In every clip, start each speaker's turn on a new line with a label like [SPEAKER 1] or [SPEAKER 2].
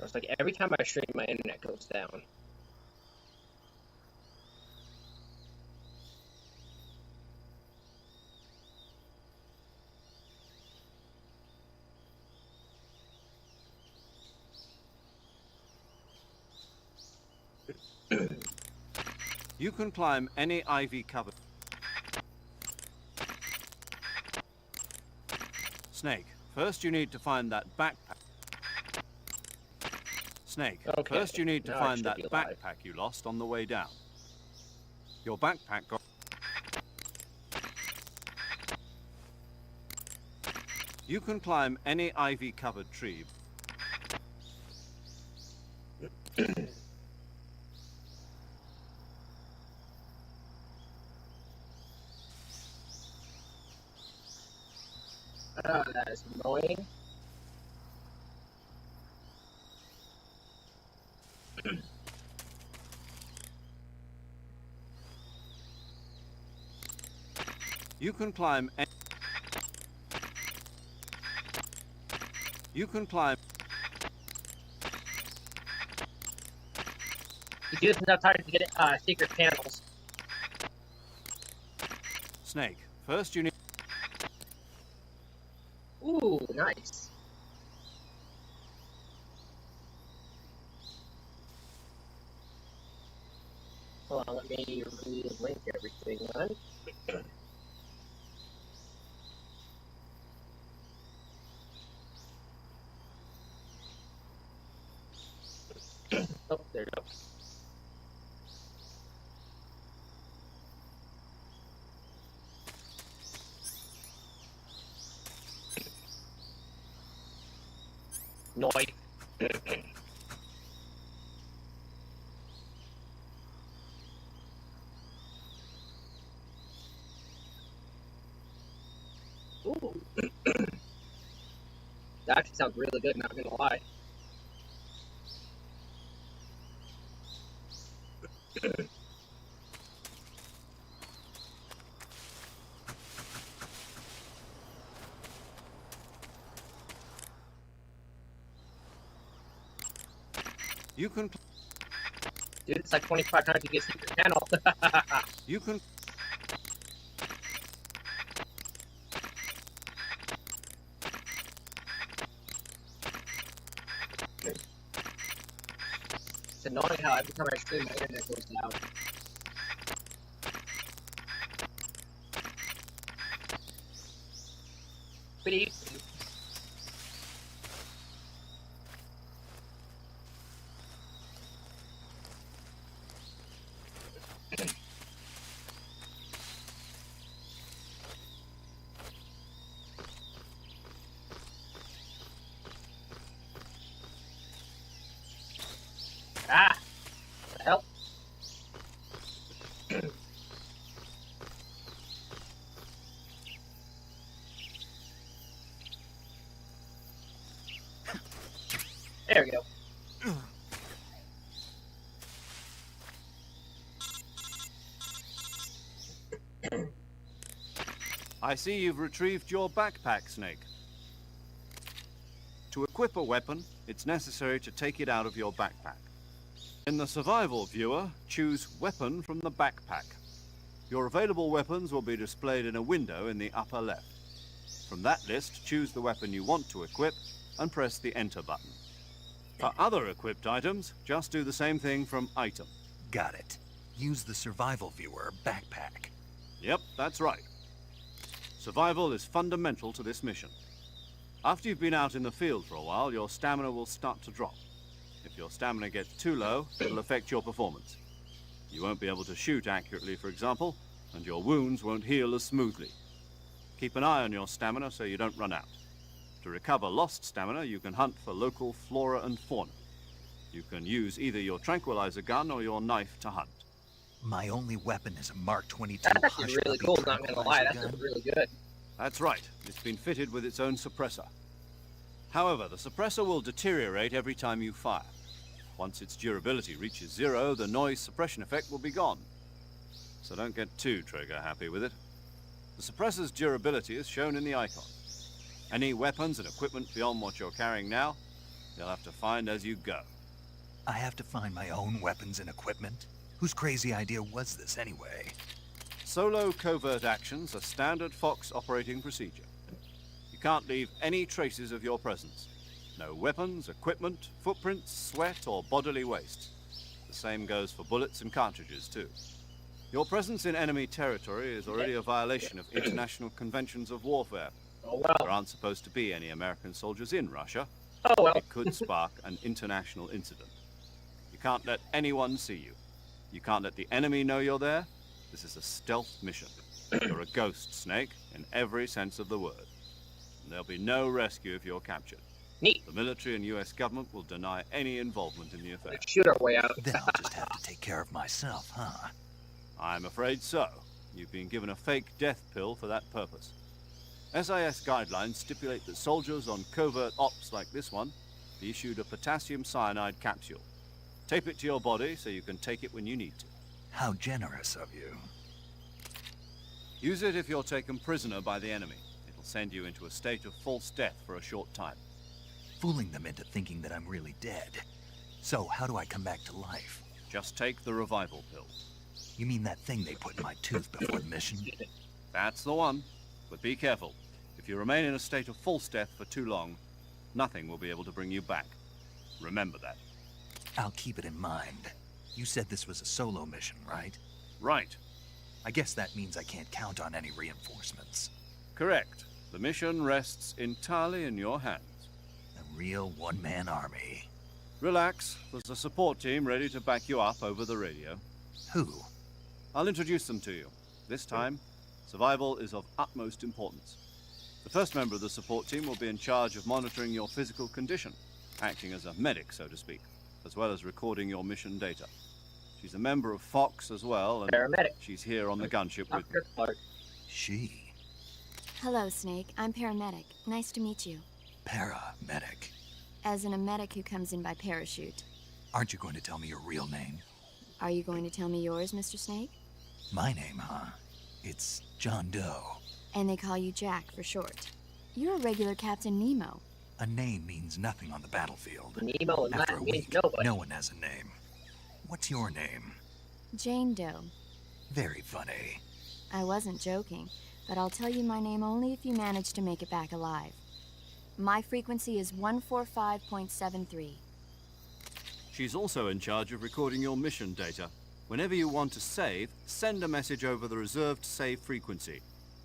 [SPEAKER 1] It's like every time I stream, my internet goes down.
[SPEAKER 2] You can climb any ivy-covered... Snake, first you need to find that backpack. Snake,
[SPEAKER 1] Okay.
[SPEAKER 2] first you need to
[SPEAKER 1] Now I
[SPEAKER 2] find
[SPEAKER 1] should
[SPEAKER 2] that
[SPEAKER 1] be alive.
[SPEAKER 2] backpack you lost on the way down. Your backpack got... You can climb any ivy-covered tree.
[SPEAKER 1] Oh, that is annoying.
[SPEAKER 2] You can climb any... You can climb...
[SPEAKER 1] You do this enough time to get secret panels.
[SPEAKER 2] Snake, first you need...
[SPEAKER 1] Ooh, nice. Hold on, let me re-link everything on. Oh, there you go. Noise. Ooh. That actually sounds really good, not gonna lie.
[SPEAKER 2] You can...
[SPEAKER 1] Dude, it's like 25 times you get secret panel.
[SPEAKER 2] You can...
[SPEAKER 1] It's annoying how every time I stream, my internet goes down. Pretty easy. Ah! What the hell? There we go.
[SPEAKER 2] I see you've retrieved your backpack, Snake. To equip a weapon, it's necessary to take it out of your backpack. In the survival viewer, choose Weapon from the backpack. Your available weapons will be displayed in a window in the upper left. From that list, choose the weapon you want to equip and press the Enter button. For other equipped items, just do the same thing from Item.
[SPEAKER 3] Got it. Use the survival viewer backpack.
[SPEAKER 2] Yep, that's right. Survival is fundamental to this mission. After you've been out in the field for a while, your stamina will start to drop. If your stamina gets too low, it'll affect your performance. You won't be able to shoot accurately, for example, and your wounds won't heal as smoothly. Keep an eye on your stamina so you don't run out. To recover lost stamina, you can hunt for local flora and fauna. You can use either your tranquilizer gun or your knife to hunt.
[SPEAKER 3] My only weapon is a Mark 22
[SPEAKER 1] That's actually
[SPEAKER 3] Hush
[SPEAKER 1] really
[SPEAKER 3] Puppy
[SPEAKER 1] cool, not gonna lie.
[SPEAKER 3] tranquilizer
[SPEAKER 1] That's
[SPEAKER 3] gun.
[SPEAKER 1] really good.
[SPEAKER 2] That's right. It's been fitted with its own suppressor. However, the suppressor will deteriorate every time you fire. Once its durability reaches 0, the noise suppression effect will be gone. So don't get too trigger happy with it. The suppressor's durability is shown in the icon. Any weapons and equipment beyond what you're carrying now you'll have to find as you go.
[SPEAKER 3] I have to find my own weapons and equipment? Whose crazy idea was this anyway?
[SPEAKER 2] Solo covert actions are standard Fox operating procedure. You can't leave any traces of your presence. No weapons, equipment, footprints, sweat, or bodily waste. The same goes for bullets and cartridges, too. Your presence in enemy territory is already a violation of international conventions of warfare.
[SPEAKER 1] Oh well.
[SPEAKER 2] There aren't supposed to be any American soldiers in Russia.
[SPEAKER 1] Oh well.
[SPEAKER 2] It could spark an international incident. You can't let anyone see you. You can't let the enemy know you're there. This is a stealth mission. You're a ghost, Snake, in every sense of the word. And there'll be no rescue if you're captured.
[SPEAKER 1] Neat.
[SPEAKER 2] The military and US government will deny any involvement in the affair.
[SPEAKER 1] Let's shoot our way out.
[SPEAKER 3] Then I'll just have to take care of myself, huh?
[SPEAKER 2] I'm afraid so. You've been given a fake death pill for that purpose. SIS guidelines stipulate that soldiers on covert ops like this one be issued a potassium cyanide capsule. Tape it to your body so you can take it when you need to.
[SPEAKER 3] How generous of you.
[SPEAKER 2] Use it if you're taken prisoner by the enemy. It'll send you into a state of false death for a short time.
[SPEAKER 3] Fooling them into thinking that I'm really dead. So, how do I come back to life?
[SPEAKER 2] Just take the revival pill.
[SPEAKER 3] You mean that thing they put in my tooth before the mission?
[SPEAKER 2] That's the one. But be careful. If you remain in a state of false death for too long, nothing will be able to bring you back. Remember that.
[SPEAKER 3] I'll keep it in mind. You said this was a solo mission, right?
[SPEAKER 2] Right.
[SPEAKER 3] I guess that means I can't count on any reinforcements.
[SPEAKER 2] Correct. The mission rests entirely in your hands.
[SPEAKER 3] A real one-man army.
[SPEAKER 2] Relax. There's a support team ready to back you up over the radio.
[SPEAKER 3] Who?
[SPEAKER 2] I'll introduce them to you. This time, survival is of utmost importance. The first member of the support team will be in charge of monitoring your physical condition, acting as a medic, so to speak, as well as recording your mission data. She's a member of Fox as well, and
[SPEAKER 1] Paramedic.
[SPEAKER 2] she's here on the gunship with me.
[SPEAKER 1] Dr. Clark.
[SPEAKER 3] She.
[SPEAKER 4] Hello, Snake. I'm paramedic. Nice to meet you.
[SPEAKER 3] Paramedic.
[SPEAKER 4] As in a medic who comes in by parachute.
[SPEAKER 3] Aren't you going to tell me your real name?
[SPEAKER 4] Are you going to tell me yours, Mr. Snake?
[SPEAKER 3] My name, huh? It's John Doe.
[SPEAKER 4] And they call you Jack for short. You're a regular Captain Nemo.
[SPEAKER 3] A name means nothing on the battlefield.
[SPEAKER 1] Nemo and
[SPEAKER 3] After
[SPEAKER 1] that
[SPEAKER 3] a
[SPEAKER 1] means
[SPEAKER 3] week,
[SPEAKER 1] nobody.
[SPEAKER 3] no one has a name. What's your name?
[SPEAKER 4] Jane Doe.
[SPEAKER 3] Very funny.
[SPEAKER 4] I wasn't joking, but I'll tell you my name only if you manage to make it back alive. My frequency is 145.73.
[SPEAKER 2] She's also in charge of recording your mission data. Whenever you want to save, send a message over the reserved save frequency,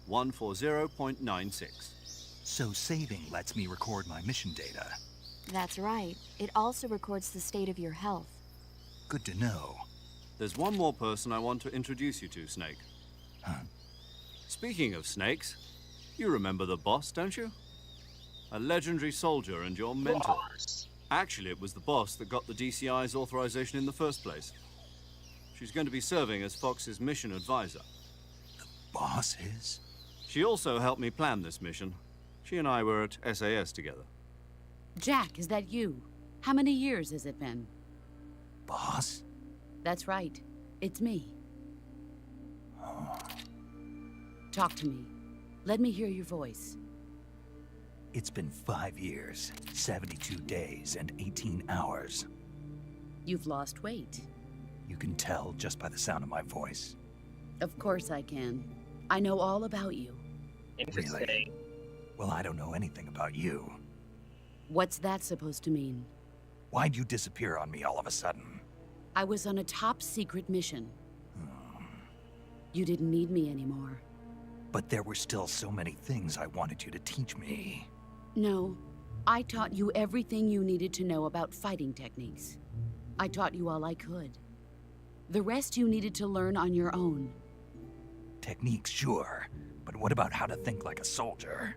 [SPEAKER 2] 140.96.
[SPEAKER 3] So saving lets me record my mission data.
[SPEAKER 4] That's right. It also records the state of your health.
[SPEAKER 3] Good to know.
[SPEAKER 2] There's one more person I want to introduce you to, Snake.
[SPEAKER 3] Huh?
[SPEAKER 2] Speaking of snakes, you remember the boss, don't you? A legendary soldier and your mentor.
[SPEAKER 1] Boss.
[SPEAKER 2] Actually, it was the boss that got the DCI's authorization in the first place. She's going to be serving as Fox's mission advisor.
[SPEAKER 3] Boss is?
[SPEAKER 2] She also helped me plan this mission. She and I were at SAS together.
[SPEAKER 5] Jack, is that you? How many years has it been?
[SPEAKER 3] Boss?
[SPEAKER 5] That's right. It's me. Talk to me. Let me hear your voice.
[SPEAKER 3] It's been 5 years, 72 days, and 18 hours.
[SPEAKER 5] You've lost weight.
[SPEAKER 3] You can tell just by the sound of my voice.
[SPEAKER 5] Of course I can. I know all about you.
[SPEAKER 1] Interesting.
[SPEAKER 3] Really? Well, I don't know anything about you.
[SPEAKER 5] What's that supposed to mean?
[SPEAKER 3] Why'd you disappear on me all of a sudden?
[SPEAKER 5] I was on a top-secret mission. You didn't need me anymore.
[SPEAKER 3] But there were still so many things I wanted you to teach me.
[SPEAKER 5] No, I taught you everything you needed to know about fighting techniques. I taught you all I could. The rest you needed to learn on your own.
[SPEAKER 3] Techniques, sure. But what about how to think like a soldier?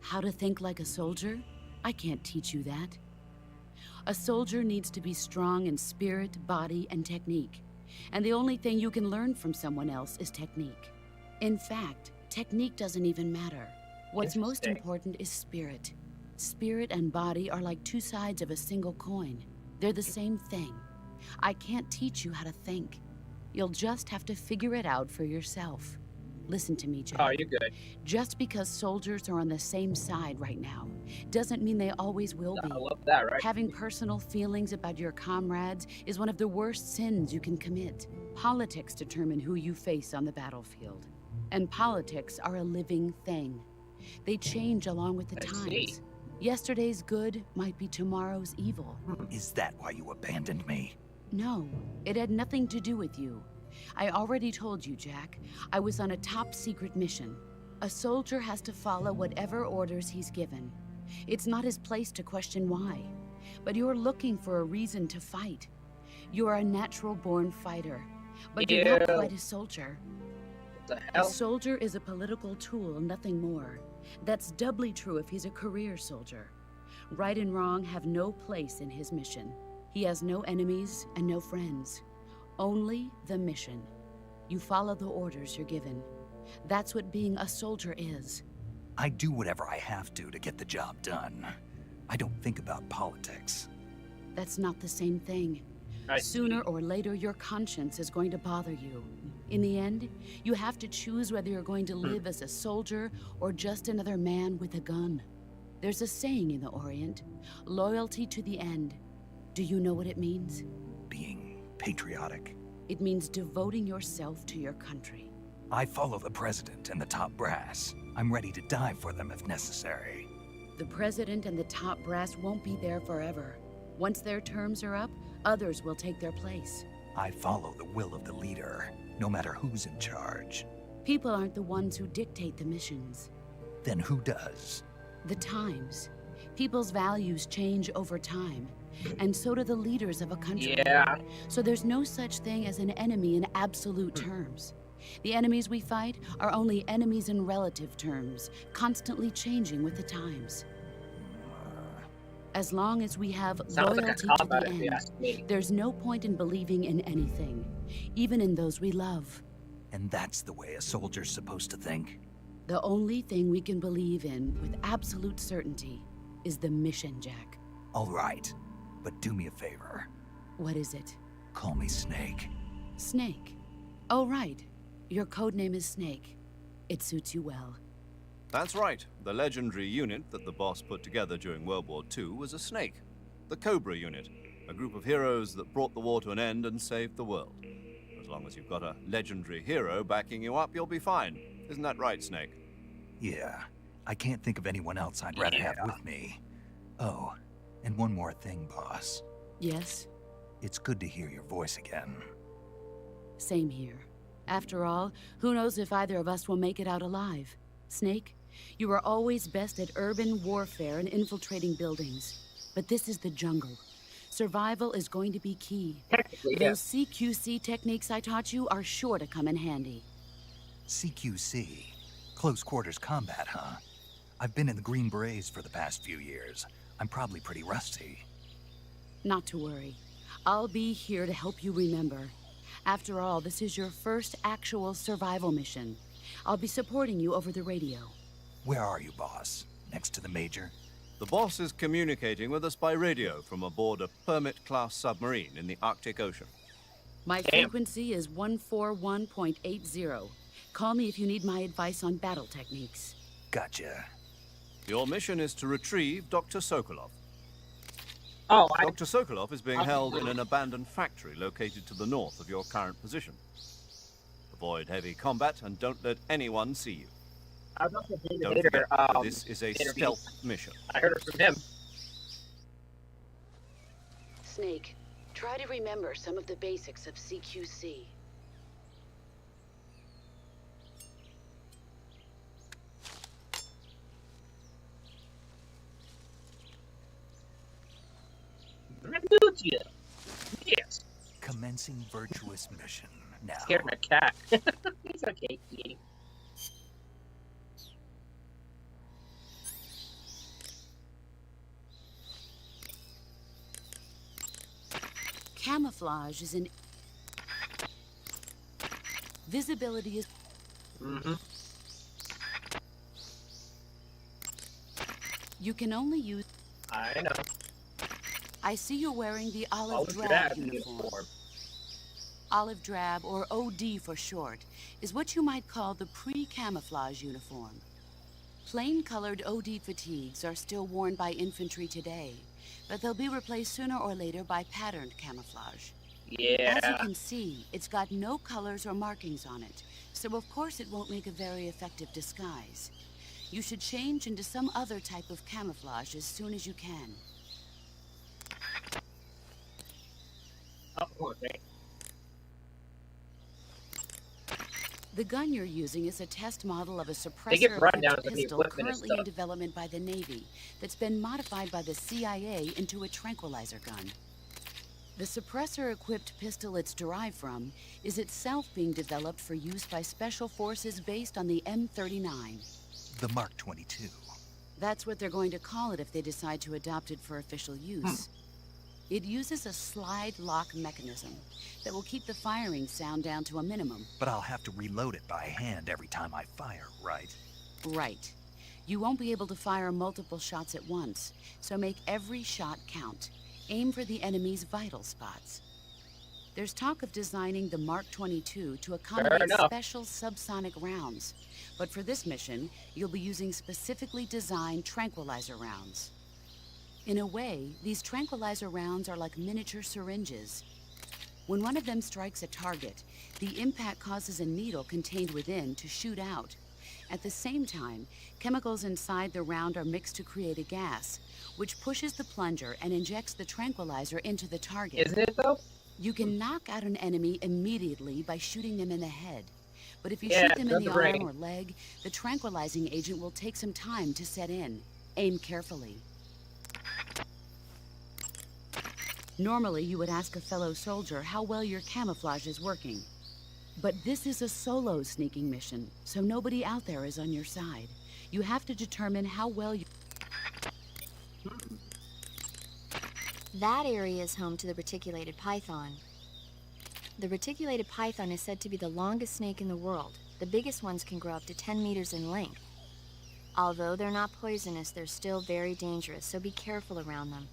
[SPEAKER 5] How to think like a soldier? I can't teach you that. A soldier needs to be strong in spirit, body, and technique. And the only thing you can learn from someone else is technique. In fact, technique doesn't even matter. What's most
[SPEAKER 1] Interesting.
[SPEAKER 5] important is spirit. Spirit and body are like two sides of a single coin. They're the same thing. I can't teach you how to think. You'll just have to figure it out for yourself. Listen to me, Jack.
[SPEAKER 1] Oh, you're good.
[SPEAKER 5] Just because soldiers are on the same side right now doesn't mean they always will be.
[SPEAKER 1] I love that, right?
[SPEAKER 5] Having personal feelings about your comrades is one of the worst sins you can commit. Politics determine who you face on the battlefield. And politics are a living thing. They change along with the
[SPEAKER 1] I
[SPEAKER 5] times.
[SPEAKER 1] see.
[SPEAKER 5] Yesterday's good might be tomorrow's evil.
[SPEAKER 3] Is that why you abandoned me?
[SPEAKER 5] No, it had nothing to do with you. I already told you, Jack. I was on a top-secret mission. A soldier has to follow whatever orders he's given. It's not his place to question why. But you're looking for a reason to fight. You're a natural-born fighter. But you're not quite a soldier.
[SPEAKER 1] What the
[SPEAKER 5] A
[SPEAKER 1] hell?
[SPEAKER 5] soldier is a political tool, nothing more. That's doubly true if he's a career soldier. Right and wrong have no place in his mission. He has no enemies and no friends. Only the mission. You follow the orders you're given. That's what being a soldier is.
[SPEAKER 3] I do whatever I have to get the job done. I don't think about politics.
[SPEAKER 5] That's not the same thing.
[SPEAKER 1] I
[SPEAKER 5] Sooner or later, your conscience is going to bother you. In the end, you have to choose whether you're going to live as a soldier or just another man with a gun. There's a saying in the Orient, loyalty to the end. Do you know what it means?
[SPEAKER 3] Being patriotic.
[SPEAKER 5] It means devoting yourself to your country.
[SPEAKER 3] I follow the president and the top brass. I'm ready to die for them if necessary.
[SPEAKER 5] The president and the top brass won't be there forever. Once their terms are up, others will take their place.
[SPEAKER 3] I follow the will of the leader, no matter who's in charge.
[SPEAKER 5] People aren't the ones who dictate the missions.
[SPEAKER 3] Then who does?
[SPEAKER 5] The times. People's values change over time, and so do the leaders of a country.
[SPEAKER 1] Yeah.
[SPEAKER 5] So there's no such thing as an enemy in absolute terms. The enemies we fight are only enemies in relative terms, constantly changing with the times. As long as we have
[SPEAKER 1] Sounds like a
[SPEAKER 5] loyalty to
[SPEAKER 1] cop-out
[SPEAKER 5] the
[SPEAKER 1] if you
[SPEAKER 5] end,
[SPEAKER 1] ask me.
[SPEAKER 5] there's no point in believing in anything, even in those we love.
[SPEAKER 3] And that's the way a soldier's supposed to think?
[SPEAKER 5] The only thing we can believe in with absolute certainty is the mission, Jack.
[SPEAKER 3] All right, but do me a favor.
[SPEAKER 5] What is it?
[SPEAKER 3] Call me Snake.
[SPEAKER 5] Snake. Oh, right. Your codename is Snake. It suits you well.
[SPEAKER 2] That's right. The legendary unit that the boss put together during World War II was a snake. The Cobra unit, a group of heroes that brought the war to an end and saved the world. As long as you've got a legendary hero backing you up, you'll be fine. Isn't that right, Snake?
[SPEAKER 3] Yeah, I can't think of anyone else I'd rather have with me. Oh, and one more thing, boss.
[SPEAKER 5] Yes?
[SPEAKER 3] It's good to hear your voice again.
[SPEAKER 5] Same here. After all, who knows if either of us will make it out alive? Snake, you are always best at urban warfare and infiltrating buildings. But this is the jungle. Survival is going to be key.
[SPEAKER 1] Technically, yeah.
[SPEAKER 5] Those CQC techniques I taught you are sure to come in handy.
[SPEAKER 3] CQC. Close quarters combat, huh? I've been in the Green Berets for the past few years. I'm probably pretty rusty.
[SPEAKER 5] Not to worry. I'll be here to help you remember. After all, this is your first actual survival mission. I'll be supporting you over the radio.
[SPEAKER 3] Where are you, boss? Next to the Major?
[SPEAKER 2] The boss is communicating with us by radio from aboard a Permit-class submarine in the Arctic Ocean.
[SPEAKER 5] My frequency is 141.80. Call me if you need my advice on battle techniques.
[SPEAKER 3] Gotcha.
[SPEAKER 2] Your mission is to retrieve Dr. Sokolov.
[SPEAKER 1] Oh,
[SPEAKER 2] Dr. Sokolov is being held in an abandoned factory located to the north of your current position. Avoid heavy combat and don't let anyone see you.
[SPEAKER 1] I was also
[SPEAKER 2] Don't
[SPEAKER 1] later.
[SPEAKER 2] forget, this is a stealth mission.
[SPEAKER 1] I heard it from him.
[SPEAKER 5] Snake, try to remember some of the basics of CQC.
[SPEAKER 1] Refugia. Yes.
[SPEAKER 3] Commencing virtuous mission. Now.
[SPEAKER 1] Scared my cat. It's okay, kitty.
[SPEAKER 5] Camouflage is an... Visibility is... You can only use...
[SPEAKER 1] I know.
[SPEAKER 5] I see you're wearing the
[SPEAKER 1] Why
[SPEAKER 5] olive
[SPEAKER 1] would you
[SPEAKER 5] drab
[SPEAKER 1] have a
[SPEAKER 5] uniform.
[SPEAKER 1] uniform?
[SPEAKER 5] olive drab, or OD for short, is what you might call the pre-camouflage uniform. Plain-colored OD fatigues are still worn by infantry today, but they'll be replaced sooner or later by patterned camouflage.
[SPEAKER 1] Yeah.
[SPEAKER 5] As you can see, it's got no colors or markings on it, so of course it won't make a very effective disguise. You should change into some other type of camouflage as soon as you can.
[SPEAKER 1] Okay.
[SPEAKER 5] The gun you're using is a test model of a
[SPEAKER 1] They give
[SPEAKER 5] suppressor-equipped
[SPEAKER 1] rundowns of the
[SPEAKER 5] pistol
[SPEAKER 1] equipment and
[SPEAKER 5] currently in
[SPEAKER 1] stuff.
[SPEAKER 5] development by the Navy that's been modified by the CIA into a tranquilizer gun. The suppressor-equipped pistol it's derived from is itself being developed for use by special forces based on the M39.
[SPEAKER 3] The Mark 22.
[SPEAKER 5] That's what they're going to call it if they decide to adopt it for official use. It uses a slide lock mechanism that will keep the firing sound down to a minimum.
[SPEAKER 3] But I'll have to reload it by hand every time I fire, right?
[SPEAKER 5] Right. You won't be able to fire multiple shots at once, so make every shot count. Aim for the enemy's vital spots. There's talk of designing the Mark 22 to accommodate special subsonic rounds, but for this mission, you'll be using specifically designed tranquilizer rounds. In a way, these tranquilizer rounds are like miniature syringes. When one of them strikes a target, the impact causes a needle contained within to shoot out. At the same time, chemicals inside the round are mixed to create a gas, which pushes the plunger and injects the tranquilizer into the target.
[SPEAKER 1] Isn't it though?
[SPEAKER 5] You can knock out an enemy immediately by shooting them in the head. But if you
[SPEAKER 1] Yeah,
[SPEAKER 5] shoot them in the
[SPEAKER 1] brain.
[SPEAKER 5] arm or leg, the tranquilizing agent will take some time to set in. Aim carefully. Normally, you would ask a fellow soldier how well your camouflage is working. But this is a solo sneaking mission, so nobody out there is on your side. You have to determine how well you...
[SPEAKER 4] That area is home to the reticulated python. The reticulated python is said to be the longest snake in the world. The biggest ones can grow up to 10 meters in length. Although they're not poisonous, they're still very dangerous, so be careful around them.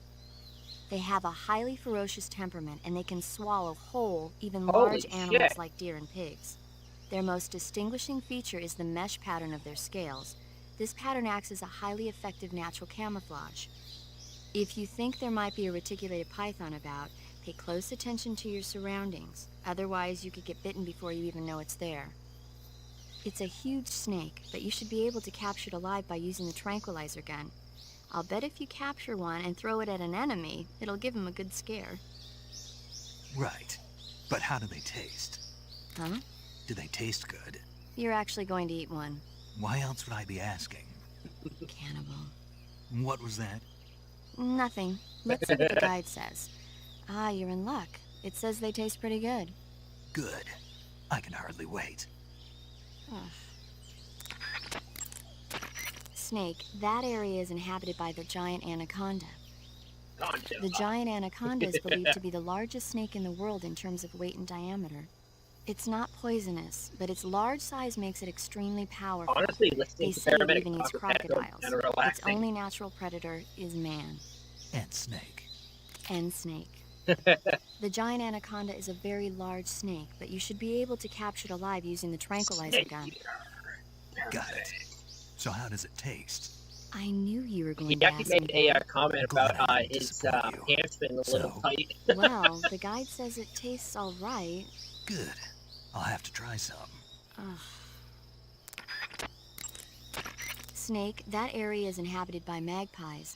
[SPEAKER 4] They have a highly ferocious temperament, and they can swallow whole, even large animals like deer and pigs. Their most distinguishing feature is the mesh pattern of their scales. This pattern acts as a highly effective natural camouflage. If you think there might be a reticulated python about, pay close attention to your surroundings. Otherwise, you could get bitten before you even know it's there. It's a huge snake, but you should be able to capture it alive by using the tranquilizer gun. I'll bet if you capture one and throw it at an enemy, it'll give him a good scare.
[SPEAKER 3] Right. But how do they taste?
[SPEAKER 4] Huh?
[SPEAKER 3] Do they taste good?
[SPEAKER 4] You're actually going to eat one.
[SPEAKER 3] Why else would I be asking?
[SPEAKER 4] Cannibal.
[SPEAKER 3] What was that?
[SPEAKER 4] Nothing. Let's see what the guide says. Ah, you're in luck. It says they taste pretty good.
[SPEAKER 3] Good. I can hardly wait.
[SPEAKER 4] Snake, that area is inhabited by the giant anaconda. The giant anaconda is believed to be the largest snake in the world in terms of weight and diameter. It's not poisonous, but its large size makes it extremely powerful.
[SPEAKER 1] Honestly,
[SPEAKER 4] They
[SPEAKER 1] listening to
[SPEAKER 4] say it
[SPEAKER 1] paramedic
[SPEAKER 4] even eats
[SPEAKER 1] talk about that feels
[SPEAKER 4] crocodiles.
[SPEAKER 1] kinda
[SPEAKER 4] Its
[SPEAKER 1] relaxing.
[SPEAKER 4] only natural predator is man.
[SPEAKER 3] And snake.
[SPEAKER 4] And snake. The giant anaconda is a very large snake, but you should be able to capture it alive using the tranquilizer gun.
[SPEAKER 3] Got it. So how does it taste?
[SPEAKER 4] I knew you were going
[SPEAKER 1] He
[SPEAKER 4] to
[SPEAKER 1] actually
[SPEAKER 4] ask me
[SPEAKER 1] made a
[SPEAKER 4] that.
[SPEAKER 1] comment
[SPEAKER 3] Glad
[SPEAKER 1] about
[SPEAKER 3] I didn't
[SPEAKER 1] his
[SPEAKER 3] disappoint you.
[SPEAKER 1] pants being a little
[SPEAKER 3] So-
[SPEAKER 1] tight.
[SPEAKER 4] Well, the guide says it tastes all right.
[SPEAKER 3] Good. I'll have to try some.
[SPEAKER 4] Ugh. Snake, that area is inhabited by magpies.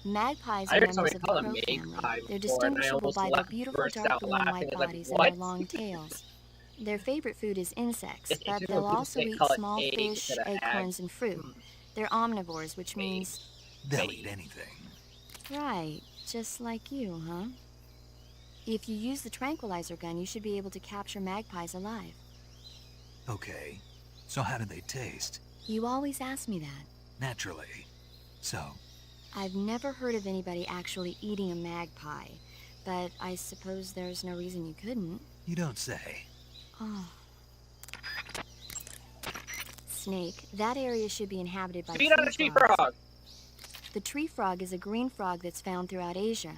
[SPEAKER 4] Magpies
[SPEAKER 1] I
[SPEAKER 4] are
[SPEAKER 1] heard
[SPEAKER 4] members
[SPEAKER 1] somebody
[SPEAKER 4] of the
[SPEAKER 1] call
[SPEAKER 4] crow
[SPEAKER 1] them
[SPEAKER 4] family.
[SPEAKER 1] magpie
[SPEAKER 4] They're
[SPEAKER 1] before, and I
[SPEAKER 4] distinguishable
[SPEAKER 1] almost
[SPEAKER 4] by their
[SPEAKER 1] laughed,
[SPEAKER 4] beautiful
[SPEAKER 1] burst
[SPEAKER 4] dark
[SPEAKER 1] out
[SPEAKER 4] blue and
[SPEAKER 1] laughing.
[SPEAKER 4] white
[SPEAKER 1] I was like,
[SPEAKER 4] bodies and their
[SPEAKER 1] "What?"
[SPEAKER 4] long tails. Their favorite food is insects,
[SPEAKER 1] It's
[SPEAKER 4] but
[SPEAKER 1] interesting
[SPEAKER 4] they'll
[SPEAKER 1] when
[SPEAKER 4] also
[SPEAKER 1] people
[SPEAKER 4] eat
[SPEAKER 1] call it
[SPEAKER 4] small
[SPEAKER 1] egg
[SPEAKER 4] fish,
[SPEAKER 1] instead of
[SPEAKER 4] acorns,
[SPEAKER 1] egg.
[SPEAKER 4] and fruit. They're omnivores, which means...
[SPEAKER 3] They'll eat anything.
[SPEAKER 4] Right, just like you, huh? If you use the tranquilizer gun, you should be able to capture magpies alive.
[SPEAKER 3] Okay. So how do they taste?
[SPEAKER 4] You always ask me that.
[SPEAKER 3] Naturally. So,
[SPEAKER 4] I've never heard of anybody actually eating a magpie, but I suppose there's no reason you couldn't.
[SPEAKER 3] you don't say.
[SPEAKER 4] Oh. Snake, that area should be inhabited by
[SPEAKER 1] Feed on a tree
[SPEAKER 4] frogs.
[SPEAKER 1] frog.
[SPEAKER 4] The tree frog is a green frog that's found throughout Asia.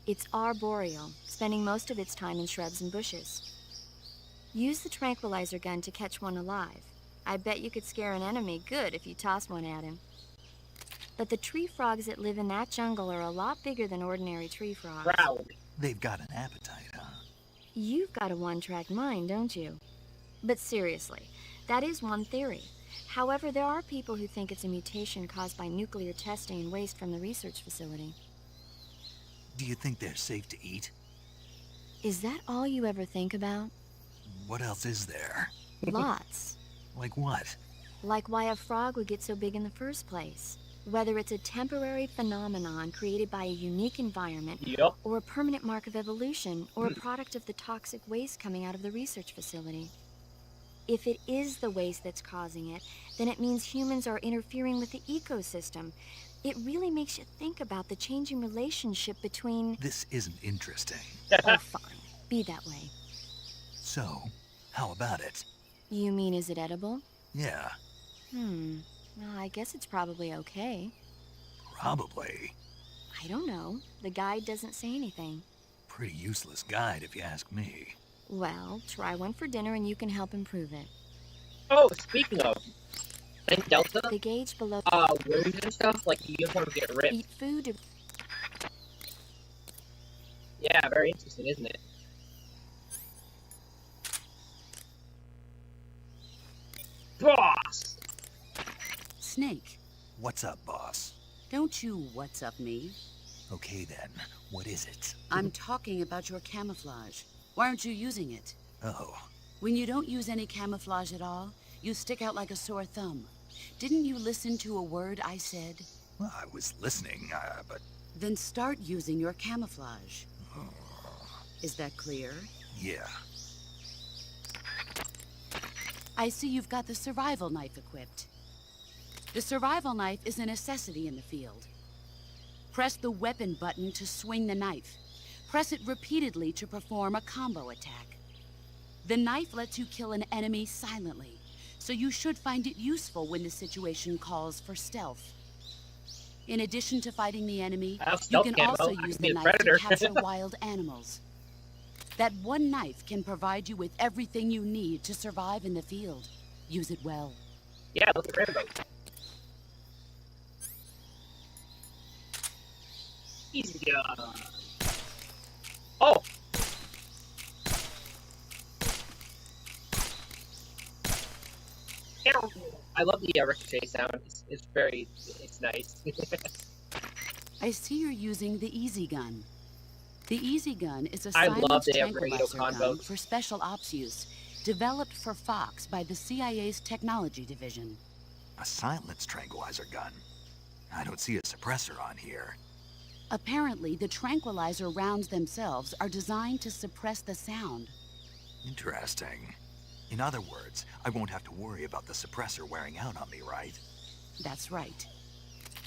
[SPEAKER 4] It's arboreal, spending most of its time in shrubs and bushes. Use the tranquilizer gun to catch one alive. I bet you could scare an enemy good if you toss one at him. But the tree frogs that live in that jungle are a lot bigger than ordinary tree frogs.
[SPEAKER 1] Proud.
[SPEAKER 3] They've got an appetite, huh?
[SPEAKER 4] You've got a one-track mind, don't you? But seriously, that is one theory. However, there are people who think it's a mutation caused by nuclear testing and waste from the research facility.
[SPEAKER 3] Do you think they're safe to eat?
[SPEAKER 4] Is that all you ever think about?
[SPEAKER 3] What else is there?
[SPEAKER 4] Lots.
[SPEAKER 3] Like what?
[SPEAKER 4] Like why a frog would get so big in the first place. Whether it's a temporary phenomenon created by a unique environment,
[SPEAKER 1] Yep.
[SPEAKER 4] or a permanent mark of evolution, or a product of the toxic waste coming out of the research facility. If it is the waste that's causing it, then it means humans are interfering with the ecosystem. It really makes you think about the changing relationship between...
[SPEAKER 3] This isn't interesting.
[SPEAKER 4] Oh, fine. Be that way.
[SPEAKER 3] So, how about it?
[SPEAKER 4] You mean, is it edible?
[SPEAKER 3] Yeah,
[SPEAKER 4] Well, I guess it's probably okay.
[SPEAKER 3] probably.
[SPEAKER 4] I don't know. The guide doesn't say anything.
[SPEAKER 3] Pretty useless guide if you ask me.
[SPEAKER 4] Well, try one for dinner and you can help improve it.
[SPEAKER 1] Oh, speaking of, in Delta,
[SPEAKER 4] The gauge below...
[SPEAKER 1] wounds and stuff, like uniforms get ripped.
[SPEAKER 4] Eat food to...
[SPEAKER 1] Yeah, very interesting, isn't it? Boss!
[SPEAKER 5] Snake,
[SPEAKER 3] What's up, boss?
[SPEAKER 5] don't you what's up me.
[SPEAKER 3] Okay then, what is it?
[SPEAKER 5] I'm talking about your camouflage. Why aren't you using it?
[SPEAKER 3] Oh,
[SPEAKER 5] When you don't use any camouflage at all, you stick out like a sore thumb. Didn't you listen to a word I said?
[SPEAKER 3] well, I was listening, but...
[SPEAKER 5] Then start using your camouflage. Is that clear?
[SPEAKER 3] yeah.
[SPEAKER 5] I see you've got the survival knife equipped. The survival knife is a necessity in the field. Press the weapon button to swing the knife. Press it repeatedly to perform a combo attack. The knife lets you kill an enemy silently, so you should find it useful when the situation calls for stealth. In addition to fighting the enemy,
[SPEAKER 1] I have
[SPEAKER 5] you
[SPEAKER 1] stealth
[SPEAKER 5] can
[SPEAKER 1] camo.
[SPEAKER 5] also
[SPEAKER 1] I can
[SPEAKER 5] use
[SPEAKER 1] be
[SPEAKER 5] the
[SPEAKER 1] a
[SPEAKER 5] knife to
[SPEAKER 1] predator.
[SPEAKER 5] capture wild animals. That one knife can provide you with everything you need to survive in the field. Use it well.
[SPEAKER 1] Yeah, look at Rambo. Easy gun. Oh! I love the ricochet sound. It's nice.
[SPEAKER 5] I see you're using the Easy Gun. The Easy Gun is a
[SPEAKER 1] I love
[SPEAKER 5] silenced
[SPEAKER 1] they have radio
[SPEAKER 5] tranquilizer gun
[SPEAKER 1] convos.
[SPEAKER 5] for special ops use, developed for Fox by the CIA's Technology Division.
[SPEAKER 3] A silenced tranquilizer gun. I don't see a suppressor on here.
[SPEAKER 5] Apparently, the tranquilizer rounds themselves are designed to suppress the sound.
[SPEAKER 3] Interesting. In other words, I won't have to worry about the suppressor wearing out on me, right?
[SPEAKER 5] That's right.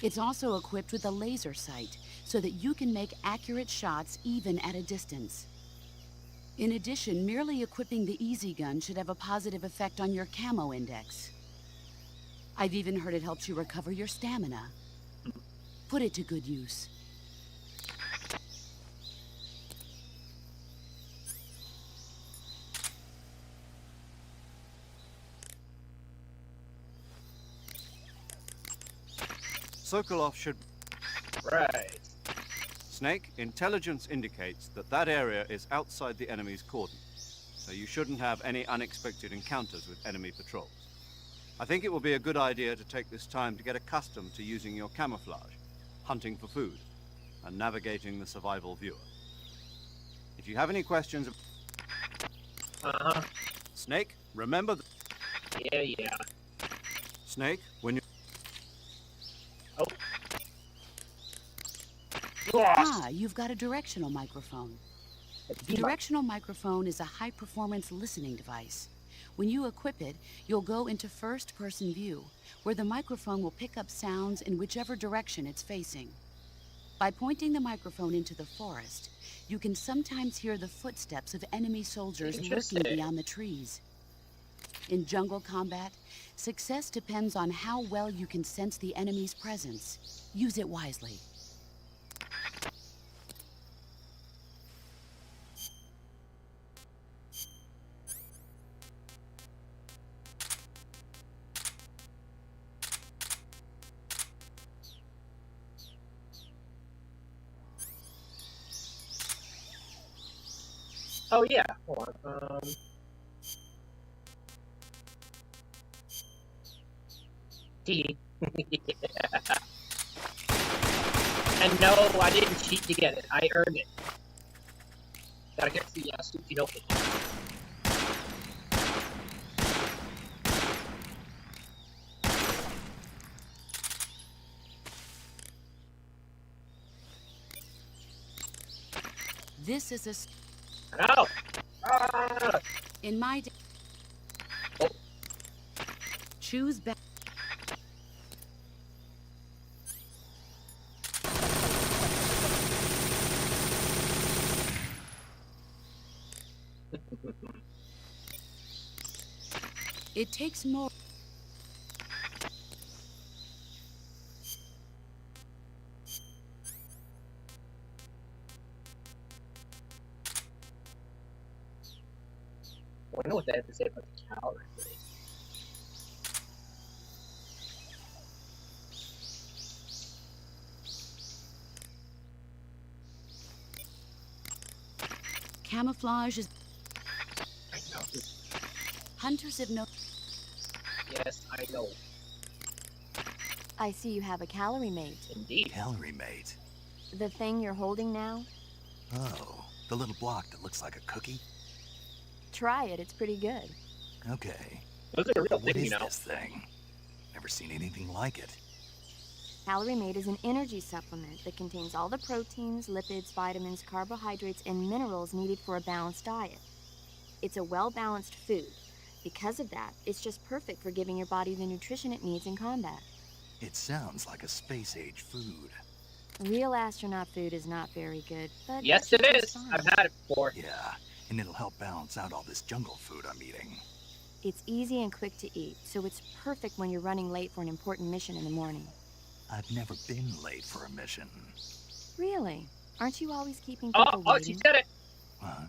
[SPEAKER 5] It's also equipped with a laser sight, so that you can make accurate shots even at a distance. In addition, merely equipping the Easy Gun should have a positive effect on your camo index. I've even heard it helps you recover your stamina. Put it to good use.
[SPEAKER 2] Sokolov should...
[SPEAKER 1] Right.
[SPEAKER 2] Snake, intelligence indicates that that area is outside the enemy's cordon, so you shouldn't have any unexpected encounters with enemy patrols. I think it will be a good idea to take this time to get accustomed to using your camouflage, hunting for food, and navigating the survival viewer. If you have any questions...
[SPEAKER 1] Uh-huh.
[SPEAKER 2] Snake, remember that...
[SPEAKER 1] Yeah.
[SPEAKER 2] Snake, when you...
[SPEAKER 1] Oh. Boss!
[SPEAKER 5] Ah, you've got a directional microphone. The directional microphone is a high-performance listening device. When you equip it, you'll go into first-person view, where the microphone will pick up sounds in whichever direction it's facing. By pointing the microphone into the forest, you can sometimes hear the footsteps of enemy soldiers lurking
[SPEAKER 1] Interesting.
[SPEAKER 5] beyond the trees. In jungle combat, success depends on how well you can sense the enemy's presence. Use it wisely.
[SPEAKER 1] Oh yeah, hold on. T. And no, I didn't cheat to get it. I earned it. Gotta get the Suki open.
[SPEAKER 5] This is a...
[SPEAKER 1] No! Ah!
[SPEAKER 5] In my...
[SPEAKER 1] Oh.
[SPEAKER 5] Choose back. It takes more.
[SPEAKER 1] I wonder what they have to say about the calorie rate.
[SPEAKER 5] Camouflage is...
[SPEAKER 1] I know.
[SPEAKER 5] Hunters have no...
[SPEAKER 1] Yes, I know.
[SPEAKER 4] I see you have a calorie mate.
[SPEAKER 1] Indeed.
[SPEAKER 3] Calorie mate.
[SPEAKER 4] The thing you're holding now?
[SPEAKER 3] Oh, the little block that looks like a cookie?
[SPEAKER 4] Try it, it's pretty good.
[SPEAKER 3] Okay.
[SPEAKER 1] Those are a real
[SPEAKER 3] What
[SPEAKER 1] thing,
[SPEAKER 3] is
[SPEAKER 1] you know.
[SPEAKER 3] this thing? Never seen anything like it.
[SPEAKER 4] Calorie Mate is an energy supplement that contains all the proteins, lipids, vitamins, carbohydrates, and minerals needed for a balanced diet. It's a well-balanced food. Because of that, it's just perfect for giving your body the nutrition it needs in combat.
[SPEAKER 3] It sounds like a space-age food.
[SPEAKER 4] Real astronaut food is not very good, but
[SPEAKER 1] Yes, it
[SPEAKER 4] it's
[SPEAKER 1] is.
[SPEAKER 4] fine.
[SPEAKER 1] I've had it before.
[SPEAKER 3] Yeah, and it'll help balance out all this jungle food I'm eating.
[SPEAKER 4] It's easy and quick to eat, so it's perfect when you're running late for an important mission in the morning.
[SPEAKER 3] I've never been late for a mission.
[SPEAKER 4] Really? Aren't you always keeping people
[SPEAKER 1] Oh,
[SPEAKER 4] waiting?
[SPEAKER 1] she said it.
[SPEAKER 3] Huh?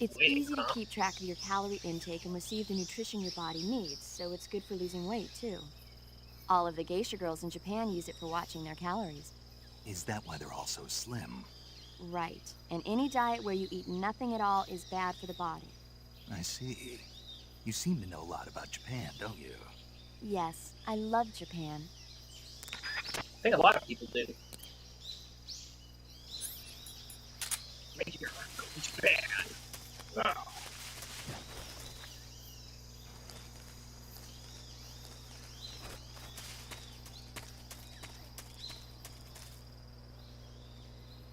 [SPEAKER 4] It's
[SPEAKER 1] Waiting,
[SPEAKER 4] easy to
[SPEAKER 1] huh?
[SPEAKER 4] keep track of your calorie intake and receive the nutrition your body needs, so it's good for losing weight, too. All of the geisha girls in Japan use it for watching their calories.
[SPEAKER 3] Is that why they're all so slim?
[SPEAKER 4] Right. And any diet where you eat nothing at all is bad for the body.
[SPEAKER 3] I see. You seem to know a lot about Japan, don't you?
[SPEAKER 4] Yes, I love Japan.
[SPEAKER 1] I think a lot of people do. Major Japan. Oh.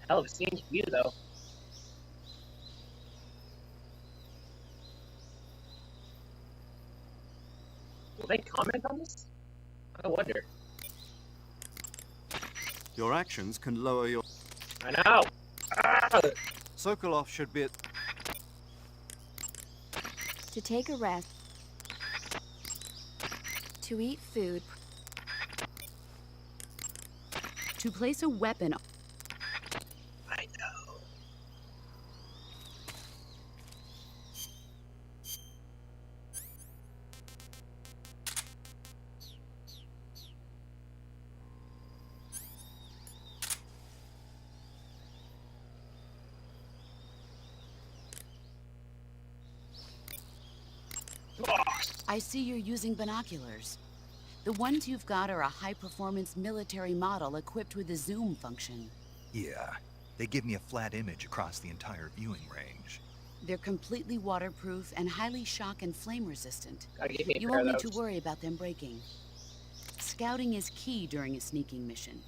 [SPEAKER 1] Hell of a scene view, though. Will they comment on this? I wonder.
[SPEAKER 2] Your actions can lower your...
[SPEAKER 1] I know. Ah!
[SPEAKER 2] Sokolov should be at...
[SPEAKER 4] To take a rest, to eat food,
[SPEAKER 5] To place a weapon...
[SPEAKER 1] I know.
[SPEAKER 5] I see you're using binoculars. The ones you've got are a high-performance military model equipped with a zoom function.
[SPEAKER 3] Yeah. They give me a flat image across the entire viewing range.
[SPEAKER 5] They're completely waterproof and highly shock and flame resistant.
[SPEAKER 1] Gotta give me a
[SPEAKER 5] You
[SPEAKER 1] pair
[SPEAKER 5] won't
[SPEAKER 1] of
[SPEAKER 5] need to
[SPEAKER 1] those.
[SPEAKER 5] worry about them breaking. Scouting is key during a sneaking mission.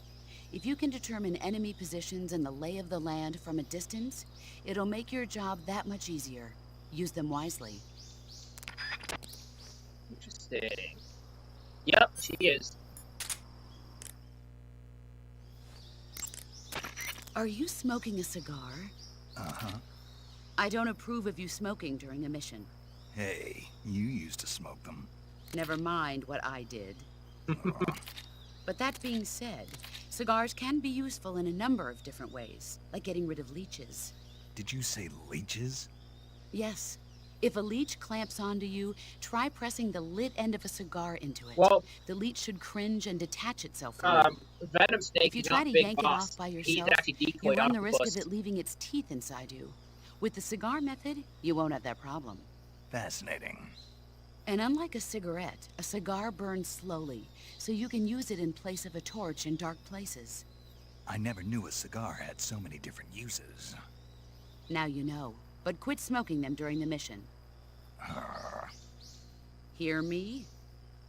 [SPEAKER 5] If you can determine enemy positions and the lay of the land from a distance, it'll make your job that much easier. Use them wisely.
[SPEAKER 1] Interesting. Yep, she is.
[SPEAKER 5] Are you smoking a cigar?
[SPEAKER 3] Uh-huh.
[SPEAKER 5] I don't approve of you smoking during a mission.
[SPEAKER 3] Hey, you used to smoke them.
[SPEAKER 5] Never mind what I did.
[SPEAKER 3] Uh,
[SPEAKER 5] But that being said, cigars can be useful in a number of different ways, like getting rid of leeches.
[SPEAKER 3] did you say leeches?
[SPEAKER 5] Yes. If a leech clamps onto you, try pressing the lit end of a cigar into it.
[SPEAKER 1] Well,
[SPEAKER 5] The leech should cringe and detach itself from you.
[SPEAKER 1] Venom Snake
[SPEAKER 5] If you
[SPEAKER 1] is
[SPEAKER 5] try
[SPEAKER 1] not
[SPEAKER 5] to
[SPEAKER 1] Big
[SPEAKER 5] yank it
[SPEAKER 1] Boss.
[SPEAKER 5] off by
[SPEAKER 1] He's
[SPEAKER 5] yourself,
[SPEAKER 1] actually
[SPEAKER 5] you
[SPEAKER 1] decoyed
[SPEAKER 5] run the risk
[SPEAKER 1] octopus.
[SPEAKER 5] of it leaving its teeth inside you, With the cigar method, you won't have that problem.
[SPEAKER 3] Fascinating.
[SPEAKER 5] And unlike a cigarette, a cigar burns slowly, so you can use it in place of a torch in dark places.
[SPEAKER 3] I never knew a cigar had so many different uses.
[SPEAKER 5] Now you know, but quit smoking them during the mission. Hear me?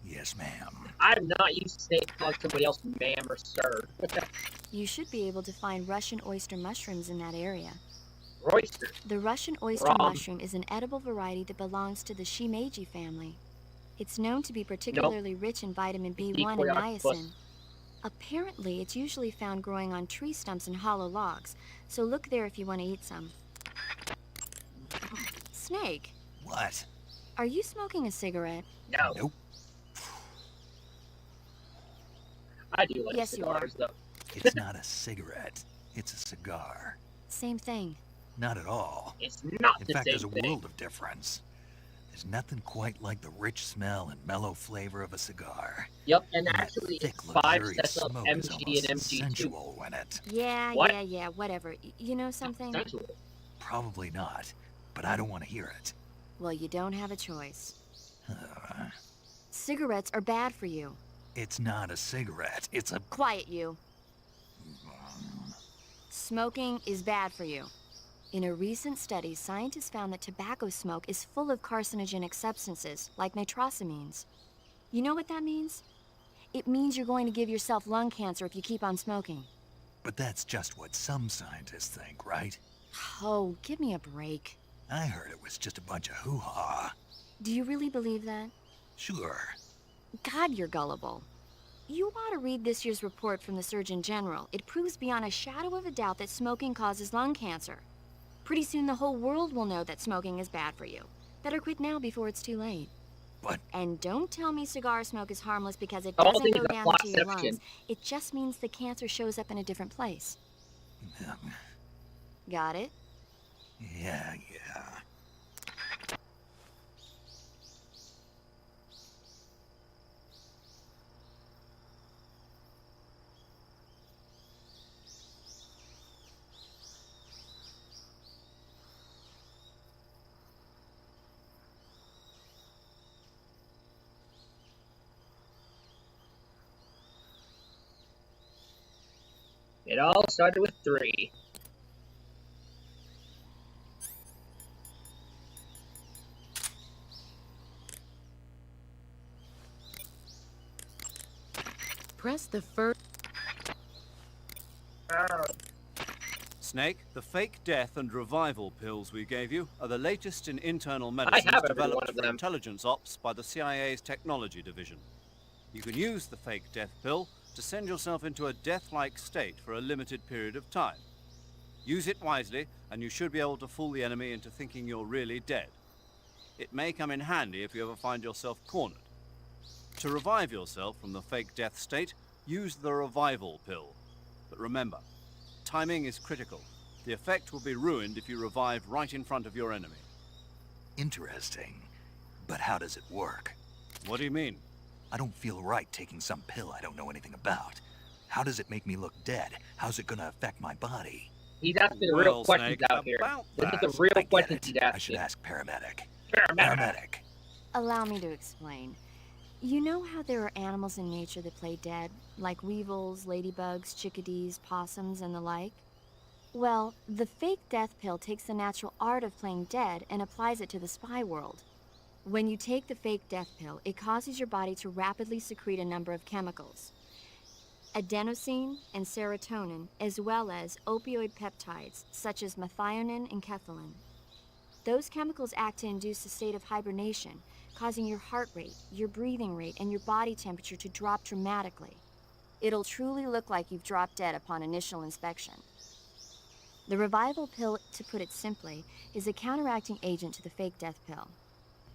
[SPEAKER 3] Yes, ma'am.
[SPEAKER 1] I'm not used to saying calling somebody else ma'am or sir.
[SPEAKER 4] You should be able to find Russian oyster mushrooms in that area.
[SPEAKER 1] Royster.
[SPEAKER 4] The Russian oyster
[SPEAKER 1] Wrong.
[SPEAKER 4] mushroom is an edible variety that belongs to the shimeji family. It's known to be particularly rich in vitamin B1 and niacin. Apparently, it's usually found growing on tree stumps and hollow logs, so look there if you want to eat some. Snake,
[SPEAKER 3] What?
[SPEAKER 4] are you smoking a cigarette?
[SPEAKER 1] No.
[SPEAKER 3] Nope.
[SPEAKER 1] I do like
[SPEAKER 4] Yes, you are.
[SPEAKER 1] cigars, though.
[SPEAKER 3] It's not a cigarette. It's a cigar.
[SPEAKER 4] Same thing.
[SPEAKER 3] Not at all.
[SPEAKER 1] It's not
[SPEAKER 3] In
[SPEAKER 1] the
[SPEAKER 3] fact,
[SPEAKER 1] same
[SPEAKER 3] there's a
[SPEAKER 1] thing.
[SPEAKER 3] world of difference. There's nothing quite like the rich smell and mellow flavor of a cigar.
[SPEAKER 1] Yep, and
[SPEAKER 3] And that
[SPEAKER 1] actually,
[SPEAKER 3] thick,
[SPEAKER 1] it's 5
[SPEAKER 3] luxurious
[SPEAKER 1] sets of
[SPEAKER 3] smoke is
[SPEAKER 1] MG
[SPEAKER 3] almost
[SPEAKER 1] and MG2.
[SPEAKER 3] sensual in it.
[SPEAKER 4] Yeah,
[SPEAKER 1] What?
[SPEAKER 4] yeah, whatever. You know something?
[SPEAKER 1] Sensual.
[SPEAKER 3] Probably not, but I don't want to hear it.
[SPEAKER 4] Well, you don't have a choice.
[SPEAKER 3] Uh,
[SPEAKER 4] Cigarettes are bad for you.
[SPEAKER 3] it's not a cigarette. It's a...
[SPEAKER 4] Quiet, you. Smoking is bad for you. In a recent study, scientists found that tobacco smoke is full of carcinogenic substances, like nitrosamines. You know what that means? It means you're going to give yourself lung cancer if you keep on smoking.
[SPEAKER 3] But that's just what some scientists think, right?
[SPEAKER 4] Oh, give me a break.
[SPEAKER 3] I heard it was just a bunch of hoo-ha.
[SPEAKER 4] Do you really believe that?
[SPEAKER 3] Sure.
[SPEAKER 4] God, you're gullible. You ought to read this year's report from the Surgeon General. It proves beyond a shadow of a doubt that smoking causes lung cancer. Pretty soon the whole world will know that smoking is bad for you. Better quit now before it's too late.
[SPEAKER 3] But
[SPEAKER 4] And don't tell me cigar smoke is harmless because it
[SPEAKER 1] I don't
[SPEAKER 4] doesn't
[SPEAKER 1] think
[SPEAKER 4] go
[SPEAKER 1] it's a
[SPEAKER 4] down into your
[SPEAKER 1] class
[SPEAKER 4] lungs. It just means the cancer shows up in a different place. Got it?
[SPEAKER 3] yeah.
[SPEAKER 1] It all started with 3.
[SPEAKER 5] Press the first...
[SPEAKER 2] Snake, the fake death and revival pills we gave you are the latest in internal
[SPEAKER 1] have
[SPEAKER 2] medicines
[SPEAKER 1] every one
[SPEAKER 2] developed
[SPEAKER 1] of
[SPEAKER 2] for
[SPEAKER 1] them.
[SPEAKER 2] intelligence ops by the CIA's technology division. You can use the fake death pill to send yourself into a death-like state for a limited period of time. Use it wisely, and you should be able to fool the enemy into thinking you're really dead. It may come in handy if you ever find yourself cornered. To revive yourself from the fake death state, use the revival pill. But remember, timing is critical. The effect will be ruined if you revive right in front of your enemy.
[SPEAKER 3] Interesting. But how does it work?
[SPEAKER 2] What do you mean?
[SPEAKER 3] I don't feel right taking some pill I don't know anything about. How does it make me look dead? How's it gonna affect my body?
[SPEAKER 1] He's asking the real
[SPEAKER 2] Well,
[SPEAKER 1] questions
[SPEAKER 2] Snake,
[SPEAKER 1] out here.
[SPEAKER 2] about
[SPEAKER 1] This is
[SPEAKER 2] that,
[SPEAKER 1] the real
[SPEAKER 3] I get
[SPEAKER 1] questions
[SPEAKER 3] it.
[SPEAKER 1] he's
[SPEAKER 3] I should
[SPEAKER 1] asking.
[SPEAKER 3] ask paramedic.
[SPEAKER 1] Paramedic.
[SPEAKER 3] Paramedic.
[SPEAKER 4] Allow me to explain. You know how there are animals in nature that play dead, like weevils, ladybugs, chickadees, possums, and the like? Well, the fake death pill takes the natural art of playing dead and applies it to the spy world. When you take the fake death pill, it causes your body to rapidly secrete a number of chemicals. Adenosine and serotonin, as well as opioid peptides, such as methionine and kephalin. Those chemicals act to induce a state of hibernation, causing your heart rate, your breathing rate, and your body temperature to drop dramatically. It'll truly look like you've dropped dead upon initial inspection. The revival pill, to put it simply, is a counteracting agent to the fake death pill.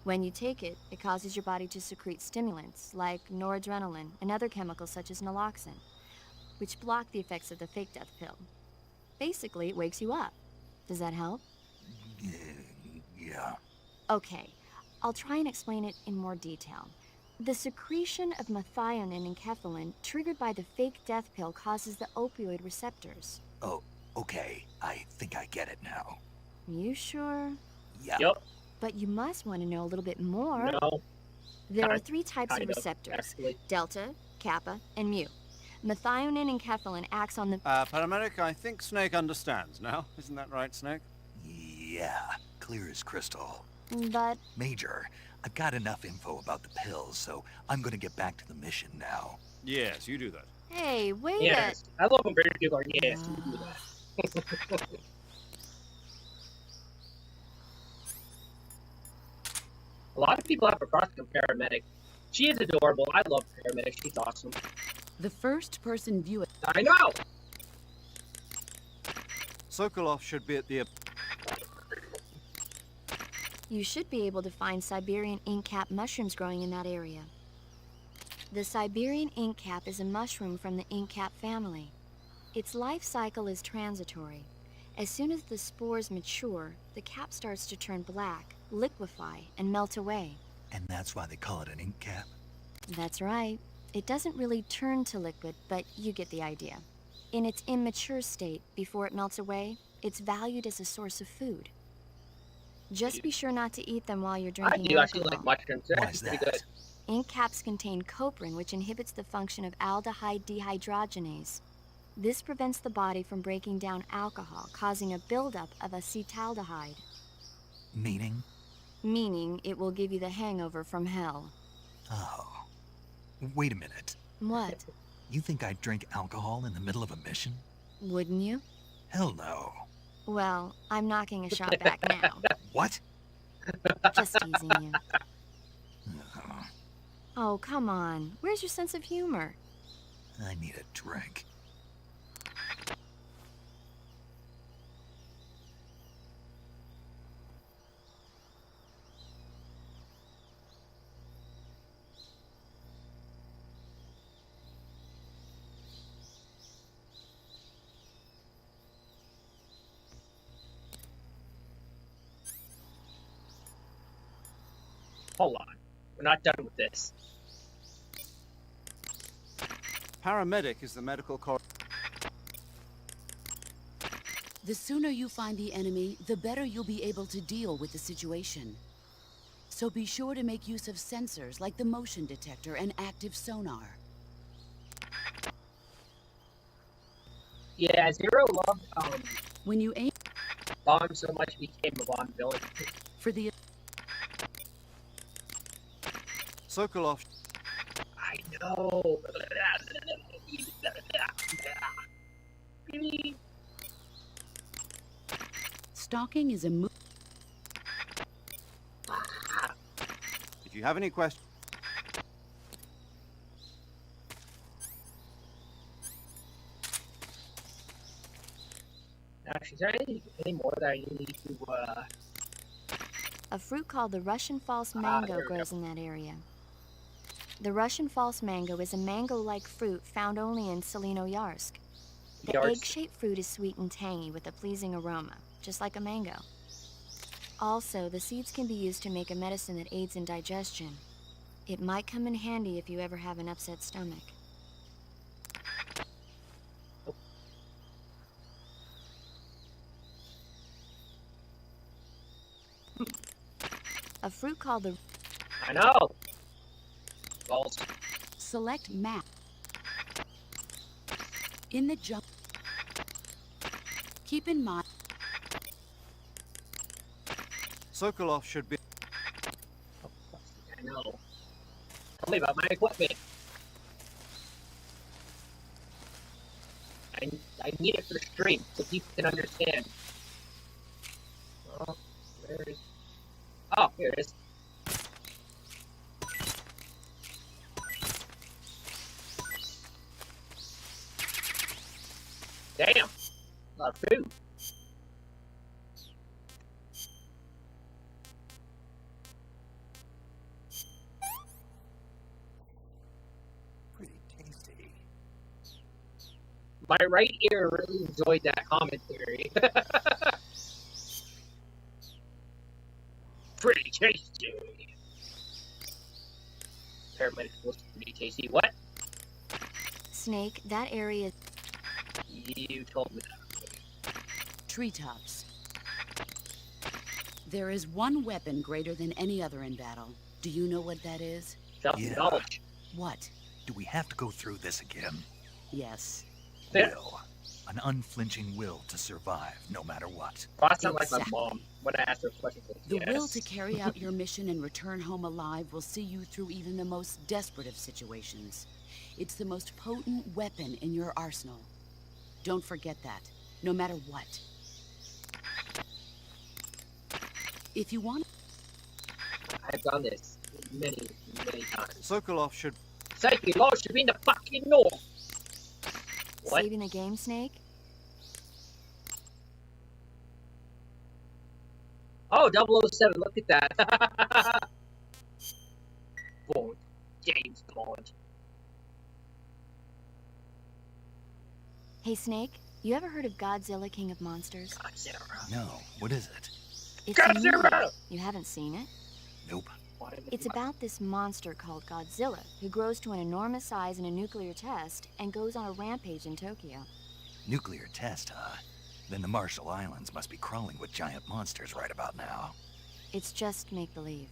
[SPEAKER 4] When you take it, it causes your body to secrete stimulants like noradrenaline and other chemicals such as naloxone, which block the effects of the fake death pill. Basically, it wakes you up. Does that help?
[SPEAKER 3] Yeah.
[SPEAKER 4] Okay, I'll try and explain it in more detail. The secretion of methionine and kephalin triggered by the fake death pill causes the opioid receptors.
[SPEAKER 3] Oh, okay. I think I get it now.
[SPEAKER 4] You sure?
[SPEAKER 3] Yeah.
[SPEAKER 1] Yep.
[SPEAKER 4] But you must want to know a little bit more.
[SPEAKER 1] No.
[SPEAKER 4] There are
[SPEAKER 1] Kind-
[SPEAKER 4] 3 types
[SPEAKER 1] kind
[SPEAKER 4] of
[SPEAKER 1] of,
[SPEAKER 4] receptors.
[SPEAKER 1] actually.
[SPEAKER 4] Delta, Kappa, and Mu. Methionine and Kephalin acts on the...
[SPEAKER 2] Paramedic, I think Snake understands now. Isn't that right, Snake?
[SPEAKER 3] Yeah, clear as crystal.
[SPEAKER 4] But
[SPEAKER 3] Major, I've got enough info about the pills, so I'm gonna get back to the mission now.
[SPEAKER 2] Yes, you do that.
[SPEAKER 4] hey, wait
[SPEAKER 1] Yes. I love when British people are yes. You do that. A lot of people have a crush on Paramedic. She is adorable. I love Paramedic. She's awesome.
[SPEAKER 5] The first-person view.
[SPEAKER 1] I know.
[SPEAKER 2] Sokolov should be at the...
[SPEAKER 4] You should be able to find Siberian ink cap mushrooms growing in that area. The Siberian ink cap is a mushroom from the ink cap family. Its life cycle is transitory. As soon as the spores mature, the cap starts to turn black, liquefy, and melt away.
[SPEAKER 3] And that's why they call it an ink cap?
[SPEAKER 4] That's right. It doesn't really turn to liquid, but you get the idea. In its immature state, before it melts away, it's valued as a source of food. Just be sure not to eat them while you're
[SPEAKER 1] I
[SPEAKER 4] drinking
[SPEAKER 1] do actually
[SPEAKER 4] alcohol.
[SPEAKER 1] like mushrooms. They're
[SPEAKER 3] Why
[SPEAKER 1] actually
[SPEAKER 3] is
[SPEAKER 1] pretty
[SPEAKER 3] that?
[SPEAKER 1] good.
[SPEAKER 4] Ink caps contain coprin, which inhibits the function of aldehyde dehydrogenase. This prevents the body from breaking down alcohol, causing a buildup of acetaldehyde,
[SPEAKER 3] Meaning?
[SPEAKER 4] meaning it will give you the hangover from hell.
[SPEAKER 3] Oh. Wait a minute.
[SPEAKER 4] What?
[SPEAKER 3] You think I'd drink alcohol in the middle of a mission?
[SPEAKER 4] Wouldn't you?
[SPEAKER 3] Hell no.
[SPEAKER 4] Well, I'm knocking a shot back now.
[SPEAKER 3] What?
[SPEAKER 4] Just teasing you.
[SPEAKER 3] Uh,
[SPEAKER 4] Oh, come on. Where's your sense of humor?
[SPEAKER 3] I need a drink.
[SPEAKER 1] Hold on. We're not done with this.
[SPEAKER 2] Paramedic is the medical corps.
[SPEAKER 5] The sooner you find the enemy, the better you'll be able to deal with the situation. So be sure to make use of sensors like the motion detector and active sonar.
[SPEAKER 1] Yeah, Zero loved
[SPEAKER 5] When you aim
[SPEAKER 1] Bond so much he became a Bond villain.
[SPEAKER 5] for the
[SPEAKER 2] Sokolov...
[SPEAKER 1] I know.
[SPEAKER 5] stalking is a move.
[SPEAKER 2] If you have any questions...
[SPEAKER 1] Actually, is there any more that I need to,
[SPEAKER 4] A fruit called the Russian false
[SPEAKER 1] there
[SPEAKER 4] mango
[SPEAKER 1] we go.
[SPEAKER 4] grows in that area. The Russian false mango is a mango-like fruit found only in Selino-Yarsk. The
[SPEAKER 1] Yarsk.
[SPEAKER 4] egg-shaped fruit is sweet and tangy with a pleasing aroma, just like a mango. Also, the seeds can be used to make a medicine that aids in digestion. It might come in handy if you ever have an upset stomach. A fruit called the...
[SPEAKER 1] I know. Balls.
[SPEAKER 5] Select map. In the jump. Keep in mind.
[SPEAKER 2] Sokolov should be...
[SPEAKER 1] I know. Tell me about my equipment. I need it for stream so people can understand. Oh, where is... Oh, here it is. Damn! A lot of food.
[SPEAKER 3] Pretty tasty.
[SPEAKER 1] My right ear really enjoyed that commentary. Pretty tasty. Paramedic was pretty tasty. What?
[SPEAKER 4] Snake, that area is...
[SPEAKER 1] You told me that.
[SPEAKER 5] Treetops. There is one weapon greater than any other in battle. Do you know what that is?
[SPEAKER 1] Self-knowledge.
[SPEAKER 5] What?
[SPEAKER 3] Do we have to go through this again?
[SPEAKER 5] Yes.
[SPEAKER 3] Will. An unflinching will to survive, no matter what.
[SPEAKER 1] I sound like my
[SPEAKER 5] Exactly.
[SPEAKER 1] mom when I ask her questions. Like,
[SPEAKER 5] The
[SPEAKER 1] yes.
[SPEAKER 5] will to carry out your mission and return home alive will see you through even the most desperate of situations. It's the most potent weapon in your arsenal. Don't forget that, no matter what. If you want...
[SPEAKER 1] I've done this many, many times.
[SPEAKER 2] Sokolov should...
[SPEAKER 1] Psyche Law should be in the fucking north. What?
[SPEAKER 4] Saving the game, Snake?
[SPEAKER 1] Oh, 007, look at that. Bond. James Bond.
[SPEAKER 4] Hey, Snake, you ever heard of Godzilla, King of Monsters?
[SPEAKER 1] Godzilla.
[SPEAKER 3] No, what is it?
[SPEAKER 4] It's a movie.
[SPEAKER 1] Godzilla!
[SPEAKER 4] You haven't seen it?
[SPEAKER 3] Nope.
[SPEAKER 4] It's about this monster called Godzilla, who grows to an enormous size in a nuclear test and goes on a rampage in Tokyo.
[SPEAKER 3] Nuclear test, huh? Then the Marshall Islands must be crawling with giant monsters right about now.
[SPEAKER 4] It's just make-believe.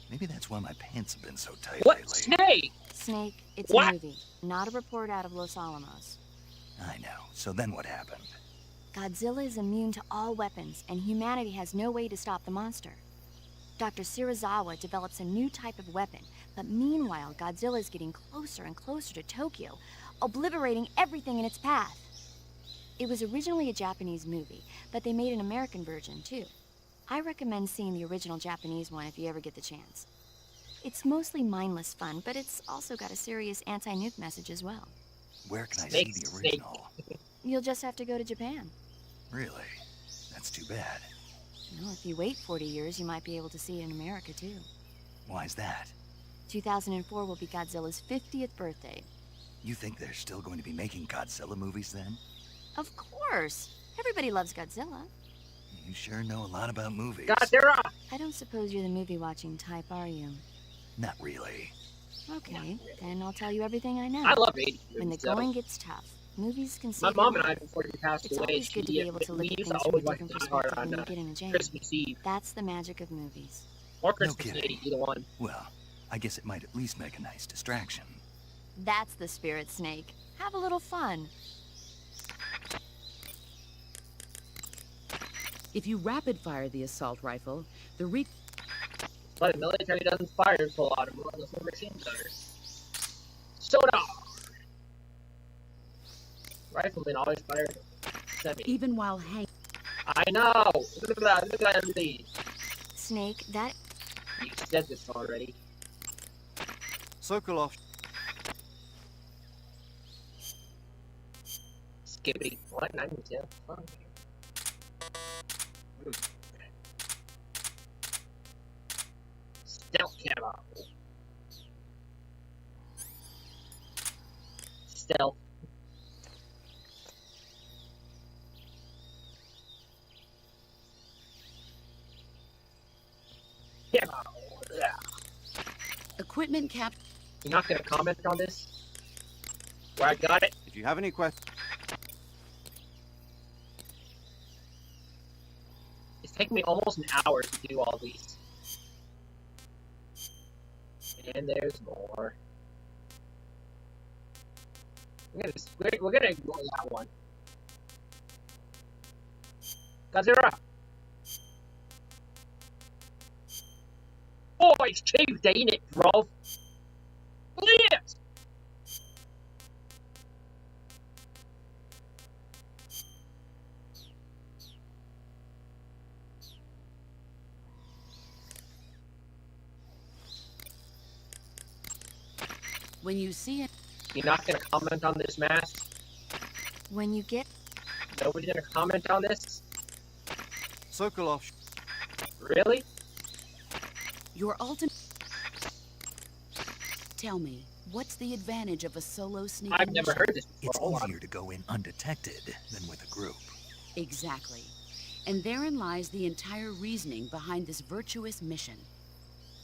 [SPEAKER 3] Maybe that's why my pants have been so tight
[SPEAKER 1] What?
[SPEAKER 3] lately.
[SPEAKER 1] Snake?
[SPEAKER 4] Snake, it's
[SPEAKER 1] What?
[SPEAKER 4] a movie, not a report out of Los Alamos.
[SPEAKER 3] I know. So then what happened?
[SPEAKER 4] Godzilla is immune to all weapons, and humanity has no way to stop the monster. Dr. Shirazawa develops a new type of weapon, but meanwhile, Godzilla is getting closer and closer to Tokyo, obliterating everything in its path. It was originally a Japanese movie, but they made an American version, too. I recommend seeing the original Japanese one if you ever get the chance. It's mostly mindless fun, but it's also got a serious anti-nuke message as well.
[SPEAKER 3] Where can I
[SPEAKER 1] Snake,
[SPEAKER 3] see the
[SPEAKER 1] snake.
[SPEAKER 3] original?
[SPEAKER 4] You'll just have to go to Japan.
[SPEAKER 3] Really? That's too bad.
[SPEAKER 4] Well, if you wait 40 years, you might be able to see it in America, too.
[SPEAKER 3] Why's that?
[SPEAKER 4] 2004 will be Godzilla's 50th birthday.
[SPEAKER 3] You think they're still going to be making Godzilla movies then?
[SPEAKER 4] Of course! Everybody loves Godzilla.
[SPEAKER 3] You sure know a lot about movies.
[SPEAKER 1] Godzilla!
[SPEAKER 4] I don't suppose you're the movie-watching type, are you?
[SPEAKER 3] Not really.
[SPEAKER 4] Okay, then I'll tell you everything I know.
[SPEAKER 1] I love 80s
[SPEAKER 4] When the
[SPEAKER 1] movies, though.
[SPEAKER 4] going gets tough, movies can
[SPEAKER 1] My
[SPEAKER 4] save
[SPEAKER 1] mom
[SPEAKER 4] your
[SPEAKER 1] and I,
[SPEAKER 4] life.
[SPEAKER 1] before she passed
[SPEAKER 4] It's
[SPEAKER 1] away,
[SPEAKER 4] always good to be able to look at
[SPEAKER 1] we used
[SPEAKER 4] things
[SPEAKER 1] to
[SPEAKER 4] from a
[SPEAKER 1] always watch
[SPEAKER 4] different
[SPEAKER 1] Die Hard
[SPEAKER 4] perspective
[SPEAKER 1] on
[SPEAKER 4] when you get in a jam.
[SPEAKER 1] Christmas Eve.
[SPEAKER 4] That's the magic of movies.
[SPEAKER 1] Or Christmas
[SPEAKER 3] kidding.
[SPEAKER 1] 80, either one.
[SPEAKER 3] Well, I guess it might at least make a nice distraction.
[SPEAKER 4] That's the spirit, Snake. Have a little fun.
[SPEAKER 5] If you rapid-fire the assault rifle, the
[SPEAKER 1] But the military doesn't fire so a lot of unless the machine gunners. Soda! Riflemen always fire semi.
[SPEAKER 5] even while hanging...
[SPEAKER 1] I know! Look at that lead.
[SPEAKER 4] Snake, that...
[SPEAKER 1] You said this already.
[SPEAKER 2] Sokolov...
[SPEAKER 1] Skippy. What? 92? Oh. Stealth camo. Stealth. Camo. Yeah.
[SPEAKER 5] Equipment cap...
[SPEAKER 1] You're not gonna comment on this? Where I got it?
[SPEAKER 2] If you have any questions...
[SPEAKER 1] It's taken me almost an hour to do all these. And there's more. We're gonna ignore that one. Godzilla! Oh, it's Tuesday, ain't it, bro? Yes!
[SPEAKER 5] When you see it...
[SPEAKER 1] You're not gonna comment on this mask?
[SPEAKER 4] When you get...
[SPEAKER 1] Nobody's gonna comment on this?
[SPEAKER 2] Sokolov...
[SPEAKER 1] Really?
[SPEAKER 5] Your ultimate... Tell me, what's the advantage of a solo sneak
[SPEAKER 1] I've never
[SPEAKER 5] mission?
[SPEAKER 1] heard this before.
[SPEAKER 3] It's
[SPEAKER 1] Hold on.
[SPEAKER 3] easier to go in undetected than with a group.
[SPEAKER 5] Exactly. And therein lies the entire reasoning behind this virtuous mission.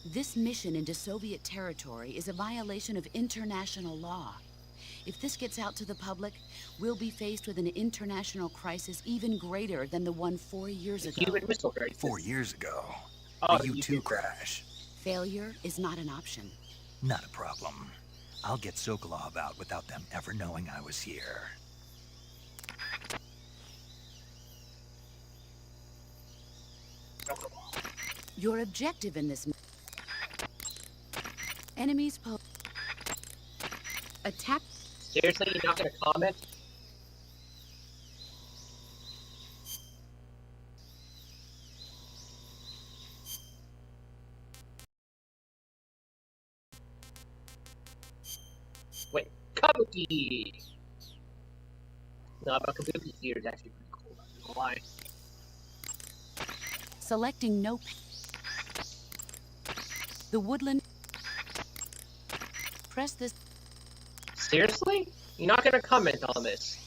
[SPEAKER 5] This mission into Soviet territory is a violation of international law. If this gets out to the public, we'll be faced with an international crisis even greater than the one 4 years ago.
[SPEAKER 1] Human missile crisis.
[SPEAKER 3] 4 years ago.
[SPEAKER 1] Oh,
[SPEAKER 3] The
[SPEAKER 1] you
[SPEAKER 3] U-2
[SPEAKER 1] did that.
[SPEAKER 3] crash.
[SPEAKER 5] Failure is not an option.
[SPEAKER 3] Not a problem. I'll get Sokolov out without them ever knowing I was here.
[SPEAKER 5] Your objective in this enemies pose attack.
[SPEAKER 1] Seriously, you're not gonna comment? Wait, Kabuki! No, but Kabuki here is actually pretty cool. I don't know why.
[SPEAKER 5] Selecting no. The woodland. Press this.
[SPEAKER 1] Seriously? You're not gonna comment on this?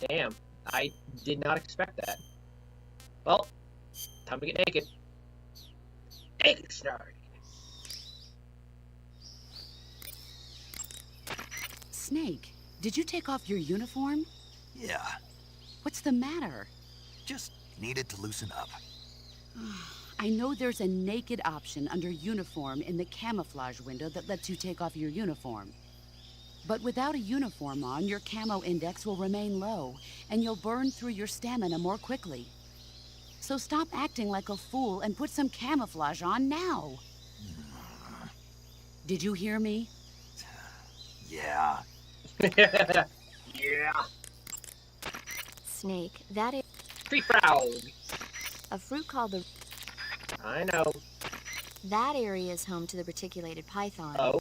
[SPEAKER 1] Damn, I did not expect that. Well, time to get naked. Naked story.
[SPEAKER 5] Snake, did you take off your uniform?
[SPEAKER 3] Yeah,
[SPEAKER 5] What's the matter?
[SPEAKER 3] just needed to loosen up.
[SPEAKER 5] I know there's a naked option under uniform in the camouflage window that lets you take off your uniform. But without a uniform on, your camo index will remain low, and you'll burn through your stamina more quickly. So stop acting like a fool and put some camouflage on now. Did you hear me?
[SPEAKER 3] Yeah.
[SPEAKER 1] Yeah.
[SPEAKER 4] Snake, that is
[SPEAKER 1] Tree frog.
[SPEAKER 4] a fruit called the...
[SPEAKER 1] I know.
[SPEAKER 4] That area is home to the reticulated python.
[SPEAKER 1] Oh.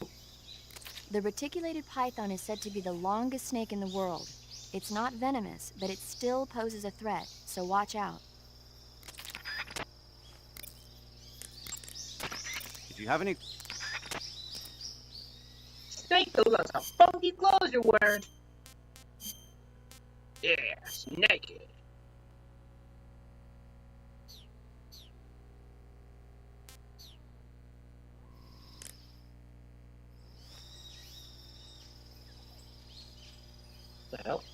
[SPEAKER 4] The reticulated python is said to be the longest snake in the world. It's not venomous, but it still poses a threat, so watch out.
[SPEAKER 2] If you have any...
[SPEAKER 1] Snake, those are some funky clothes you're wearing. Yeah, naked. The hell?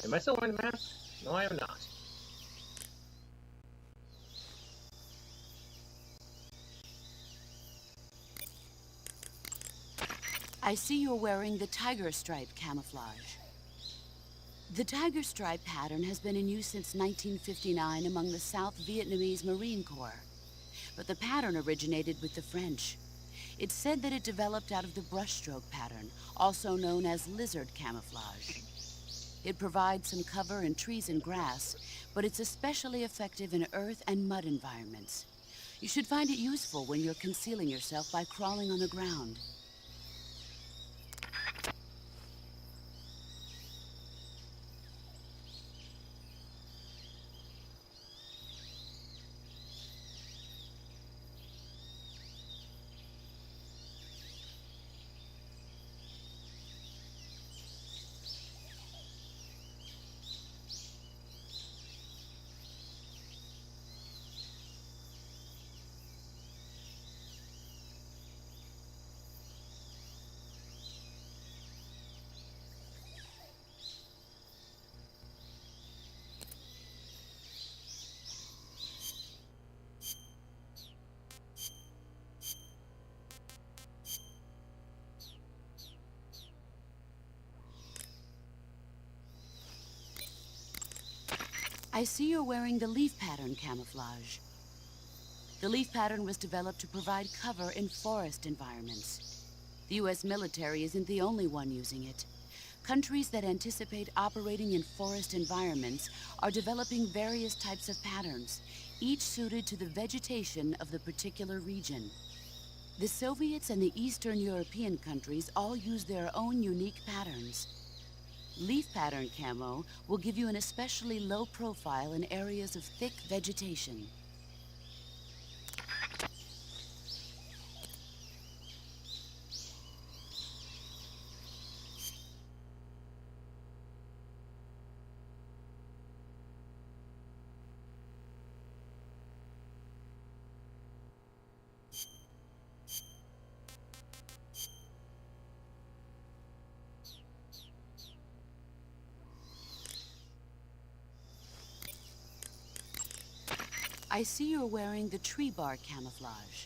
[SPEAKER 1] Am I still wearing the mask? No, I am not.
[SPEAKER 5] I see you're wearing the tiger stripe camouflage. The tiger stripe pattern has been in use since 1959 among the South Vietnamese Marine Corps. But the pattern originated with the French. It's said that it developed out of the brushstroke pattern, also known as lizard camouflage. It provides some cover in trees and grass, but it's especially effective in earth and mud environments. You should find it useful when you're concealing yourself by crawling on the ground. I see you're wearing the leaf pattern camouflage. The leaf pattern was developed to provide cover in forest environments. The U.S. military isn't the only one using it. Countries that anticipate operating in forest environments are developing various types of patterns, each suited to the vegetation of the particular region. The Soviets and the Eastern European countries all use their own unique patterns. Leaf pattern camo will give you an especially low profile in areas of thick vegetation. I see you're wearing the tree bark camouflage.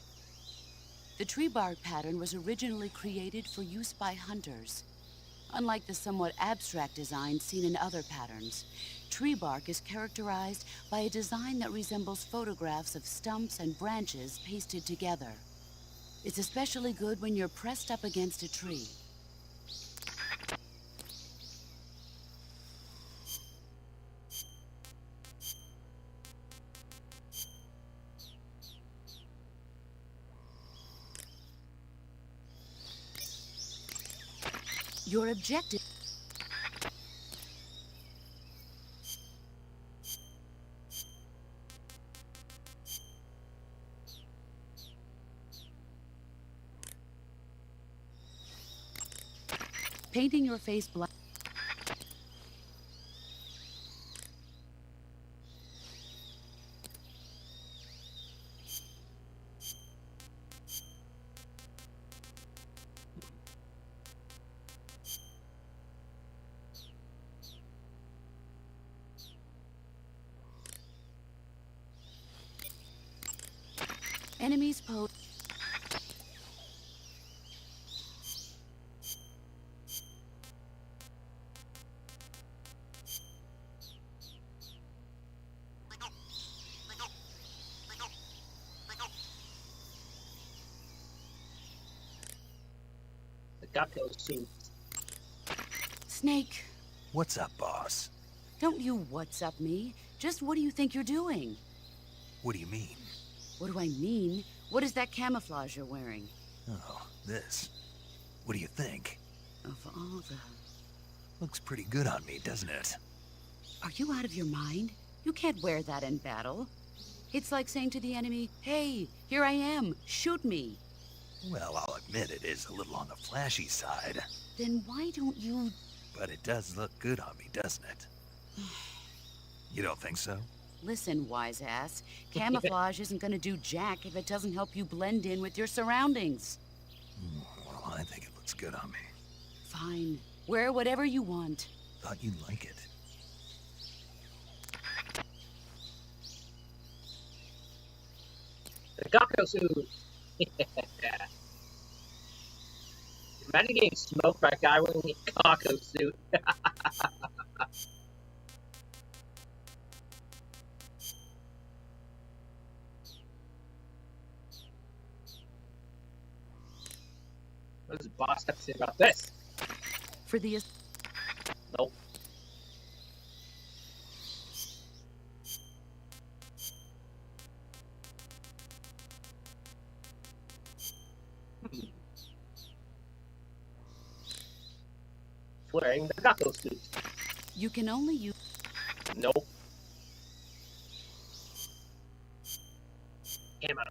[SPEAKER 5] The tree bark pattern was originally created for use by hunters. Unlike the somewhat abstract design seen in other patterns, tree bark is characterized by a design that resembles photographs of stumps and branches pasted together. It's especially good when you're pressed up against a tree. Your objective... Painting your face black. Enemies pose.
[SPEAKER 1] The Gakko suit.
[SPEAKER 5] Snake,
[SPEAKER 3] What's up, boss?
[SPEAKER 5] don't you what's up me. Just what do you think you're doing?
[SPEAKER 3] What do you mean?
[SPEAKER 5] What do I mean? What is that camouflage you're wearing?
[SPEAKER 3] Oh, this. What do you think?
[SPEAKER 5] Of all the...
[SPEAKER 3] Looks pretty good on me, doesn't it?
[SPEAKER 5] Are you out of your mind? You can't wear that in battle. It's like saying to the enemy, hey, here I am, shoot me.
[SPEAKER 3] Well, I'll admit it is a little on the flashy side.
[SPEAKER 5] Then why don't you...
[SPEAKER 3] But it does look good on me, doesn't it? You don't think so?
[SPEAKER 5] Listen, wise ass. Camouflage isn't gonna do jack if it doesn't help you blend in with your surroundings.
[SPEAKER 3] Well, I think it looks good on me.
[SPEAKER 5] Fine. Wear whatever you want.
[SPEAKER 3] Thought you'd like it.
[SPEAKER 1] The Gakko suit. Imagine getting smoked by a guy wearing a Gakko suit. What does the boss have to say about this?
[SPEAKER 5] For the...
[SPEAKER 1] Nope. Wearing the Gakko suit.
[SPEAKER 5] You can only use...
[SPEAKER 1] Nope. Ammo.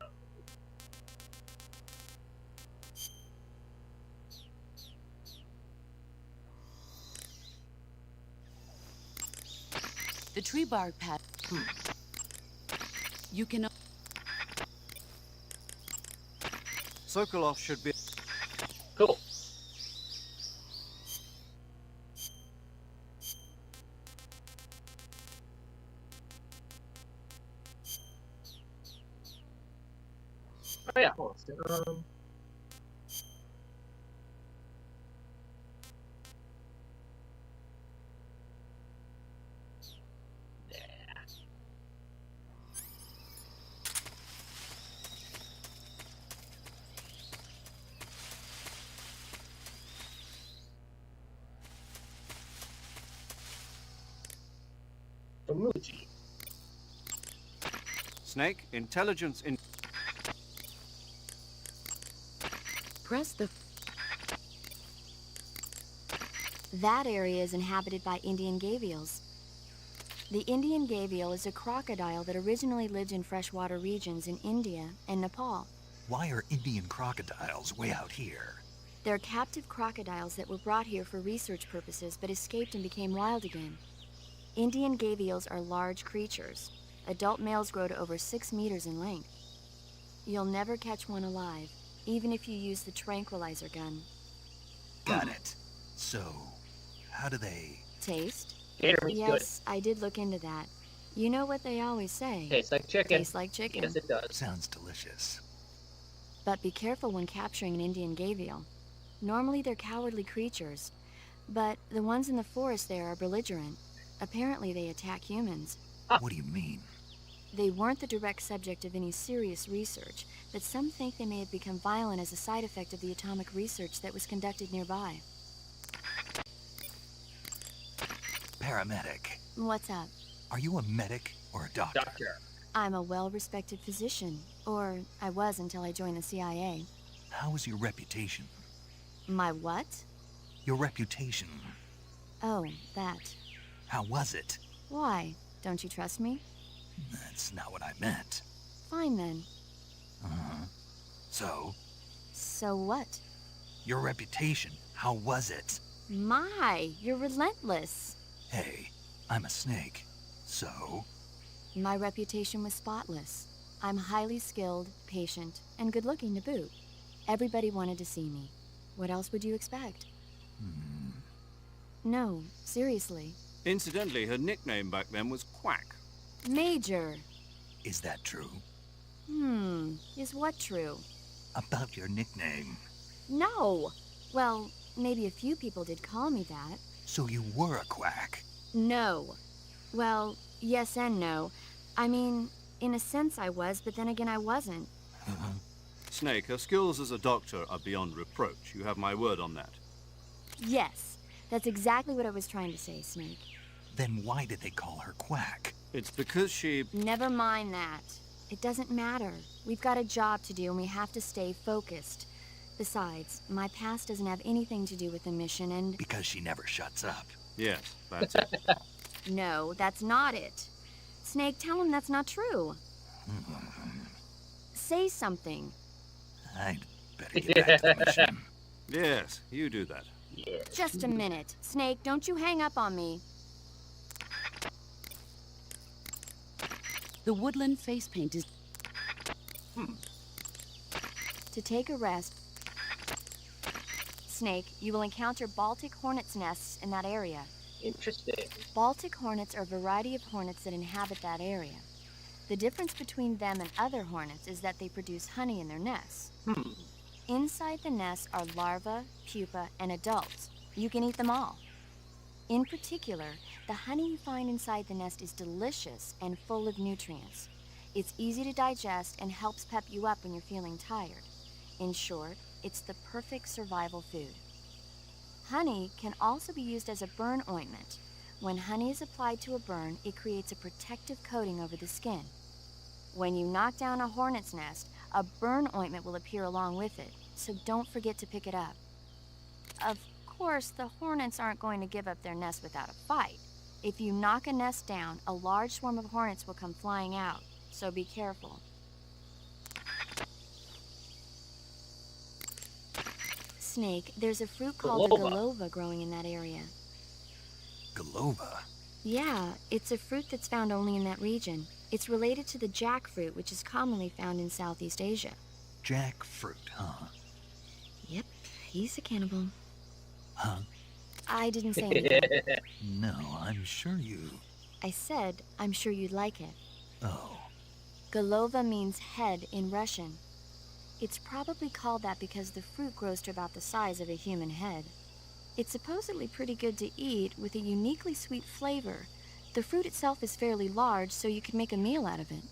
[SPEAKER 5] The tree bark pad. You can...
[SPEAKER 2] Sokolov should be...
[SPEAKER 1] Cool. Oh yeah, hold on. Muji.
[SPEAKER 2] Snake, intelligence in...
[SPEAKER 5] Press the...
[SPEAKER 4] That area is inhabited by Indian gavials. The Indian gavial is a crocodile that originally lived in freshwater regions in India and Nepal.
[SPEAKER 3] Why are Indian crocodiles way out here?
[SPEAKER 4] They're captive crocodiles that were brought here for research purposes but escaped and became wild again. Indian gavials are large creatures. Adult males grow to over 6 meters in length. You'll never catch one alive, even if you use the tranquilizer gun.
[SPEAKER 3] Got it. So, how do they...
[SPEAKER 4] Taste?
[SPEAKER 1] Gator meat's good.
[SPEAKER 4] Yes, I did look into that. You know what they always say.
[SPEAKER 1] Tastes like chicken.
[SPEAKER 4] Tastes like chicken.
[SPEAKER 1] Yes, it does.
[SPEAKER 3] Sounds delicious.
[SPEAKER 4] But be careful when capturing an Indian gavial. Normally they're cowardly creatures, but the ones in the forest there are belligerent. Apparently they attack humans.
[SPEAKER 3] What do you mean?
[SPEAKER 4] They weren't the direct subject of any serious research, but some think they may have become violent as a side effect of the atomic research that was conducted nearby.
[SPEAKER 3] Paramedic.
[SPEAKER 4] What's up?
[SPEAKER 3] Are you a medic or a doctor?
[SPEAKER 1] Doctor.
[SPEAKER 4] I'm a well-respected physician, or I was until I joined the CIA.
[SPEAKER 3] How is your reputation?
[SPEAKER 4] My what?
[SPEAKER 3] Your reputation.
[SPEAKER 4] Oh, that.
[SPEAKER 3] How was it?
[SPEAKER 4] Why? Don't you trust me?
[SPEAKER 3] That's not what I meant.
[SPEAKER 4] Fine then.
[SPEAKER 3] Uh-huh. So,
[SPEAKER 4] So what?
[SPEAKER 3] your reputation, how was it?
[SPEAKER 4] My, you're relentless.
[SPEAKER 3] Hey, I'm a snake. So,
[SPEAKER 4] My reputation was spotless. I'm highly skilled, patient, and good-looking to boot. Everybody wanted to see me. What else would you expect? No, seriously.
[SPEAKER 2] Incidentally, her nickname back then was Quack.
[SPEAKER 4] Major.
[SPEAKER 3] is that true?
[SPEAKER 4] Is what true?
[SPEAKER 3] About your nickname.
[SPEAKER 4] No. Well, maybe a few people did call me that.
[SPEAKER 3] So you were a quack.
[SPEAKER 4] No. Well, yes and no. I mean, in a sense I was, but then again I wasn't.
[SPEAKER 2] Snake, her skills as a doctor are beyond reproach. You have my word on that.
[SPEAKER 4] Yes, that's exactly what I was trying to say, Snake.
[SPEAKER 3] Then why did they call her quack?
[SPEAKER 2] It's because she...
[SPEAKER 4] Never mind that. It doesn't matter. We've got a job to do and we have to stay focused. Besides, my past doesn't have anything to do with the mission and...
[SPEAKER 3] Because she never shuts up.
[SPEAKER 2] Yes, that's it.
[SPEAKER 4] No, that's not it. Snake, tell him that's not true. Say something.
[SPEAKER 3] I'd better get back to the mission.
[SPEAKER 2] Yes, you do that.
[SPEAKER 1] Yeah.
[SPEAKER 4] Just a minute. Snake, don't you hang up on me.
[SPEAKER 5] The woodland face paint is...
[SPEAKER 4] To take a rest, Snake, you will encounter Baltic hornets' nests in that area.
[SPEAKER 1] Interesting.
[SPEAKER 4] Baltic hornets are a variety of hornets that inhabit that area. The difference between them and other hornets is that they produce honey in their nests. Inside the nests are larvae, pupa, and adults. You can eat them all. In particular, the honey you find inside the nest is delicious and full of nutrients. It's easy to digest and helps pep you up when you're feeling tired. In short, it's the perfect survival food. Honey can also be used as a burn ointment. When honey is applied to a burn, it creates a protective coating over the skin. When you knock down a hornet's nest, a burn ointment will appear along with it, so don't forget to pick it up. Of course, the hornets aren't going to give up their nest without a fight. If you knock a nest down, a large swarm of hornets will come flying out, so be careful. Snake, there's a fruit called the Golova growing in that area.
[SPEAKER 3] Golova?
[SPEAKER 4] Yeah, it's a fruit that's found only in that region. It's related to the jackfruit, which is commonly found in Southeast Asia.
[SPEAKER 3] Jackfruit, huh?
[SPEAKER 4] Yep, he's a cannibal.
[SPEAKER 3] Huh?
[SPEAKER 4] I didn't say anything.
[SPEAKER 3] No, I'm sure you...
[SPEAKER 4] I said, I'm sure you'd like it.
[SPEAKER 3] Oh.
[SPEAKER 4] Golova means head in Russian. It's probably called that because the fruit grows to about the size of a human head. It's supposedly pretty good to eat with a uniquely sweet flavor. The fruit itself is fairly large, so you could make a meal out of it.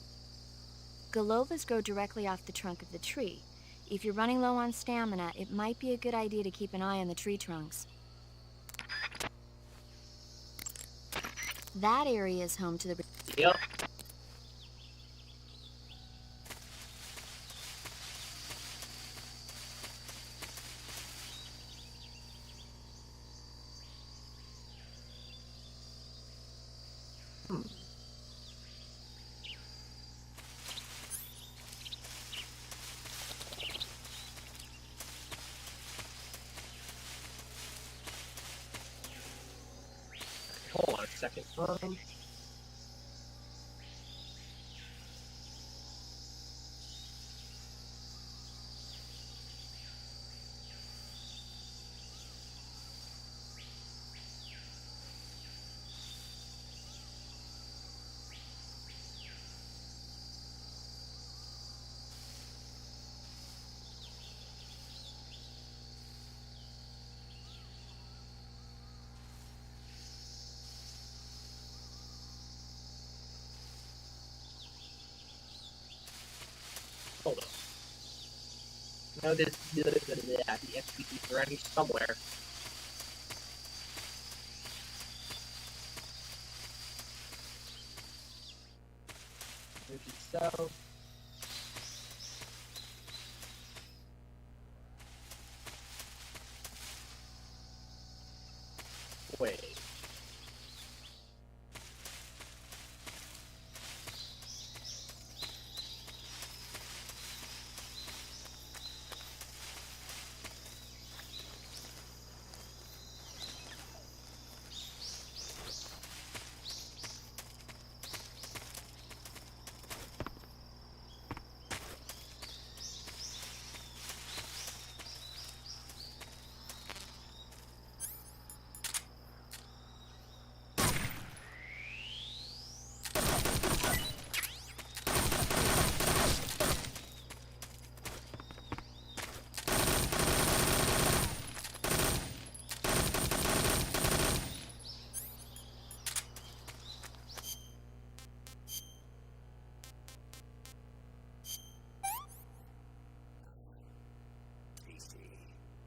[SPEAKER 4] Golovas grow directly off the trunk of the tree. If you're running low on stamina, it might be a good idea to keep an eye on the tree trunks. That area is home to the...
[SPEAKER 1] Yep. Hold on a second. No, the SPCs around here somewhere. Which is so. Wait.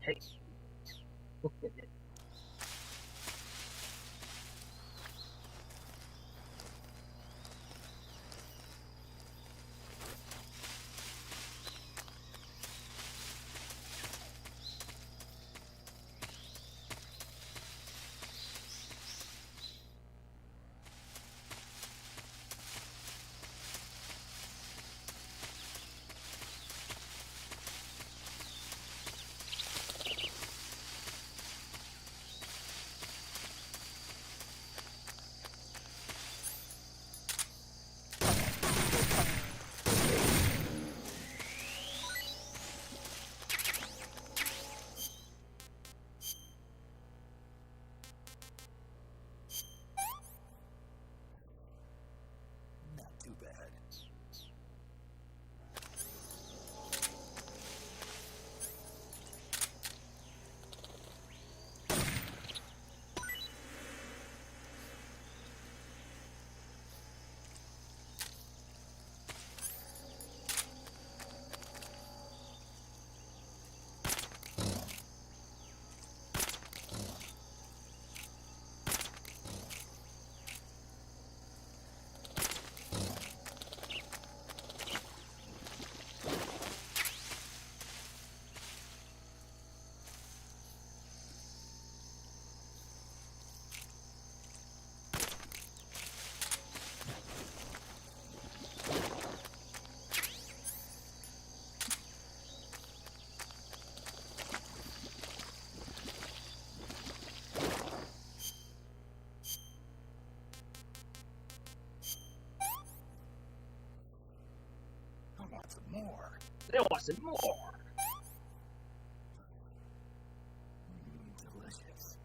[SPEAKER 1] Hey.
[SPEAKER 3] Not too bad. I want some more.
[SPEAKER 1] They want some more.
[SPEAKER 3] Delicious.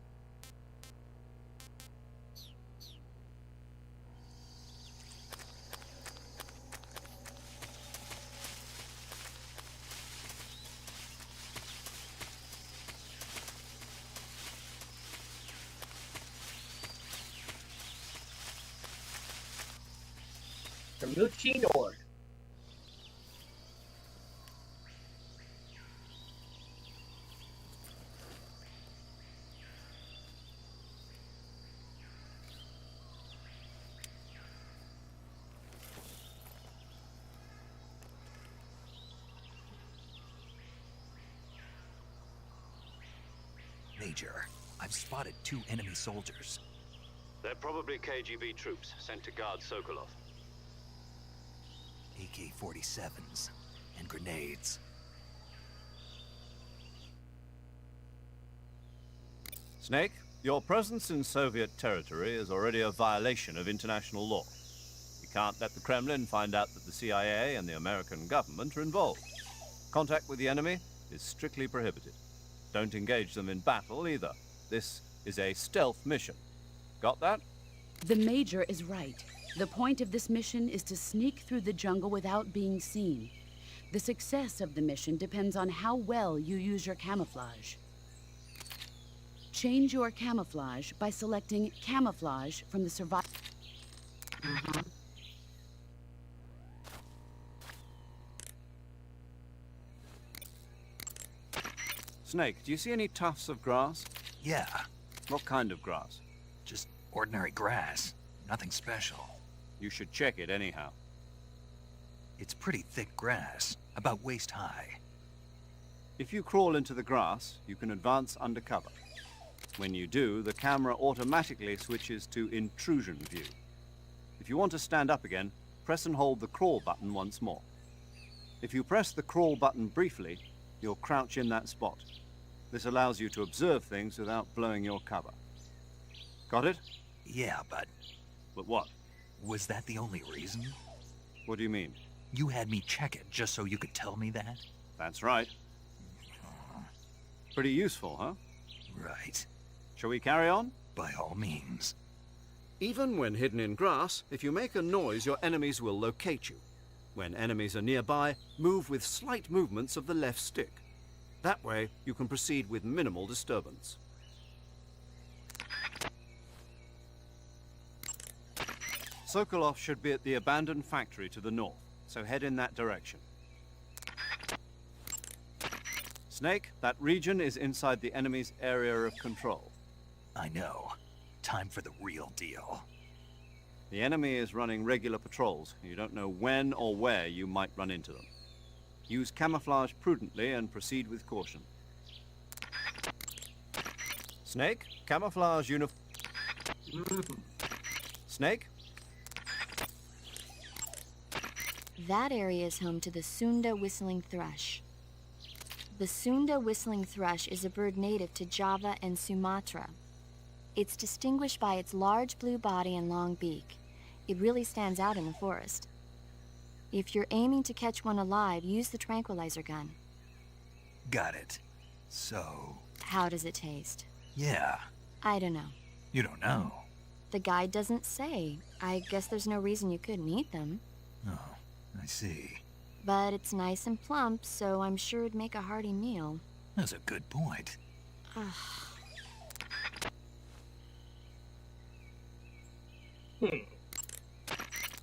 [SPEAKER 1] From Muchi Nord.
[SPEAKER 3] Major, I've spotted 2 enemy soldiers.
[SPEAKER 2] They're probably KGB troops sent to guard Sokolov.
[SPEAKER 3] AK-47s and grenades.
[SPEAKER 2] Snake, your presence in Soviet territory is already a violation of international law. We can't let the Kremlin find out that the CIA and the American government are involved. Contact with the enemy is strictly prohibited. Don't engage them in battle either. This is a stealth mission. Got that?
[SPEAKER 5] The Major is right. The point of this mission is to sneak through the jungle without being seen. The success of the mission depends on how well you use your camouflage. Change your camouflage by selecting Camouflage from the survival.
[SPEAKER 2] Snake, do you see any tufts of grass?
[SPEAKER 3] Yeah,
[SPEAKER 2] What kind of grass?
[SPEAKER 3] just ordinary grass. Nothing special.
[SPEAKER 2] You should check it anyhow.
[SPEAKER 3] It's pretty thick grass, about waist high.
[SPEAKER 2] If you crawl into the grass, you can advance under cover. When you do, the camera automatically switches to intrusion view. If you want to stand up again, press and hold the crawl button once more. If you press the crawl button briefly, you'll crouch in that spot. This allows you to observe things without blowing your cover. Got it?
[SPEAKER 3] Yeah, but
[SPEAKER 2] But what?
[SPEAKER 3] was that the only reason?
[SPEAKER 2] What do you mean?
[SPEAKER 3] You had me check it just so you could tell me that?
[SPEAKER 2] That's right. Pretty useful, huh?
[SPEAKER 3] Right.
[SPEAKER 2] Shall we carry on?
[SPEAKER 3] By all means.
[SPEAKER 2] Even when hidden in grass, if you make a noise, your enemies will locate you. When enemies are nearby, move with slight movements of the left stick. That way, you can proceed with minimal disturbance. Sokolov should be at the abandoned factory to the north, so head in that direction. Snake, that region is inside the enemy's area of control.
[SPEAKER 3] I know. Time for the real deal.
[SPEAKER 2] The enemy is running regular patrols. You don't know when or where you might run into them. Use camouflage prudently and proceed with caution. Snake, camouflage Snake?
[SPEAKER 4] That area is home to the Sunda whistling thrush. The Sunda whistling thrush is a bird native to Java and Sumatra. It's distinguished by its large blue body and long beak. It really stands out in the forest. If you're aiming to catch one alive, use the tranquilizer gun.
[SPEAKER 3] Got it. So,
[SPEAKER 4] How does it taste?
[SPEAKER 3] yeah,
[SPEAKER 4] I don't know.
[SPEAKER 3] you don't know.
[SPEAKER 4] The guide doesn't say. I guess there's no reason you couldn't eat them.
[SPEAKER 3] Oh, I see.
[SPEAKER 4] But it's nice and plump, so I'm sure it'd make a hearty meal.
[SPEAKER 3] That's a good point.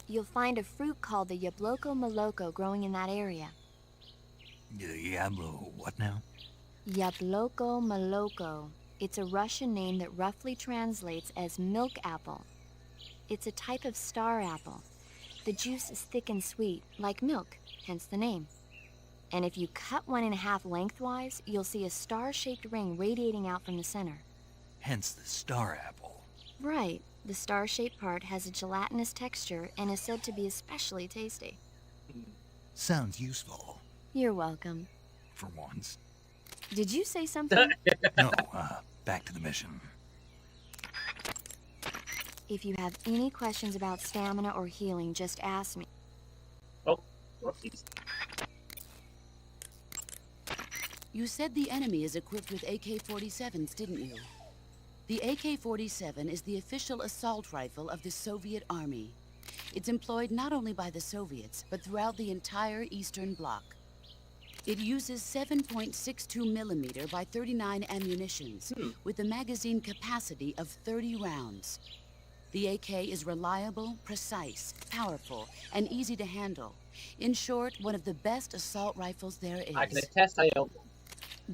[SPEAKER 4] You'll find a fruit called the Yabloko Moloko growing in that area.
[SPEAKER 3] Diablo, what now?
[SPEAKER 4] Yabloko Moloko. It's a Russian name that roughly translates as milk apple. It's a type of star apple. The juice is thick and sweet, like milk, hence the name. And if you cut one in half lengthwise, you'll see a star-shaped ring radiating out from the center.
[SPEAKER 3] Hence the star apple.
[SPEAKER 4] Right. The star-shaped part has a gelatinous texture and is said to be especially tasty.
[SPEAKER 3] Sounds useful,
[SPEAKER 4] You're welcome.
[SPEAKER 3] for once.
[SPEAKER 4] Did you say something?
[SPEAKER 3] No, back to the mission.
[SPEAKER 4] If you have any questions about stamina or healing, just ask me.
[SPEAKER 1] Oh, whoopsies.
[SPEAKER 5] You said the enemy is equipped with AK-47s, didn't you? The AK-47 is the official assault rifle of the Soviet Army. It's employed not only by the Soviets, but throughout the entire Eastern Bloc. It uses 7.62 millimeter by 39 ammunitions, with a magazine capacity of 30 rounds. The AK is reliable, precise, powerful, and easy to handle. In short, one of the best assault rifles there is.
[SPEAKER 1] I can attest I own one.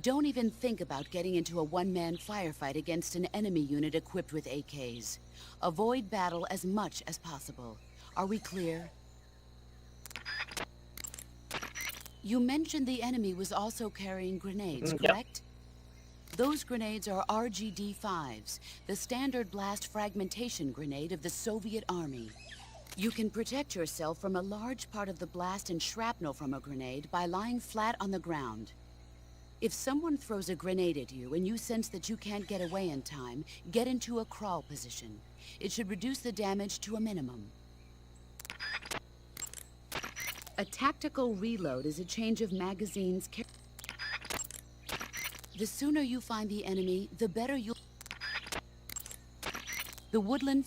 [SPEAKER 5] Don't even think about getting into a one-man firefight against an enemy unit equipped with AKs. Avoid battle as much as possible. Are we clear? You mentioned the enemy was also carrying grenades,
[SPEAKER 1] Yep.
[SPEAKER 5] correct? Those grenades are RGD-5s, the standard blast fragmentation grenade of the Soviet Army. You can protect yourself from a large part of the blast and shrapnel from a grenade by lying flat on the ground. If someone throws a grenade at you and you sense that you can't get away in time, get into a crawl position. It should reduce the damage to a minimum. A tactical reload is a change of magazines. The sooner you find the enemy, the better you'll... The woodland...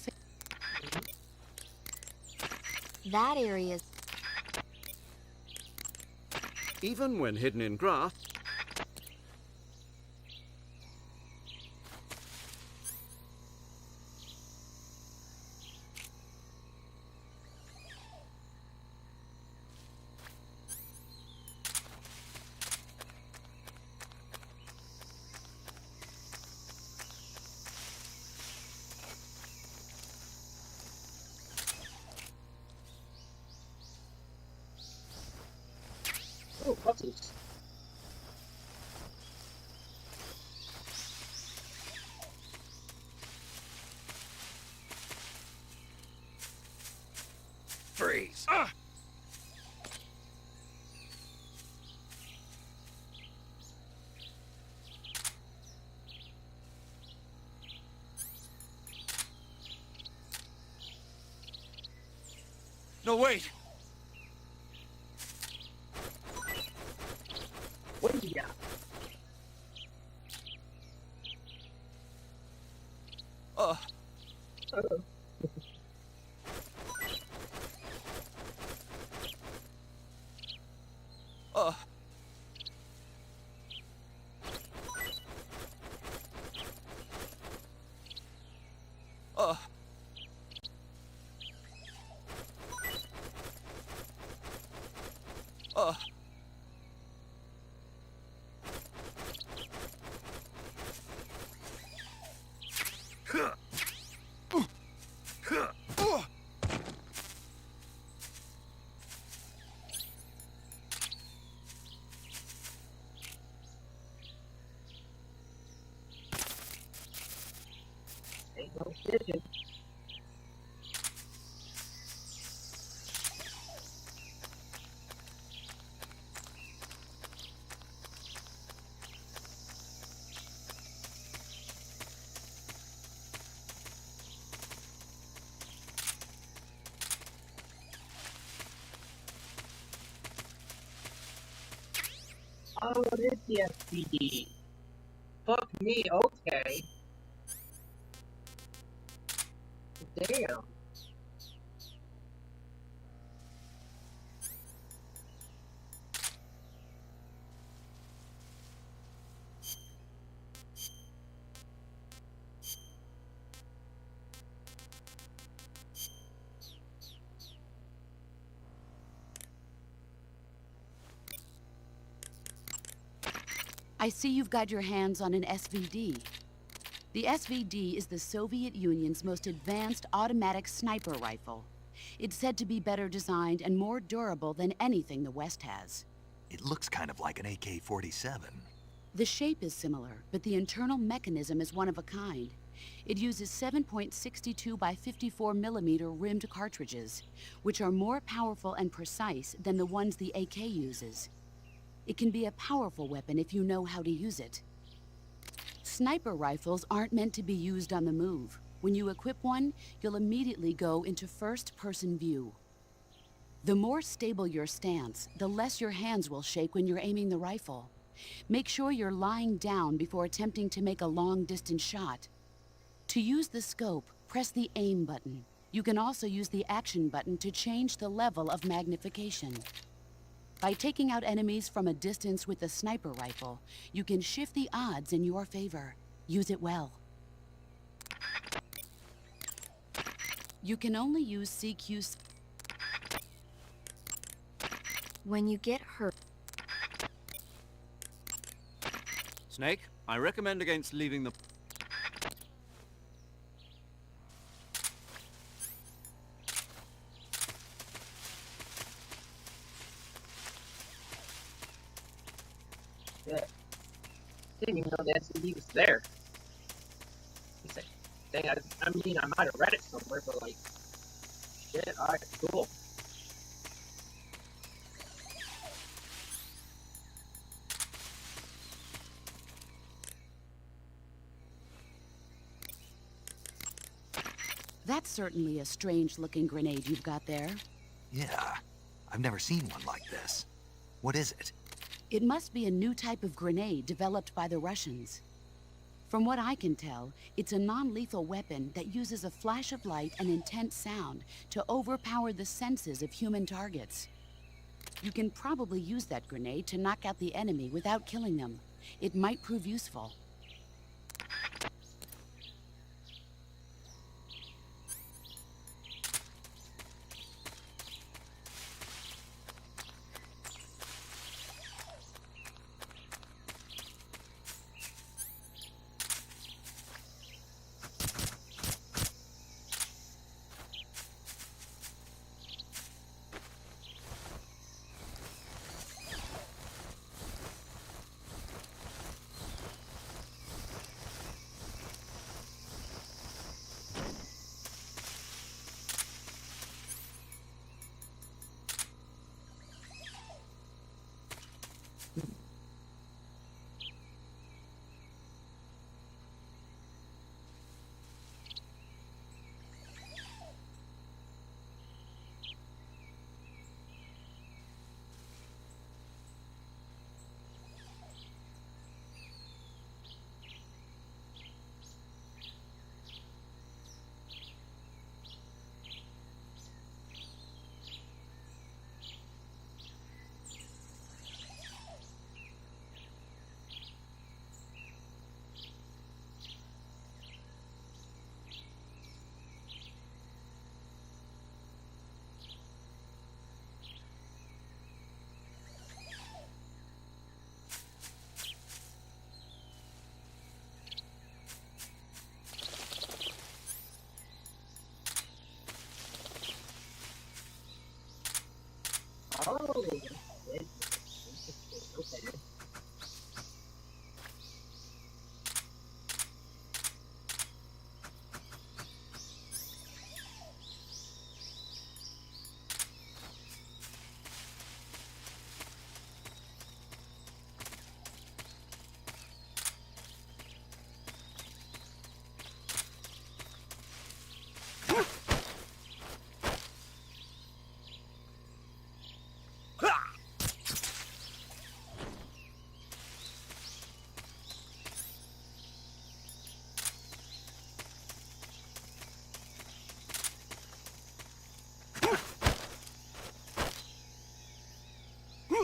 [SPEAKER 4] That area is...
[SPEAKER 2] Even when hidden in grass,
[SPEAKER 1] Jesus.
[SPEAKER 3] Freeze.
[SPEAKER 2] No, wait!
[SPEAKER 1] What do you got?
[SPEAKER 2] Uh,
[SPEAKER 1] Oh.
[SPEAKER 2] uh. Uh. Uh.
[SPEAKER 1] Ain't no stitching. Oh, it is the SPD. Fuck me, okay. Damn.
[SPEAKER 5] I see you've got your hands on an SVD. The SVD is the Soviet Union's most advanced automatic sniper rifle. It's said to be better designed and more durable than anything the West has.
[SPEAKER 3] It looks kind of like an AK-47.
[SPEAKER 5] The shape is similar, but the internal mechanism is one of a kind. It uses 7.62 by 54 millimeter rimmed cartridges, which are more powerful and precise than the ones the AK uses. It can be a powerful weapon if you know how to use it. Sniper rifles aren't meant to be used on the move. When you equip one, you'll immediately go into first-person view. The more stable your stance, the less your hands will shake when you're aiming the rifle. Make sure you're lying down before attempting to make a long-distance shot. To use the scope, press the aim button. You can also use the action button to change the level of magnification. By taking out enemies from a distance with the sniper rifle, you can shift the odds in your favor. Use it well. You can only use CQ.
[SPEAKER 4] When you get hurt,
[SPEAKER 2] Snake, I recommend against leaving the...
[SPEAKER 1] Yeah. Didn't even know the SCD was there. He's like, dang, I mean, I might have read it somewhere, but like, shit, alright, cool.
[SPEAKER 5] That's certainly a strange-looking grenade you've got there.
[SPEAKER 3] Yeah, I've never seen one like this. What is it?
[SPEAKER 5] It must be a new type of grenade developed by the Russians. From what I can tell, it's a non-lethal weapon that uses a flash of light and intense sound to overpower the senses of human targets. You can probably use that grenade to knock out the enemy without killing them. It might prove useful.
[SPEAKER 1] Oh, there you go. Okay.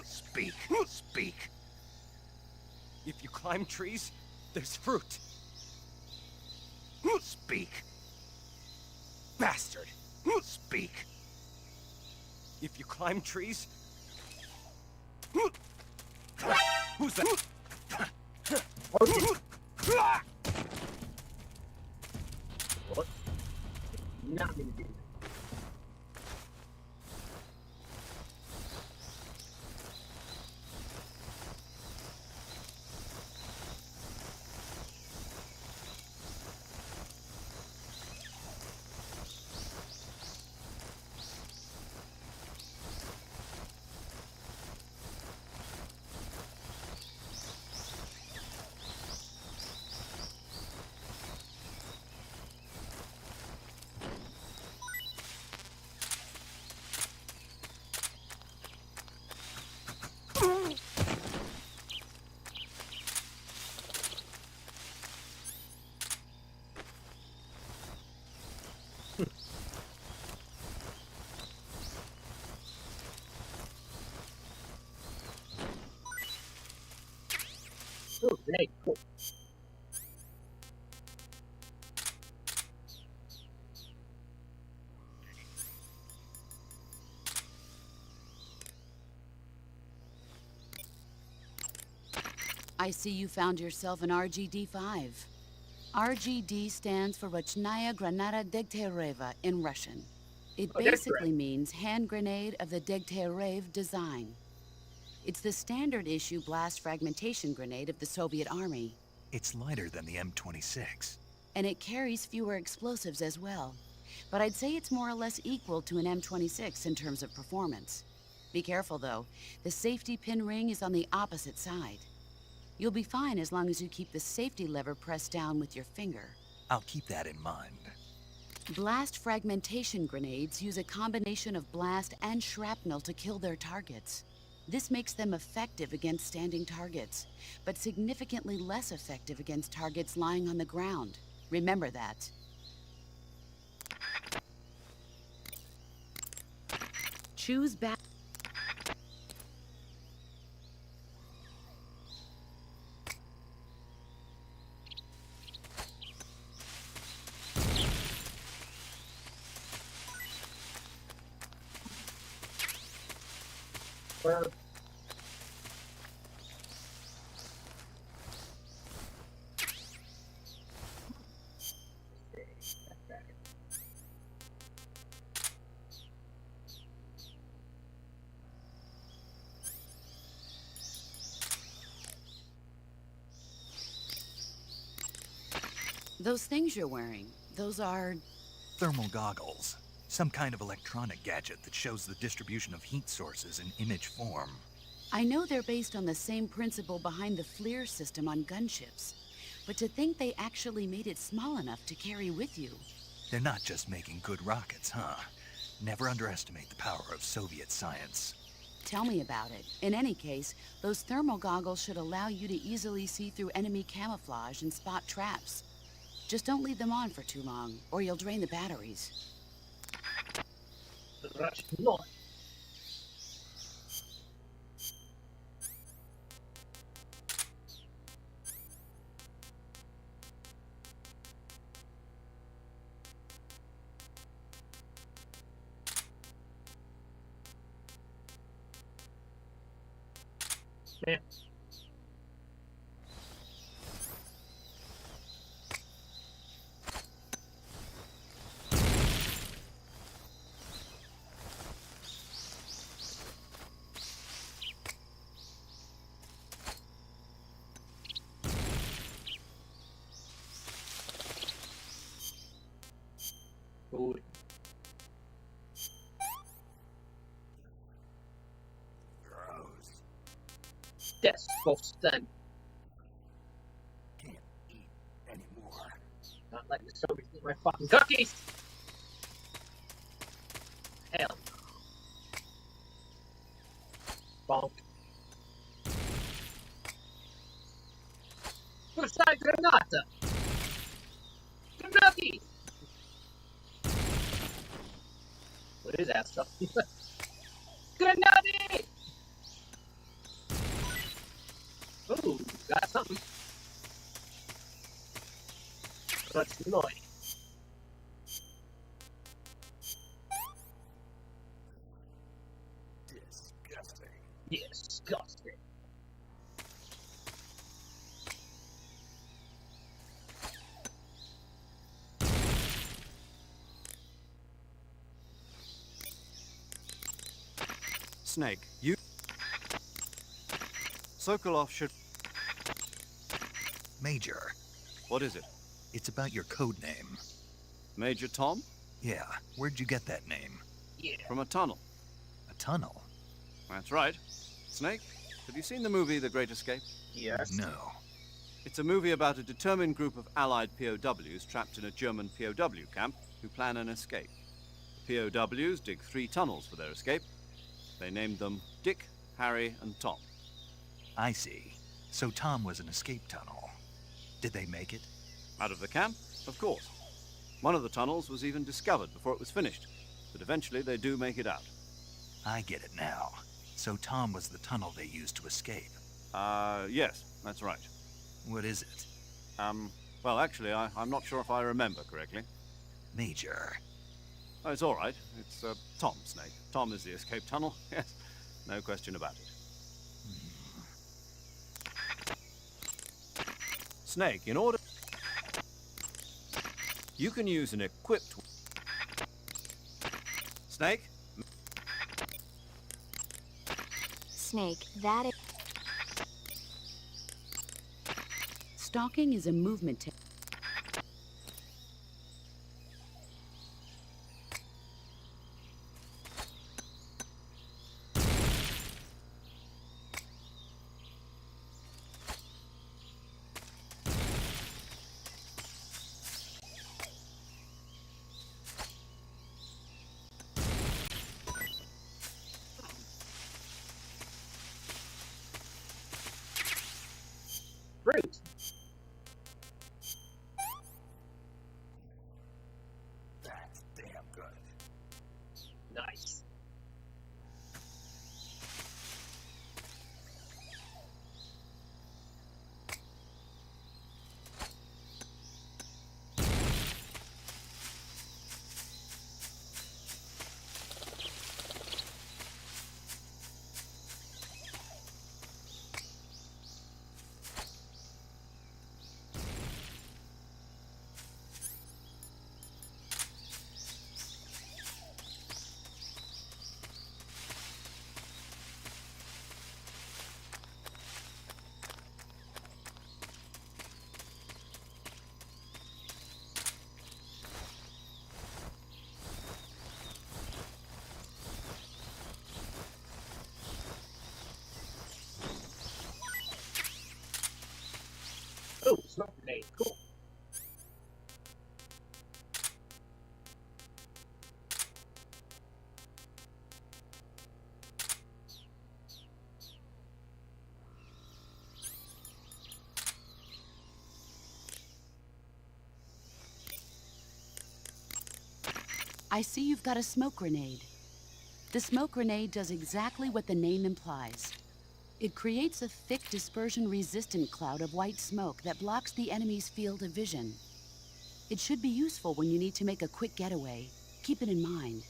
[SPEAKER 3] Speak, speak.
[SPEAKER 6] If you climb trees, there's fruit.
[SPEAKER 3] Speak,
[SPEAKER 6] Bastard!
[SPEAKER 3] speak.
[SPEAKER 6] If you climb trees... Who's that?
[SPEAKER 1] What? Not gonna do that. Oh, great, cool.
[SPEAKER 5] I see you found yourself an RGD-5. RGD stands for Rochnaya Granata Degtyaryeva in Russian. It
[SPEAKER 1] Oh, that's
[SPEAKER 5] basically means hand grenade of the Degtyarev design. It's the standard issue blast fragmentation grenade of the Soviet Army,
[SPEAKER 3] It's lighter than the M26.
[SPEAKER 5] and it carries fewer explosives as well. But I'd say it's more or less equal to an M26 in terms of performance. Be careful though, the safety pin ring is on the opposite side. You'll be fine as long as you keep the safety lever pressed down with your finger.
[SPEAKER 3] I'll keep that in mind.
[SPEAKER 5] Blast fragmentation grenades use a combination of blast and shrapnel to kill their targets. This makes them effective against standing targets, but significantly less effective against targets lying on the ground. Remember that. Choose back.
[SPEAKER 1] Well,
[SPEAKER 5] Those things you're wearing, those are...
[SPEAKER 3] Thermal goggles. Some kind of electronic gadget that shows the distribution of heat sources in image form.
[SPEAKER 5] I know they're based on the same principle behind the FLIR system on gunships, but to think they actually made it small enough to carry with you.
[SPEAKER 3] They're not just making good rockets, huh? Never underestimate the power of Soviet science.
[SPEAKER 5] Tell me about it. In any case, those thermal goggles should allow you to easily see through enemy camouflage and spot traps. Just don't leave them on for too long, or you'll drain the batteries.
[SPEAKER 1] rush north. Yeah. Food.
[SPEAKER 3] Gross.
[SPEAKER 1] Disgusting.
[SPEAKER 3] Can't eat anymore.
[SPEAKER 1] Not letting the zombies eat my fucking cookies! Hell no. Bonk. Puszczaj granata! Granati! What is that stuff? Granati! Ooh, got something. That's annoying.
[SPEAKER 3] Disgusting.
[SPEAKER 1] Disgusting.
[SPEAKER 2] Snake, you... Sokolov should...
[SPEAKER 3] Major,
[SPEAKER 2] What is it?
[SPEAKER 3] it's about your code name.
[SPEAKER 2] Major Tom?
[SPEAKER 3] Yeah, where'd you get that name?
[SPEAKER 1] Yeah.
[SPEAKER 2] From a tunnel.
[SPEAKER 3] A tunnel?
[SPEAKER 2] That's right. Snake, have you seen the movie The Great Escape?
[SPEAKER 1] Yes.
[SPEAKER 3] No.
[SPEAKER 2] It's a movie about a determined group of Allied POWs trapped in a German POW camp who plan an escape. The POWs dig 3 tunnels for their escape. They named them Dick, Harry, and Tom.
[SPEAKER 3] I see. So Tom was an escape tunnel. Did they make it?
[SPEAKER 2] Out of the camp? Of course. One of the tunnels was even discovered before it was finished, but eventually they do make it out.
[SPEAKER 3] I get it now. So Tom was the tunnel they used to escape.
[SPEAKER 2] Yes, that's right.
[SPEAKER 3] What is it?
[SPEAKER 2] Well, actually, I'm not sure if I remember correctly.
[SPEAKER 3] Major.
[SPEAKER 2] Oh, it's all right. It's, Tom, Snake. Tom is the escape tunnel. Yes, no question about it. Snake, in order... You can use an equipped... Snake?
[SPEAKER 4] Snake, that is...
[SPEAKER 5] Stalking is a movement technique.
[SPEAKER 1] Fruit.
[SPEAKER 3] That's damn good.
[SPEAKER 1] Nice. Oh, smoke grenade. Cool.
[SPEAKER 5] I see you've got a smoke grenade. The smoke grenade does exactly what the name implies. It creates a thick dispersion-resistant cloud of white smoke that blocks the enemy's field of vision. It should be useful when you need to make a quick getaway. Keep it in mind.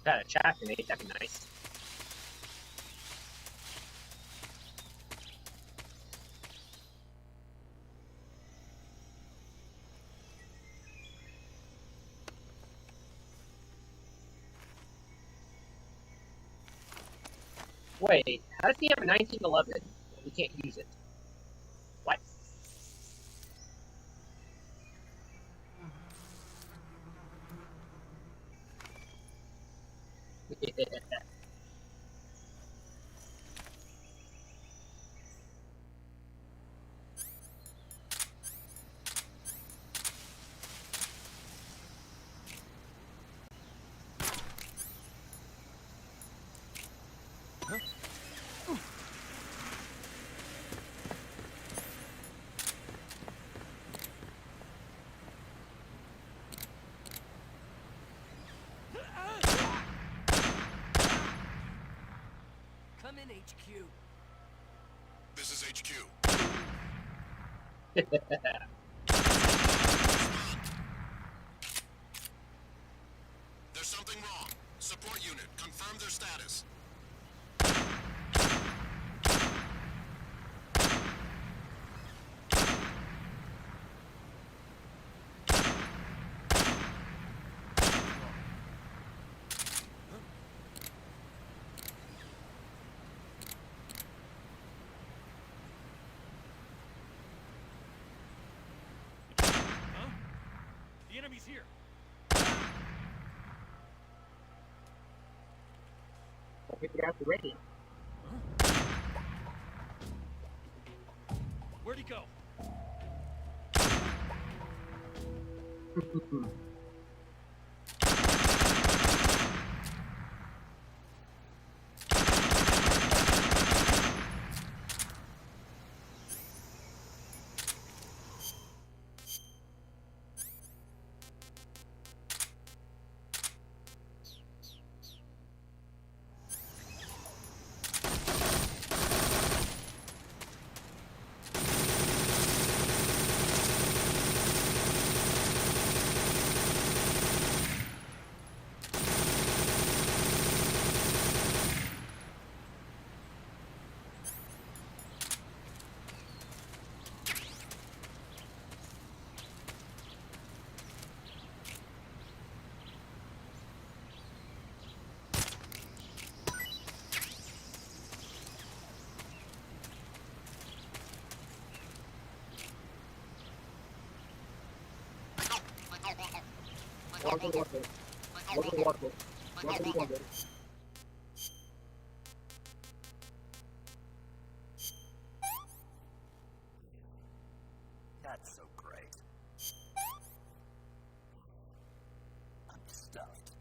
[SPEAKER 1] Got a chaff grenade, that'd be nice. Wait, how does he have a 1911? We can't use it. What?
[SPEAKER 6] Come in, HQ.
[SPEAKER 7] This is HQ. There's something wrong. Support unit, confirm their status.
[SPEAKER 6] The enemy's here.
[SPEAKER 1] I figured out the radio.
[SPEAKER 6] Where'd he go?
[SPEAKER 3] That's so great. I'm stuffed.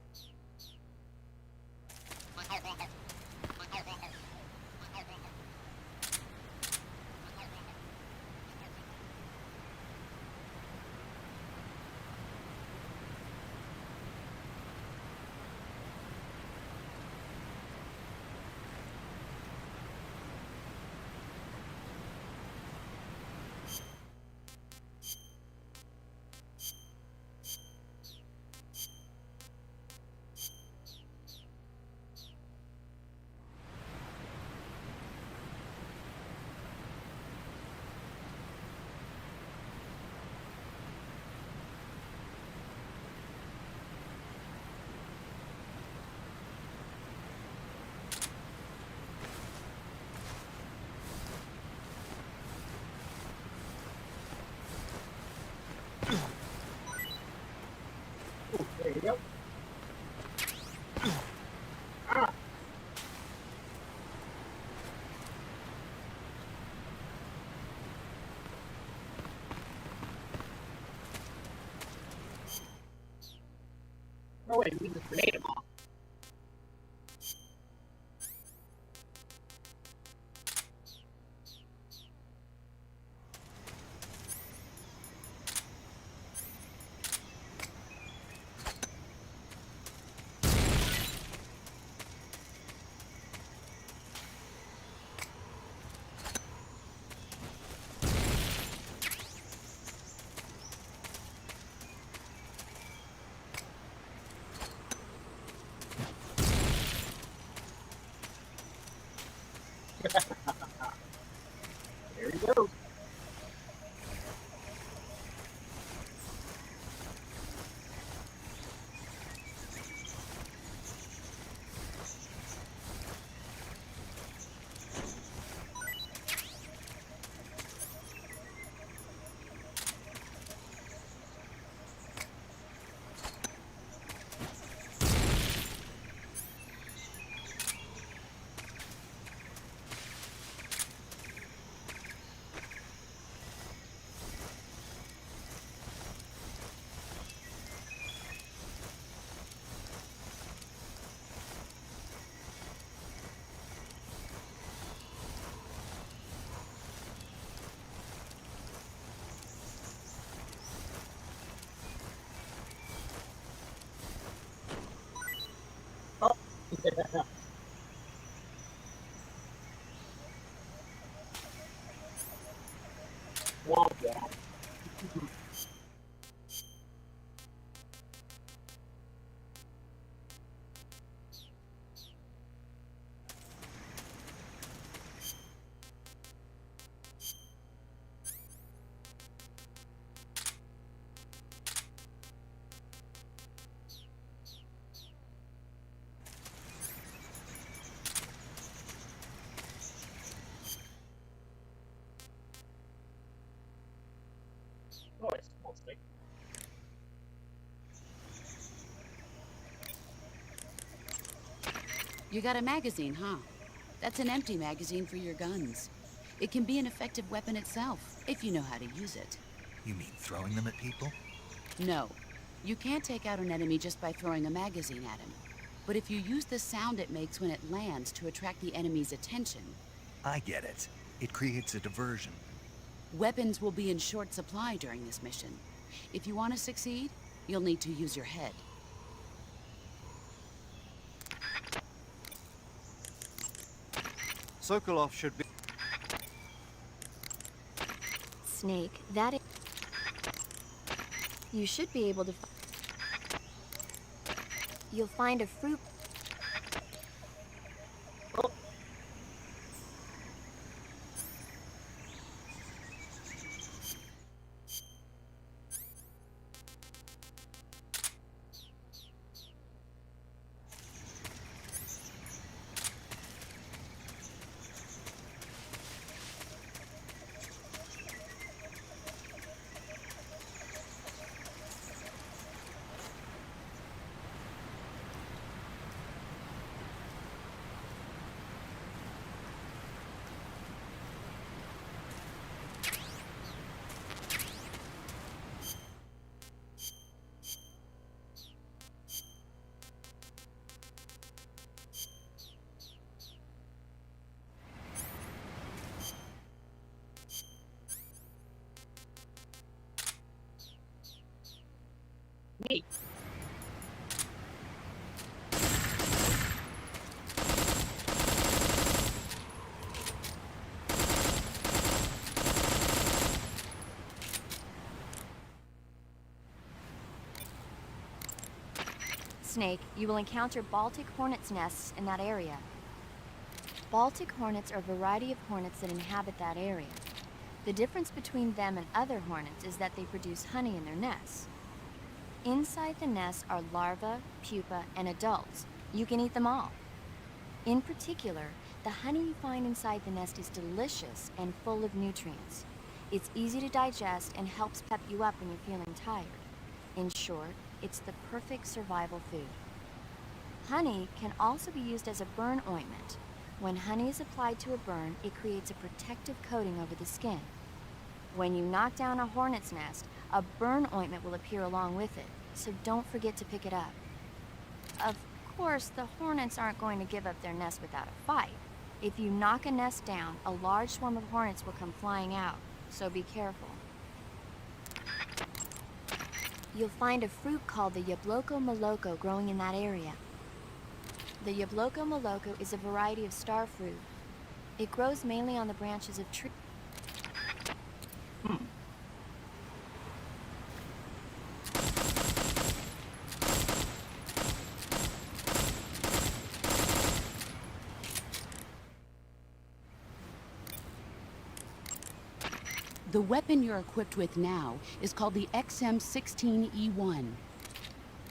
[SPEAKER 1] There you go. Ah. Oh wait, we just grenade them all. Here he goes. Oh, yeah. Womp womp. Oh, it's small snake.
[SPEAKER 5] You got a magazine, huh? That's an empty magazine for your guns. It can be an effective weapon itself, if you know how to use it.
[SPEAKER 3] You mean throwing them at people?
[SPEAKER 5] No, you can't take out an enemy just by throwing a magazine at him. But if you use the sound it makes when it lands to attract the enemy's attention...
[SPEAKER 3] I get it. It creates a diversion.
[SPEAKER 5] Weapons will be in short supply during this mission. If you want to succeed, you'll need to use your head.
[SPEAKER 2] Sokolov should be...
[SPEAKER 4] Snake, that is... You should be able to... You'll find a fruit...
[SPEAKER 1] Neat.
[SPEAKER 4] Snake, you will encounter Baltic hornets' nests in that area. Baltic hornets are a variety of hornets that inhabit that area. The difference between them and other hornets is that they produce honey in their nests. Inside the nest are larvae, pupa, and adults. You can eat them all. In particular, the honey you find inside the nest is delicious and full of nutrients. It's easy to digest and helps pep you up when you're feeling tired. In short, it's the perfect survival food. Honey can also be used as a burn ointment. When honey is applied to a burn, it creates a protective coating over the skin. When you knock down a hornet's nest, a burn ointment will appear along with it, so don't forget to pick it up. Of course, the hornets aren't going to give up their nest without a fight. If you knock a nest down, a large swarm of hornets will come flying out, so be careful. You'll find a fruit called the Yabloko Moloko growing in that area. The Yabloko Moloko is a variety of star fruit. It grows mainly on the branches of trees.
[SPEAKER 5] The weapon you're equipped with now is called the XM-16E1.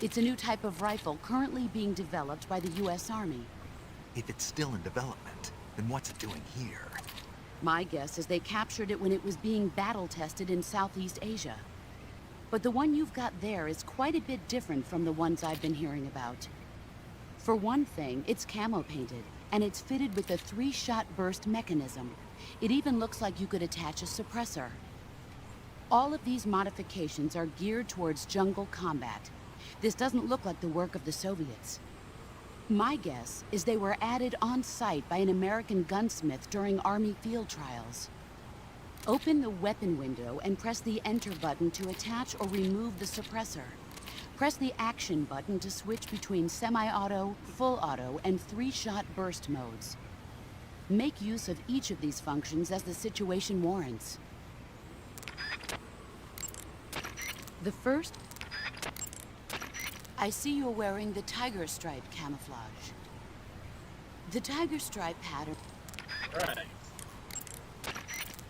[SPEAKER 5] It's a new type of rifle currently being developed by the U.S. Army.
[SPEAKER 3] If it's still in development, then what's it doing here?
[SPEAKER 5] My guess is they captured it when it was being battle-tested in Southeast Asia. But the one you've got there is quite a bit different from the ones I've been hearing about. For one thing, it's camo-painted, and it's fitted with a 3-shot burst mechanism. It even looks like you could attach a suppressor. All of these modifications are geared towards jungle combat. This doesn't look like the work of the Soviets. My guess is they were added on site by an American gunsmith during Army field trials. Open the weapon window and press the Enter button to attach or remove the suppressor. Press the Action button to switch between semi-auto, full auto, and 3-shot burst modes. Make use of each of these functions as the situation warrants. The first... I see you're wearing the tiger stripe camouflage. The tiger stripe pattern...
[SPEAKER 1] Right.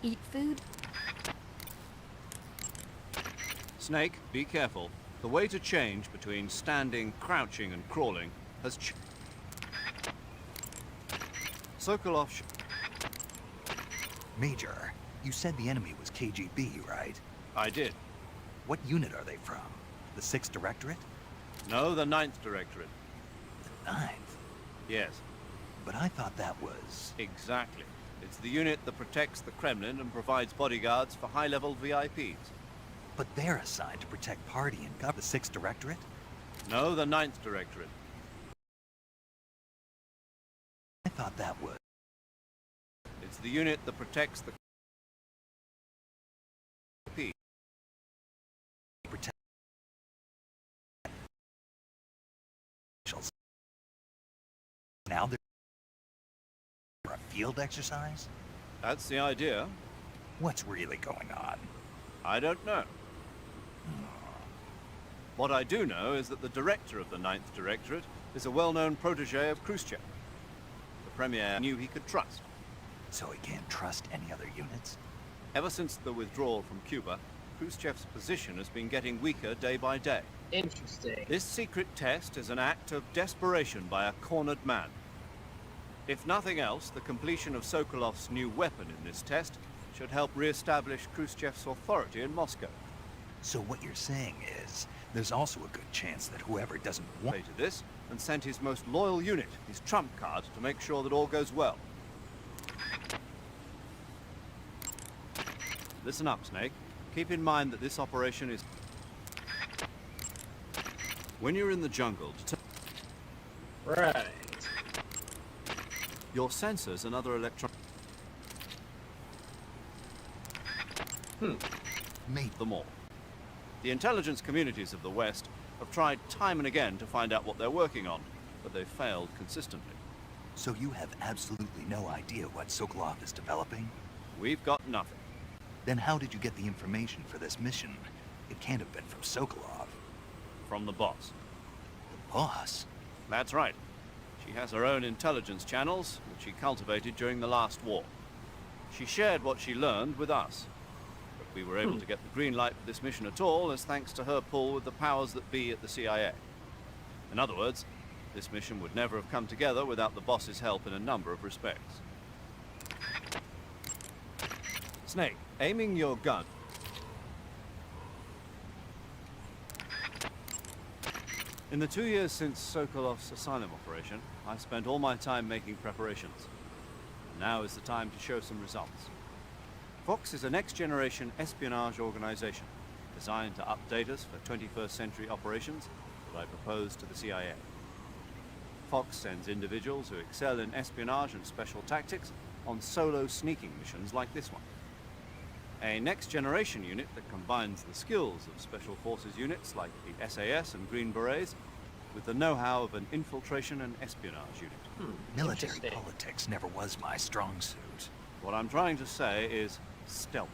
[SPEAKER 4] Eat food?
[SPEAKER 2] Snake, be careful. The way to change between standing, crouching, and crawling has Sokolov...
[SPEAKER 3] Major, you said the enemy was KGB, right?
[SPEAKER 2] I did.
[SPEAKER 3] What unit are they from? The 6th Directorate?
[SPEAKER 2] No, the 9th Directorate.
[SPEAKER 3] The 9th?
[SPEAKER 2] Yes,
[SPEAKER 3] But I thought that was...
[SPEAKER 2] exactly. It's the unit that protects the Kremlin and provides bodyguards for high-level VIPs.
[SPEAKER 3] But they're assigned to protect party and cover the 6th Directorate?
[SPEAKER 2] No, the 9th Directorate.
[SPEAKER 3] I thought that was...
[SPEAKER 2] It's the unit that protects the VIPs.
[SPEAKER 3] Protect... Now they're a field exercise?
[SPEAKER 2] That's the idea.
[SPEAKER 3] What's really going on?
[SPEAKER 2] I don't know. What I do know is that the director of the 9th Directorate is a well-known protege of Khrushchev. The Premier knew he could trust.
[SPEAKER 3] So he can't trust any other units?
[SPEAKER 2] Ever since the withdrawal from Cuba, Khrushchev's position has been getting weaker day by day.
[SPEAKER 1] Interesting.
[SPEAKER 2] This secret test is an act of desperation by a cornered man. If nothing else, the completion of Sokolov's new weapon in this test should help re-establish Khrushchev's authority in Moscow.
[SPEAKER 3] So what you're saying is, there's also a good chance that whoever doesn't want...
[SPEAKER 2] Play to this and sent his most loyal unit, his trump card, to make sure that all goes well. Listen up, Snake. Keep in mind that this operation is... When you're in the jungle,
[SPEAKER 1] Right.
[SPEAKER 2] your sensors and other electronic...
[SPEAKER 3] Mate,
[SPEAKER 2] them all. The intelligence communities of the West have tried time and again to find out what they're working on, but they've failed consistently.
[SPEAKER 3] so you have absolutely no idea what Sokolov is developing?
[SPEAKER 2] We've got nothing.
[SPEAKER 3] Then how did you get the information for this mission? It can't have been from Sokolov.
[SPEAKER 2] From the boss.
[SPEAKER 3] The boss?
[SPEAKER 2] That's right. She has her own intelligence channels, which she cultivated during the last war. She shared what she learned with us. But we were able to get the green light for this mission at all as thanks to her pull with the powers that be at the CIA. In other words, this mission would never have come together without the boss's help in a number of respects. Snake, aiming your gun. In the 2 years since Sokolov's asylum operation, I spent all my time making preparations. Now is the time to show some results. Fox is a next-generation espionage organization designed to update us for 21st century operations that I propose to the CIA. Fox sends individuals who excel in espionage and special tactics on solo sneaking missions like this one. A next-generation unit that combines the skills of Special Forces units like the SAS and Green Berets with the know-how of an infiltration and espionage unit.
[SPEAKER 3] Military
[SPEAKER 1] Interesting.
[SPEAKER 3] politics never was my strong suit.
[SPEAKER 2] What I'm trying to say is stealth.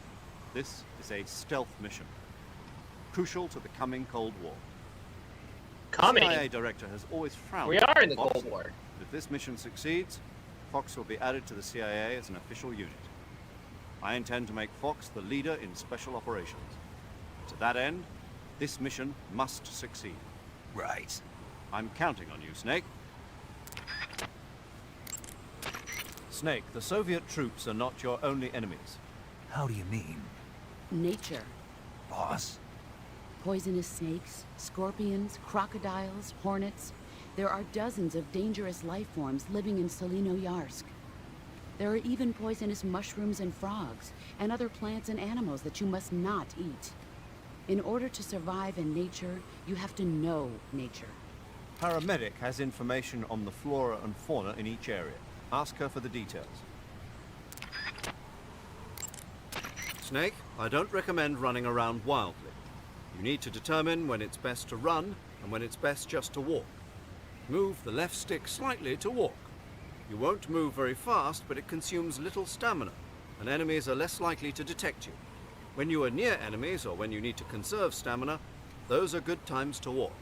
[SPEAKER 2] This is a stealth mission, crucial to the coming Cold War.
[SPEAKER 1] Coming.
[SPEAKER 2] The CIA director has always frowned.
[SPEAKER 1] We are in the
[SPEAKER 2] Fox.
[SPEAKER 1] Cold War.
[SPEAKER 2] If this mission succeeds, Fox will be added to the CIA as an official unit. I intend to make Fox the leader in special operations. To that end, this mission must succeed.
[SPEAKER 3] Right.
[SPEAKER 2] I'm counting on you, Snake. Snake, the Soviet troops are not your only enemies.
[SPEAKER 3] How do you mean,
[SPEAKER 5] Nature.
[SPEAKER 3] boss?
[SPEAKER 5] Poisonous snakes, scorpions, crocodiles, hornets. There are dozens of dangerous life forms living in Solino-Yarsk. There are even poisonous mushrooms and frogs, and other plants and animals that you must not eat. In order to survive in nature, you have to know nature.
[SPEAKER 2] Paramedic has information on the flora and fauna in each area. Ask her for the details. Snake, I don't recommend running around wildly. You need to determine when it's best to run and when it's best just to walk. Move the left stick slightly to walk. You won't move very fast, but it consumes little stamina, and enemies are less likely to detect you. When you are near enemies or when you need to conserve stamina, those are good times to walk.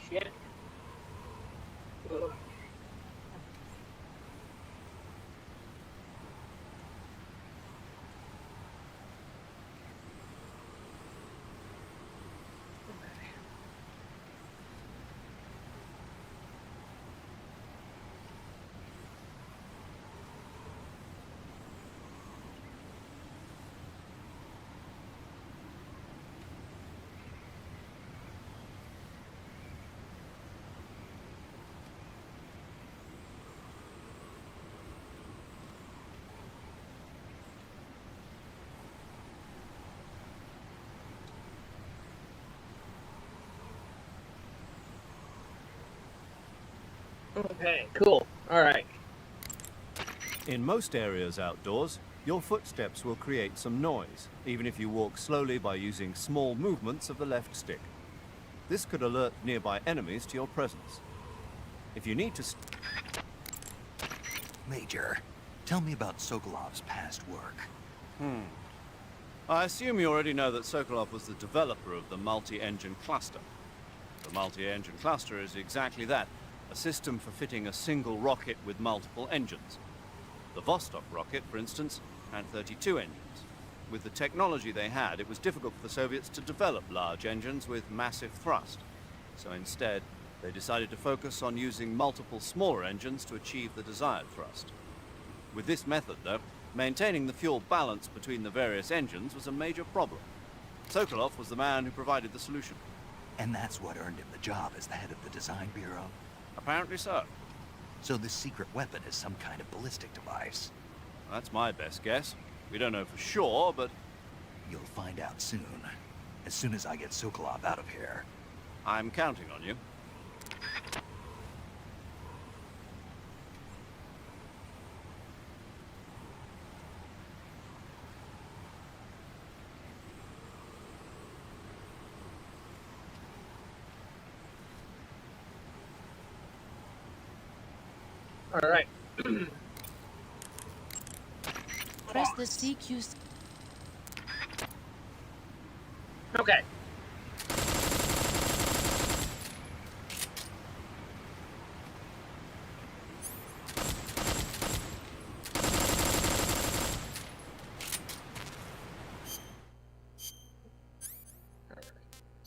[SPEAKER 1] shit. Ugh. Okay, cool. Alright.
[SPEAKER 2] In most areas outdoors, your footsteps will create some noise, even if you walk slowly by using small movements of the left stick. This could alert nearby enemies to your presence. If you need to...
[SPEAKER 3] Major, tell me about Sokolov's past work.
[SPEAKER 2] I assume you already know that Sokolov was the developer of the multi-engine cluster. The multi-engine cluster is exactly that, a system for fitting a single rocket with multiple engines. The Vostok rocket, for instance, had 32 engines. With the technology they had, it was difficult for the Soviets to develop large engines with massive thrust. So instead, they decided to focus on using multiple smaller engines to achieve the desired thrust. With this method, though, maintaining the fuel balance between the various engines was a major problem. Sokolov was the man who provided the solution.
[SPEAKER 3] And that's what earned him the job as the head of the design bureau?
[SPEAKER 2] Apparently so.
[SPEAKER 3] So this secret weapon is some kind of ballistic device?
[SPEAKER 2] That's my best guess. We don't know for sure, but...
[SPEAKER 3] You'll find out soon as I get Sokolov out of here.
[SPEAKER 2] I'm counting on you.
[SPEAKER 1] Alright.
[SPEAKER 5] Press the CQ.
[SPEAKER 1] Okay.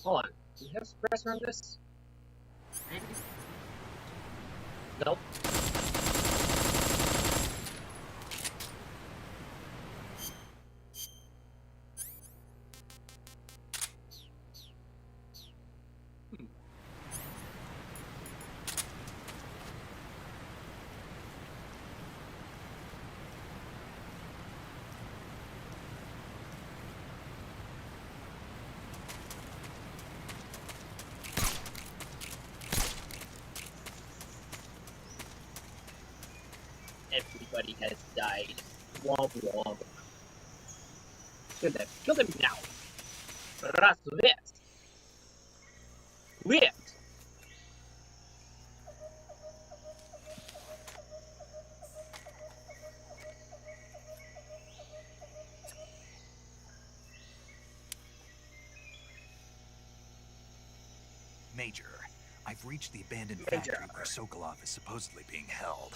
[SPEAKER 1] Hold on. Do you have suppressor on this? Maybe? Nope. Everybody has died. Womp womp. Kill them. Kill them now. Развет. Wait.
[SPEAKER 3] Major, I've reached the abandoned
[SPEAKER 1] Major.
[SPEAKER 3] factory where Sokolov is supposedly being held.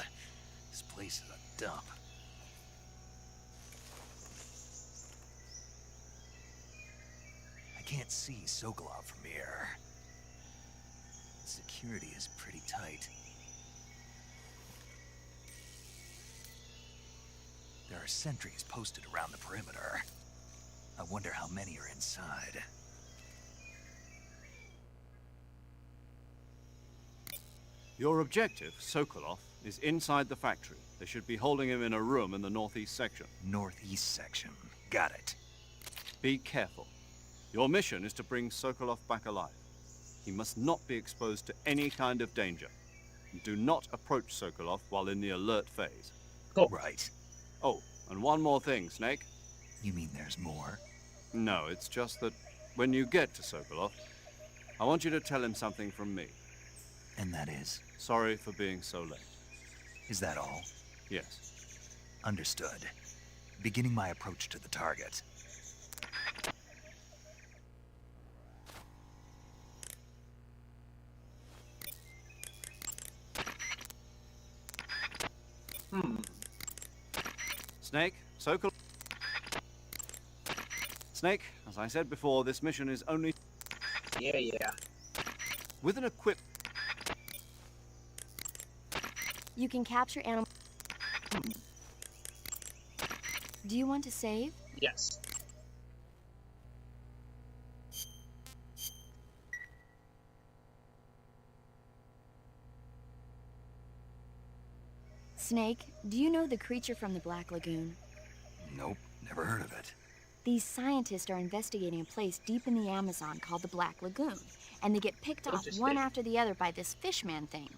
[SPEAKER 3] This place is a dump. I can't see Sokolov from here. Security is pretty tight. There are sentries posted around the perimeter. I wonder how many are inside.
[SPEAKER 2] Your objective, Sokolov, is inside the factory. They should be holding him in a room in the northeast section.
[SPEAKER 3] Northeast section. Got it.
[SPEAKER 2] Be careful. Your mission is to bring Sokolov back alive. He must not be exposed to any kind of danger. Do not approach Sokolov while in the alert phase.
[SPEAKER 1] Cool.
[SPEAKER 3] Right.
[SPEAKER 2] Oh, and one more thing, Snake.
[SPEAKER 3] You mean there's more?
[SPEAKER 2] No, it's just that when you get to Sokolov, I want you to tell him something from me.
[SPEAKER 3] And that is?
[SPEAKER 2] Sorry for being so late.
[SPEAKER 3] Is that all?
[SPEAKER 2] Yes.
[SPEAKER 3] Understood. Beginning my approach to the target.
[SPEAKER 2] Snake, Snake, as I said before, this mission is only
[SPEAKER 1] Yeah.
[SPEAKER 2] with an equip.
[SPEAKER 4] You can capture animal. Do you want to save?
[SPEAKER 1] Yes.
[SPEAKER 4] Snake, do you know the creature from the Black Lagoon?
[SPEAKER 3] Nope, never heard of it.
[SPEAKER 4] These scientists are investigating a place deep in the Amazon called the Black Lagoon, and they get picked off one after the other by this fishman thing.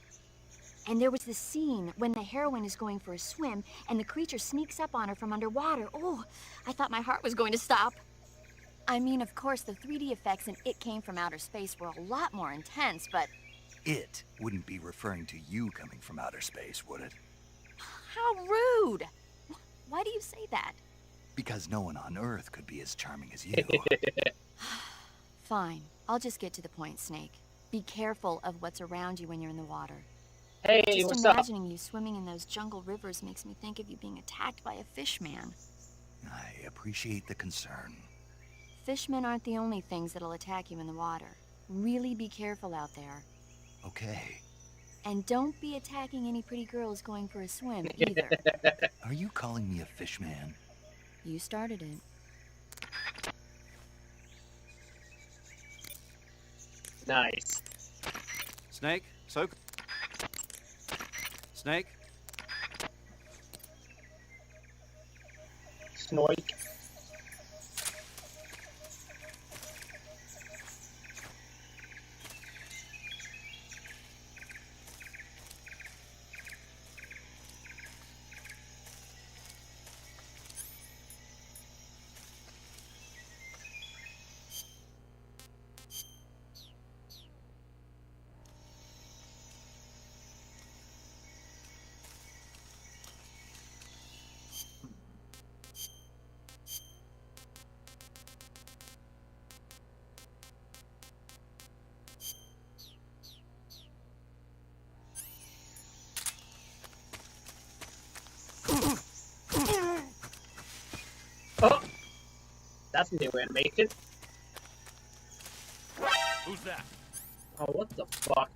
[SPEAKER 4] And there was this scene when the heroine is going for a swim, and the creature sneaks up on her from underwater. Oh, I thought my heart was going to stop. I mean, of course, the 3D effects in It Came from Outer Space were a lot more intense, but...
[SPEAKER 3] It wouldn't be referring to you coming from outer space, would it?
[SPEAKER 4] How rude! Why do you say that?
[SPEAKER 3] Because no one on Earth could be as charming as you.
[SPEAKER 4] Fine. I'll just get to the point, Snake. Be careful of what's around you when you're in the water.
[SPEAKER 1] Hey,
[SPEAKER 4] Just
[SPEAKER 1] what's up?
[SPEAKER 4] imagining you swimming in those jungle rivers makes me think of you being attacked by a fishman.
[SPEAKER 3] I appreciate the concern.
[SPEAKER 4] Fishmen aren't the only things that'll attack you in the water. Really be careful out there.
[SPEAKER 3] Okay.
[SPEAKER 4] And don't be attacking any pretty girls going for a swim, either.
[SPEAKER 3] Are you calling me a fish man?
[SPEAKER 4] You started it.
[SPEAKER 1] Nice.
[SPEAKER 2] Snake, Snake,
[SPEAKER 1] Snoik. Oh! That's new animation.
[SPEAKER 6] Who's that?
[SPEAKER 1] Oh, what the fuck?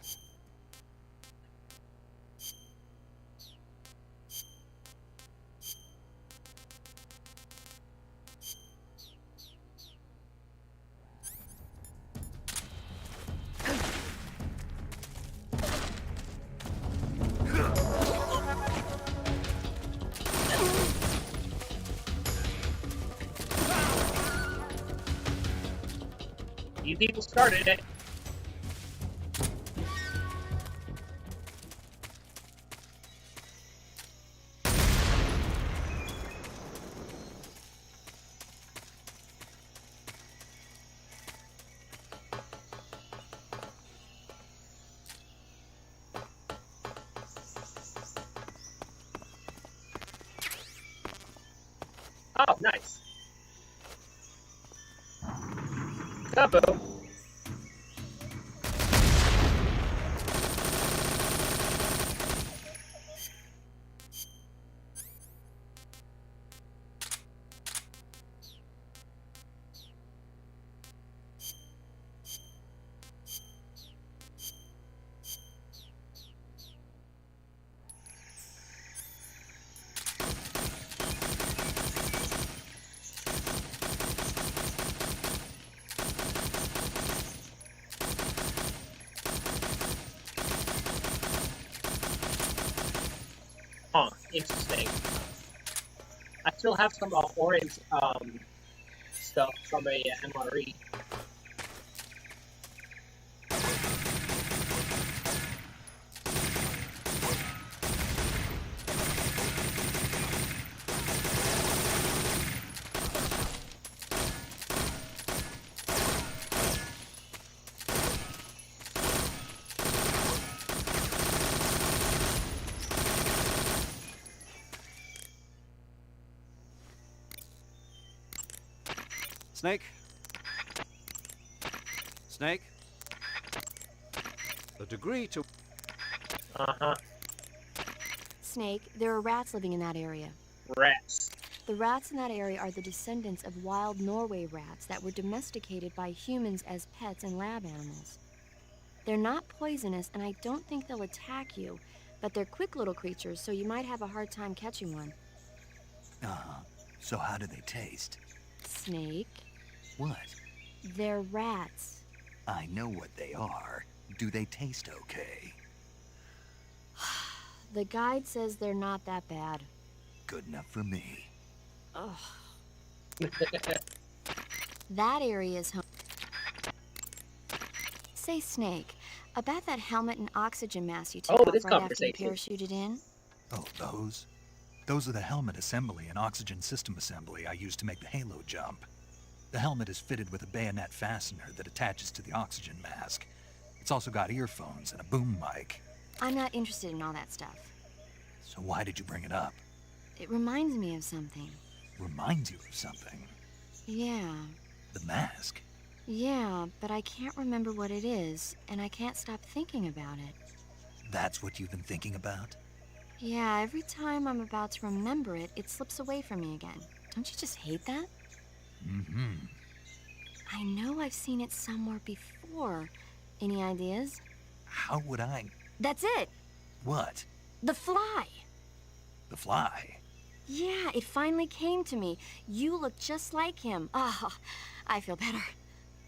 [SPEAKER 1] You people started it. Oh, nice. Kaboom. Huh, interesting. I still have some orange stuff from a MRE.
[SPEAKER 2] Snake, Snake. The degree to...
[SPEAKER 1] Uh-huh.
[SPEAKER 4] Snake, there are rats living in that area.
[SPEAKER 1] Rats.
[SPEAKER 4] The rats in that area are the descendants of wild Norway rats that were domesticated by humans as pets and lab animals. They're not poisonous, and I don't think they'll attack you, but they're quick little creatures, so you might have a hard time catching one.
[SPEAKER 3] Uh-huh. So how do they taste?
[SPEAKER 4] Snake,
[SPEAKER 3] What?
[SPEAKER 4] they're rats.
[SPEAKER 3] I know what they are. Do they taste okay?
[SPEAKER 4] The guide says they're not that bad.
[SPEAKER 3] Good enough for me.
[SPEAKER 4] Ugh. That area is home. Say, Snake, about that helmet and oxygen mask you took
[SPEAKER 1] Oh,
[SPEAKER 4] off
[SPEAKER 1] this
[SPEAKER 4] right after you
[SPEAKER 1] conversation.
[SPEAKER 4] parachuted in?
[SPEAKER 3] Oh, those? Those are the helmet assembly and oxygen system assembly I used to make the halo jump. The helmet is fitted with a bayonet fastener that attaches to the oxygen mask. It's also got earphones and a boom mic.
[SPEAKER 4] I'm not interested in all that stuff.
[SPEAKER 3] So why did you bring it up?
[SPEAKER 4] It reminds me of something.
[SPEAKER 3] Reminds you of something.
[SPEAKER 4] Yeah.
[SPEAKER 3] The mask.
[SPEAKER 4] Yeah, but I can't remember what it is, and I can't stop thinking about it.
[SPEAKER 3] That's what you've been thinking about?
[SPEAKER 4] Yeah, every time I'm about to remember it, it slips away from me again. Don't you just hate that?
[SPEAKER 3] Mm-hmm.
[SPEAKER 4] I know I've seen it somewhere before. Any ideas?
[SPEAKER 3] How would I...
[SPEAKER 4] That's it!
[SPEAKER 3] What?
[SPEAKER 4] The fly!
[SPEAKER 3] The fly?
[SPEAKER 4] Yeah, it finally came to me. You look just like him. Ah, I feel better.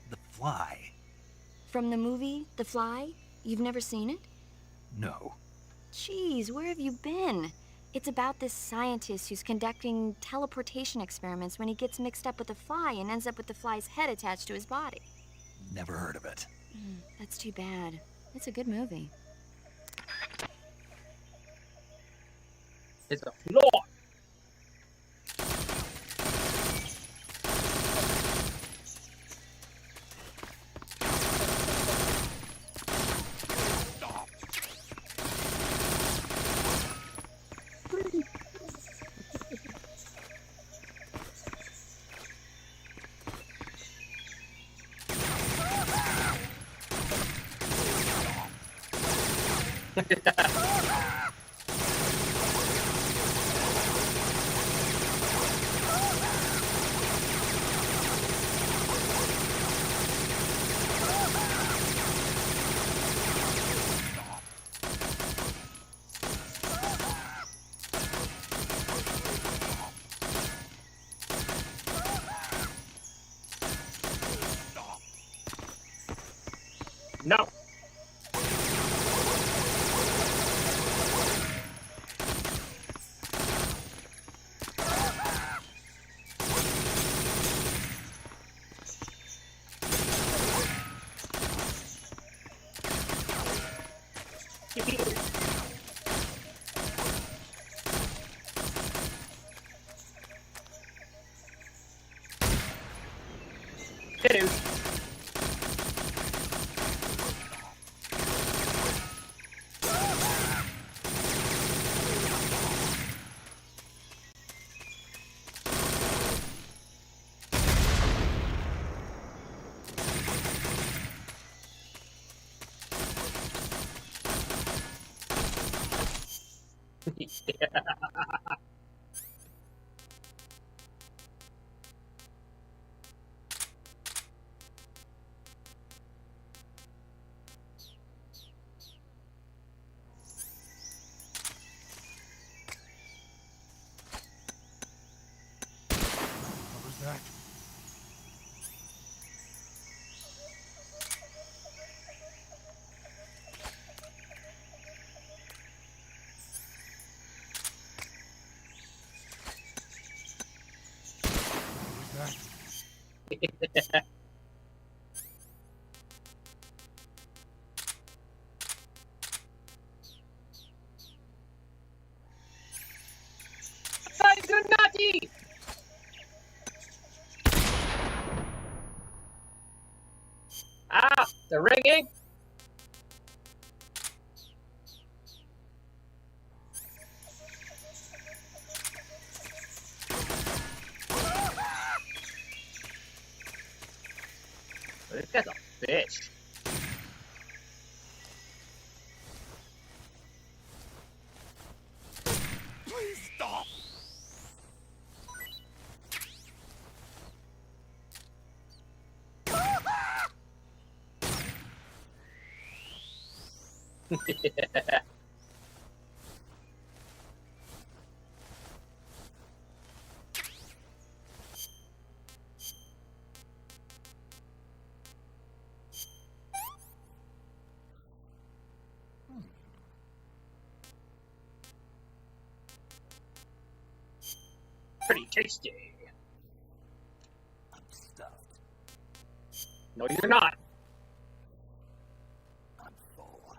[SPEAKER 3] The fly?
[SPEAKER 4] From the movie, The Fly? You've never seen it?
[SPEAKER 3] No.
[SPEAKER 4] Jeez, where have you been? It's about this scientist who's conducting teleportation experiments when he gets mixed up with a fly and ends up with the fly's head attached to his body.
[SPEAKER 3] Never heard of it.
[SPEAKER 4] That's too bad. It's a good movie.
[SPEAKER 1] It's a floor. No. It is.
[SPEAKER 3] What was that? What was that?
[SPEAKER 1] I do not eat. Ah, the ringing. This guy's a bitch. Yeah. Pretty tasty.
[SPEAKER 3] I'm stuffed.
[SPEAKER 1] No, you're not.
[SPEAKER 3] I'm full.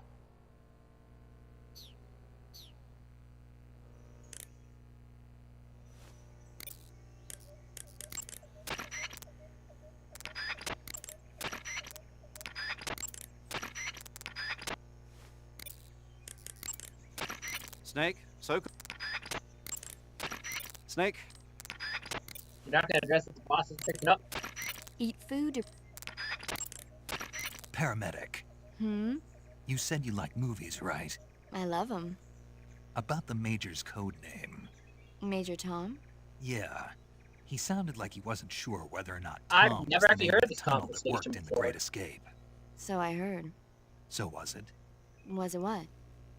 [SPEAKER 2] Snake, soak. Snake,
[SPEAKER 1] You're not gonna address what the boss is picking up.
[SPEAKER 4] Eat food or...
[SPEAKER 3] Paramedic, you said you like movies, right?
[SPEAKER 4] I love them.
[SPEAKER 3] About the Major's code name.
[SPEAKER 4] Major Tom?
[SPEAKER 3] Yeah. He sounded like he wasn't sure whether or not
[SPEAKER 1] I've
[SPEAKER 3] Tom
[SPEAKER 1] never
[SPEAKER 3] was the
[SPEAKER 1] actually
[SPEAKER 3] name
[SPEAKER 1] heard
[SPEAKER 3] of the
[SPEAKER 1] this
[SPEAKER 3] tunnel that worked
[SPEAKER 1] conversation
[SPEAKER 3] in the
[SPEAKER 1] before.
[SPEAKER 3] Great Escape.
[SPEAKER 4] So I heard.
[SPEAKER 3] So was it?
[SPEAKER 4] Was it what?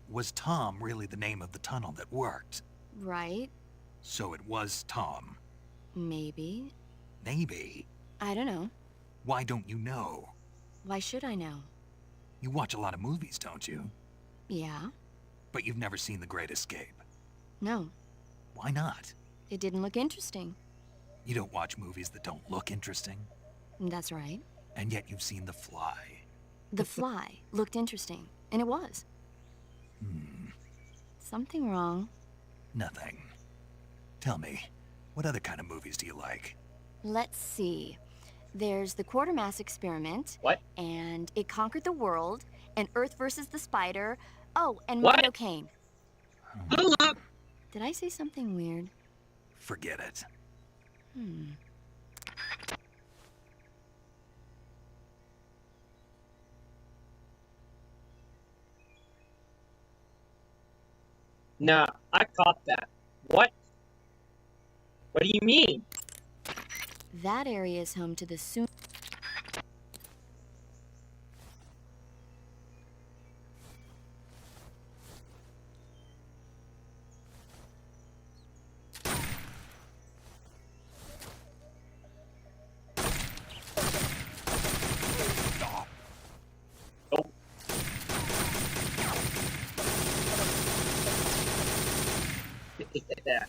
[SPEAKER 3] Was Tom really the name of the tunnel that worked?
[SPEAKER 4] Right?
[SPEAKER 3] So it was Tom.
[SPEAKER 4] Maybe.
[SPEAKER 3] Maybe.
[SPEAKER 4] I don't know.
[SPEAKER 3] Why don't you know?
[SPEAKER 4] Why should I know?
[SPEAKER 3] You watch a lot of movies, don't you?
[SPEAKER 4] Yeah?
[SPEAKER 3] But you've never seen The Great Escape.
[SPEAKER 4] No.
[SPEAKER 3] Why not?
[SPEAKER 4] It didn't look interesting.
[SPEAKER 3] You don't watch movies that don't look interesting.
[SPEAKER 4] That's right.
[SPEAKER 3] And yet you've seen The Fly.
[SPEAKER 4] The Fly looked interesting. And it was. Something wrong.
[SPEAKER 3] Nothing. Tell me, what other kind of movies do you like?
[SPEAKER 4] Let's see. There's the Quartermass Experiment.
[SPEAKER 1] What?
[SPEAKER 4] And It Conquered the World. And Earth versus the Spider. Oh, and
[SPEAKER 1] What?
[SPEAKER 4] Mondo Kane.
[SPEAKER 1] Hold up.
[SPEAKER 4] Did I say something weird?
[SPEAKER 3] Forget it.
[SPEAKER 1] Nah, I caught that. What? What do you mean?
[SPEAKER 4] That area is home to the soon...
[SPEAKER 1] Nope. Yeah.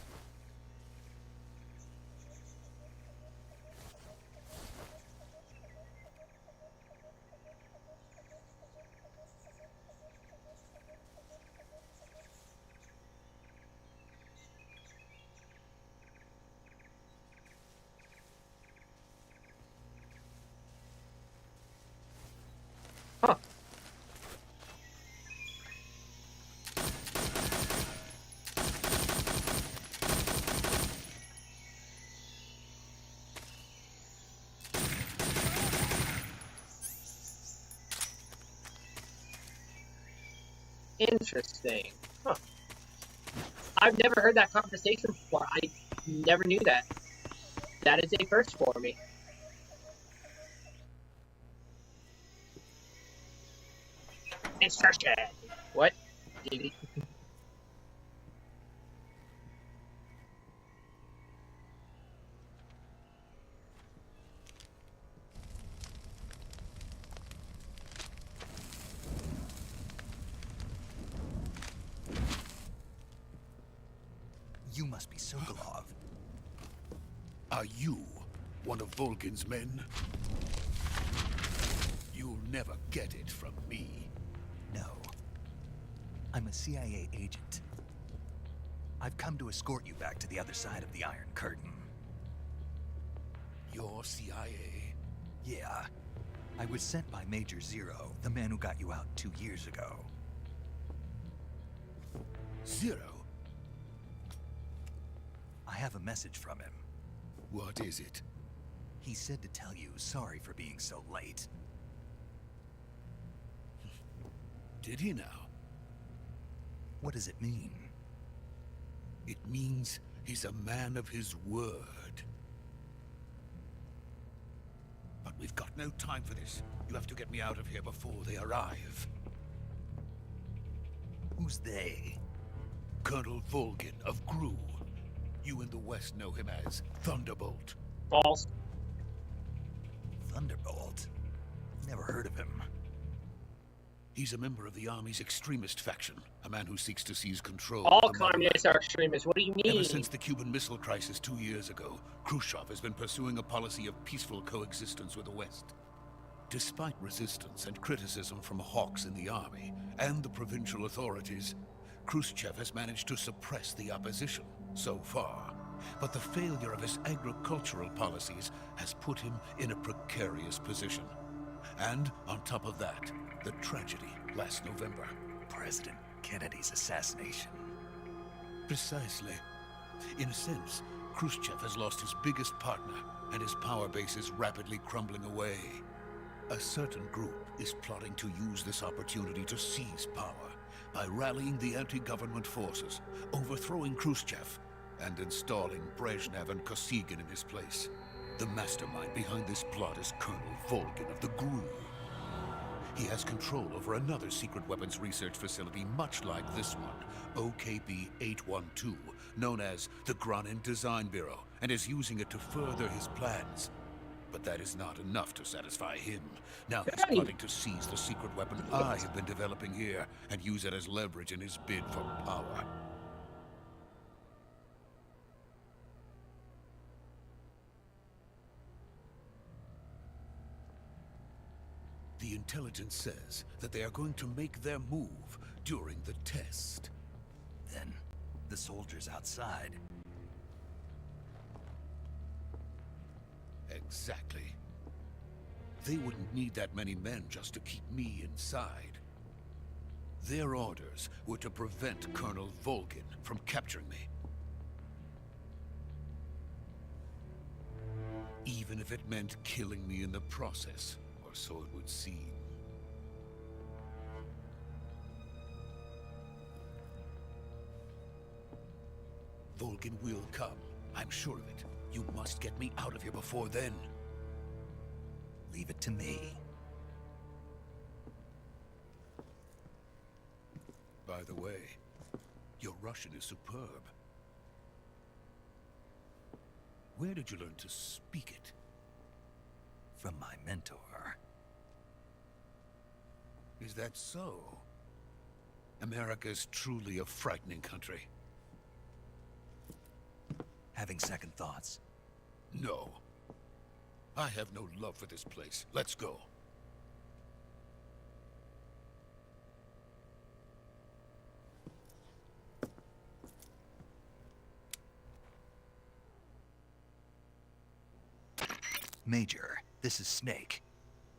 [SPEAKER 1] Huh. Interesting. Huh. I've never heard that conversation before. I never knew that. That is a first for me. Insertion. What?
[SPEAKER 3] You must be Sokolov.
[SPEAKER 8] Are you one of Volgin's men? You'll never get it from me.
[SPEAKER 3] No. I'm a CIA agent. I've come to escort you back to the other side of the Iron Curtain.
[SPEAKER 8] You're CIA?
[SPEAKER 3] Yeah. I was sent by Major Zero, the man who got you out 2 years ago.
[SPEAKER 8] Zero?
[SPEAKER 3] I have a message from him.
[SPEAKER 8] What is it?
[SPEAKER 3] He said to tell you sorry for being so late.
[SPEAKER 8] Did he now?
[SPEAKER 3] What does it mean?
[SPEAKER 8] It means he's a man of his word. But we've got no time for this. You have to get me out of here before they arrive.
[SPEAKER 3] Who's they?
[SPEAKER 8] Colonel Volgin of Gru. You in the West know him as Thunderbolt.
[SPEAKER 1] False.
[SPEAKER 3] Thunderbolt? Never heard of him.
[SPEAKER 8] He's a member of the Army's extremist faction, a man who seeks to seize control
[SPEAKER 1] All
[SPEAKER 8] of the motherland.
[SPEAKER 1] communists are extremists. What do you mean?
[SPEAKER 8] Ever since the Cuban Missile Crisis 2 years ago, Khrushchev has been pursuing a policy of peaceful coexistence with the West. Despite resistance and criticism from hawks in the army and the provincial authorities, Khrushchev has managed to suppress the opposition so far. But the failure of his agricultural policies has put him in a precarious position. And on top of that, the tragedy last November.
[SPEAKER 3] President Kennedy's assassination.
[SPEAKER 8] Precisely. In a sense, Khrushchev has lost his biggest partner, and his power base is rapidly crumbling away. A certain group is plotting to use this opportunity to seize power by rallying the anti-government forces, overthrowing Khrushchev, and installing Brezhnev and Kosygin in his place. The mastermind behind this plot is Colonel Volgin of the Gru. He has control over another secret weapons research facility much like this one, OKB-812, known as the Granin Design Bureau, and is using it to further his plans. But that is not enough to satisfy him. Now he's plotting to seize the secret weapon I have been developing here and use it as leverage in his bid for power. The intelligence says that they are going to make their move during the test.
[SPEAKER 3] Then, the soldiers outside.
[SPEAKER 8] Exactly. They wouldn't need that many men just to keep me inside. Their orders were to prevent Colonel Volgin from capturing me. Even if it meant killing me in the process, or so it would seem. Volgin will come. I'm sure of it. You must get me out of here before then.
[SPEAKER 3] Leave it to me.
[SPEAKER 8] By the way, your Russian is superb. Where did you learn to speak it?
[SPEAKER 3] From my mentor.
[SPEAKER 8] Is that so? America is truly a frightening country.
[SPEAKER 3] Having second thoughts.
[SPEAKER 8] No. I have no love for this place. Let's go.
[SPEAKER 3] Major, this is Snake.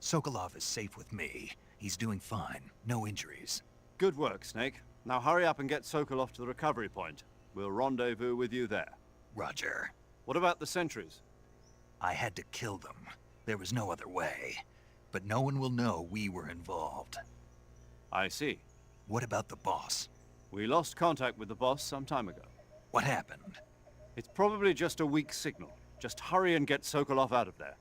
[SPEAKER 3] Sokolov is safe with me. He's doing fine. No injuries.
[SPEAKER 2] Good work, Snake. Now hurry up and get Sokolov to the recovery point. We'll rendezvous with you there.
[SPEAKER 3] Roger.
[SPEAKER 2] What about the sentries?
[SPEAKER 3] I had to kill them. There was no other way. But no one will know we were involved.
[SPEAKER 2] I see.
[SPEAKER 3] What about the boss?
[SPEAKER 2] We lost contact with the boss some time ago.
[SPEAKER 3] What happened?
[SPEAKER 2] It's probably just a weak signal. Just hurry and get Sokolov out of there.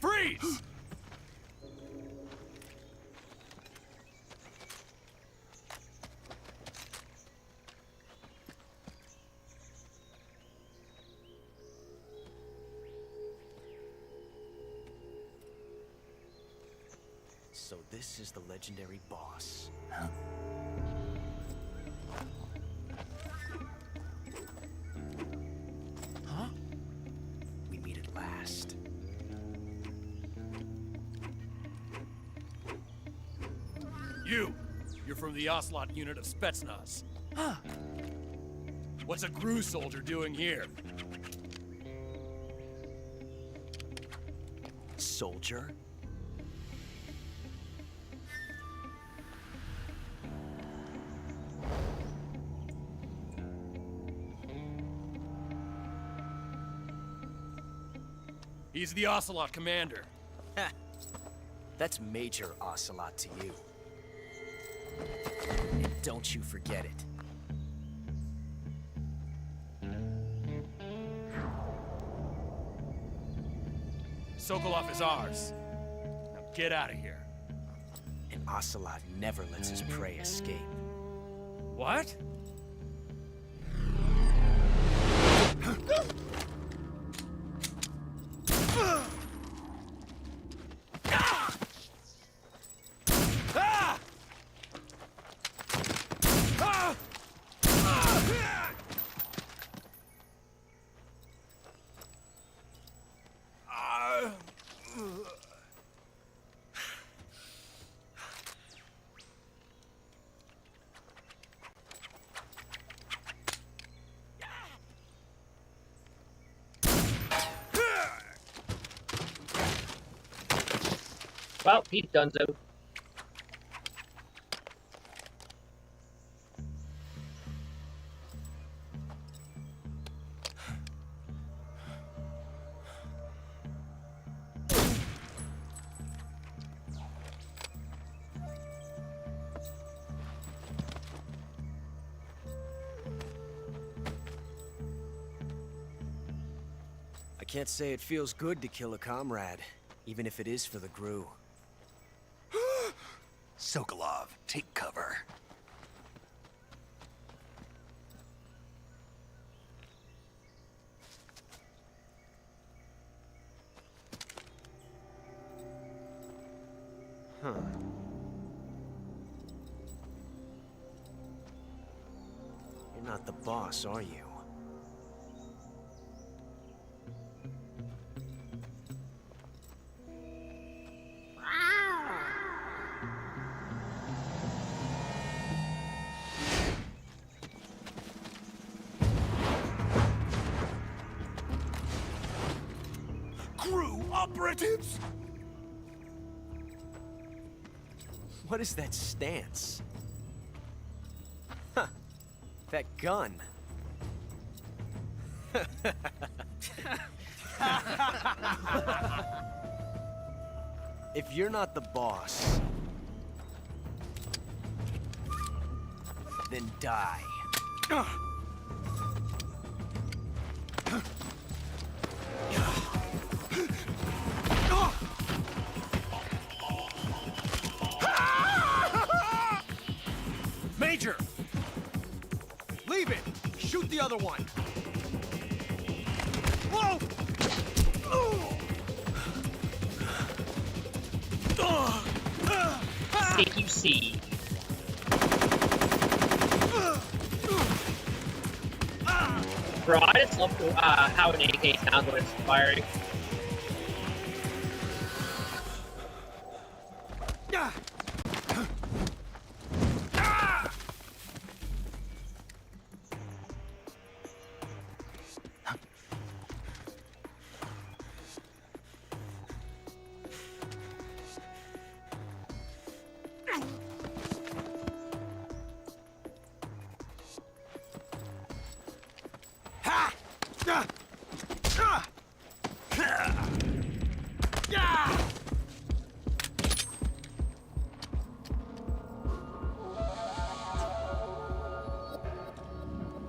[SPEAKER 6] Freeze! So this is the legendary boss.
[SPEAKER 3] Huh?
[SPEAKER 6] Huh? We meet at last.
[SPEAKER 9] You're from the Ocelot unit of Spetsnaz. Huh. What's a Gru soldier doing here?
[SPEAKER 6] Soldier?
[SPEAKER 9] He's the Ocelot commander.
[SPEAKER 6] Ha! That's Major Ocelot to you. And don't you forget it.
[SPEAKER 9] Sokolov is ours. Now get out of here.
[SPEAKER 6] And Ocelot never lets his prey escape.
[SPEAKER 9] What?
[SPEAKER 1] Well, he's done so.
[SPEAKER 6] I can't say it feels good to kill a comrade, even if it is for the Gru.
[SPEAKER 3] Sokolov, take cover.
[SPEAKER 6] Huh. You're not the boss, are you?
[SPEAKER 8] Crew operatives!
[SPEAKER 6] What is that stance? Huh. That gun. If you're not the boss, then die.
[SPEAKER 9] Major! Leave it! Shoot the other one! Whoa!
[SPEAKER 1] CQC. Bro, I just love how an AK sounds when it's firing.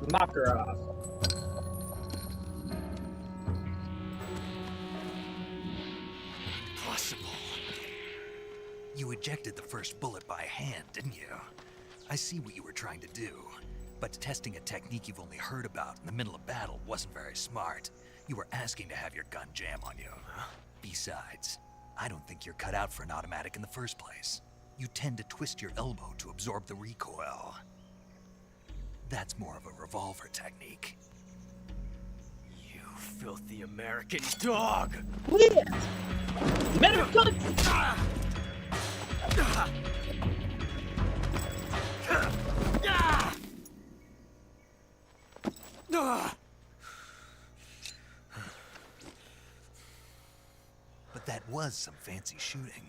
[SPEAKER 1] Makarov.
[SPEAKER 3] Impossible. You ejected the first bullet by hand, didn't you? I see what you were trying to do. But testing a technique you've only heard about in the middle of battle wasn't very smart. You were asking to have your gun jam on you. Besides, I don't think you're cut out for an automatic in the first place. You tend to twist your elbow to absorb the recoil. That's more of a revolver technique.
[SPEAKER 6] You filthy American dog!
[SPEAKER 1] Yeah! Men are good!
[SPEAKER 3] But that was some fancy shooting.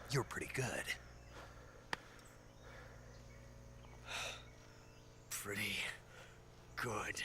[SPEAKER 3] You're pretty good.
[SPEAKER 6] Pretty good.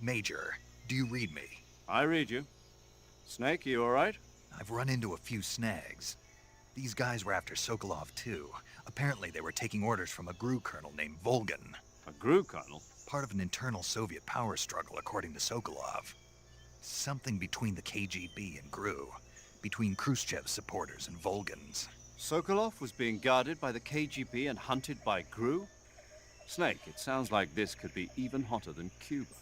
[SPEAKER 3] Major, do you read me?
[SPEAKER 2] I read you. Snake, you all right?
[SPEAKER 3] I've run into a few snags. These guys were after Sokolov too. Apparently they were taking orders from a GRU colonel named Volgan.
[SPEAKER 2] A GRU colonel?
[SPEAKER 3] Part of an internal Soviet power struggle, according to Sokolov. Something between the KGB and GRU. Between Khrushchev's supporters and Volgan's.
[SPEAKER 2] Sokolov was being guarded by the KGB and hunted by GRU? Snake, it sounds like this could be even hotter than Cuba.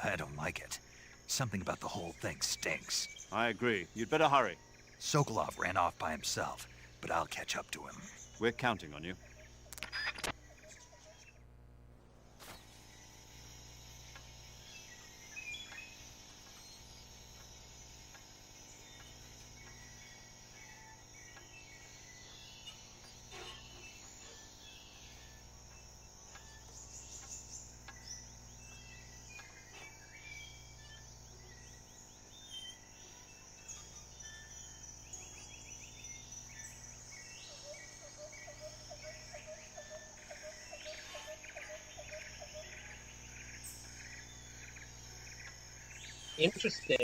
[SPEAKER 3] I don't like it. Something about the whole thing stinks.
[SPEAKER 2] I agree. You'd better hurry.
[SPEAKER 3] Sokolov ran off by himself, but I'll catch up to him.
[SPEAKER 2] We're counting on you.
[SPEAKER 1] Interesting.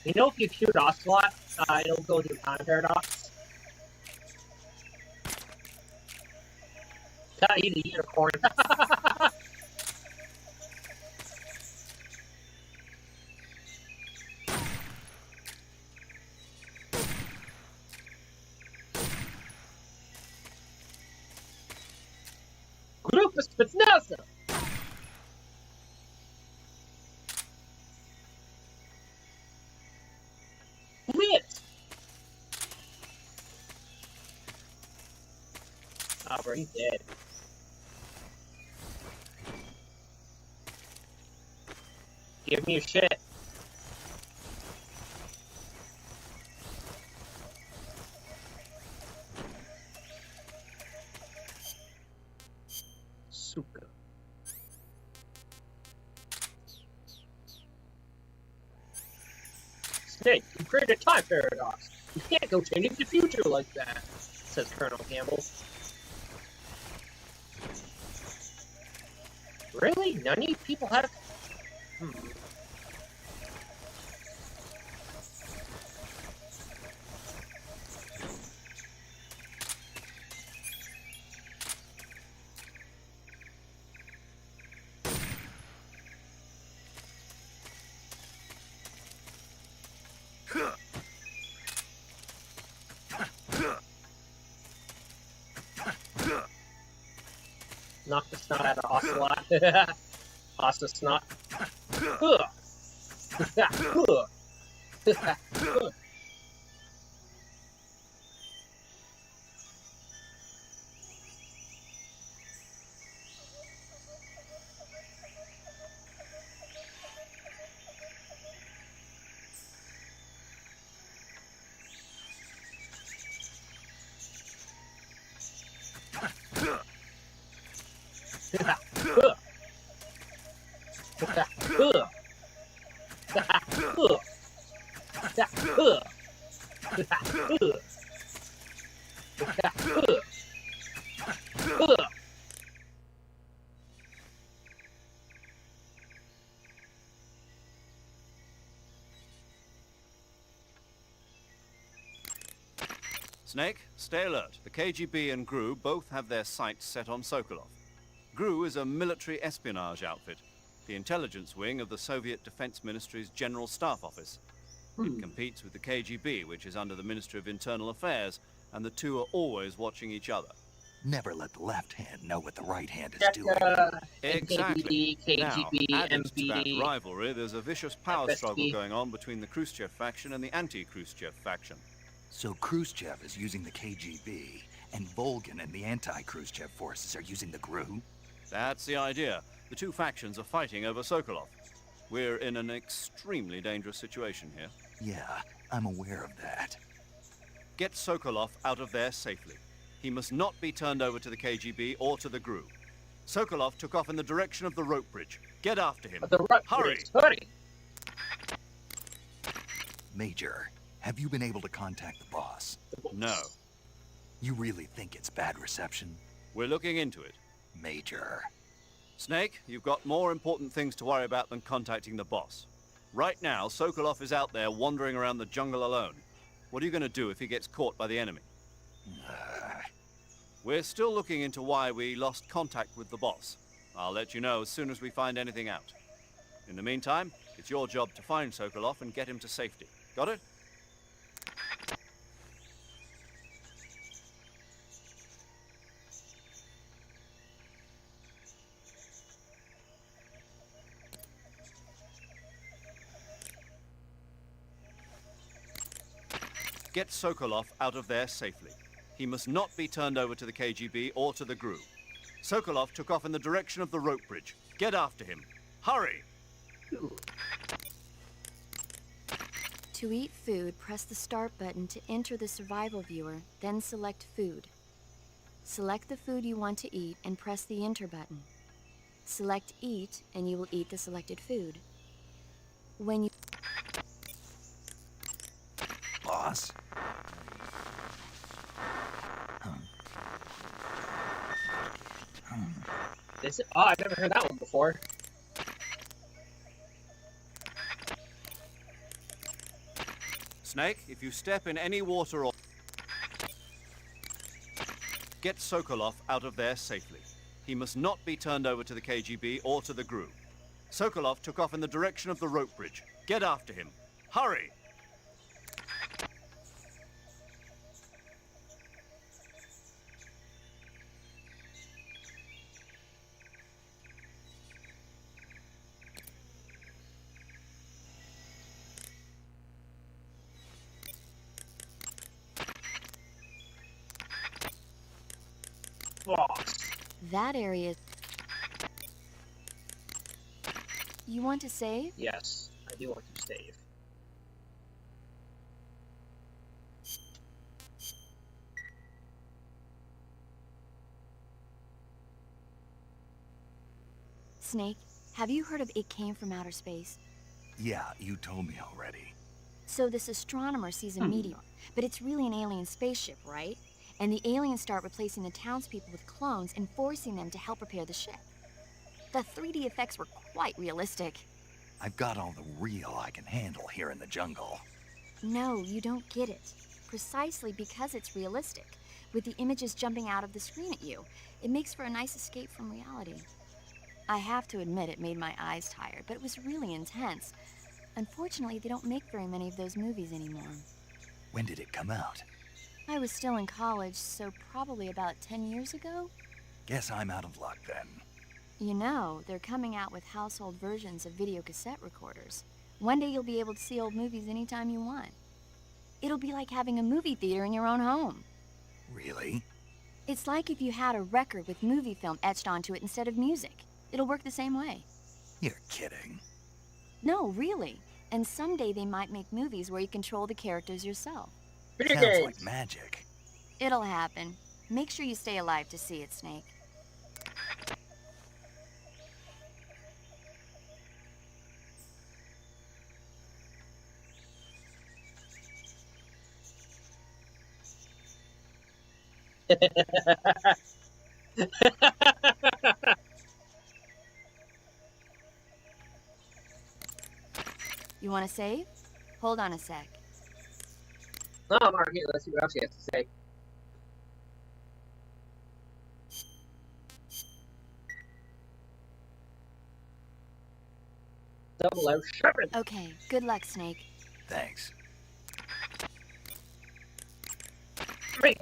[SPEAKER 1] You know, if you shoot Ocelot, it'll go to time paradox. Gotta eat a unicorn. Группа спецназа! Lit! Oh, bro, he's dead. Give me your shit. Suka. Snake, you created a time paradox. You can't go changing the future like that, says Colonel Campbell. Really? None of you people had a... Knock the snot out of Ocelot. Osta snot.
[SPEAKER 2] Snake, stay alert. The KGB and GRU both have their sights set on Sokolov. GRU is a military espionage outfit, the intelligence wing of the Soviet Defense Ministry's General Staff Office. It competes with the KGB, which is under the Ministry of Internal Affairs, and the two are always watching each other.
[SPEAKER 3] Never let the left hand know what the right hand is
[SPEAKER 1] Check,
[SPEAKER 3] doing.
[SPEAKER 2] Exactly.
[SPEAKER 1] KGB,
[SPEAKER 2] now, added to that
[SPEAKER 1] MBD.
[SPEAKER 2] rivalry, there's a vicious power
[SPEAKER 1] FSB.
[SPEAKER 2] struggle going on between the Khrushchev faction and the anti-Khrushchev faction.
[SPEAKER 3] So Khrushchev is using the KGB, and Volgin and the anti-Khrushchev forces are using the GRU?
[SPEAKER 2] That's the idea. The two factions are fighting over Sokolov. We're in an extremely dangerous situation here.
[SPEAKER 3] Yeah, I'm aware of that.
[SPEAKER 2] Get Sokolov out of there safely. He must not be turned over to the KGB or to the GRU. Sokolov took off in the direction of the rope bridge. Get after him. Hurry!
[SPEAKER 1] Hurry!
[SPEAKER 3] Major, have you been able to contact the boss?
[SPEAKER 2] No.
[SPEAKER 3] You really think it's bad reception?
[SPEAKER 2] We're looking into it.
[SPEAKER 3] Major.
[SPEAKER 2] Snake, you've got more important things to worry about than contacting the boss. Right now, Sokolov is out there wandering around the jungle alone. What are you going to do if he gets caught by the enemy? We're still looking into why we lost contact with the boss. I'll let you know as soon as we find anything out. In the meantime, it's your job to find Sokolov and get him to safety. Got it? Get Sokolov out of there safely. He must not be turned over to the KGB or to the GRU. Sokolov took off in the direction of the rope bridge. Get after him. Hurry!
[SPEAKER 4] To eat food, press the start button to enter the survival viewer, then select food. Select the food you want to eat and press the enter button. Select eat and you will eat the selected food. When you...
[SPEAKER 3] Boss?
[SPEAKER 1] Oh, I've never heard that one before.
[SPEAKER 2] Snake, if you step in any water or... Get Sokolov out of there safely. He must not be turned over to the KGB or to the GRU. Sokolov took off in the direction of the rope bridge. Get after him. Hurry!
[SPEAKER 1] Boss.
[SPEAKER 4] That area... You want to save?
[SPEAKER 1] Yes, I do want to save.
[SPEAKER 4] Snake, have you heard of It Came from Outer Space?
[SPEAKER 3] Yeah, you told me already.
[SPEAKER 4] So this astronomer sees a meteor, but it's really an alien spaceship, right? And the aliens start replacing the townspeople with clones and forcing them to help repair the ship. The 3D effects were quite realistic.
[SPEAKER 3] I've got all the real I can handle here in the jungle.
[SPEAKER 4] No, you don't get it. Precisely because it's realistic, with the images jumping out of the screen at you, it makes for a nice escape from reality. I have to admit it made my eyes tired, but it was really intense. Unfortunately, they don't make very many of those movies anymore.
[SPEAKER 3] When did it come out?
[SPEAKER 4] I was still in college, so probably about 10 years ago?
[SPEAKER 3] Guess I'm out of luck then.
[SPEAKER 4] You know, they're coming out with household versions of video cassette recorders. One day you'll be able to see old movies anytime you want. It'll be like having a movie theater in your own home.
[SPEAKER 3] Really?
[SPEAKER 4] It's like if you had a record with movie film etched onto it instead of music. It'll work the same way.
[SPEAKER 3] You're kidding.
[SPEAKER 4] No, really. And someday they might make movies where you control the characters yourself.
[SPEAKER 3] Sounds like magic.
[SPEAKER 4] It'll happen. Make sure you stay alive to see it, Snake. You want to save? Hold on a sec.
[SPEAKER 1] No, I'm already here. Let's see what else he has to say. double out sharper.
[SPEAKER 4] Okay, good luck, Snake.
[SPEAKER 3] Thanks.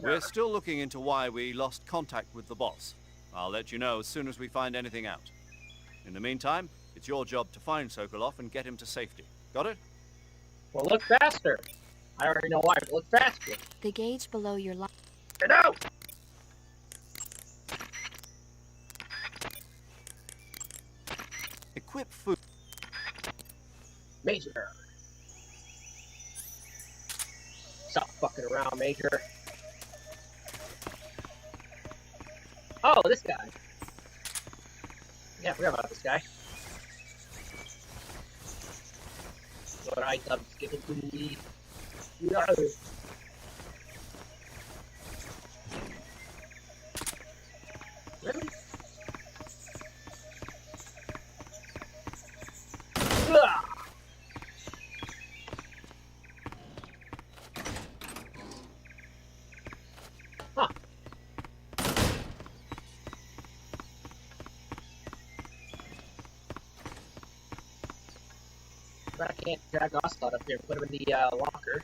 [SPEAKER 2] We're still looking into why we lost contact with the boss. I'll let you know as soon as we find anything out. In the meantime, it's your job to find Sokolov and get him to safety. Got it?
[SPEAKER 1] Well, look faster. I already know why, but look faster.
[SPEAKER 4] The gauge below your
[SPEAKER 1] Get out!
[SPEAKER 2] Equip food.
[SPEAKER 1] Major. Stop fucking around, Major. Oh, this guy. Yeah, I forgot about this guy. What items give it to me? No. Really? Ah! Huh. But I can't drag Ocelot up here and put him in the locker.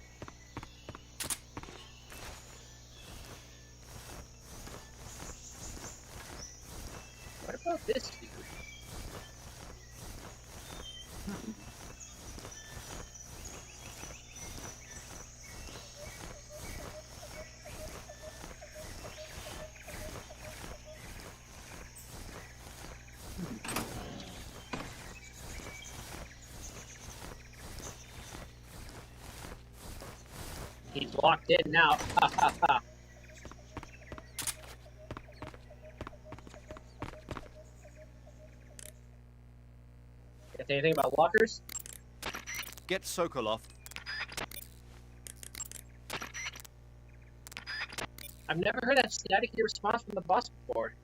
[SPEAKER 1] What about this dude? He's locked in now. Ha ha ha. Got anything about lockers?
[SPEAKER 2] Get Sokolov.
[SPEAKER 1] I've never heard that static response from the boss before.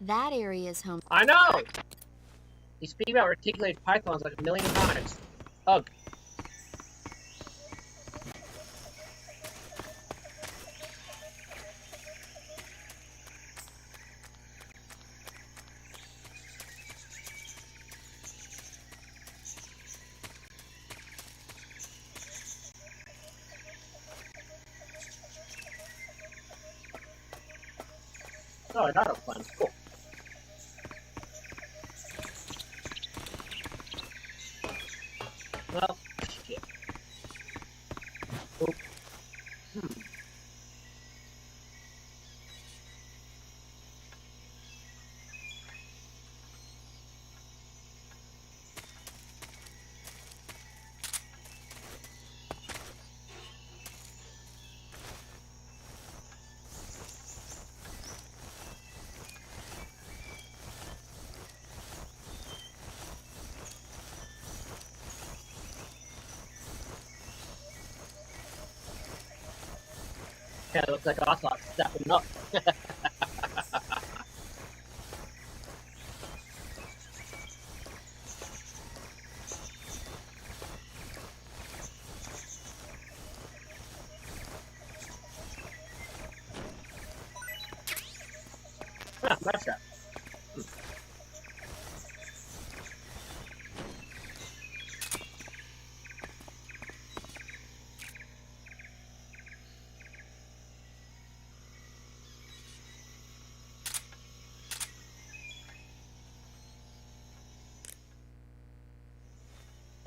[SPEAKER 4] That area is home.
[SPEAKER 1] I know! He's speaking about reticulated pythons like a million times. Ugh. Oh, an auto climb. Cool. Well, shit. Oh. Kind of looks like Ocelot stepping up. Ah, nice shot.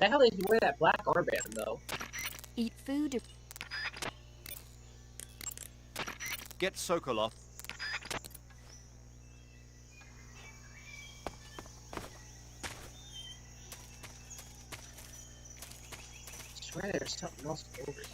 [SPEAKER 1] The hell did you wear that black armband, though?
[SPEAKER 4] Eat food.
[SPEAKER 2] Get Sokolov.
[SPEAKER 1] I swear there's something else over here.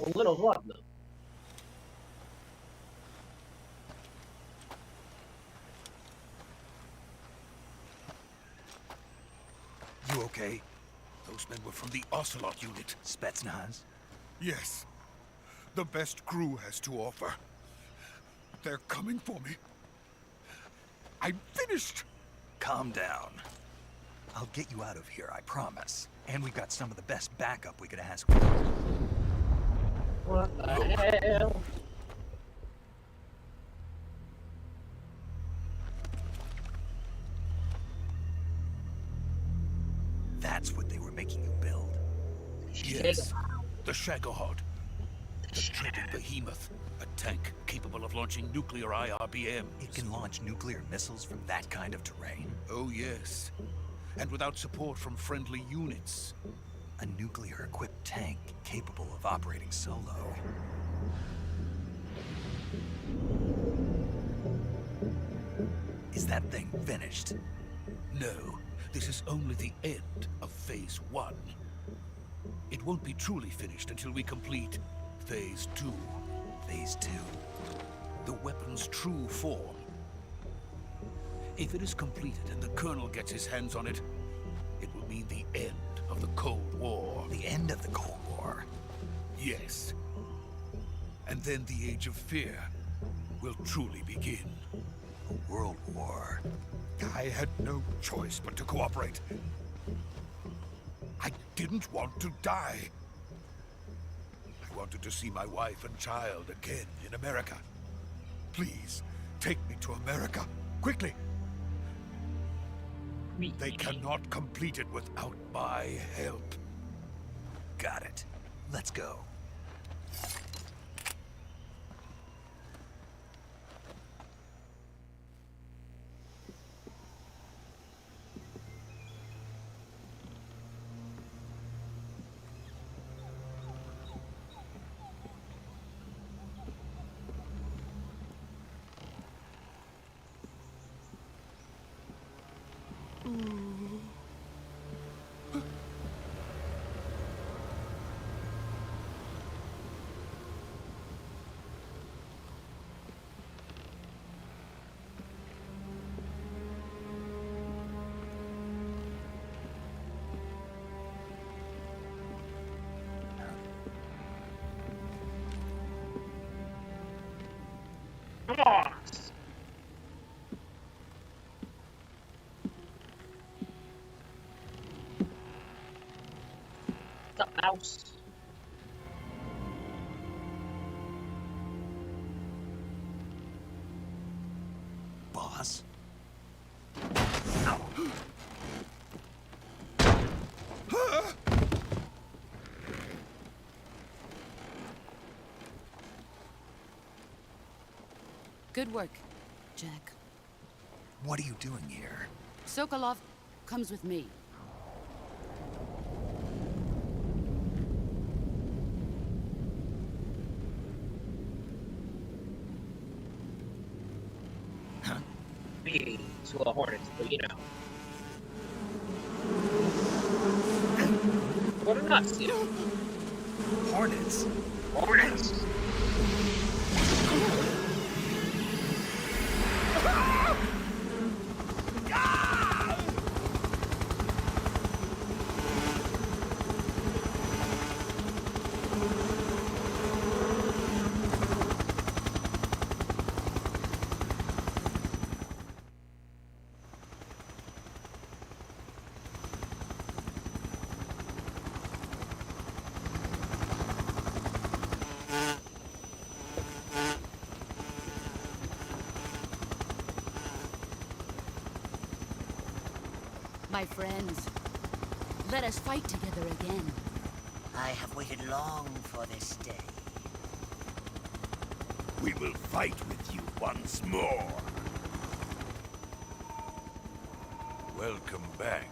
[SPEAKER 1] A little what, though?
[SPEAKER 8] You okay? Those men were from the Ocelot unit.
[SPEAKER 3] Spetsnaz?
[SPEAKER 8] Yes. The best crew has to offer. They're coming for me. I'm finished!
[SPEAKER 3] Calm down. I'll get you out of here, I promise. And we've got some of the best backup we could ask for.
[SPEAKER 1] What the hell?
[SPEAKER 3] That's what they were making you build.
[SPEAKER 8] Yes. The Shagohod. The dreaded behemoth. A tank capable of launching nuclear IRBMs.
[SPEAKER 3] It can launch nuclear missiles from that kind of terrain?
[SPEAKER 8] Oh, yes. And without support from friendly units.
[SPEAKER 3] A nuclear-equipped tank capable of operating solo. Is that thing finished?
[SPEAKER 8] No. This is only the end of Phase 1. It won't be truly finished until we complete Phase 2.
[SPEAKER 3] Phase 2?
[SPEAKER 8] The weapon's true form. If it is completed and the Colonel gets his hands on it, it will mean the end of the Cold War.
[SPEAKER 3] The end of the Cold War?
[SPEAKER 8] Yes. And then the Age of Fear will truly begin.
[SPEAKER 3] A world war.
[SPEAKER 8] I had no choice but to cooperate. I didn't want to die. I wanted to see my wife and child again in America. Please, take me to America, quickly. They cannot complete it without my help.
[SPEAKER 3] Got it. Let's go.
[SPEAKER 1] Come on! What's up, mouse?
[SPEAKER 3] Boss?
[SPEAKER 5] Good work, Jack.
[SPEAKER 3] What are you doing here?
[SPEAKER 5] Sokolov comes with me.
[SPEAKER 1] Me to a Hornets, but you know. What a nuts, you know.
[SPEAKER 3] Hornets?
[SPEAKER 1] Hornets!
[SPEAKER 5] My friends, let us fight together again.
[SPEAKER 10] I have waited long for this day.
[SPEAKER 8] We will fight with you once more. Welcome back,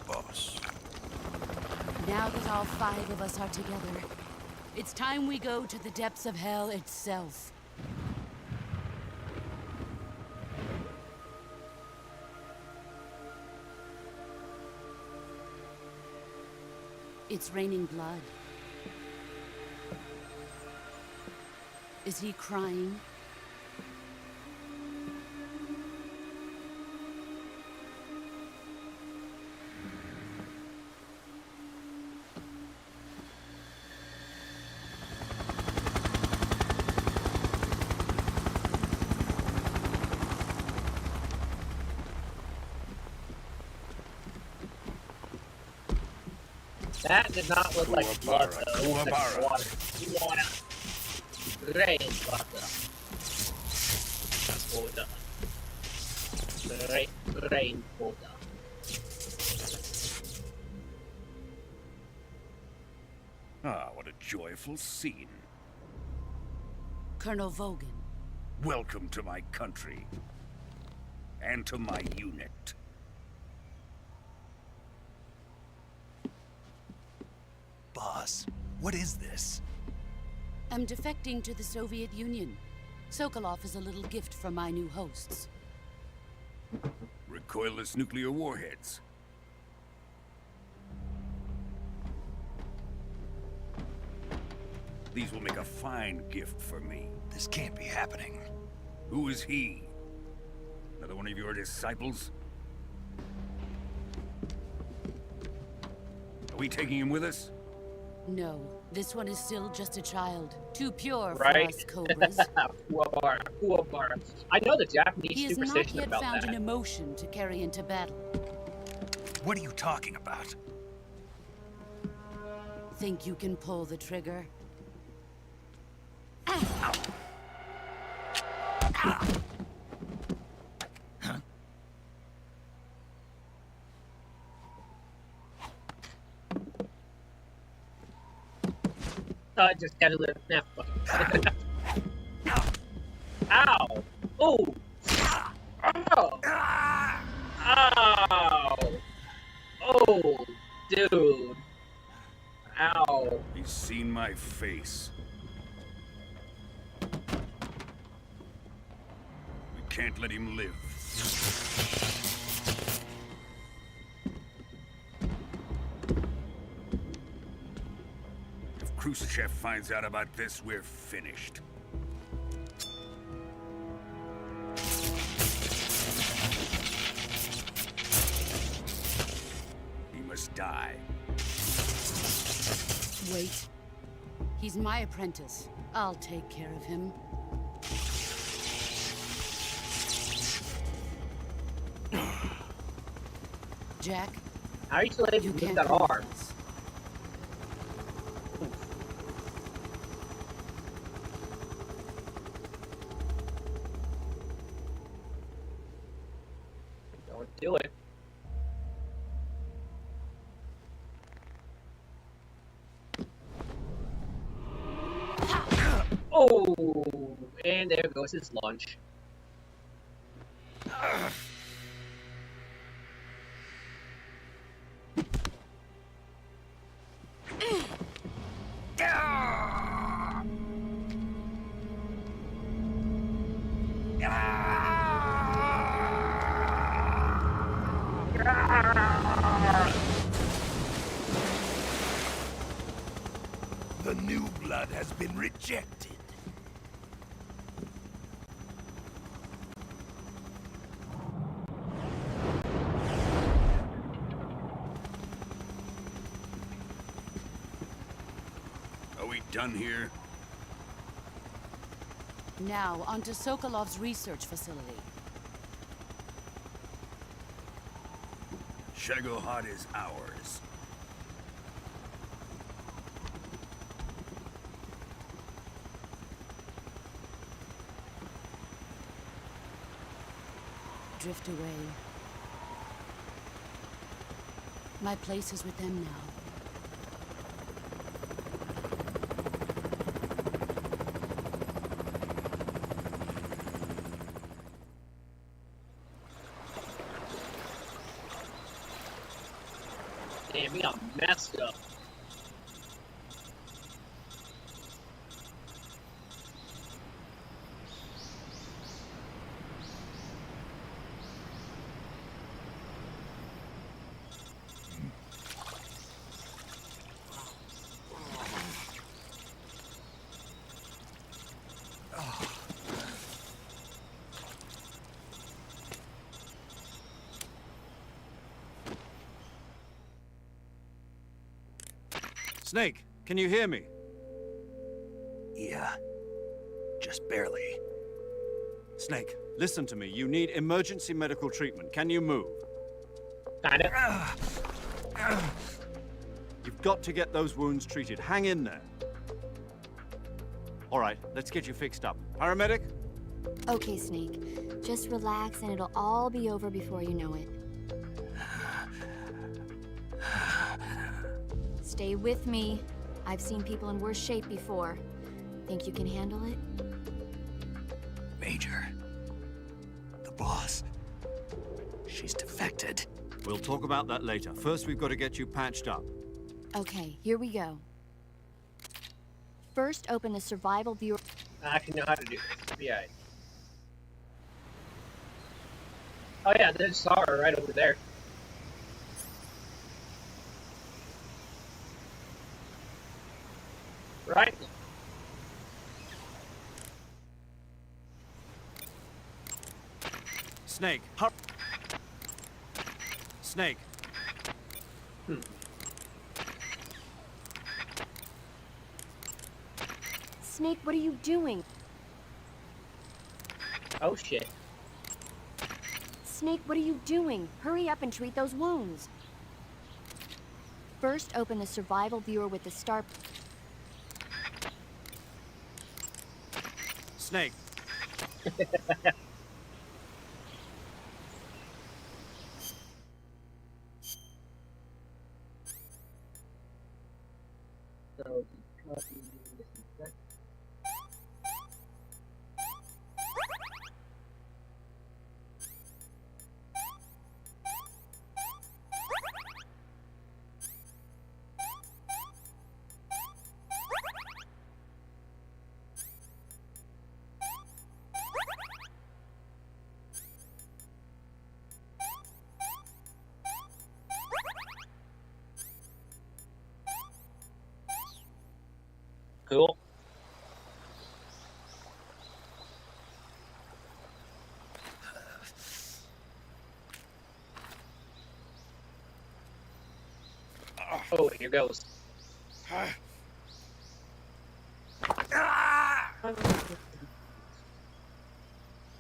[SPEAKER 8] boss.
[SPEAKER 5] Now that all 5 of us are together, it's time we go to the depths of hell itself. It's raining blood. Is he crying?
[SPEAKER 1] That did not look like blood, though. It looked like water. Water. Rain water. Water. Rain water.
[SPEAKER 11] Ah, what a joyful scene.
[SPEAKER 5] Colonel Vogan.
[SPEAKER 11] Welcome to my country. And to my unit.
[SPEAKER 3] Boss, what is this?
[SPEAKER 5] I'm defecting to the Soviet Union. Sokolov is a little gift from my new hosts.
[SPEAKER 11] Recoilless nuclear warheads. These will make a fine gift for me.
[SPEAKER 3] This can't be happening.
[SPEAKER 11] Who is he? Another one of your disciples? Are we taking him with us?
[SPEAKER 5] No, this one is still just a child. Too pure for
[SPEAKER 1] Right?
[SPEAKER 5] us cobras.
[SPEAKER 1] Poor bar. I know the Japanese
[SPEAKER 5] He has not
[SPEAKER 1] superstition
[SPEAKER 5] yet
[SPEAKER 1] about
[SPEAKER 5] found
[SPEAKER 1] that.
[SPEAKER 5] an emotion to carry into battle.
[SPEAKER 3] What are you talking about?
[SPEAKER 5] Think you can pull the trigger?
[SPEAKER 1] I just gotta live now. Ow! Oh! Ow! Ow! Oh, dude! Ow!
[SPEAKER 11] He's seen my face. We can't let him live. If Khrushchev finds out about this, we're finished. He must die.
[SPEAKER 5] Wait. He's my apprentice. I'll take care of him. Jack,
[SPEAKER 1] How are you still able
[SPEAKER 5] you
[SPEAKER 1] to move
[SPEAKER 5] can't
[SPEAKER 1] that
[SPEAKER 5] come with
[SPEAKER 1] arm?
[SPEAKER 5] us.
[SPEAKER 1] Don't do it. Oh! And there goes his lunch.
[SPEAKER 8] The new blood has been rejected.
[SPEAKER 11] Are we done here?
[SPEAKER 5] Now, onto Sokolov's research facility.
[SPEAKER 11] Shagohod is ours.
[SPEAKER 5] Drift away. My place is with them now.
[SPEAKER 1] Damn, we got messed up.
[SPEAKER 2] Snake, can you hear me?
[SPEAKER 3] Yeah. Just barely.
[SPEAKER 2] Snake, listen to me. You need emergency medical treatment. Can you move?
[SPEAKER 1] Kinda.
[SPEAKER 2] You've got to get those wounds treated. Hang in there. All right, let's get you fixed up. Paramedic?
[SPEAKER 4] Okay, Snake. Just relax and it'll all be over before you know it. Stay with me. I've seen people in worse shape before. Think you can handle it?
[SPEAKER 3] Major. The boss. She's defected.
[SPEAKER 2] We'll talk about that later. First, we've got to get you patched up.
[SPEAKER 4] Okay, here we go. First, open the survival viewer.
[SPEAKER 1] I actually know how to do this. Yeah. Oh yeah, there's Sarah right over there. Right?
[SPEAKER 2] Snake, Snake.
[SPEAKER 4] Snake, what are you doing?
[SPEAKER 1] Oh shit.
[SPEAKER 4] Snake, what are you doing? Hurry up and treat those wounds. First, open the survival viewer with the star...
[SPEAKER 2] Snake.
[SPEAKER 1] Cool. Oh, here goes.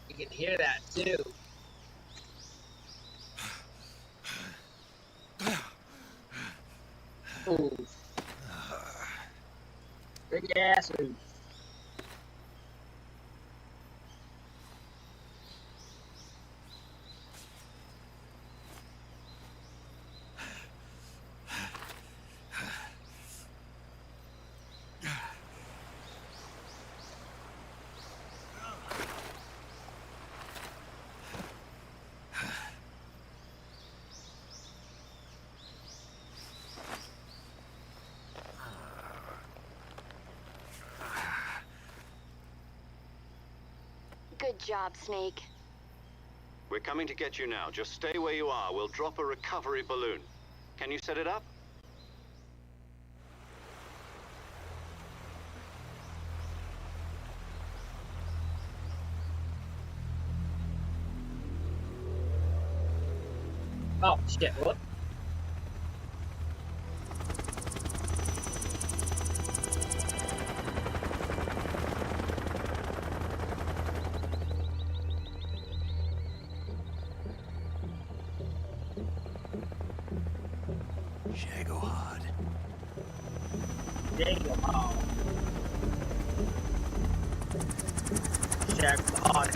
[SPEAKER 1] You can hear that too. Ooh. Big ass ooh.
[SPEAKER 4] Good job, Snake.
[SPEAKER 2] We're coming to get you now. Just stay where you are. We'll drop a recovery balloon. Can you set it up?
[SPEAKER 1] Oh shit, what?
[SPEAKER 3] Shagohod.
[SPEAKER 1] Shagohod. Shagohod.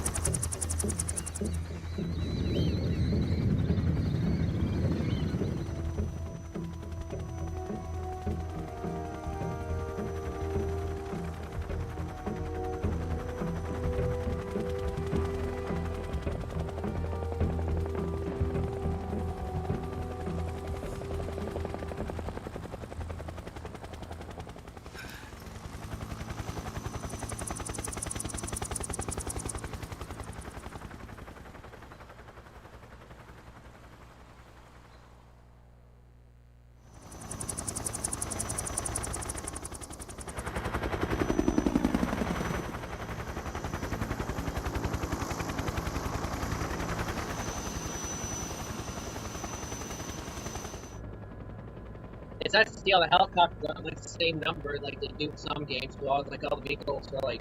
[SPEAKER 1] decided to steal the helicopter on like the same number like they do in some games. Well, like all the vehicles are like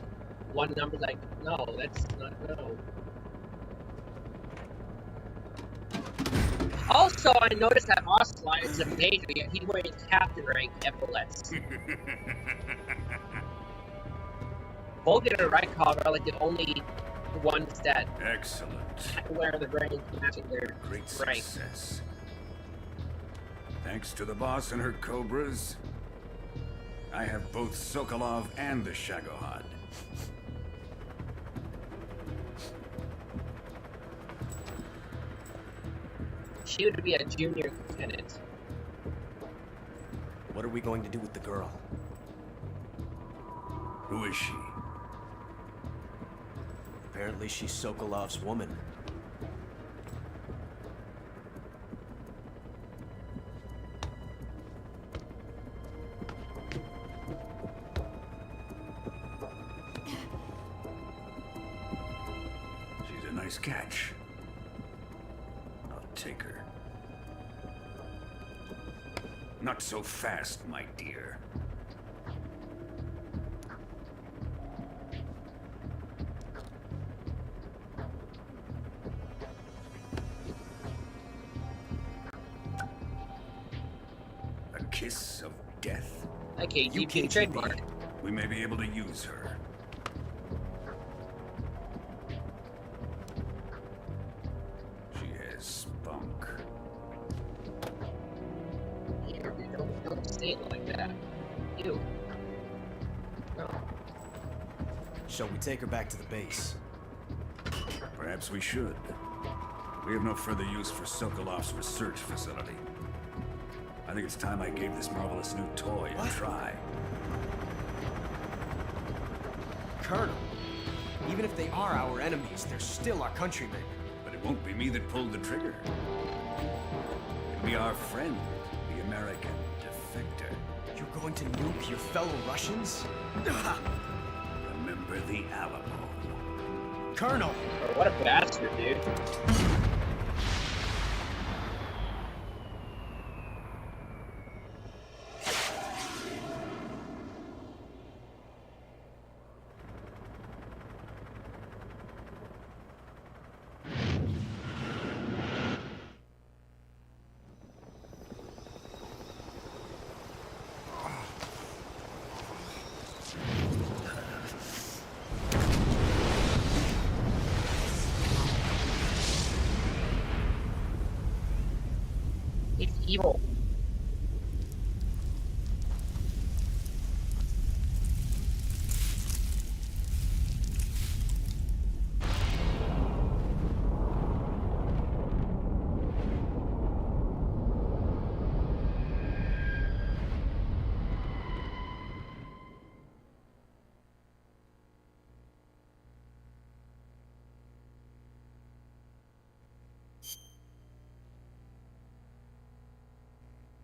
[SPEAKER 1] one number. Like no, that's not no. Also, I noticed that Ocelot is a major, yet he's wearing captain rank epaulets. Vulcan and Rykov are like the only ones that
[SPEAKER 11] Excellent.
[SPEAKER 1] wear the rank matching their
[SPEAKER 11] Great
[SPEAKER 1] rank.
[SPEAKER 11] success. Thanks to the boss and her cobras, I have both Sokolov and the Shagohod.
[SPEAKER 1] She would be a junior lieutenant.
[SPEAKER 6] What are we going to do with the girl?
[SPEAKER 11] Who is she?
[SPEAKER 6] Apparently she's Sokolov's woman.
[SPEAKER 11] She's a nice catch. I'll take her. Not so fast, my dear. A kiss of death?
[SPEAKER 1] Okay, you can trademark.
[SPEAKER 11] We may be able to use her. She has spunk.
[SPEAKER 1] Don't say it like that. Ew. No.
[SPEAKER 6] Shall we take her back to the base?
[SPEAKER 11] Perhaps we should. We have no further use for Sokolov's research facility. I think it's time I gave this marvelous new toy a try.
[SPEAKER 6] Colonel, even if they are our enemies, they're still our countrymen.
[SPEAKER 11] But it won't be me that pulled the trigger. It'll be our friend, the American defector.
[SPEAKER 6] You're going to nuke your fellow Russians?
[SPEAKER 11] Remember the Alamo.
[SPEAKER 6] Colonel!
[SPEAKER 1] Oh, what a bastard, dude. It's evil.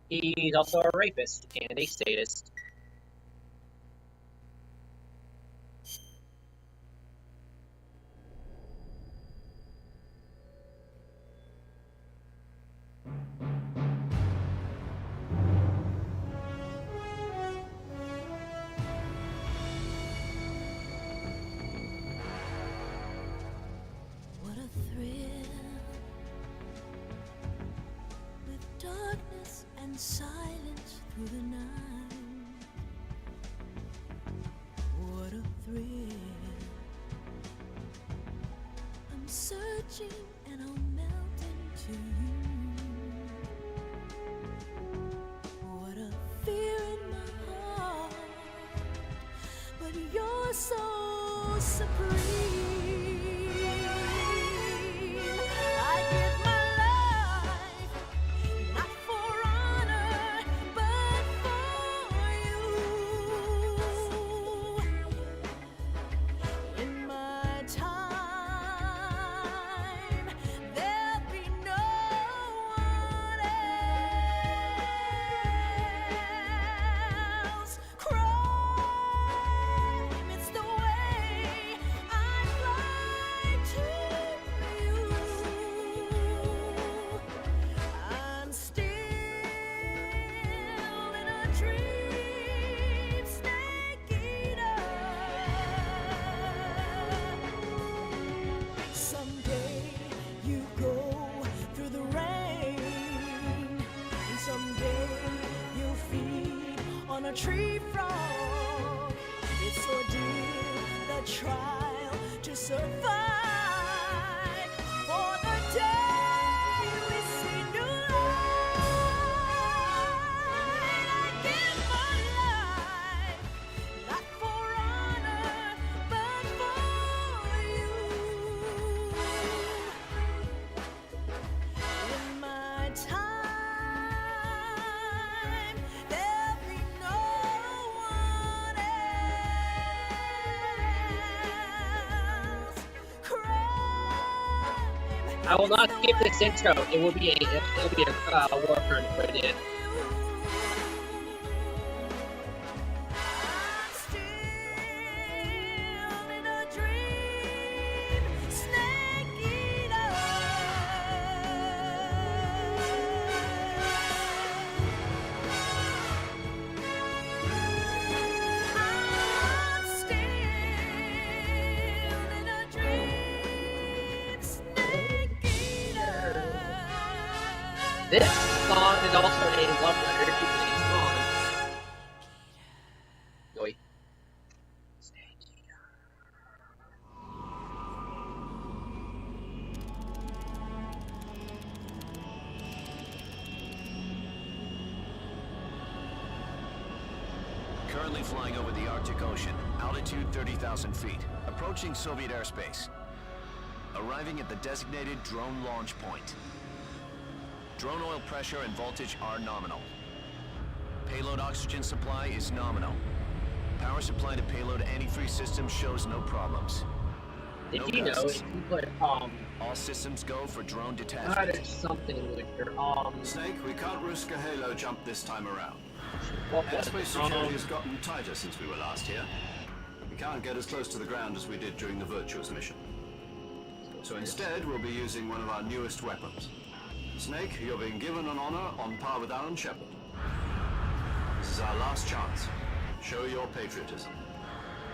[SPEAKER 1] He's also a rapist and a sadist.
[SPEAKER 12] What a thrill, with darkness and silence through the night. What a thrill. I'm searching and I'll melt into you. What a fear in my heart, but you're so supreme. I give my life, not for honor, but for you. In my time, there'll be no one else. Crime, it's the way I tree frog. It's ordeal, the trial to survive. For the day we see new light, I give my life, not for honor, but for you. In my time, there'll be no one else. Crime
[SPEAKER 1] I will
[SPEAKER 12] is
[SPEAKER 1] not
[SPEAKER 12] the
[SPEAKER 1] skip this
[SPEAKER 12] way
[SPEAKER 1] intro. It will be a war crime to put it in.
[SPEAKER 12] I'm still in a dream, snake eater. I'm still in a dream, snake eater.
[SPEAKER 1] This song is also a love letter to the song. Oi.
[SPEAKER 13] Currently flying over the Arctic Ocean, altitude 30,000 feet, approaching Soviet airspace. Arriving at the designated drone launch point. Drone oil pressure and voltage are nominal. Payload oxygen supply is nominal. Power supply to payload antifreeze system shows no problems.
[SPEAKER 1] Did
[SPEAKER 13] No
[SPEAKER 1] you know
[SPEAKER 13] gusts.
[SPEAKER 1] if you put
[SPEAKER 13] All systems go for drone detachment.
[SPEAKER 1] there's something with your
[SPEAKER 2] Snake, we can't risk a halo jump this time around.
[SPEAKER 1] what was
[SPEAKER 2] Airspace
[SPEAKER 1] it?
[SPEAKER 2] security has gotten tighter since we were last here. We can't get as close to the ground as we did during the Virtuous mission. So instead, we'll be using one of our newest weapons. Snake, you're being given an honor on par with Alan Shepard. This is our last chance. Show your patriotism.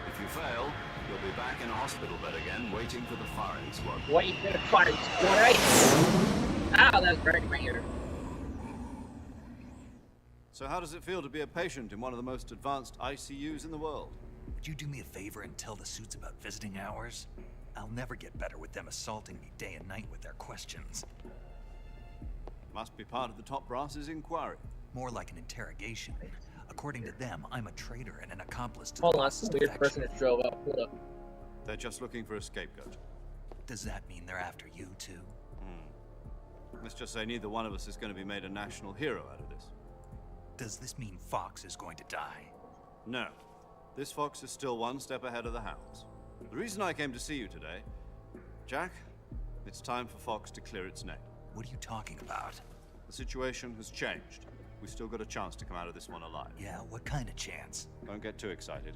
[SPEAKER 2] If you fail, you'll be back in a hospital bed again, waiting for the firing squad.
[SPEAKER 1] Wait for the firing squad, right? Ow, that was right in my ear.
[SPEAKER 2] So how does it feel to be a patient in one of the most advanced ICUs in the world?
[SPEAKER 3] Would you do me a favor and tell the suits about visiting hours? I'll never get better with them assaulting me day and night with their questions.
[SPEAKER 2] Must be part of the top brass's inquiry.
[SPEAKER 3] More like an interrogation. According to them, I'm a traitor and an accomplice to
[SPEAKER 1] Hold
[SPEAKER 3] the
[SPEAKER 1] on,
[SPEAKER 3] boss's
[SPEAKER 1] some weird
[SPEAKER 3] defection.
[SPEAKER 1] person that drove up. Hold up.
[SPEAKER 2] They're just looking for a scapegoat.
[SPEAKER 3] Does that mean they're after you too?
[SPEAKER 2] Let's just say neither one of us is going to be made a national hero out of this.
[SPEAKER 3] Does this mean Fox is going to die?
[SPEAKER 2] No. This fox is still one step ahead of the hounds. The reason I came to see you today, Jack, it's time for Fox to clear its name.
[SPEAKER 3] What are you talking about?
[SPEAKER 2] The situation has changed. We still got a chance to come out of this one alive.
[SPEAKER 3] Yeah, what kind of chance?
[SPEAKER 2] Don't get too excited.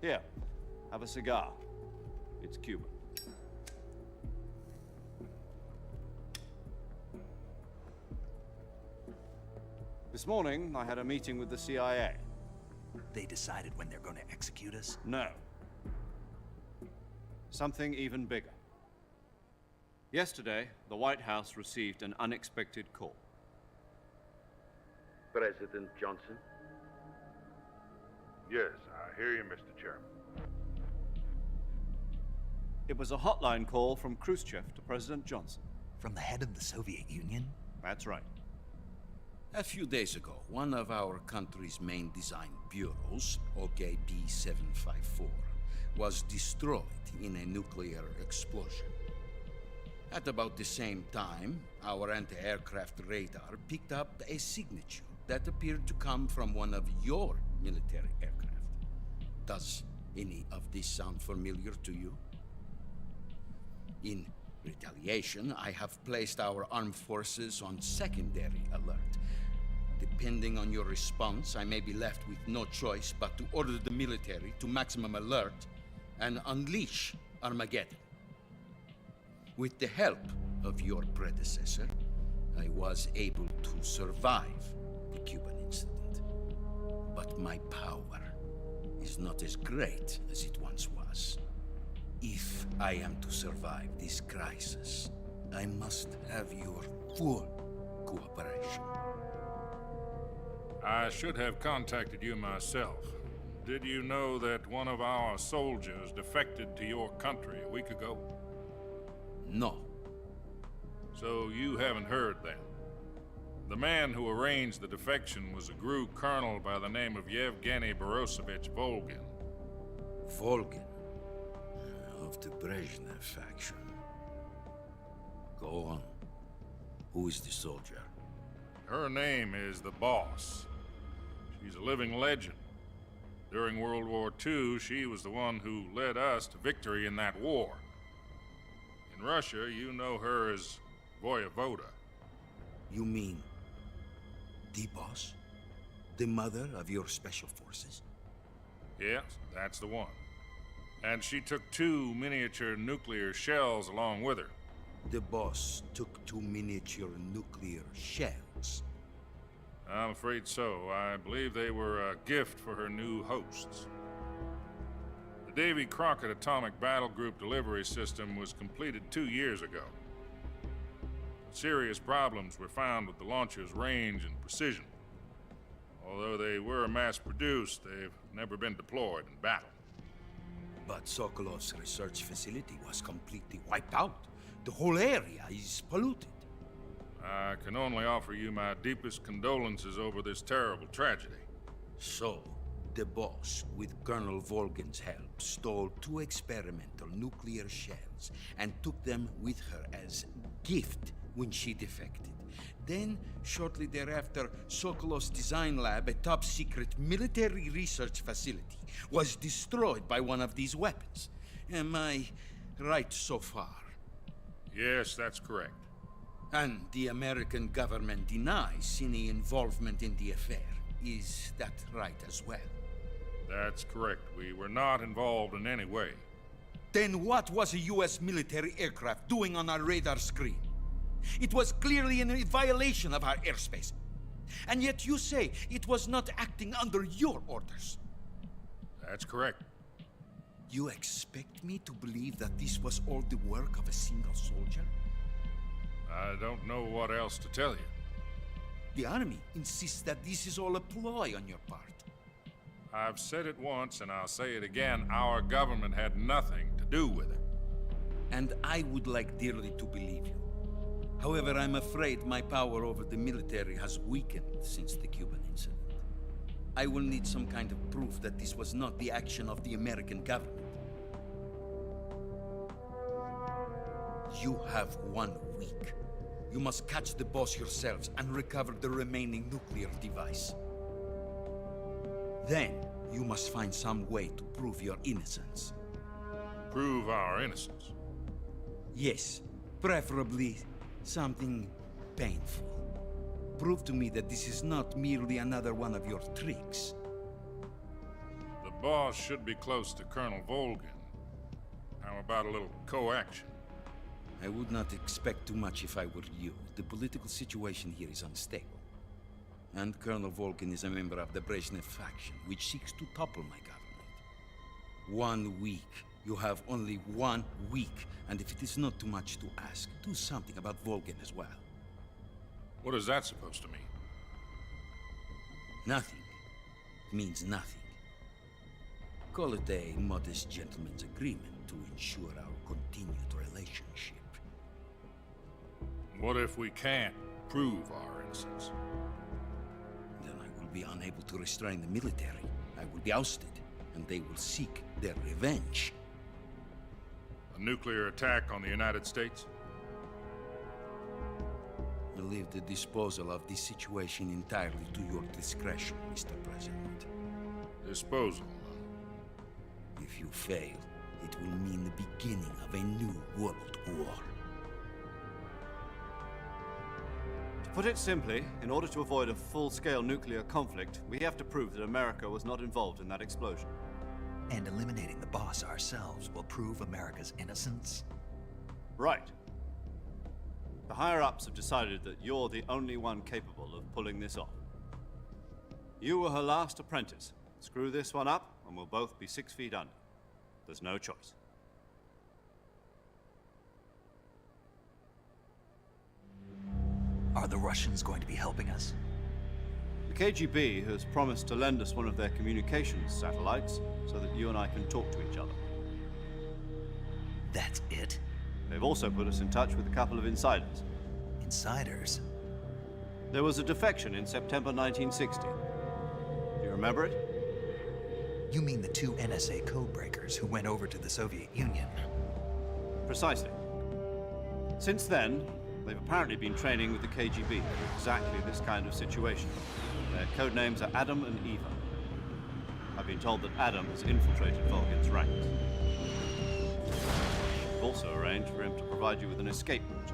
[SPEAKER 2] Here, have a cigar. It's Cuban. This morning, I had a meeting with the CIA.
[SPEAKER 3] They decided when they're going to execute us?
[SPEAKER 2] No. Something even bigger. Yesterday, the White House received an unexpected call.
[SPEAKER 14] President Johnson?
[SPEAKER 15] Yes, I hear you, Mr. Chairman.
[SPEAKER 2] It was a hotline call from Khrushchev to President Johnson.
[SPEAKER 3] From the head of the Soviet Union?
[SPEAKER 2] That's right.
[SPEAKER 8] A few days ago, one of our country's main design bureaus, OKB-754, was destroyed in a nuclear explosion. At about the same time, our anti-aircraft radar picked up a signature that appeared to come from one of your military aircraft. Does any of this sound familiar to you? In retaliation, I have placed our armed forces on secondary alert. Depending on your response, I may be left with no choice but to order the military to maximum alert and unleash Armageddon. With the help of your predecessor, I was able to survive the Cuban incident. But my power is not as great as it once was. If I am to survive this crisis, I must have your full cooperation.
[SPEAKER 15] I should have contacted you myself. Did you know that one of our soldiers defected to your country a week ago?
[SPEAKER 8] No.
[SPEAKER 15] So you haven't heard then. The man who arranged the defection was a GRU colonel by the name of Yevgeny Borosovich Volgin.
[SPEAKER 8] Volgin. Of the Brezhnev faction. Go on. Who is the soldier?
[SPEAKER 15] Her name is the Boss. She's a living legend. During World War II, she was the one who led us to victory in that war. In Russia, you know her as Voyevoda.
[SPEAKER 8] You mean the Boss? The mother of your special forces?
[SPEAKER 15] Yes, that's the one. And she took 2 miniature nuclear shells along with her.
[SPEAKER 8] The Boss took 2 miniature nuclear shells.
[SPEAKER 15] I'm afraid so. I believe they were a gift for her new hosts. The Davy Crockett Atomic Battle Group delivery system was completed 2 years ago. Serious problems were found with the launcher's range and precision. Although they were mass-produced, they've never been deployed in battle.
[SPEAKER 8] But Sokolov's research facility was completely wiped out. The whole area is polluted.
[SPEAKER 15] I can only offer you my deepest condolences over this terrible tragedy.
[SPEAKER 8] So, the Boss, with Colonel Volgin's help, stole 2 experimental nuclear shells and took them with her as gift when she defected. Then, shortly thereafter, Sokolov's design lab, a top-secret military research facility, was destroyed by one of these weapons. Am I right so far?
[SPEAKER 15] Yes, that's correct.
[SPEAKER 8] And the American government denies any involvement in the affair. Is that right as well?
[SPEAKER 15] That's correct. We were not involved in any way.
[SPEAKER 8] Then what was a U.S. military aircraft doing on our radar screen? It was clearly in violation of our airspace. And yet you say it was not acting under your orders.
[SPEAKER 15] That's correct.
[SPEAKER 8] You expect me to believe that this was all the work of a single soldier?
[SPEAKER 15] I don't know what else to tell you.
[SPEAKER 8] The army insists that this is all a ploy on your part.
[SPEAKER 15] I've said it once and I'll say it again. Our government had nothing to do with it.
[SPEAKER 8] And I would like dearly to believe you. However, I'm afraid my power over the military has weakened since the Cuban incident. I will need some kind of proof that this was not the action of the American government. You have 1 week. You must catch the Boss yourselves and recover the remaining nuclear device. Then, you must find some way to prove your innocence.
[SPEAKER 15] Prove our innocence?
[SPEAKER 8] Yes, preferably something painful. Prove to me that this is not merely another one of your tricks.
[SPEAKER 15] The Boss should be close to Colonel Volgin. How about a little co-action?
[SPEAKER 8] I would not expect too much if I were you. The political situation here is unstable. And Colonel Volgin is a member of the Brezhnev faction, which seeks to topple my government. 1 week. You have only 1 week. And if it is not too much to ask, do something about Volgin as well.
[SPEAKER 15] What is that supposed to mean?
[SPEAKER 8] Nothing. It means nothing. Call it a modest gentleman's agreement to ensure our continued relationship.
[SPEAKER 15] What if we can't prove our innocence?
[SPEAKER 8] Then I will be unable to restrain the military. I will be ousted, and they will seek their revenge.
[SPEAKER 15] A nuclear attack on the United States?
[SPEAKER 8] I leave the disposal of this situation entirely to your discretion, Mr. President.
[SPEAKER 15] Disposal?
[SPEAKER 8] If you fail, it will mean the beginning of a new world war.
[SPEAKER 2] To put it simply, in order to avoid a full-scale nuclear conflict, we have to prove that America was not involved in that explosion.
[SPEAKER 3] And eliminating the Boss ourselves will prove America's innocence?
[SPEAKER 2] Right. The higher-ups have decided that you're the only one capable of pulling this off. You were her last apprentice. Screw this one up, and we'll both be 6 feet under. There's no choice.
[SPEAKER 3] Are the Russians going to be helping us?
[SPEAKER 2] We KGB has promised to lend us one of their communications satellites so that you and I can talk to each other.
[SPEAKER 3] That's it?
[SPEAKER 2] They've also put us in touch with a couple of insiders.
[SPEAKER 3] Insiders?
[SPEAKER 2] There was a defection in September 1960. Do you remember it?
[SPEAKER 3] You mean the two NSA codebreakers who went over to the Soviet Union?
[SPEAKER 2] Precisely. Since then, they've apparently been training with the KGB for exactly this kind of situation. Their code names are Adam and Eva. I've been told that Adam has infiltrated Volgin's ranks. We've also arranged for him to provide you with an escape route.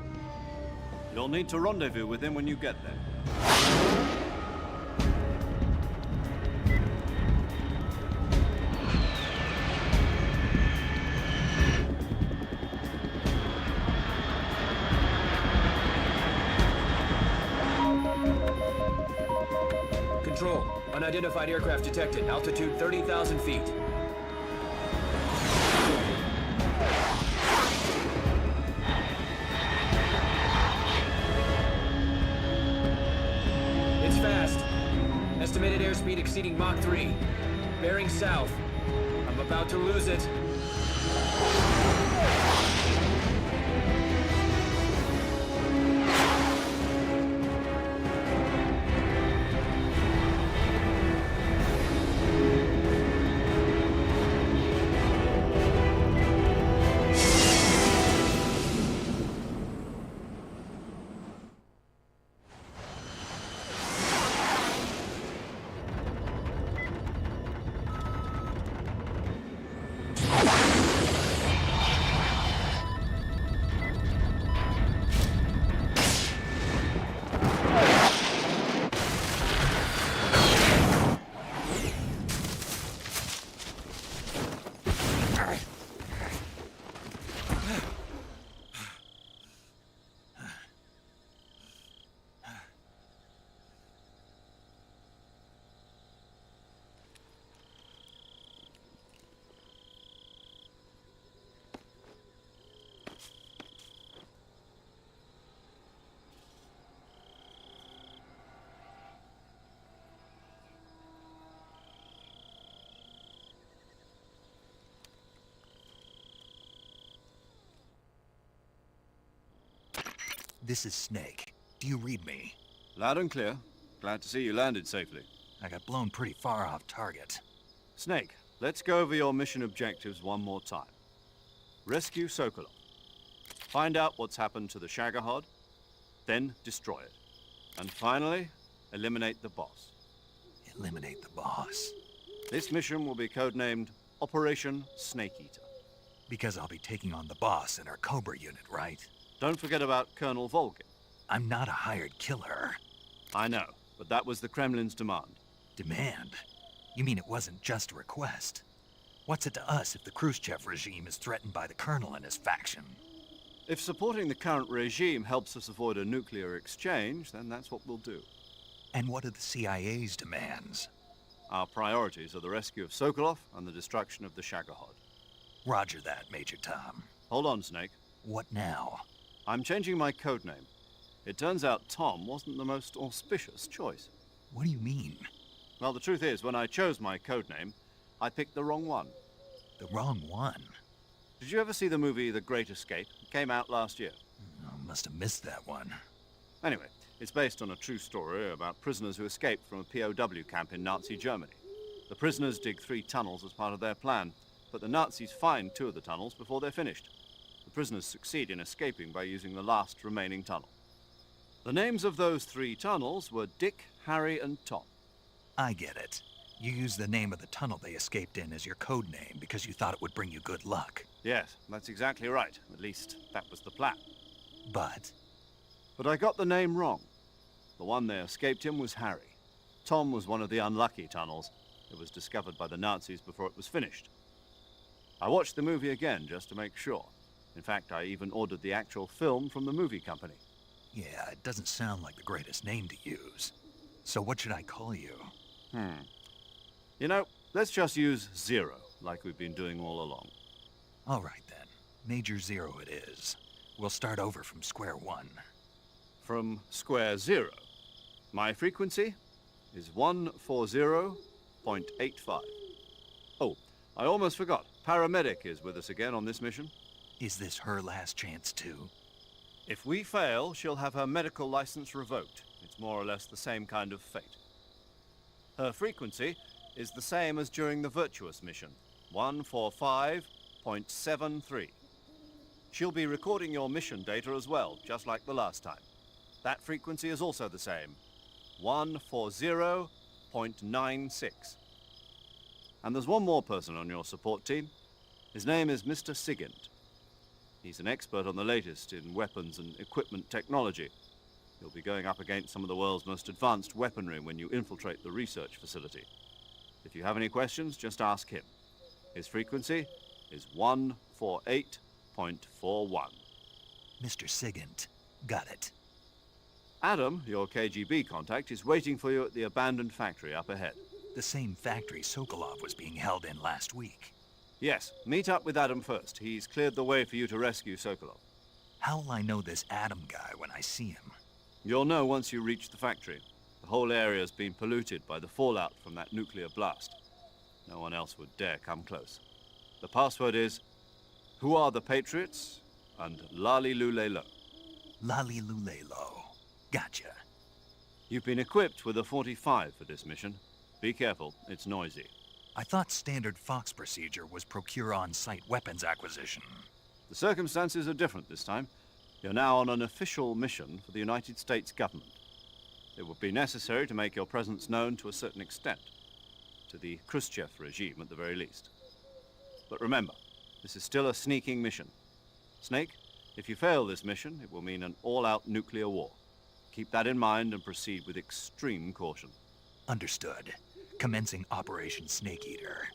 [SPEAKER 2] You'll need to rendezvous with him when you get there.
[SPEAKER 6] Control. Unidentified aircraft detected. Altitude 30,000 feet. It's fast. Estimated airspeed exceeding Mach 3. Bearing south. I'm about to lose it.
[SPEAKER 3] This is Snake. Do you read me?
[SPEAKER 2] Loud and clear. Glad to see you landed safely.
[SPEAKER 3] I got blown pretty far off target.
[SPEAKER 2] Snake, let's go over your mission objectives one more time. Rescue Sokolov. Find out what's happened to the Shagohod, then destroy it. And finally, eliminate the boss.
[SPEAKER 3] Eliminate the boss?
[SPEAKER 2] This mission will be codenamed Operation Snake Eater.
[SPEAKER 3] Because I'll be taking on the boss in our Cobra unit, right?
[SPEAKER 2] Don't forget about Colonel Volgin.
[SPEAKER 3] I'm not a hired killer.
[SPEAKER 2] I know, but that was the Kremlin's demand.
[SPEAKER 3] Demand? You mean it wasn't just a request? What's it to us if the Khrushchev regime is threatened by the Colonel and his faction?
[SPEAKER 2] If supporting the current regime helps us avoid a nuclear exchange, then that's what we'll do.
[SPEAKER 3] And what are the CIA's demands?
[SPEAKER 2] Our priorities are the rescue of Sokolov and the destruction of the Shagohod.
[SPEAKER 3] Roger that, Major Tom.
[SPEAKER 2] Hold on, Snake.
[SPEAKER 3] What now?
[SPEAKER 2] I'm changing my codename. It turns out Tom wasn't the most auspicious choice.
[SPEAKER 3] What do you mean?
[SPEAKER 2] Well, the truth is, when I chose my codename, I picked the wrong one.
[SPEAKER 3] The wrong one?
[SPEAKER 2] Did you ever see the movie The Great Escape? It came out last year.
[SPEAKER 3] I must have missed that one.
[SPEAKER 2] Anyway, it's based on a true story about prisoners who escaped from a POW camp in Nazi Germany. The prisoners dig 3 tunnels as part of their plan, but the Nazis find 2 of the tunnels before they're finished. The prisoners succeed in escaping by using the last remaining tunnel. The names of those 3 tunnels were Dick, Harry, and Tom.
[SPEAKER 3] I get it. You used the name of the tunnel they escaped in as your code name because you thought it would bring you good luck.
[SPEAKER 2] Yes, that's exactly right. At least, that was the plan.
[SPEAKER 3] But
[SPEAKER 2] I got the name wrong. The one they escaped in was Harry. Tom was one of the unlucky tunnels. It was discovered by the Nazis before it was finished. I watched the movie again just to make sure. In fact, I even ordered the actual film from the movie company.
[SPEAKER 3] yeah, it doesn't sound like the greatest name to use. So what should I call you?
[SPEAKER 2] You know, let's just use Zero, like we've been doing all along.
[SPEAKER 3] All right then. Major Zero it is. We'll start over from square one.
[SPEAKER 2] From square 0. My frequency? is 140.85. Oh, I almost forgot. Paramedic is with us again on this mission.
[SPEAKER 3] Is this her last chance, too?
[SPEAKER 2] If we fail, she'll have her medical license revoked. It's more or less the same kind of fate. Her frequency is the same as during the Virtuous mission, 145.73. She'll be recording your mission data as well, just like the last time. That frequency is also the same, 140.96. And there's one more person on your support team. His name is Mr. Sigint. He's an expert on the latest in weapons and equipment technology. You'll be going up against some of the world's most advanced weaponry when you infiltrate the research facility. If you have any questions, just ask him. His frequency is 148.41.
[SPEAKER 3] Mr. Sigint. Got it.
[SPEAKER 2] Adam, your KGB contact, is waiting for you at the abandoned factory up ahead.
[SPEAKER 3] The same factory Sokolov was being held in last week.
[SPEAKER 2] Yes, meet up with Adam first. He's cleared the way for you to rescue Sokolov.
[SPEAKER 3] How'll I know this Adam guy when I see him?
[SPEAKER 2] You'll know once you reach the factory. The whole area's been polluted by the fallout from that nuclear blast. No one else would dare come close. The password is, "Who are the Patriots?" and "Lali Lule Lo."
[SPEAKER 3] Lali Lule Lo. Gotcha.
[SPEAKER 2] You've been equipped with a 45 for this mission. Be careful, it's noisy.
[SPEAKER 3] I thought standard Fox procedure was procure on-site weapons acquisition.
[SPEAKER 2] The circumstances are different this time. You're now on an official mission for the United States government. It would be necessary to make your presence known to a certain extent, to the Khrushchev regime at the very least. But remember, this is still a sneaking mission. Snake, if you fail this mission, it will mean an all-out nuclear war. Keep that in mind and proceed with extreme caution.
[SPEAKER 3] Understood. Commencing Operation Snake Eater.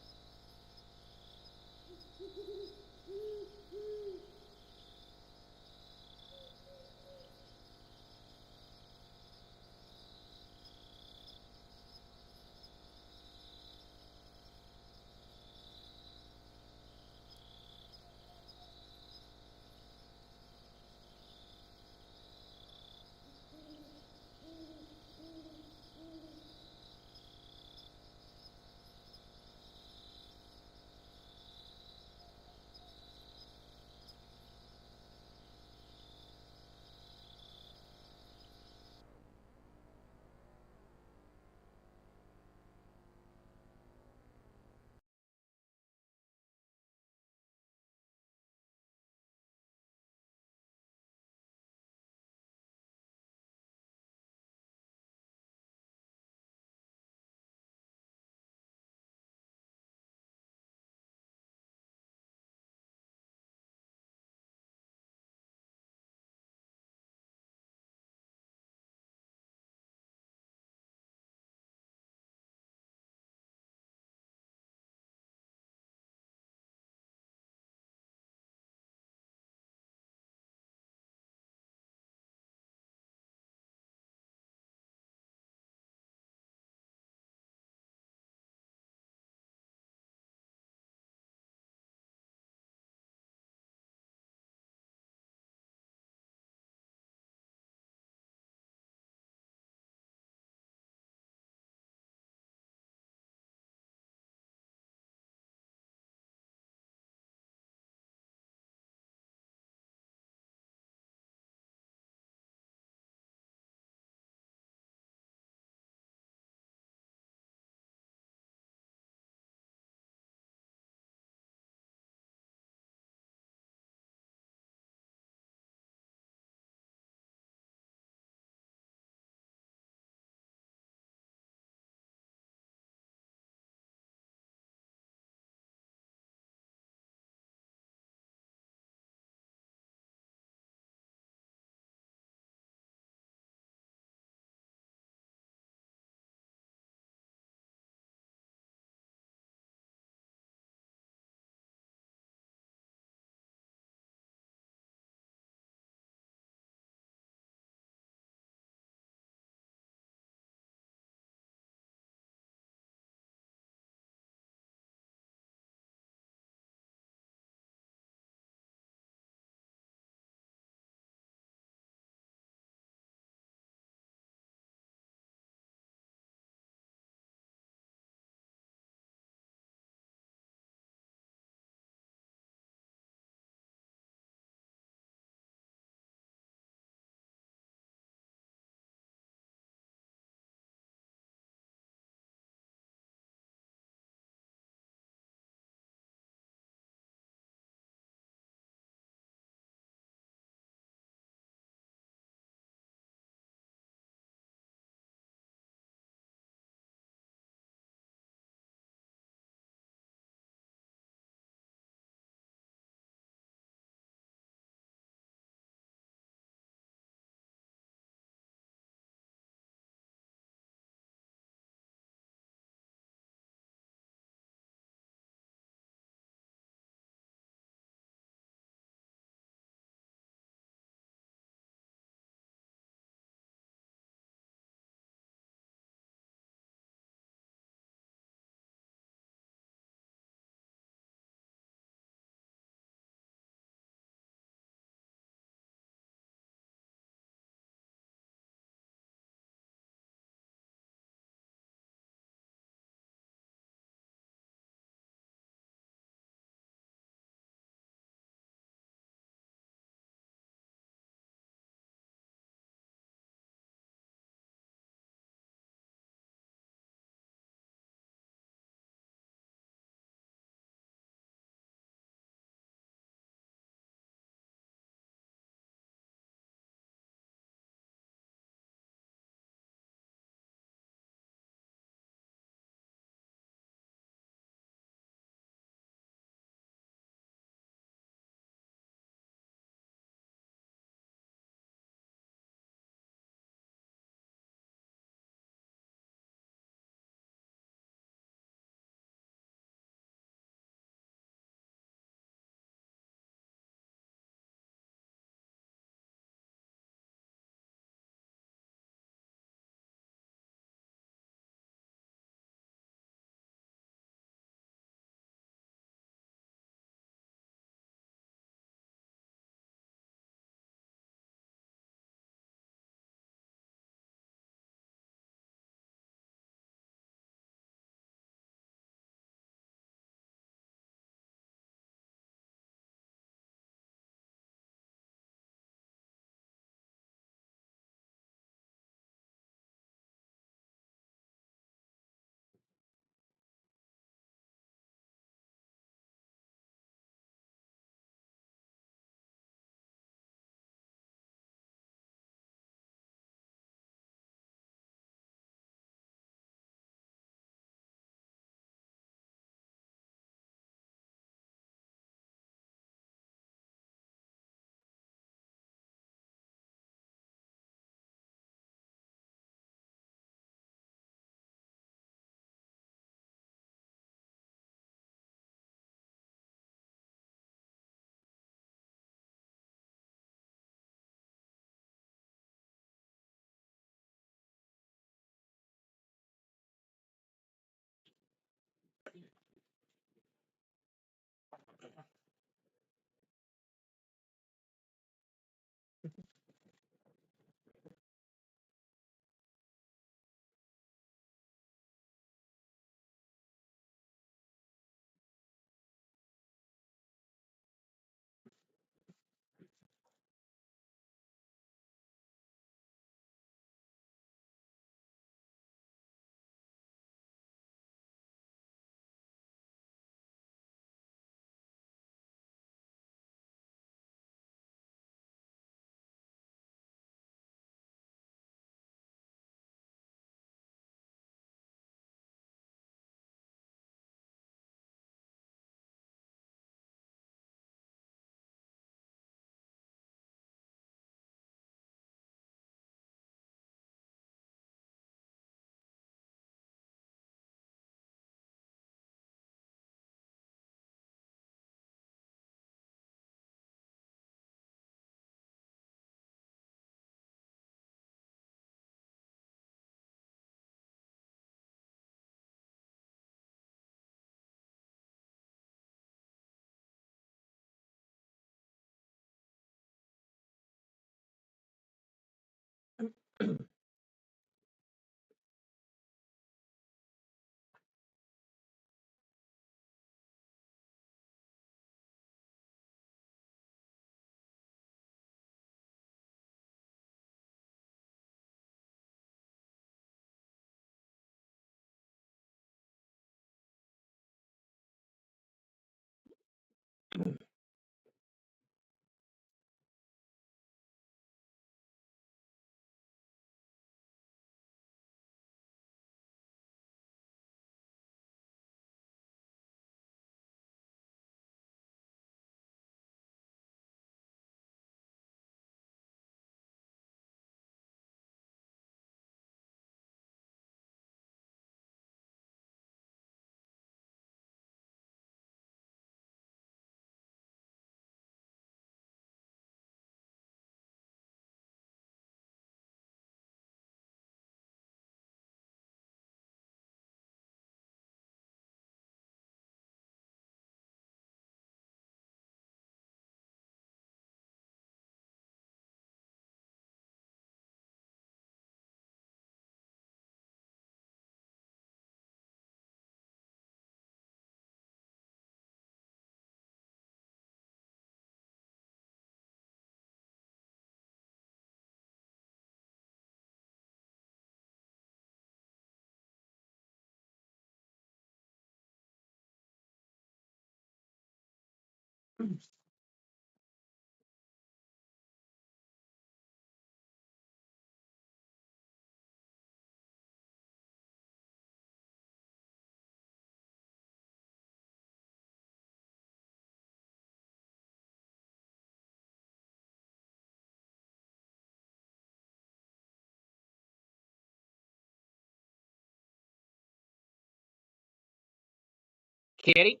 [SPEAKER 1] Kitty,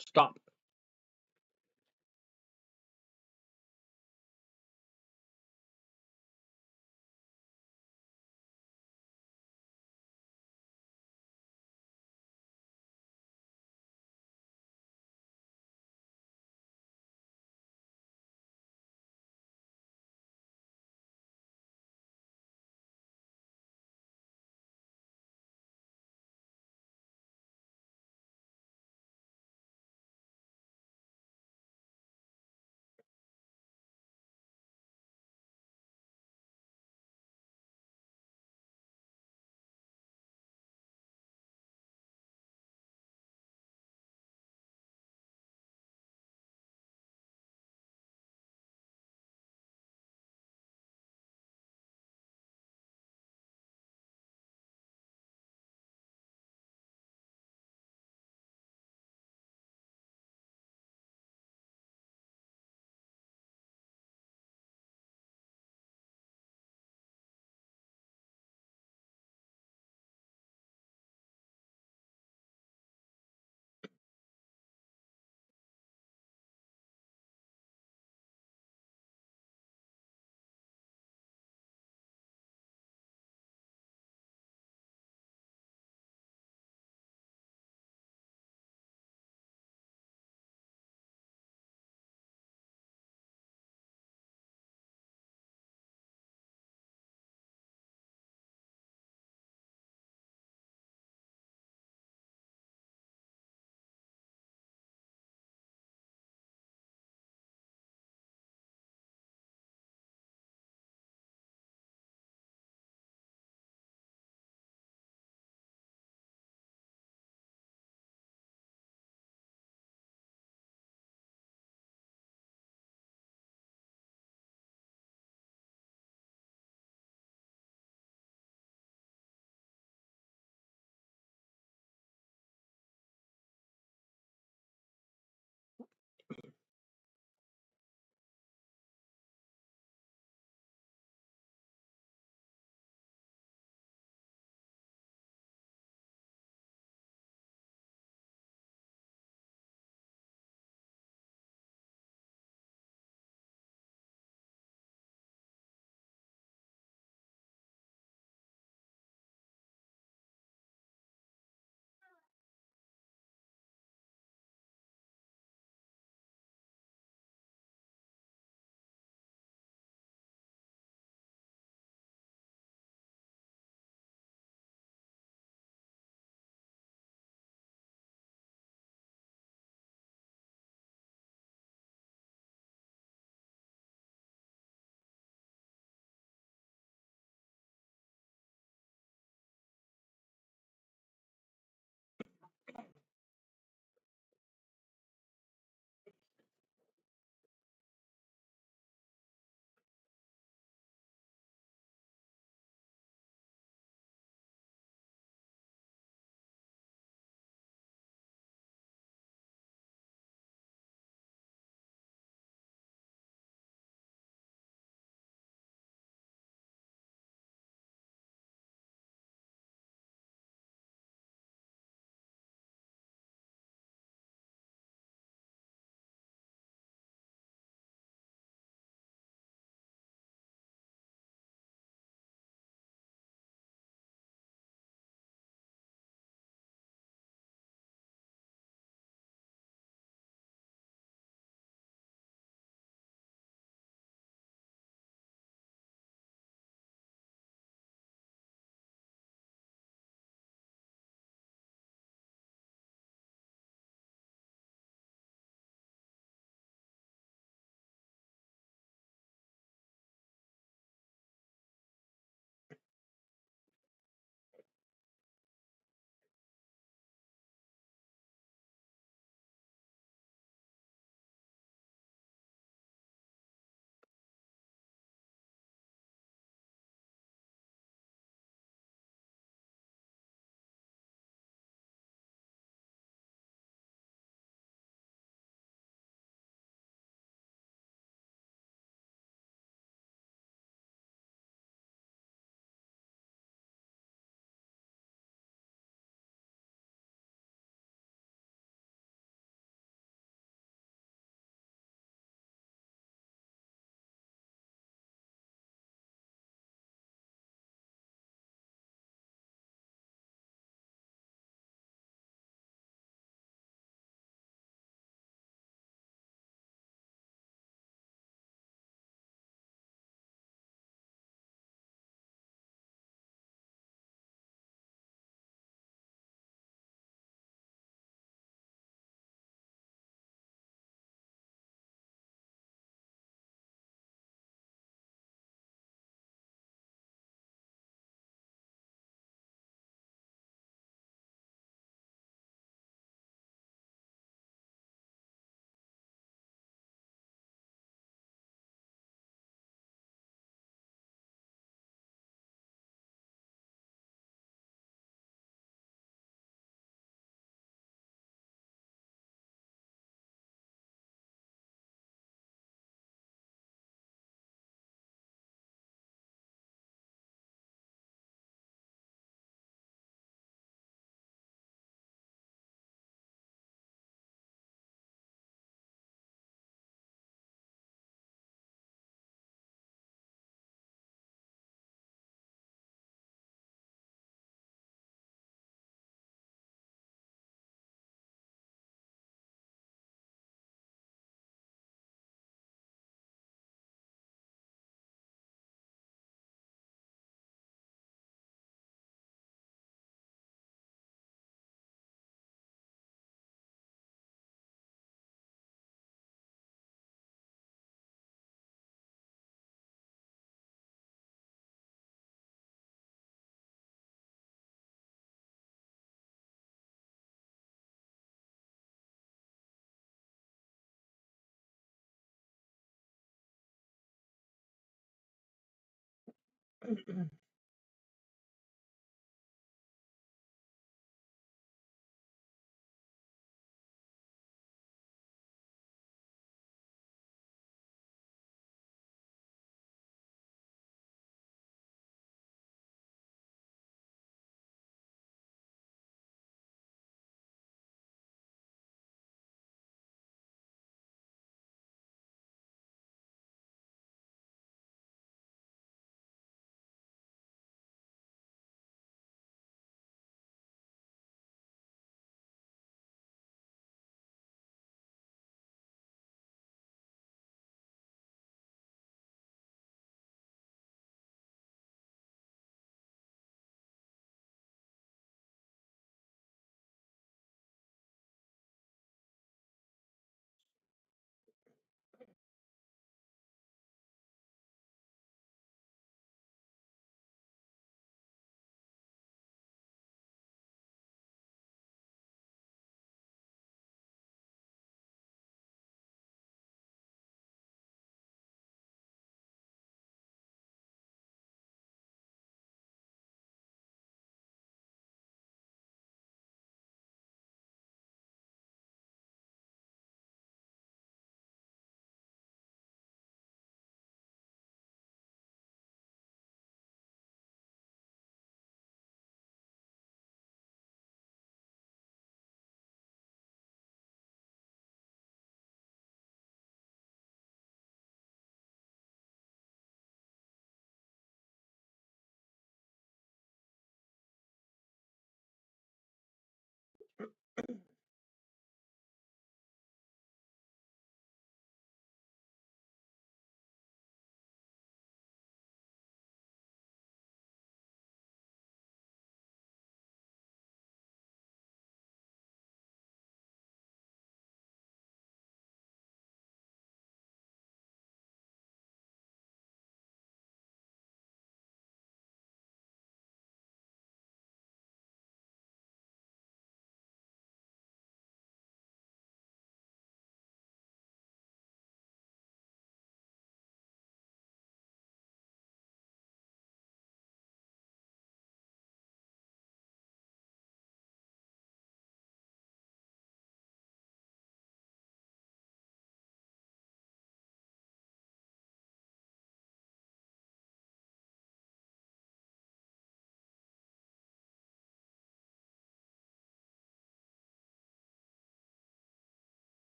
[SPEAKER 1] stop.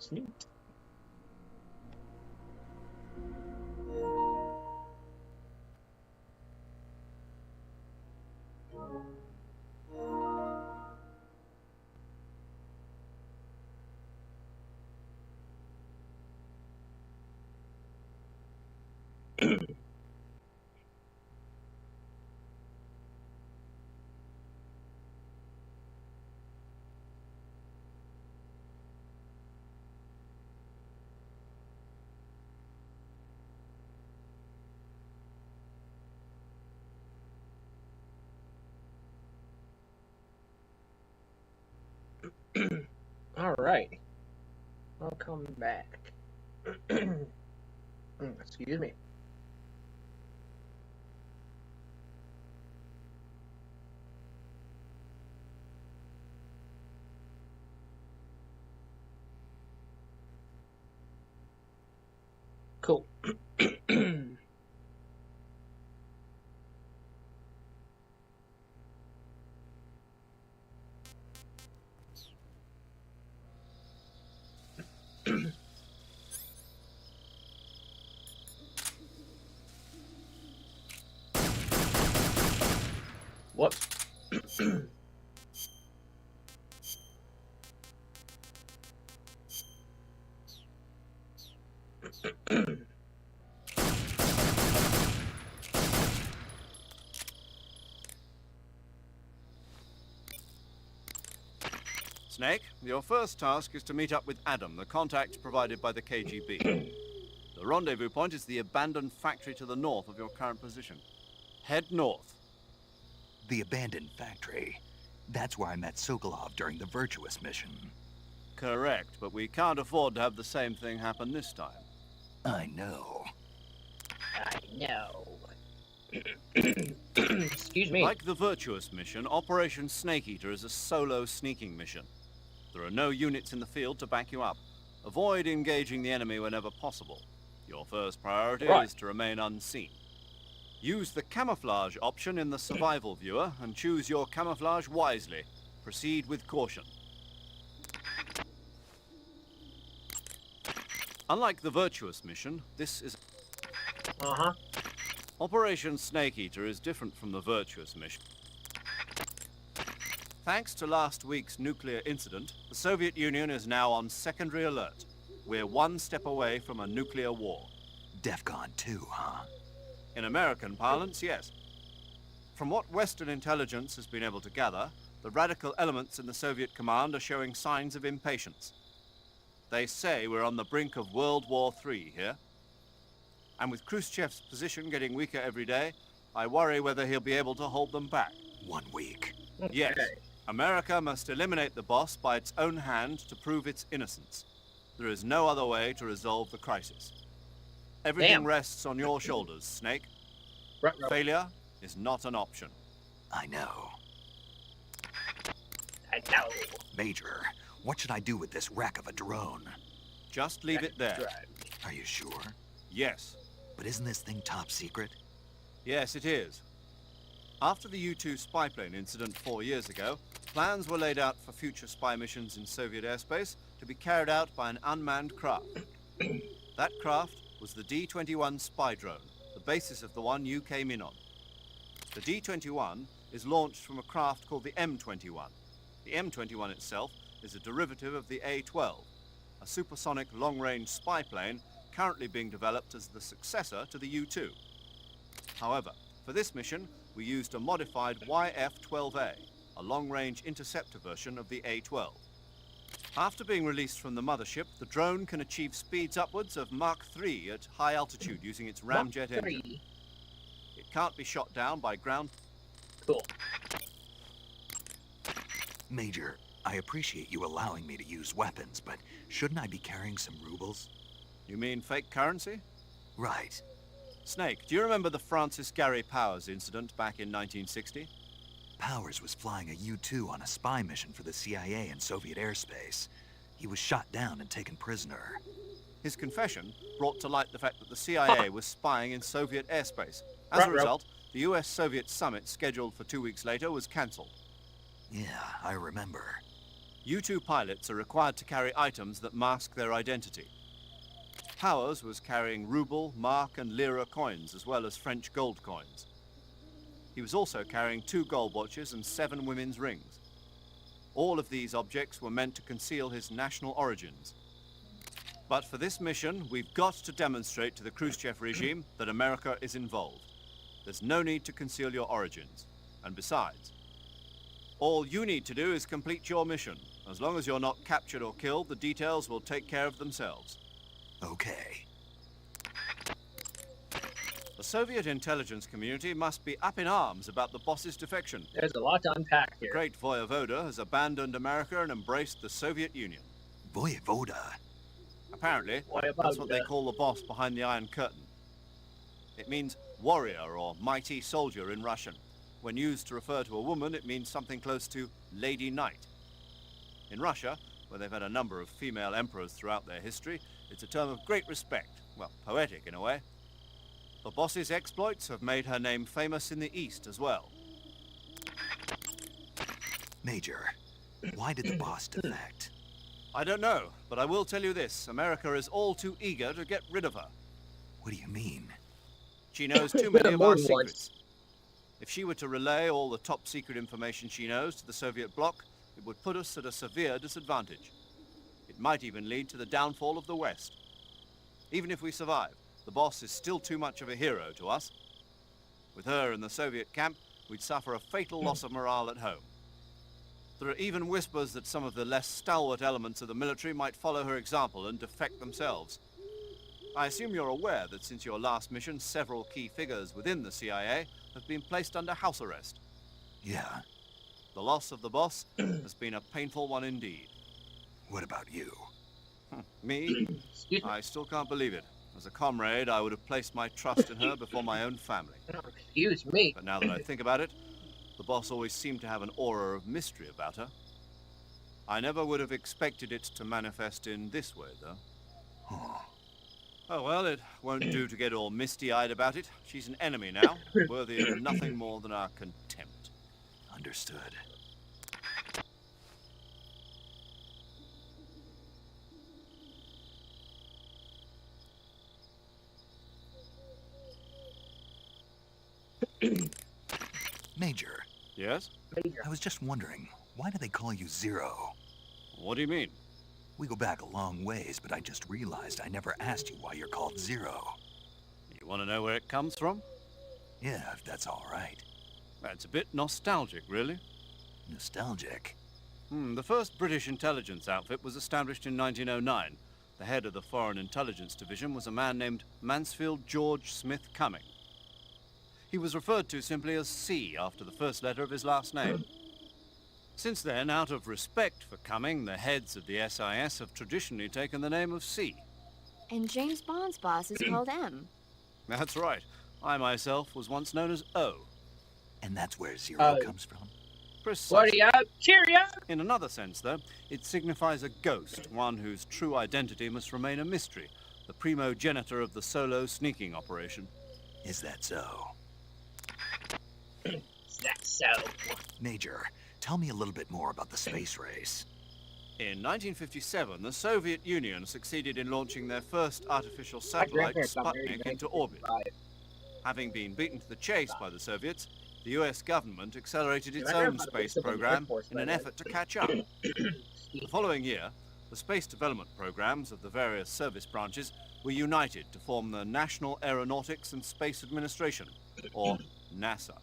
[SPEAKER 1] Snoot. All right. Welcome back. Excuse me. Cool. What?
[SPEAKER 2] Snake, your first task is to meet up with Adam, the contact provided by the KGB. The rendezvous point is the abandoned factory to the north of your current position. Head north.
[SPEAKER 3] The abandoned factory. That's where I met Sokolov during the Virtuous mission.
[SPEAKER 2] Correct, but we can't afford to have the same thing happen this time.
[SPEAKER 3] I know.
[SPEAKER 1] I know. Excuse me.
[SPEAKER 2] Like the Virtuous mission, Operation Snake Eater is a solo sneaking mission. There are no units in the field to back you up. Avoid engaging the enemy whenever possible. Your first priority is to remain unseen. Use the camouflage option in the survival viewer and choose your camouflage wisely. Proceed with caution. Unlike the Virtuous mission, this is... Operation Snake Eater is different from the Virtuous mission. Thanks to last week's nuclear incident, the Soviet Union is now on secondary alert. We're one step away from a nuclear war.
[SPEAKER 3] DEFCON 2, huh?
[SPEAKER 2] In American parlance, yes. From what Western intelligence has been able to gather, the radical elements in the Soviet command are showing signs of impatience. They say we're on the brink of World War III here. And with Khrushchev's position getting weaker every day, I worry whether he'll be able to hold them back.
[SPEAKER 3] 1 week.
[SPEAKER 2] Yes. America must eliminate the boss by its own hand to prove its innocence. There is no other way to resolve the crisis. Everything rests on your shoulders, Snake. Failure is not an option.
[SPEAKER 3] I know.
[SPEAKER 1] I know.
[SPEAKER 3] Major, what should I do with this wreck of a drone?
[SPEAKER 2] Just leave it there.
[SPEAKER 3] Are you sure?
[SPEAKER 2] Yes.
[SPEAKER 3] But isn't this thing top secret?
[SPEAKER 2] Yes, it is. After the U-2 spy plane incident 4 years ago, plans were laid out for future spy missions in Soviet airspace to be carried out by an unmanned craft. That craft was the D-21 spy drone, the basis of the one you came in on. The D-21 is launched from a craft called the M-21. The M-21 itself is a derivative of the A-12, a supersonic long-range spy plane currently being developed as the successor to the U-2. However, for this mission, we used a modified YF-12A, a long-range interceptor version of the A-12. After being released from the mothership, the drone can achieve speeds upwards of Mach 3 at high altitude using its ramjet engine. It can't be shot down by ground.
[SPEAKER 1] Cool.
[SPEAKER 3] Major, I appreciate you allowing me to use weapons, but shouldn't I be carrying some rubles?
[SPEAKER 2] You mean fake currency?
[SPEAKER 3] Right.
[SPEAKER 2] Snake, do you remember the Francis Gary Powers incident back in 1960?
[SPEAKER 3] Powers was flying a U-2 on a spy mission for the CIA in Soviet airspace. He was shot down and taken prisoner.
[SPEAKER 2] His confession brought to light the fact that the CIA was spying in Soviet airspace. As a result, the US-Soviet summit scheduled for 2 weeks later was cancelled.
[SPEAKER 3] Yeah, I remember.
[SPEAKER 2] U-2 pilots are required to carry items that mask their identity. Powers was carrying ruble, mark and lira coins, as well as French gold coins. He was also carrying 2 gold watches and 7 women's rings. All of these objects were meant to conceal his national origins. But for this mission, we've got to demonstrate to the Khrushchev regime that America is involved. There's no need to conceal your origins. And besides, all you need to do is complete your mission. As long as you're not captured or killed, the details will take care of themselves.
[SPEAKER 3] Okay.
[SPEAKER 2] The Soviet intelligence community must be up in arms about the boss's defection.
[SPEAKER 1] There's a lot to unpack
[SPEAKER 2] The
[SPEAKER 1] here.
[SPEAKER 2] great Voyevoda has abandoned America and embraced the Soviet Union.
[SPEAKER 3] Voyevoda?
[SPEAKER 2] Apparently, that's what they call the boss behind the Iron Curtain. It means warrior or mighty soldier in Russian. When used to refer to a woman, it means something close to Lady Knight. In Russia, where they've had a number of female emperors throughout their history, it's a term of great respect. Well, poetic in a way. The boss's exploits have made her name famous in the East as well.
[SPEAKER 3] Major, why did the boss defect?
[SPEAKER 2] I don't know, but I will tell you this. America is all too eager to get rid of her.
[SPEAKER 3] What do you mean?
[SPEAKER 2] She knows too many of our secrets. If she were to relay all the top-secret information she knows to the Soviet bloc, it would put us at a severe disadvantage. It might even lead to the downfall of the West. Even if we survive, the boss is still too much of a hero to us. With her in the Soviet camp, we'd suffer a fatal loss of morale at home. There are even whispers that some of the less stalwart elements of the military might follow her example and defect themselves. I assume you're aware that since your last mission, several key figures within the CIA have been placed under house arrest.
[SPEAKER 3] Yeah.
[SPEAKER 2] The loss of the boss has been a painful one indeed.
[SPEAKER 3] What about you?
[SPEAKER 2] Me? I still can't believe it. As a comrade, I would have placed my trust in her before my own family.
[SPEAKER 1] Excuse me.
[SPEAKER 2] But now that I think about it, the boss always seemed to have an aura of mystery about her. I never would have expected it to manifest in this way, though. Oh, well, it won't do to get all misty-eyed about it. She's an enemy now, worthy of nothing more than our contempt.
[SPEAKER 3] Understood. Major.
[SPEAKER 2] Yes?
[SPEAKER 3] I was just wondering, why do they call you Zero?
[SPEAKER 2] What do you mean?
[SPEAKER 3] We go back a long ways, but I just realized I never asked you why you're called Zero.
[SPEAKER 2] You want to know where it comes from?
[SPEAKER 3] Yeah, if that's all right.
[SPEAKER 2] That's a bit nostalgic, really.
[SPEAKER 3] Nostalgic?
[SPEAKER 2] The first British intelligence outfit was established in 1909. The head of the Foreign Intelligence Division was a man named Mansfield George Smith Cumming. He was referred to simply as C after the first letter of his last name. Since then, out of respect for Cumming, the heads of the SIS have traditionally taken the name of C.
[SPEAKER 4] And James Bond's boss is called M.
[SPEAKER 2] That's right. I myself was once known as O.
[SPEAKER 3] And that's where Zero comes from?
[SPEAKER 2] Precisely.
[SPEAKER 1] What are you? Cheerio!
[SPEAKER 2] In another sense, though, it signifies a ghost, one whose true identity must remain a mystery, the primogenitor of the solo sneaking operation.
[SPEAKER 3] Is that so?
[SPEAKER 1] Is that so?
[SPEAKER 3] Major, tell me a little bit more about the space race.
[SPEAKER 2] In 1957, the Soviet Union succeeded in launching their first artificial satellite, Sputnik, into orbit. Having been beaten to the chase by the Soviets, the US government accelerated its own space program in an effort to catch up. The following year, the space development programs of the various service branches were united to form the National Aeronautics and Space Administration, or NASA.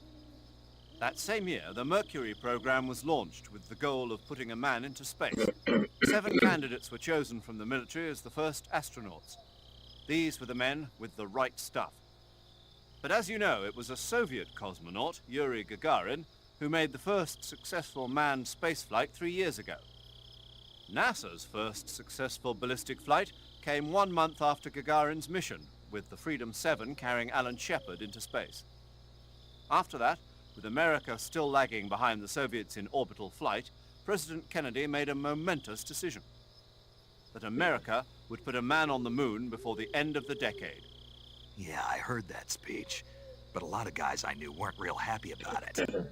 [SPEAKER 2] That same year, the Mercury program was launched with the goal of putting a man into space. 7 candidates were chosen from the military as the first astronauts. These were the men with the right stuff. But as you know, it was a Soviet cosmonaut, Yuri Gagarin, who made the first successful manned spaceflight 3 years ago. NASA's first successful ballistic flight came 1 month after Gagarin's mission, with the Freedom 7 carrying Alan Shepard into space. After that, with America still lagging behind the Soviets in orbital flight, President Kennedy made a momentous decision. That America would put a man on the moon before the end of the decade.
[SPEAKER 3] Yeah, I heard that speech, but a lot of guys I knew weren't real happy about it.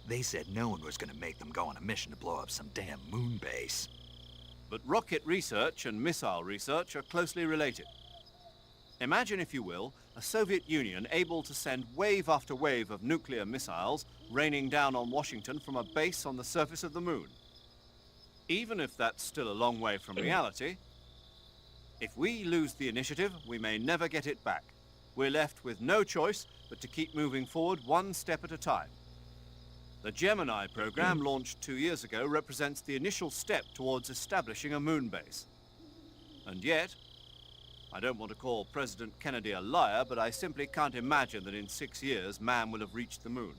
[SPEAKER 3] They said no one was gonna make them go on a mission to blow up some damn moon base.
[SPEAKER 2] But rocket research and missile research are closely related. Imagine, if you will, a Soviet Union able to send wave after wave of nuclear missiles raining down on Washington from a base on the surface of the moon. Even if that's still a long way from reality, if we lose the initiative, we may never get it back. We're left with no choice but to keep moving forward one step at a time. The Gemini program, launched 2 years ago, represents the initial step towards establishing a moon base. And yet, I don't want to call President Kennedy a liar, but I simply can't imagine that in 6 years man will have reached the moon.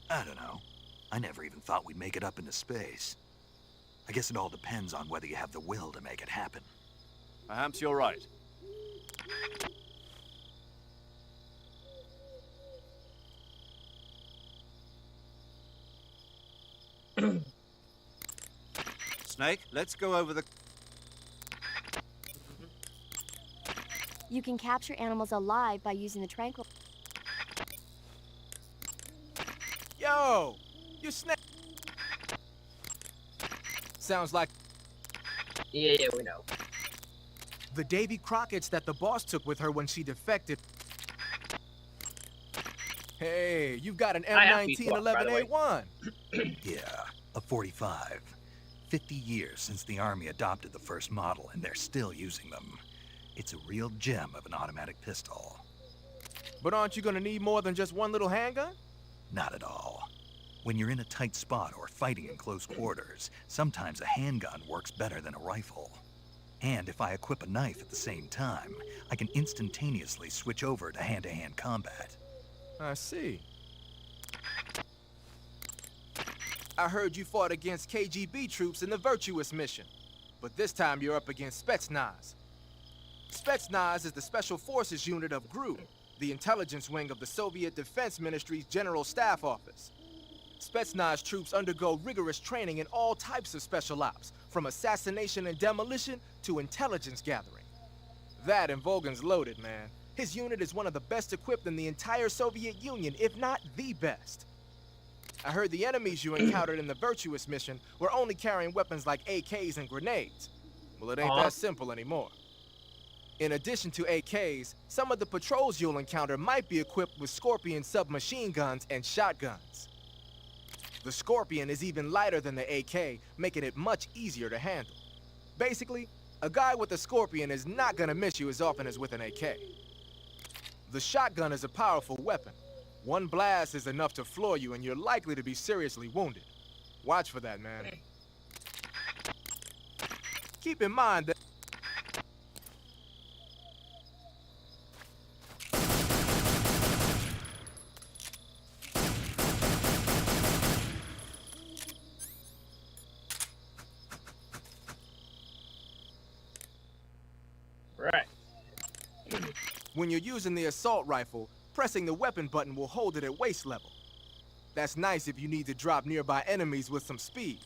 [SPEAKER 3] I don't know. I never even thought we'd make it up into space. I guess it all depends on whether you have the will to make it happen.
[SPEAKER 2] Perhaps you're right. Snake, let's go over the...
[SPEAKER 4] You can capture animals alive by using the tranquil...
[SPEAKER 6] Yo! You snake! Sounds like...
[SPEAKER 1] Yeah, we know.
[SPEAKER 6] The Davy Crockett's that the boss took with her when she defected. Hey, you've got an M19 11A1.
[SPEAKER 3] Yeah, a 45. 50 years since the Army adopted the first model, and they're still using them. It's a real gem of an automatic pistol.
[SPEAKER 6] But aren't you gonna need more than just one little handgun?
[SPEAKER 3] Not at all. When you're in a tight spot or fighting in close quarters, sometimes a handgun works better than a rifle. And if I equip a knife at the same time, I can instantaneously switch over to hand-to-hand combat.
[SPEAKER 6] I see. I heard you fought against KGB troops in the Virtuous mission, but this time you're up against Spetsnaz. Spetsnaz is the Special Forces unit of GRU, the intelligence wing of the Soviet Defense Ministry's General Staff Office. Spetsnaz troops undergo rigorous training in all types of special ops, from assassination and demolition to intelligence gathering. That and Volgan's loaded, man. His unit is one of the best equipped in the entire Soviet Union, if not the best. I heard the enemies you encountered in the Virtuous mission were only carrying weapons like AKs and grenades. Well, it ain't that simple anymore. In addition to AKs, some of the patrols you'll encounter might be equipped with Scorpion submachine guns and shotguns. The Scorpion is even lighter than the AK, making it much easier to handle. Basically, a guy with a Scorpion is not gonna miss you as often as with an AK. The shotgun is a powerful weapon. One blast is enough to floor you, and you're likely to be seriously wounded. Watch for that, man. Keep in mind that...
[SPEAKER 1] Right.
[SPEAKER 6] When you're using the assault rifle, pressing the weapon button will hold it at waist level. That's nice if you need to drop nearby enemies with some speed.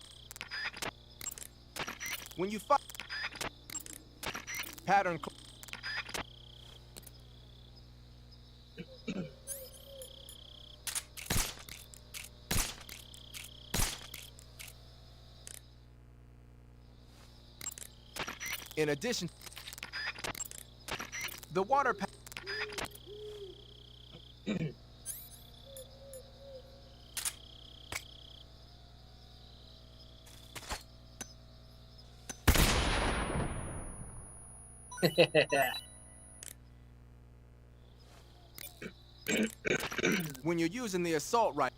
[SPEAKER 6] When you fire... Pattern... In addition... The water... When you're using the assault rifle...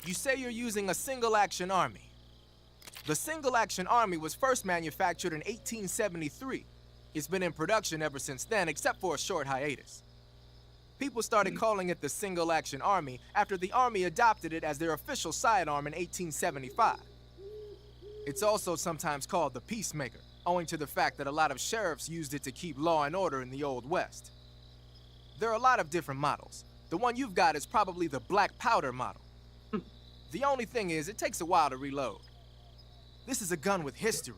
[SPEAKER 6] You say you're using a single-action army. The single-action army was first manufactured in 1873. It's been in production ever since then, except for a short hiatus. People started calling it the single-action army after the army adopted it as their official sidearm in 1875. It's also sometimes called the Peacemaker, owing to the fact that a lot of sheriffs used it to keep law and order in the Old West. There are a lot of different models. The one you've got is probably the black powder model. The only thing is, it takes a while to reload. This is a gun with history.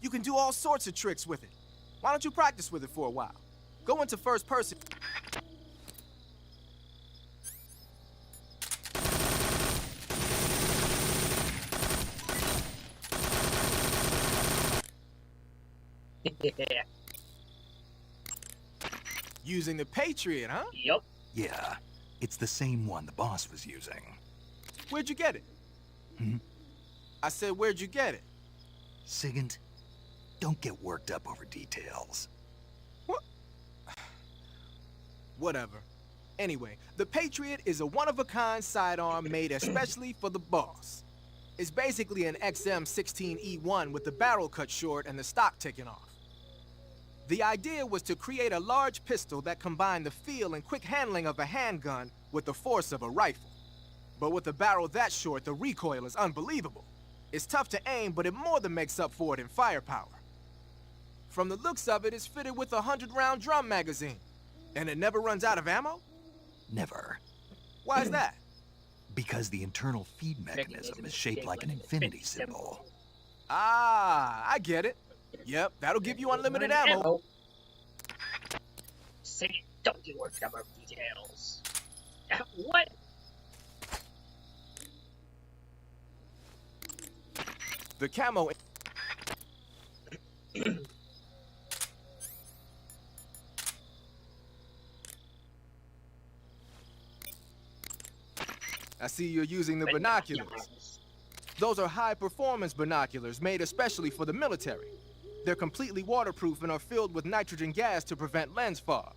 [SPEAKER 6] You can do all sorts of tricks with it. Why don't you practice with it for a while? Go into first person.
[SPEAKER 1] Yeah.
[SPEAKER 6] Using the Patriot, huh?
[SPEAKER 1] Yup.
[SPEAKER 3] Yeah, it's the same one the boss was using.
[SPEAKER 6] Where'd you get it?
[SPEAKER 3] Hmm?
[SPEAKER 6] I said, where'd you get it?
[SPEAKER 3] Sigint, don't get worked up over details.
[SPEAKER 6] What? Whatever. Anyway, the Patriot is a one-of-a-kind sidearm made especially for the boss. It's basically an XM16E1 with the barrel cut short and the stock taken off. The idea was to create a large pistol that combined the feel and quick handling of a handgun with the force of a rifle. But with a barrel that short, the recoil is unbelievable. It's tough to aim, but it more than makes up for it in firepower. From the looks of it, it's fitted with a 100-round drum magazine. And it never runs out of ammo?
[SPEAKER 3] Never.
[SPEAKER 6] Why is that?
[SPEAKER 3] Because the internal feed mechanism is shaped like an infinity symbol.
[SPEAKER 6] Ah, I get it. Yep, that'll give you unlimited ammo.
[SPEAKER 1] Say it, don't get worked up over details. What?
[SPEAKER 6] The camo... I see you're using the binoculars. Those are high-performance binoculars made especially for the military. They're completely waterproof and are filled with nitrogen gas to prevent lens fog.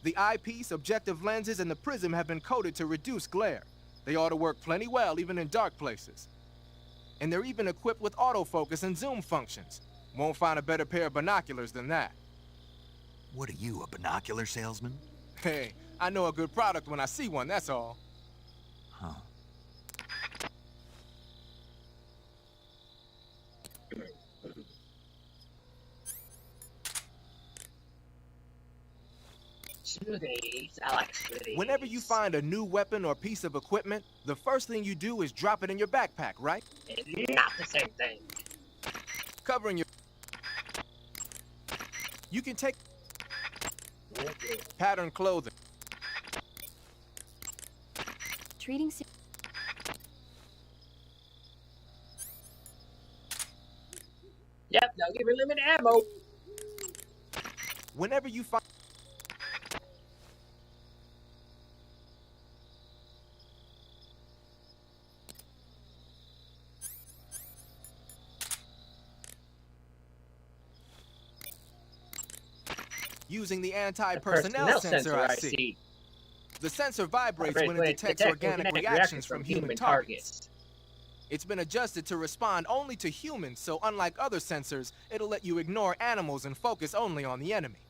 [SPEAKER 6] The eyepiece, objective lenses, and the prism have been coated to reduce glare. They ought to work plenty well even in dark places. And they're even equipped with autofocus and zoom functions. Won't find a better pair of binoculars than that.
[SPEAKER 3] What are you, a binocular salesman?
[SPEAKER 6] Hey, I know a good product when I see one, that's all.
[SPEAKER 3] Huh.
[SPEAKER 1] Smoothies. I like smoothies.
[SPEAKER 6] Whenever you find a new weapon or piece of equipment, the first thing you do is drop it in your backpack, right?
[SPEAKER 1] It's not the same thing.
[SPEAKER 6] Covering your... You can take... pattern clothing.
[SPEAKER 4] Treating...
[SPEAKER 1] Yep, they'll give her limited ammo.
[SPEAKER 6] Whenever you find... using the anti-personnel sensor, I see. The sensor vibrates when it detects organic reactions from human targets. It's been adjusted to respond only to humans, so unlike other sensors, it'll let you ignore animals and focus only on the enemy.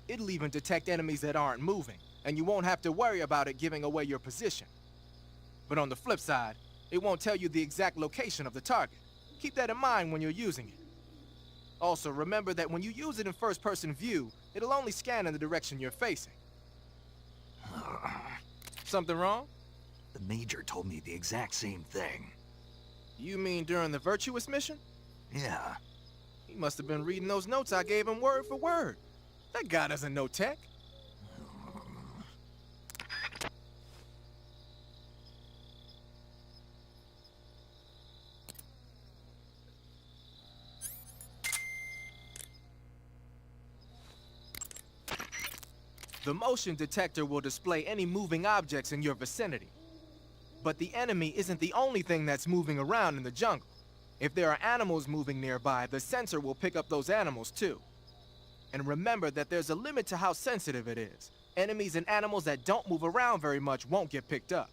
[SPEAKER 6] It'll even detect enemies that aren't moving, and you won't have to worry about it giving away your position. But on the flip side, it won't tell you the exact location of the target. Keep that in mind when you're using it. Also, remember that when you use it in first-person view, it'll only scan in the direction you're facing. Something wrong?
[SPEAKER 3] The Major told me the exact same thing.
[SPEAKER 6] You mean during the Virtuous mission?
[SPEAKER 3] Yeah.
[SPEAKER 6] He must have been reading those notes I gave him word for word. That guy doesn't know tech. The motion detector will display any moving objects in your vicinity. But the enemy isn't the only thing that's moving around in the jungle. If there are animals moving nearby, the sensor will pick up those animals too. And remember that there's a limit to how sensitive it is. Enemies and animals that don't move around very much won't get picked up.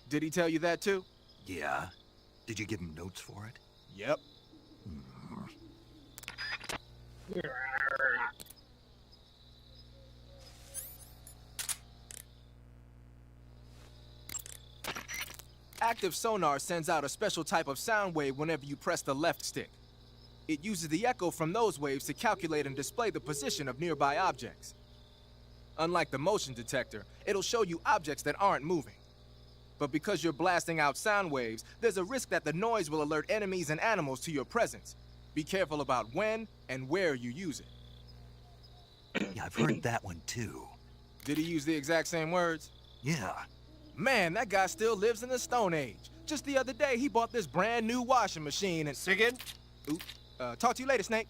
[SPEAKER 6] Did he tell you that too?
[SPEAKER 3] Yeah. Did you give him notes for it?
[SPEAKER 6] Yep. Active sonar sends out a special type of sound wave whenever you press the left stick. It uses the echo from those waves to calculate and display the position of nearby objects. Unlike the motion detector, it'll show you objects that aren't moving. But because you're blasting out sound waves, there's a risk that the noise will alert enemies and animals to your presence. Be careful about when and where you use it.
[SPEAKER 3] Yeah, I've heard that one too.
[SPEAKER 6] Did he use the exact same words?
[SPEAKER 3] Yeah.
[SPEAKER 6] Man, that guy still lives in the Stone Age. Just the other day, he bought this brand new washing machine and...
[SPEAKER 9] Sigurd?
[SPEAKER 6] Oop. Talk to you later, Snake.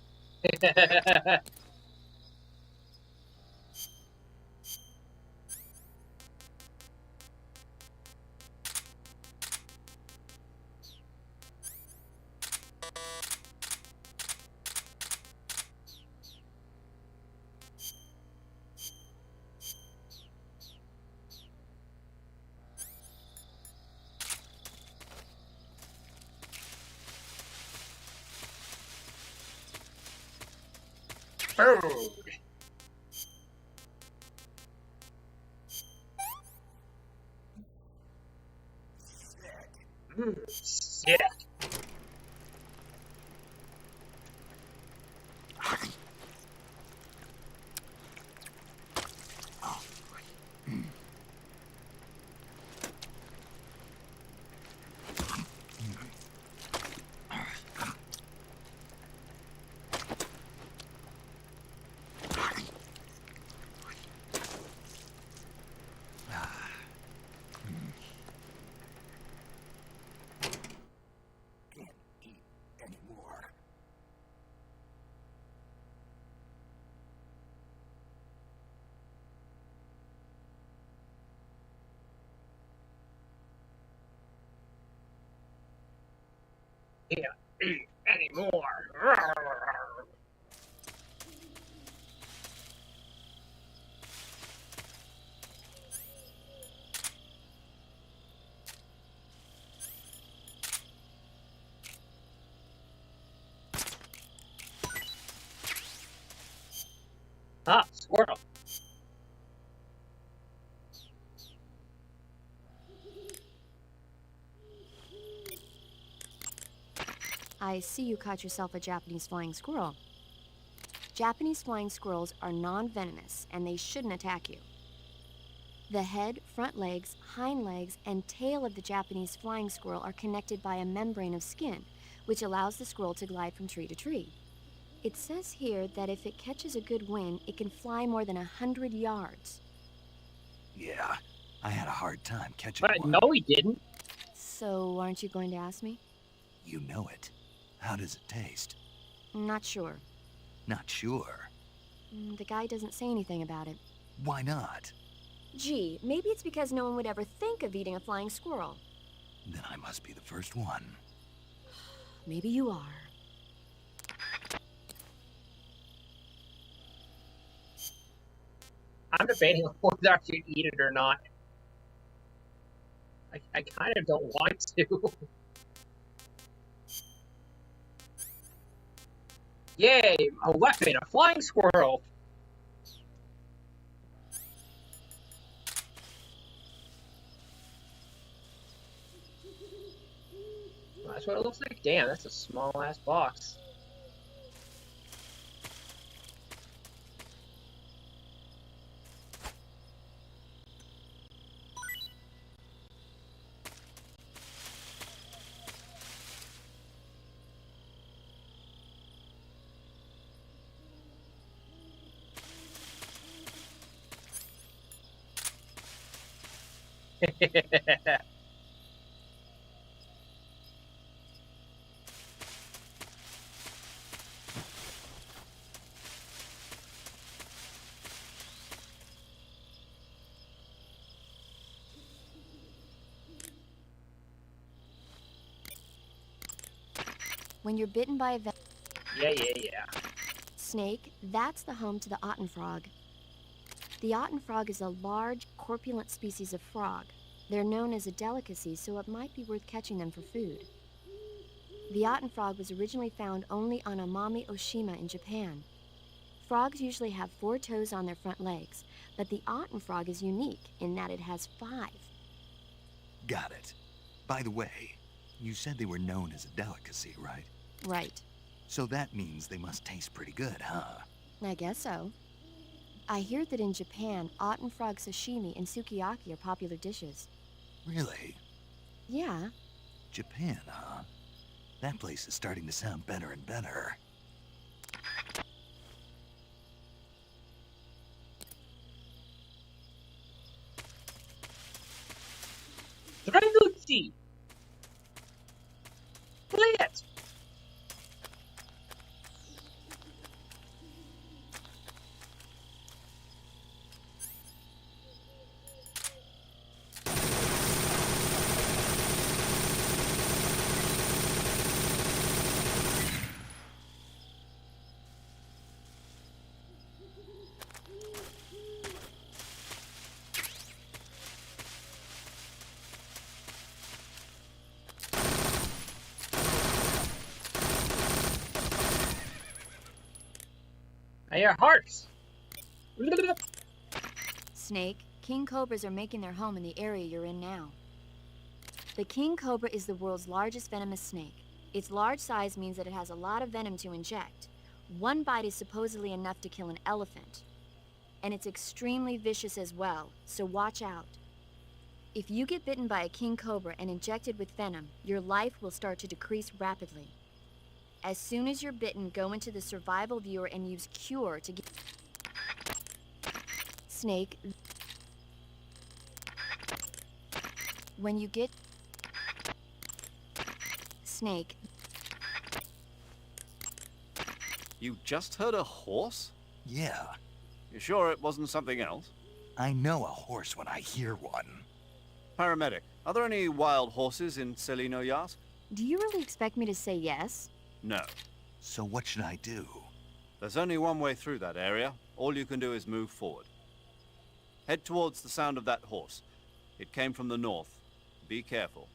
[SPEAKER 1] Sick. Can't eat anymore. Ah, squirrel.
[SPEAKER 4] I see you caught yourself a Japanese flying squirrel. Japanese flying squirrels are non-venomous, and they shouldn't attack you. The head, front legs, hind legs, and tail of the Japanese flying squirrel are connected by a membrane of skin, which allows the squirrel to glide from tree to tree. It says here that if it catches a good wind, it can fly more than 100 yards.
[SPEAKER 3] Yeah, I had a hard time catching
[SPEAKER 1] But
[SPEAKER 3] one.
[SPEAKER 1] no, he didn't.
[SPEAKER 4] So, aren't you going to ask me?
[SPEAKER 3] You know it. How does it taste?
[SPEAKER 4] Not sure.
[SPEAKER 3] Not sure.
[SPEAKER 4] The guy doesn't say anything about it.
[SPEAKER 3] Why not?
[SPEAKER 4] Gee, maybe it's because no one would ever think of eating a flying squirrel.
[SPEAKER 3] Then I must be the first one.
[SPEAKER 4] Maybe you are.
[SPEAKER 1] I'm debating whether I should eat it or not. I kind of don't want to. Yay, a weapon, a flying squirrel. That's what it looks like. Damn, that's a small ass box.
[SPEAKER 4] When you're bitten by a
[SPEAKER 1] Yeah.
[SPEAKER 4] snake, that's the home to the Otten frog. The Otten frog is a large, corpulent species of frog. They're known as a delicacy, so it might be worth catching them for food. The Otten frog was originally found only on Amami Oshima in Japan. Frogs usually have 4 toes on their front legs, but the Otten frog is unique in that it has 5.
[SPEAKER 3] Got it. By the way, you said they were known as a delicacy, right?
[SPEAKER 4] Right.
[SPEAKER 3] So that means they must taste pretty good, huh?
[SPEAKER 4] I guess so. I hear that in Japan, Otten frog sashimi and sukiyaki are popular dishes.
[SPEAKER 3] Really?
[SPEAKER 4] Yeah.
[SPEAKER 3] Japan, huh? That place is starting to sound better and better.
[SPEAKER 1] Trenducci! Play it! I hear hearts!
[SPEAKER 4] Snake, king cobras are making their home in the area you're in now. The king cobra is the world's largest venomous snake. Its large size means that it has a lot of venom to inject. One bite is supposedly enough to kill an elephant. And it's extremely vicious as well, so watch out. If you get bitten by a king cobra and injected with venom, your life will start to decrease rapidly. As soon as you're bitten, go into the survival viewer and use cure to get... Snake. When you get... Snake.
[SPEAKER 2] You just heard a horse?
[SPEAKER 3] Yeah.
[SPEAKER 2] You sure it wasn't something else?
[SPEAKER 3] I know a horse when I hear one.
[SPEAKER 2] Paramedic, are there any wild horses in Selino Yask?
[SPEAKER 4] Do you really expect me to say yes?
[SPEAKER 2] No.
[SPEAKER 3] So what should I do?
[SPEAKER 2] There's only one way through that area. All you can do is move forward. Head towards the sound of that horse. It came from the north. Be careful.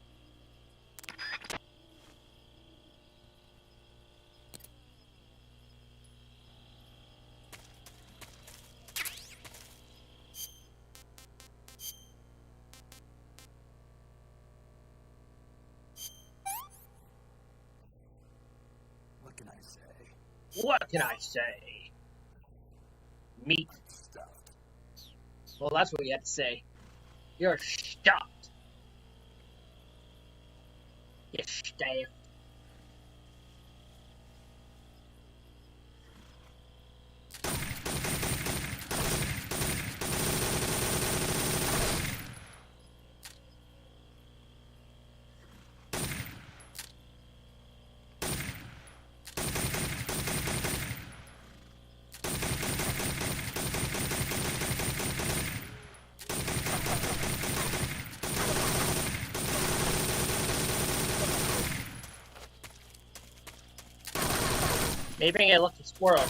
[SPEAKER 3] What can I say?
[SPEAKER 1] What can I say? Meat. Well, that's what you have to say. You're stuffed. You're stuffed. Maybe I left a squirrel.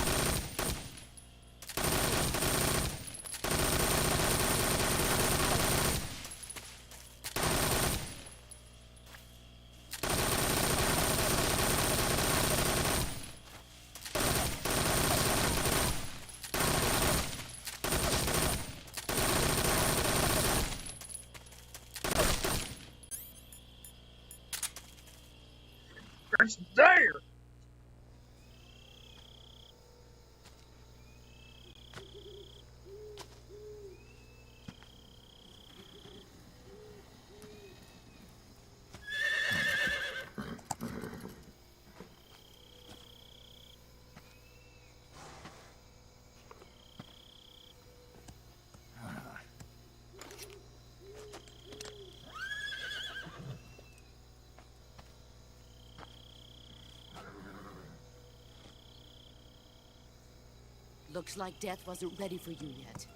[SPEAKER 1] It's there!
[SPEAKER 5] Looks like death wasn't ready for you yet.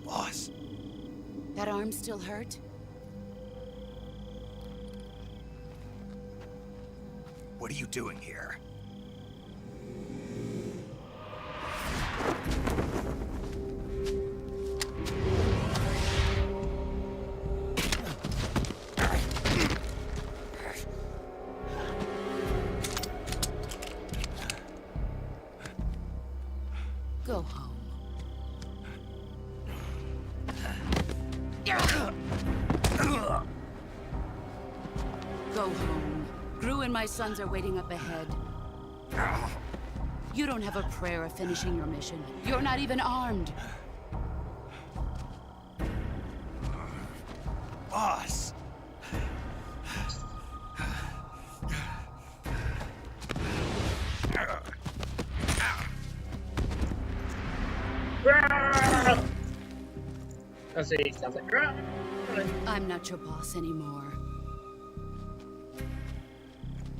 [SPEAKER 3] Boss.
[SPEAKER 5] That arm still hurt?
[SPEAKER 3] What are you doing here?
[SPEAKER 5] My sons are waiting up ahead. You don't have a prayer of finishing your mission. You're not even armed.
[SPEAKER 3] Boss!
[SPEAKER 1] I see. Sounds like
[SPEAKER 5] I'm not your boss anymore.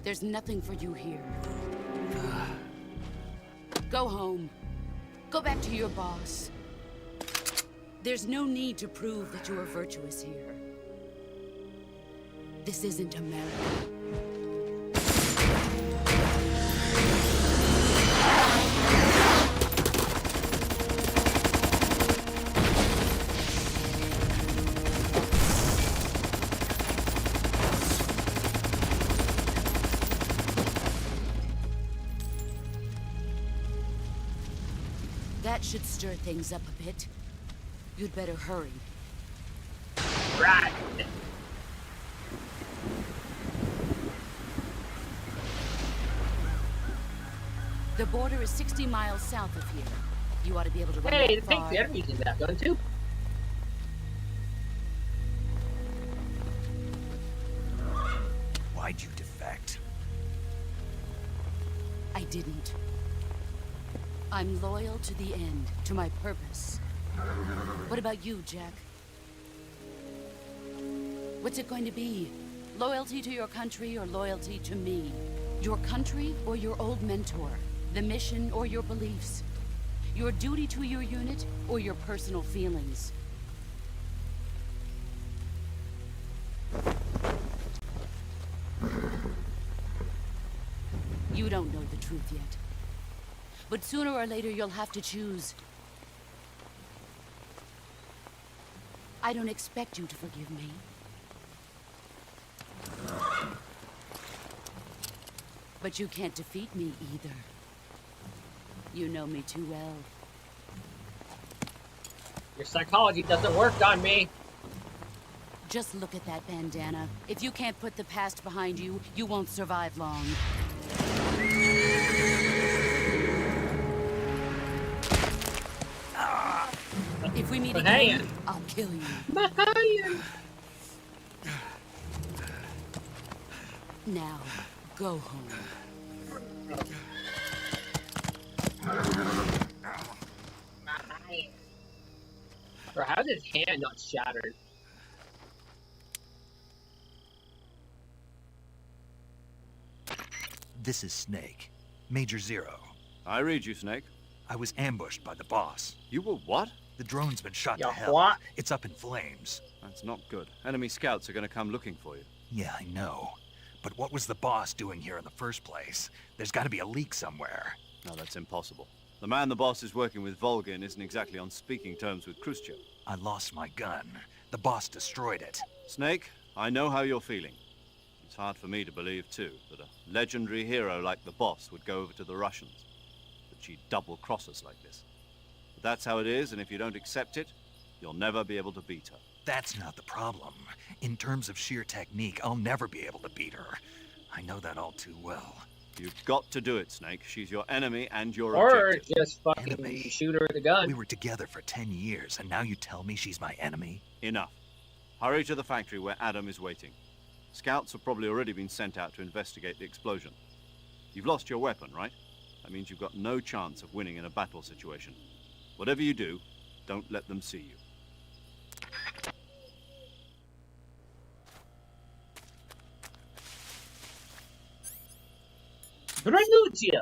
[SPEAKER 5] There's nothing for you here. Go home. Go back to your boss. There's no need to prove that you are virtuous here. This isn't America. That should stir things up a bit. You'd better hurry.
[SPEAKER 1] right.
[SPEAKER 5] The border is 60 miles south of here. You ought to be able to run
[SPEAKER 1] Hey,
[SPEAKER 5] that
[SPEAKER 1] the tank
[SPEAKER 5] far.
[SPEAKER 1] the enemies in that gun too.
[SPEAKER 3] Why'd you defect?
[SPEAKER 5] I didn't. I'm loyal to the end, to my purpose. What about you, Jack? What's it going to be? Loyalty to your country or loyalty to me? Your country or your old mentor? The mission or your beliefs? Your duty to your unit or your personal feelings? You don't know the truth yet. But sooner or later you'll have to choose. I don't expect you to forgive me. But you can't defeat me either. You know me too well.
[SPEAKER 1] Your psychology doesn't work on me.
[SPEAKER 5] Just look at that bandana. If you can't put the past behind you, you won't survive long. If we meet again, I'll kill you. Now, go home.
[SPEAKER 1] Bro, how's his hand not shattered?
[SPEAKER 3] This is Snake. Major Zero.
[SPEAKER 2] I read you, Snake.
[SPEAKER 3] I was ambushed by the boss.
[SPEAKER 2] You were what?
[SPEAKER 3] The drone's been shot
[SPEAKER 1] Ya
[SPEAKER 3] to hell.
[SPEAKER 1] what?
[SPEAKER 3] It's up in flames.
[SPEAKER 2] That's not good. Enemy scouts are going to come looking for you.
[SPEAKER 3] Yeah, I know. But what was the boss doing here in the first place? There's got to be a leak somewhere.
[SPEAKER 2] No, that's impossible. The man the boss is working with, Volgin, isn't exactly on speaking terms with Khrushchev.
[SPEAKER 3] I lost my gun. The boss destroyed it.
[SPEAKER 2] Snake, I know how you're feeling. It's hard for me to believe, too, that a legendary hero like the boss would go over to the Russians. That she'd double-cross us like this. But that's how it is, and if you don't accept it, you'll never be able to beat her.
[SPEAKER 3] That's not the problem. In terms of sheer technique, I'll never be able to beat her. I know that all too well.
[SPEAKER 2] You've got to do it, Snake. She's your enemy and your
[SPEAKER 1] Or
[SPEAKER 2] objective.
[SPEAKER 1] just fucking shoot her with a gun.
[SPEAKER 3] We were together for 10 years, and now you tell me she's my enemy?
[SPEAKER 2] Enough. Hurry to the factory where Adam is waiting. Scouts have probably already been sent out to investigate the explosion. You've lost your weapon, right? That means you've got no chance of winning in a battle situation. Whatever you do, don't let them see you.
[SPEAKER 1] Renuncia!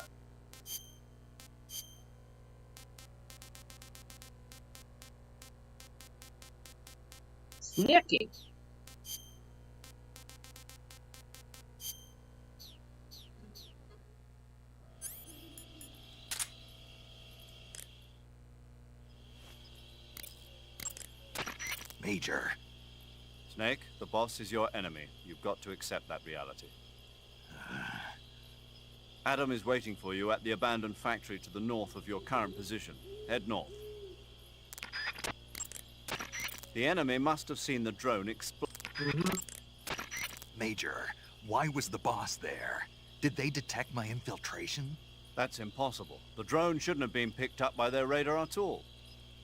[SPEAKER 1] Sneaking.
[SPEAKER 3] Major.
[SPEAKER 2] Snake, the boss is your enemy. You've got to accept that reality. Adam is waiting for you at the abandoned factory to the north of your current position. Head north. The enemy must have seen the drone explode.
[SPEAKER 3] Major, Why was the boss there? Did they detect my infiltration?
[SPEAKER 2] That's impossible. The drone shouldn't have been picked up by their radar at all.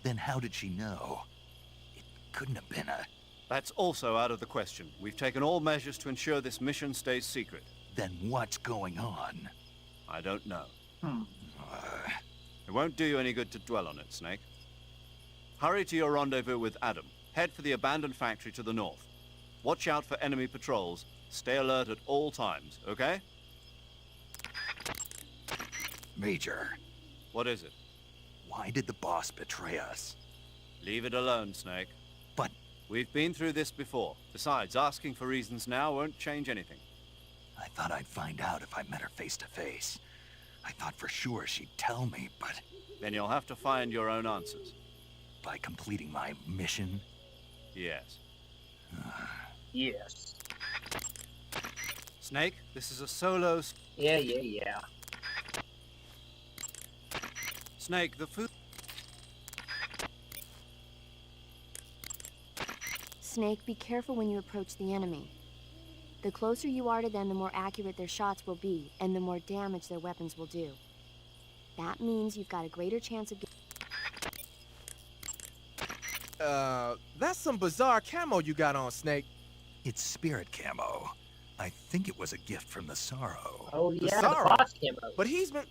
[SPEAKER 3] Then how did she know? It couldn't have been a...
[SPEAKER 2] That's also out of the question. We've taken all measures to ensure this mission stays secret.
[SPEAKER 3] Then what's going on?
[SPEAKER 2] I don't know. It won't do you any good to dwell on it, Snake. Hurry to your rendezvous with Adam. Head for the abandoned factory to the north. Watch out for enemy patrols. Stay alert at all times, okay?
[SPEAKER 3] Major.
[SPEAKER 2] What is it?
[SPEAKER 3] Why did the boss betray us?
[SPEAKER 2] Leave it alone, Snake.
[SPEAKER 3] But...
[SPEAKER 2] We've been through this before. Besides, asking for reasons now won't change anything.
[SPEAKER 3] I thought I'd find out if I met her face to face. I thought for sure she'd tell me, but...
[SPEAKER 2] Then you'll have to find your own answers.
[SPEAKER 3] By completing my mission?
[SPEAKER 2] Yes.
[SPEAKER 1] Yes.
[SPEAKER 2] Snake, this is a solo...
[SPEAKER 1] Yeah.
[SPEAKER 2] Snake, the food...
[SPEAKER 4] Snake, be careful when you approach the enemy. The closer you are to them, the more accurate their shots will be, and the more damage their weapons will do. That means you've got a greater chance of
[SPEAKER 6] that's some bizarre camo you got on, Snake.
[SPEAKER 3] It's spirit camo. I think it was a gift from the Sorrow.
[SPEAKER 1] Oh yeah,
[SPEAKER 6] the Sorrow.
[SPEAKER 1] boss camo.
[SPEAKER 6] But he's been...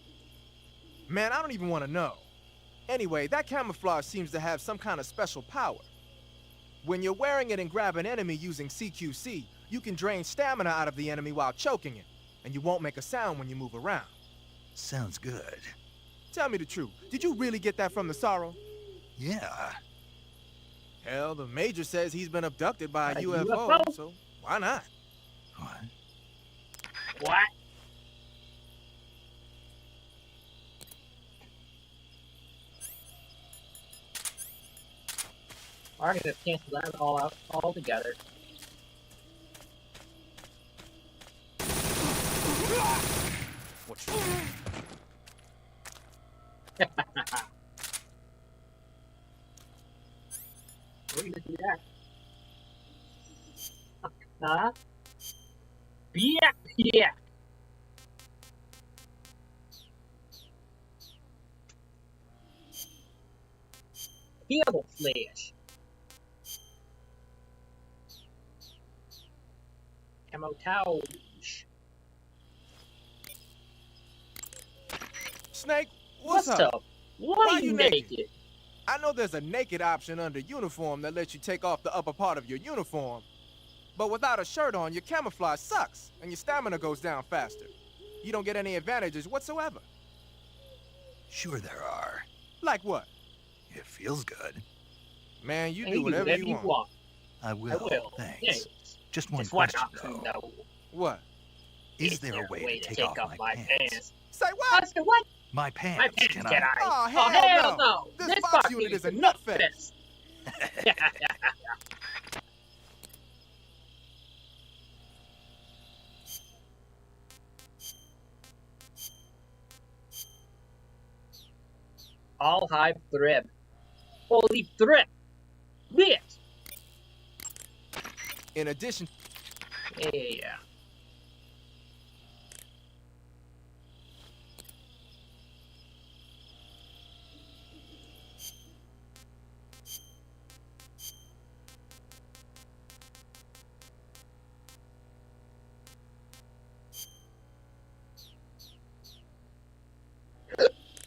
[SPEAKER 6] Man, I don't even want to know. Anyway, that camouflage seems to have some kind of special power. When you're wearing it and grab an enemy using CQC, you can drain stamina out of the enemy while choking it, and you won't make a sound when you move around.
[SPEAKER 3] Sounds good.
[SPEAKER 6] Tell me the truth. Did you really get that from the Sorrow?
[SPEAKER 3] Yeah.
[SPEAKER 6] Hell, the Major says he's been abducted by a UFO, so why not?
[SPEAKER 1] What? I'm gonna cancel that all out altogether.
[SPEAKER 9] What
[SPEAKER 1] We're gonna do that. Huh? Yeah. Double flash. Camotage.
[SPEAKER 6] Snake, what's up?
[SPEAKER 1] Why are you naked?
[SPEAKER 6] I know there's a naked option under uniform that lets you take off the upper part of your uniform, but without a shirt on, your camouflage sucks, and your stamina goes down faster. You don't get any advantages whatsoever.
[SPEAKER 3] Sure there are.
[SPEAKER 6] Like what?
[SPEAKER 3] It feels good.
[SPEAKER 6] Man, you do whatever you want.
[SPEAKER 3] I will. Thanks. Just one
[SPEAKER 1] Just
[SPEAKER 3] question, though.
[SPEAKER 6] What?
[SPEAKER 3] Is there a way to take off my pants?
[SPEAKER 6] Say what?
[SPEAKER 1] I said what?
[SPEAKER 3] My pants.
[SPEAKER 1] My pants,
[SPEAKER 3] Can
[SPEAKER 1] can I?
[SPEAKER 6] Oh,
[SPEAKER 1] Oh, hell no!
[SPEAKER 6] This box unit is a nut fest.
[SPEAKER 1] All high thrib. Holy thrib! Yes!
[SPEAKER 6] In addition...
[SPEAKER 1] Yeah.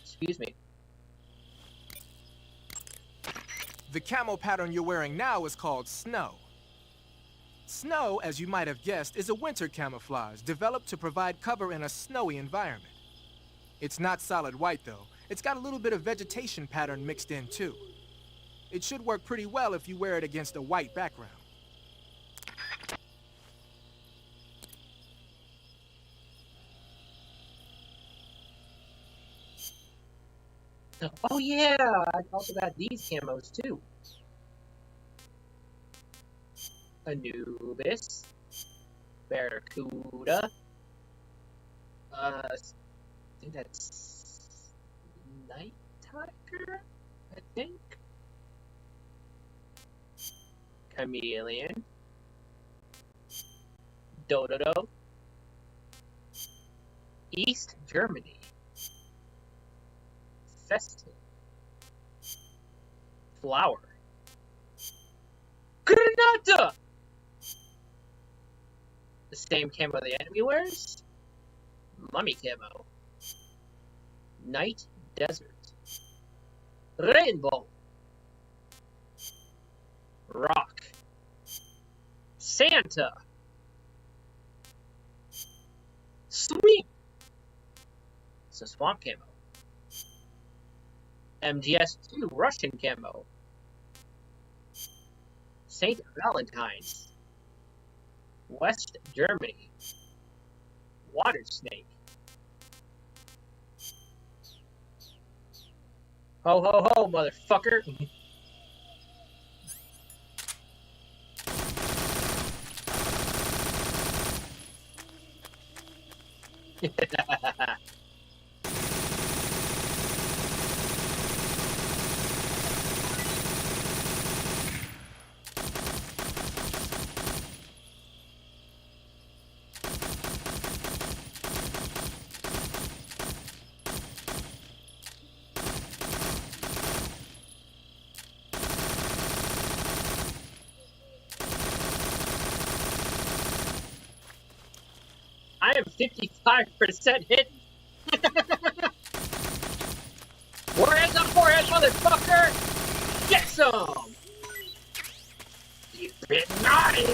[SPEAKER 1] Excuse me.
[SPEAKER 6] The camo pattern you're wearing now is called Snow. Snow, as you might have guessed, is a winter camouflage developed to provide cover in a snowy environment. It's not solid white, though. It's got a little bit of vegetation pattern mixed in, too. It should work pretty well if you wear it against a white background.
[SPEAKER 1] Oh yeah, I also got these camos too. Anubis, Barracuda. I think that's Night Tiger. I think. Chameleon. Dododo. East Germany. Festin. Flower. Granada! The same camo the enemy wears? Mummy camo. Night Desert. Rainbow. Rock. Santa. Sweep. It's a swamp camo. MGS3 Russian camo. Saint Valentine's. West Germany. Water snake. Ho ho ho, motherfucker! I am 55% hidden. Foreheads on foreheads, motherfucker! Get some! You bit naughty!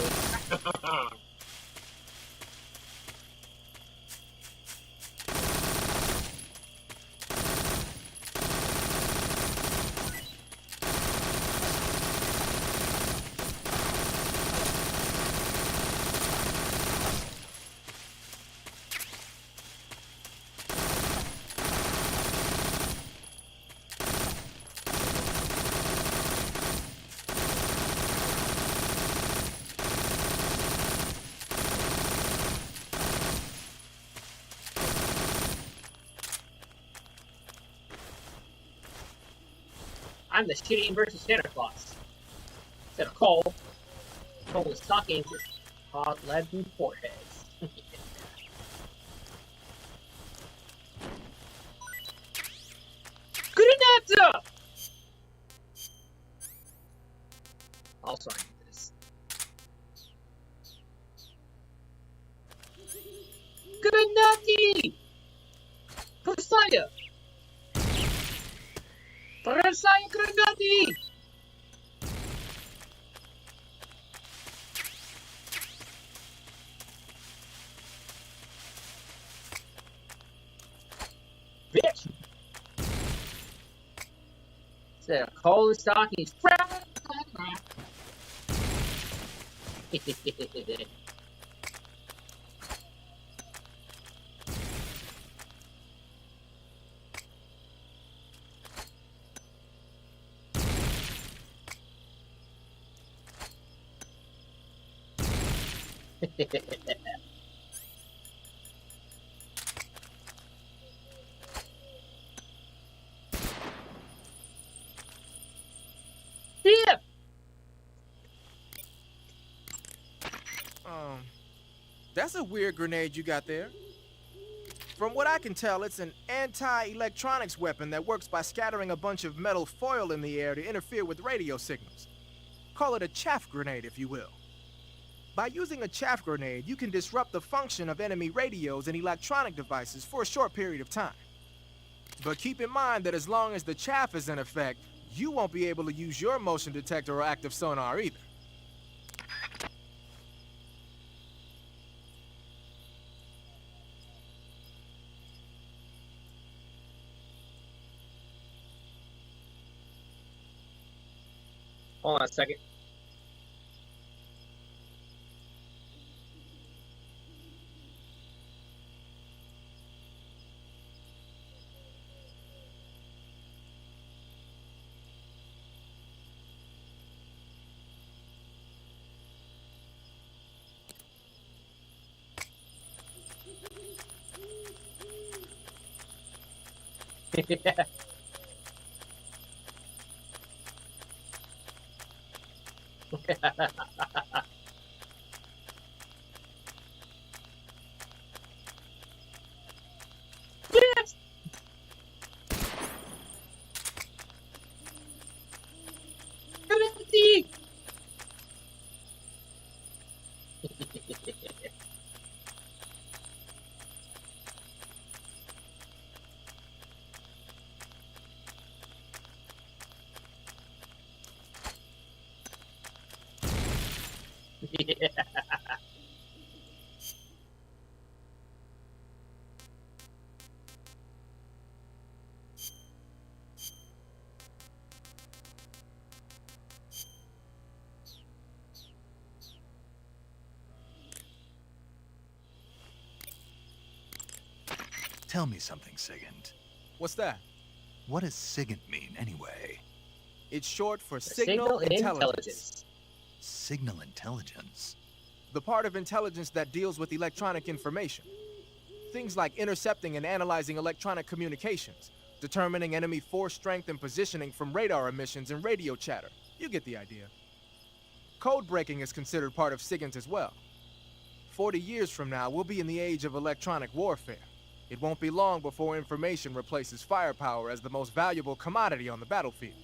[SPEAKER 1] I'm the shitty versus Santa Claus. Instead of Cole is stockings, hot lead and foreheads. Granada! Also, I need this. Granati! Persaya! Persaya Granati! Bitch! Instead of cold stockings, yeah.
[SPEAKER 6] That's a weird grenade you got there. From what I can tell, it's an anti-electronics weapon that works by scattering a bunch of metal foil in the air to interfere with radio signals. Call it a chaff grenade, if you will. By using a chaff grenade, you can disrupt the function of enemy radios and electronic devices for a short period of time. But keep in mind that as long as the chaff is in effect, you won't be able to use your motion detector or active sonar either.
[SPEAKER 1] Hold on a second. Yeah. Yeah.
[SPEAKER 3] Tell me something, Sigint.
[SPEAKER 6] What's that?
[SPEAKER 3] What does Sigint mean, anyway?
[SPEAKER 6] It's short for
[SPEAKER 1] Signal
[SPEAKER 6] intelligence.
[SPEAKER 3] Signal intelligence?
[SPEAKER 6] The part of intelligence that deals with electronic information. Things like intercepting and analyzing electronic communications, determining enemy force strength and positioning from radar emissions and radio chatter. You get the idea. Code breaking is considered part of SIGINT as well. 40 years from now, we'll be in the age of electronic warfare. It won't be long before information replaces firepower as the most valuable commodity on the battlefield.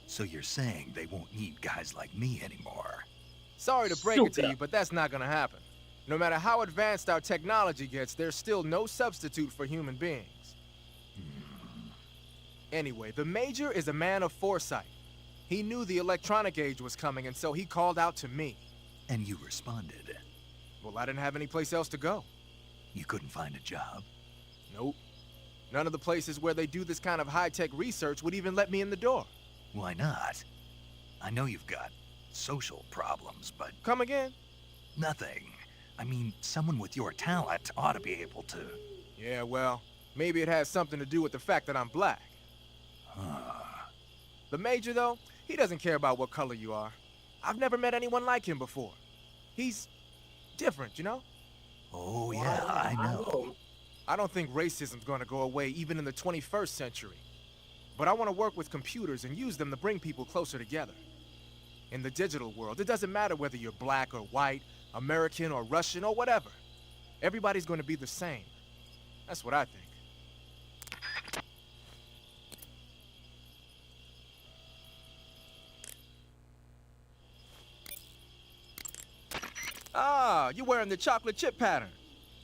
[SPEAKER 3] So you're saying they won't need guys like me anymore?
[SPEAKER 6] Sorry to break it to you, but that's not gonna happen. No matter how advanced our technology gets, there's still no substitute for human beings. Anyway, the Major is a man of foresight. He knew the electronic age was coming, and so he called out to me.
[SPEAKER 3] And you responded?
[SPEAKER 6] Well, I didn't have any place else to go.
[SPEAKER 3] You couldn't find a job?
[SPEAKER 6] Nope. None of the places where they do this kind of high-tech research would even let me in the door.
[SPEAKER 3] Why not? I know you've got social problems, but...
[SPEAKER 6] Come again?
[SPEAKER 3] Nothing. I mean, someone with your talent ought to be able to...
[SPEAKER 6] Yeah, well, maybe it has something to do with the fact that I'm black. The Major, though, he doesn't care about what color you are. I've never met anyone like him before. He's different, you know?
[SPEAKER 3] Oh, yeah, I know.
[SPEAKER 6] I don't think racism's gonna go away even in the 21st century. But I want to work with computers and use them to bring people closer together. In the digital world, it doesn't matter whether you're black or white, American or Russian or whatever. Everybody's gonna be the same. That's what I think. Ah, you're wearing the chocolate chip pattern.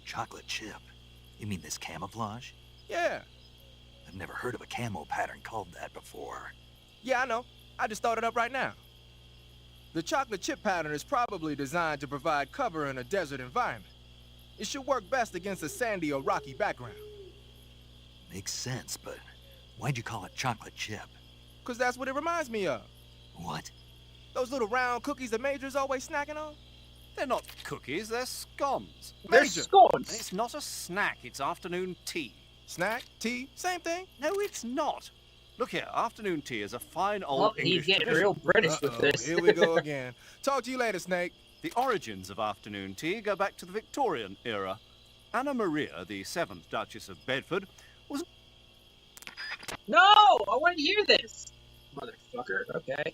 [SPEAKER 3] Chocolate chip? You mean this camouflage?
[SPEAKER 6] Yeah.
[SPEAKER 3] I've never heard of a camo pattern called that before.
[SPEAKER 6] Yeah, I know. I just thought it up right now. The chocolate chip pattern is probably designed to provide cover in a desert environment. It should work best against a sandy or rocky background.
[SPEAKER 3] Makes sense, but why'd you call it chocolate chip?
[SPEAKER 6] 'Cause that's what it reminds me of.
[SPEAKER 3] What?
[SPEAKER 6] Those little round cookies the Major's always snacking on?
[SPEAKER 2] They're not cookies, they're scones.
[SPEAKER 1] They're
[SPEAKER 6] Major.
[SPEAKER 1] scones!
[SPEAKER 2] And it's not a snack, it's afternoon tea.
[SPEAKER 6] Snack? Tea? Same thing?
[SPEAKER 2] No, it's not. Look here, afternoon tea is a fine
[SPEAKER 1] Oh,
[SPEAKER 2] old
[SPEAKER 1] he's
[SPEAKER 2] English
[SPEAKER 1] getting
[SPEAKER 2] tradition.
[SPEAKER 1] real British with this.
[SPEAKER 6] Here we go again. Talk to you later, Snake.
[SPEAKER 2] The origins of afternoon tea go back to the Victorian era. Anna Maria, the 7th Duchess of Bedford, was...
[SPEAKER 1] No! I want to hear this! Motherfucker, okay.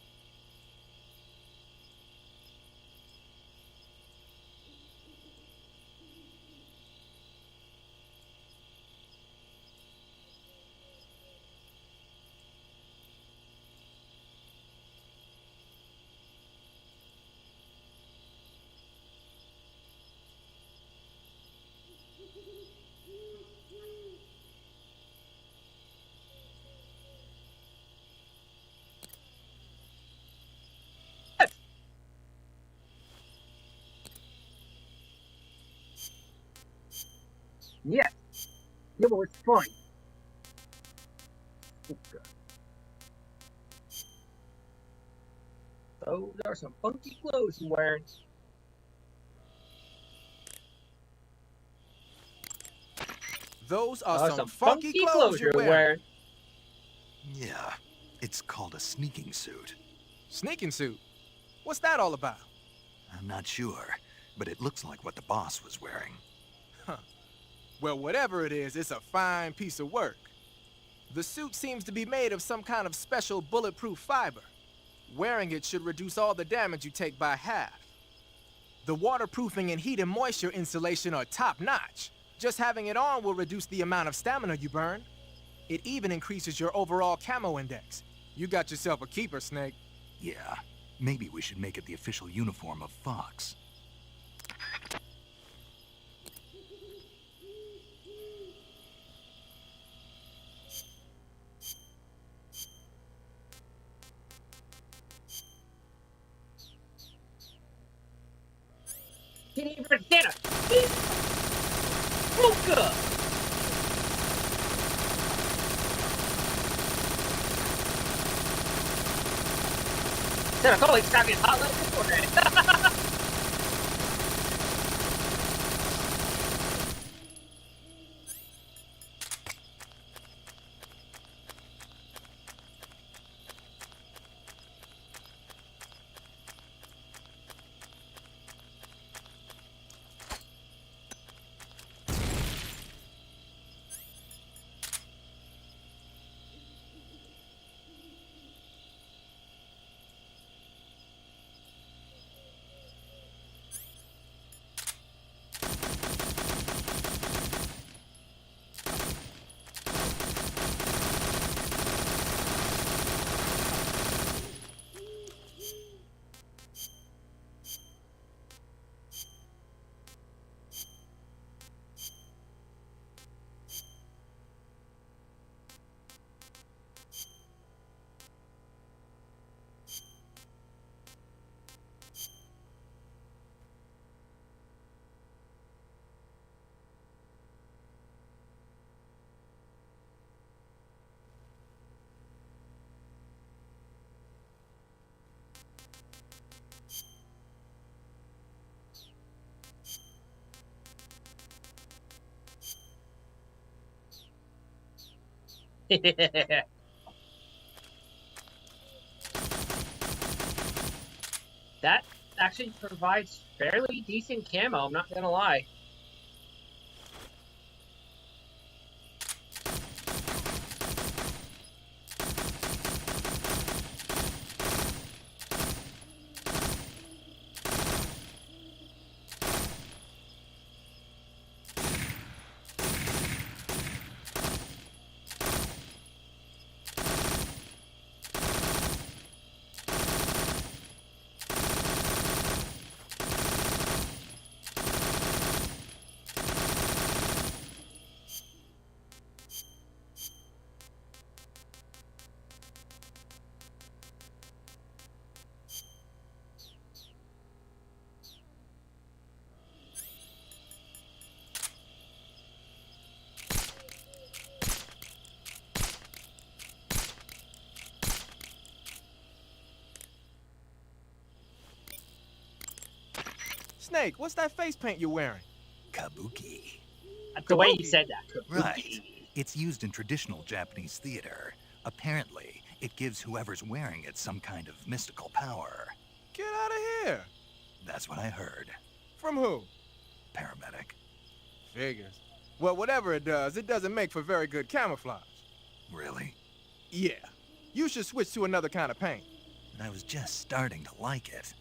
[SPEAKER 1] Yes. Yeah, well, it's fine. Okay. Those are some funky clothes you're wearing.
[SPEAKER 6] Those are some funky clothes you're wearing.
[SPEAKER 3] Yeah, it's called a sneaking suit.
[SPEAKER 6] Sneaking suit? What's that all about?
[SPEAKER 3] I'm not sure, but it looks like what the boss was wearing.
[SPEAKER 6] Huh. Well, whatever it is, it's a fine piece of work. The suit seems to be made of some kind of special bulletproof fiber. Wearing it should reduce all the damage you take by half. The waterproofing and heat and moisture insulation are top-notch. Just having it on will reduce the amount of stamina you burn. It even increases your overall camo index. You got yourself a keeper, Snake.
[SPEAKER 3] Yeah, maybe we should make it the official uniform of Fox.
[SPEAKER 1] Instead of calling Scrappy hot little beforehand. That actually provides fairly decent camo, I'm not gonna lie.
[SPEAKER 6] Snake, what's that face paint you're wearing?
[SPEAKER 3] Kabuki.
[SPEAKER 1] The way you said that.
[SPEAKER 3] Right. It's used in traditional Japanese theater. Apparently, it gives whoever's wearing it some kind of mystical power.
[SPEAKER 6] Get out of here.
[SPEAKER 3] That's what I heard.
[SPEAKER 6] From who?
[SPEAKER 3] Paramedic.
[SPEAKER 6] Figures. Well, whatever it doesn't make for very good camouflage.
[SPEAKER 3] Really?
[SPEAKER 6] Yeah. You should switch to another kind of paint.
[SPEAKER 3] I was just starting to like it.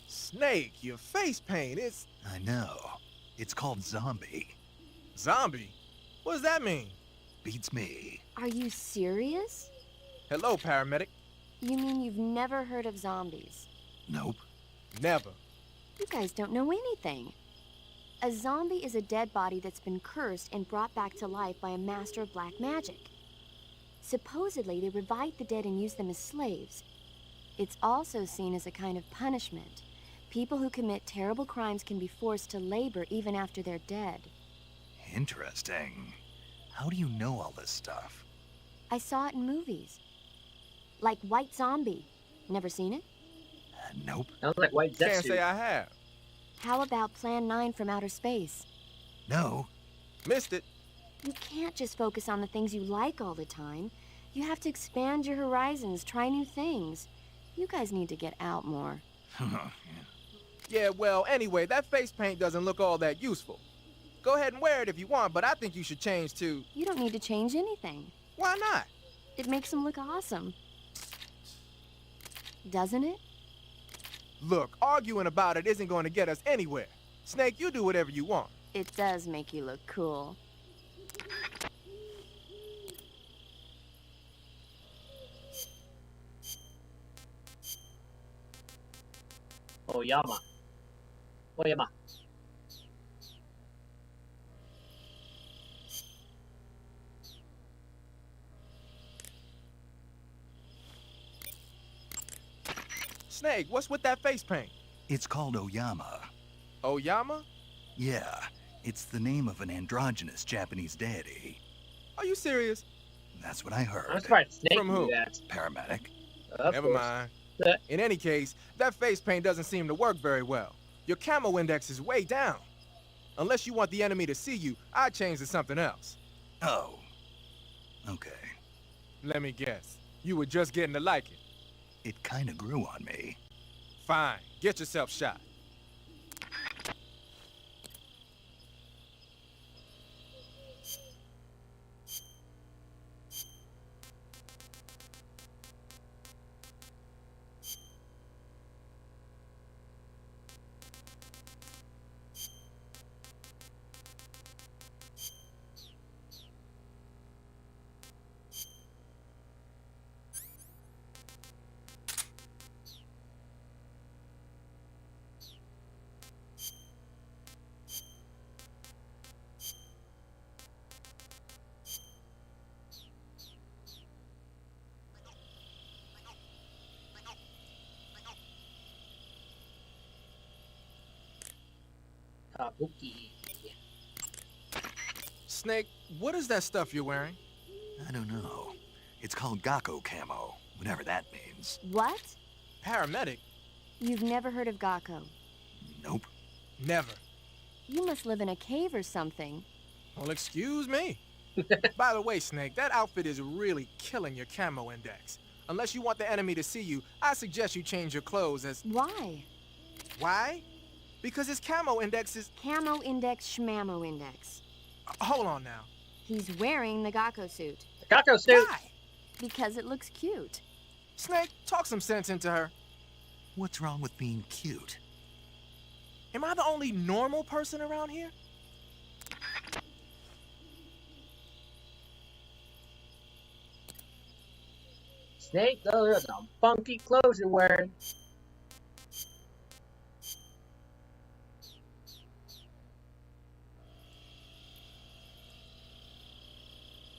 [SPEAKER 6] Snake, your face paint, it's...
[SPEAKER 3] I know. It's called Zombie.
[SPEAKER 6] Zombie? What does that mean?
[SPEAKER 3] Beats me.
[SPEAKER 4] Are you serious?
[SPEAKER 6] Hello, paramedic.
[SPEAKER 4] You mean you've never heard of zombies?
[SPEAKER 3] Nope.
[SPEAKER 6] Never.
[SPEAKER 4] You guys don't know anything. A zombie is a dead body that's been cursed and brought back to life by a master of black magic. Supposedly, they revive the dead and use them as slaves. It's also seen as a kind of punishment. People who commit terrible crimes can be forced to labor even after they're dead.
[SPEAKER 3] Interesting. How do you know all this stuff?
[SPEAKER 4] I saw it in movies. Like White Zombie. Never seen it?
[SPEAKER 3] Nope.
[SPEAKER 1] Sounds like White Zetsu.
[SPEAKER 6] Can't say I have.
[SPEAKER 4] How about Plan 9 from Outer Space?
[SPEAKER 3] No.
[SPEAKER 6] Missed it.
[SPEAKER 4] You can't just focus on the things you like all the time. You have to expand your horizons, try new things. You guys need to get out more.
[SPEAKER 6] Yeah, well, anyway, that face paint doesn't look all that useful. Go ahead and wear it if you want, but I think you should change to...
[SPEAKER 4] You don't need to change anything.
[SPEAKER 6] Why not?
[SPEAKER 4] It makes them look awesome. Doesn't it?
[SPEAKER 6] Look, arguing about it isn't going to get us anywhere. Snake, you do whatever you want.
[SPEAKER 4] It does make you look cool.
[SPEAKER 1] Oyama. Oyama.
[SPEAKER 6] Snake, what's with that face paint?
[SPEAKER 3] It's called Oyama.
[SPEAKER 6] Oyama?
[SPEAKER 3] Yeah, it's the name of an androgynous Japanese deity.
[SPEAKER 6] Are you serious?
[SPEAKER 3] That's what I heard.
[SPEAKER 1] I'm surprised Snake
[SPEAKER 6] From
[SPEAKER 1] knew
[SPEAKER 6] who?
[SPEAKER 1] that.
[SPEAKER 3] Paramedic.
[SPEAKER 1] Of
[SPEAKER 6] Never
[SPEAKER 1] course.
[SPEAKER 6] mind.
[SPEAKER 1] Uh,
[SPEAKER 6] In any case, that face paint doesn't seem to work very well. Your camo index is way down. Unless you want the enemy to see you, I'd change to something else.
[SPEAKER 3] Oh. Okay.
[SPEAKER 6] Let me guess. You were just getting to like it.
[SPEAKER 3] It kinda grew on me.
[SPEAKER 6] Fine. Get yourself shot.
[SPEAKER 1] Kabuki.
[SPEAKER 6] Snake, what is that stuff you're wearing?
[SPEAKER 3] I don't know. It's called Gakko camo, whatever that means.
[SPEAKER 4] What?
[SPEAKER 6] Paramedic?
[SPEAKER 4] You've never heard of Gakko?
[SPEAKER 3] Nope.
[SPEAKER 6] Never.
[SPEAKER 4] You must live in a cave or something.
[SPEAKER 6] Well, excuse me. By the way, Snake, that outfit is really killing your camo index. Unless you want the enemy to see you, I suggest you change your clothes as...
[SPEAKER 4] Why?
[SPEAKER 6] Why? Because his camo index is...
[SPEAKER 4] Camo index, schmamo index.
[SPEAKER 6] Hold on now.
[SPEAKER 4] He's wearing the Gakko suit.
[SPEAKER 1] The Gakko suit!
[SPEAKER 6] Why?
[SPEAKER 4] Because it looks cute.
[SPEAKER 6] Snake, talk some sense into her.
[SPEAKER 3] What's wrong with being cute?
[SPEAKER 6] Am I the only normal person around here?
[SPEAKER 1] Snake, those are some funky clothes you're wearing.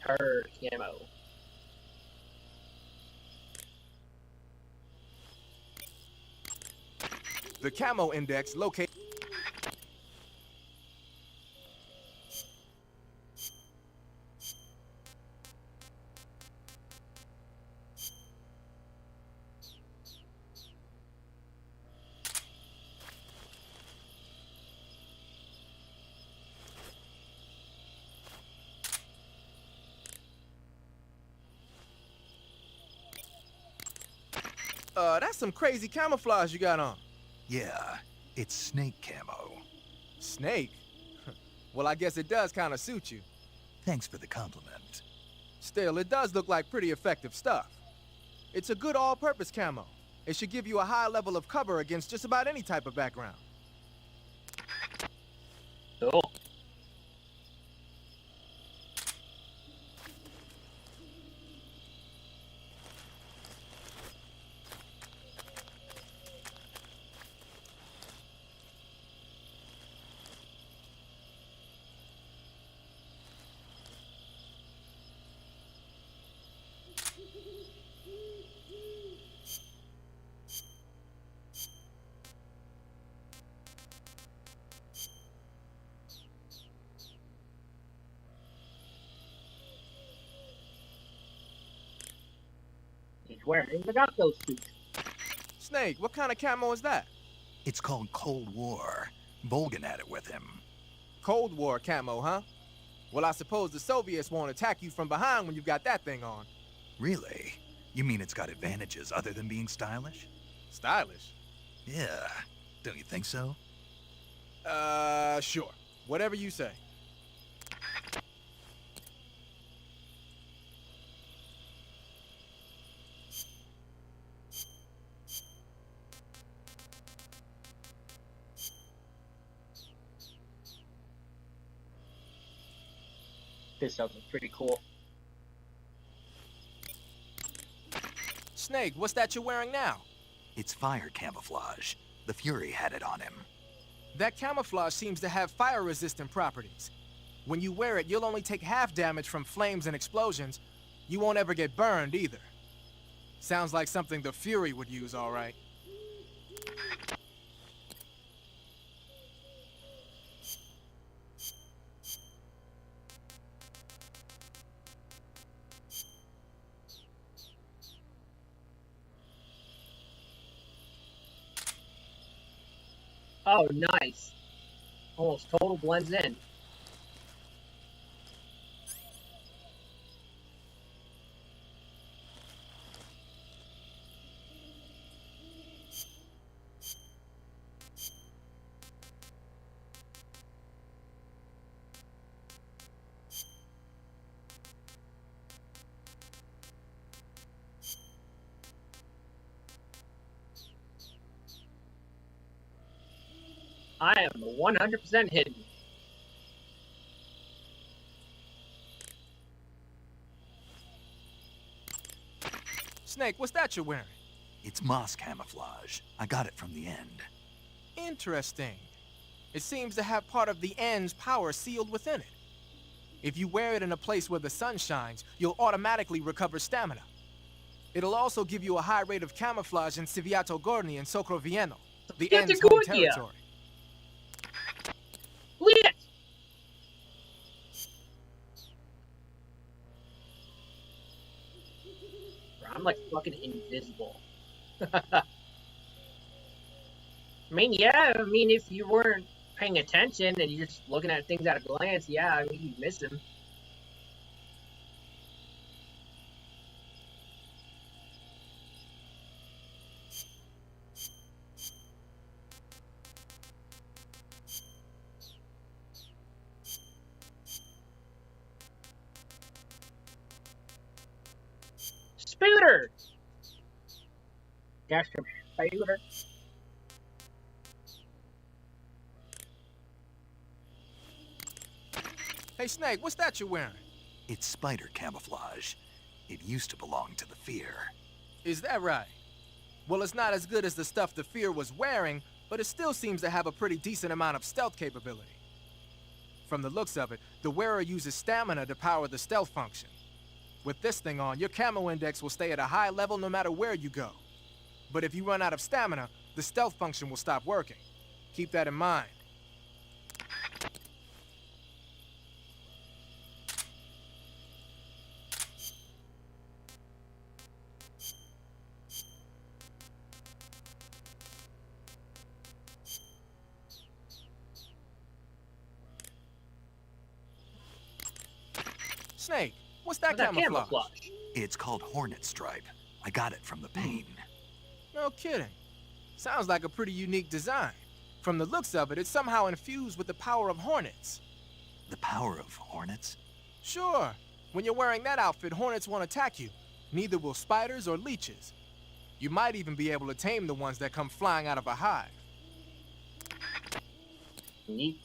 [SPEAKER 1] Her camo.
[SPEAKER 6] The camo index located... that's some crazy camouflage you got on.
[SPEAKER 3] Yeah, it's snake camo.
[SPEAKER 6] Snake? Well, I guess it does kind of suit you.
[SPEAKER 3] Thanks for the compliment.
[SPEAKER 6] Still, it does look like pretty effective stuff. It's a good all-purpose camo. It should give you a high level of cover against just about any type of background.
[SPEAKER 1] Cool. He's wearing the Gakko suit.
[SPEAKER 6] Snake, what kind of camo is that?
[SPEAKER 3] It's called Cold War. Volgan had it with him.
[SPEAKER 6] Cold War camo, huh? Well, I suppose the Soviets won't attack you from behind when you've got that thing on.
[SPEAKER 3] Really? You mean it's got advantages other than being stylish?
[SPEAKER 6] Stylish?
[SPEAKER 3] Yeah. Don't you think so?
[SPEAKER 6] Sure. Whatever you say.
[SPEAKER 1] This stuff is pretty cool.
[SPEAKER 6] Snake, what's that you're wearing now?
[SPEAKER 3] It's fire camouflage. The Fury had it on him.
[SPEAKER 6] That camouflage seems to have fire-resistant properties. When you wear it, you'll only take half damage from flames and explosions. You won't ever get burned, either. Sounds like something the Fury would use, all right.
[SPEAKER 1] Oh, nice. Almost total blends in. I am 100% hidden.
[SPEAKER 6] Snake, what's that you're wearing?
[SPEAKER 3] It's moss camouflage. I got it from the end.
[SPEAKER 6] Interesting. It seems to have part of the end's power sealed within it. If you wear it in a place where the sun shines, you'll automatically recover stamina. It'll also give you a high rate of camouflage in Civiato Gorni and Socrovieno, the end's home territory.
[SPEAKER 1] Lit! Bro, I'm like fucking invisible. I mean, yeah, I mean, if you weren't paying attention and you're just looking at things at a glance, yeah, I mean, you'd miss him. Spooter! Dash from Spooter.
[SPEAKER 6] Hey, Snake, what's that you're wearing?
[SPEAKER 3] It's spider camouflage. It used to belong to the Fear.
[SPEAKER 6] Is that right? Well, it's not as good as the stuff the Fear was wearing, but it still seems to have a pretty decent amount of stealth capability. From the looks of it, the wearer uses stamina to power the stealth function. With this thing on, your camo index will stay at a high level no matter where you go. But if you run out of stamina, the stealth function will stop working. Keep that in mind. Snake, what's that camouflage?
[SPEAKER 3] It's called Hornet Stripe. I got it from the pain.
[SPEAKER 6] No kidding. Sounds like a pretty unique design. From the looks of it, it's somehow infused with the power of hornets.
[SPEAKER 3] The power of hornets?
[SPEAKER 6] Sure. When you're wearing that outfit, hornets won't attack you. Neither will spiders or leeches. You might even be able to tame the ones that come flying out of a hive.
[SPEAKER 1] Neat.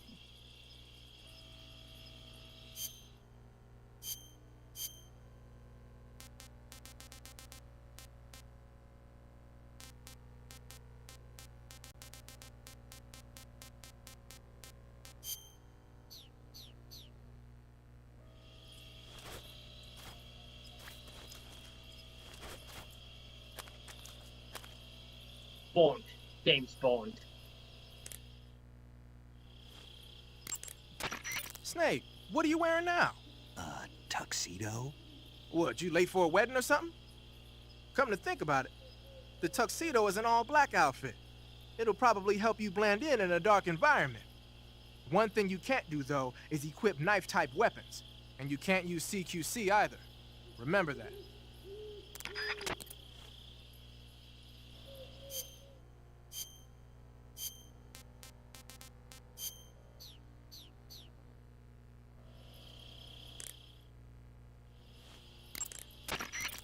[SPEAKER 1] Bond. James Bond.
[SPEAKER 6] Snake, what are you wearing now?
[SPEAKER 3] Tuxedo?
[SPEAKER 6] What, you late for a wedding or something? Come to think about it, the tuxedo is an all-black outfit. It'll probably help you blend in a dark environment. One thing you can't do, though, is equip knife-type weapons. And you can't use CQC either. Remember that.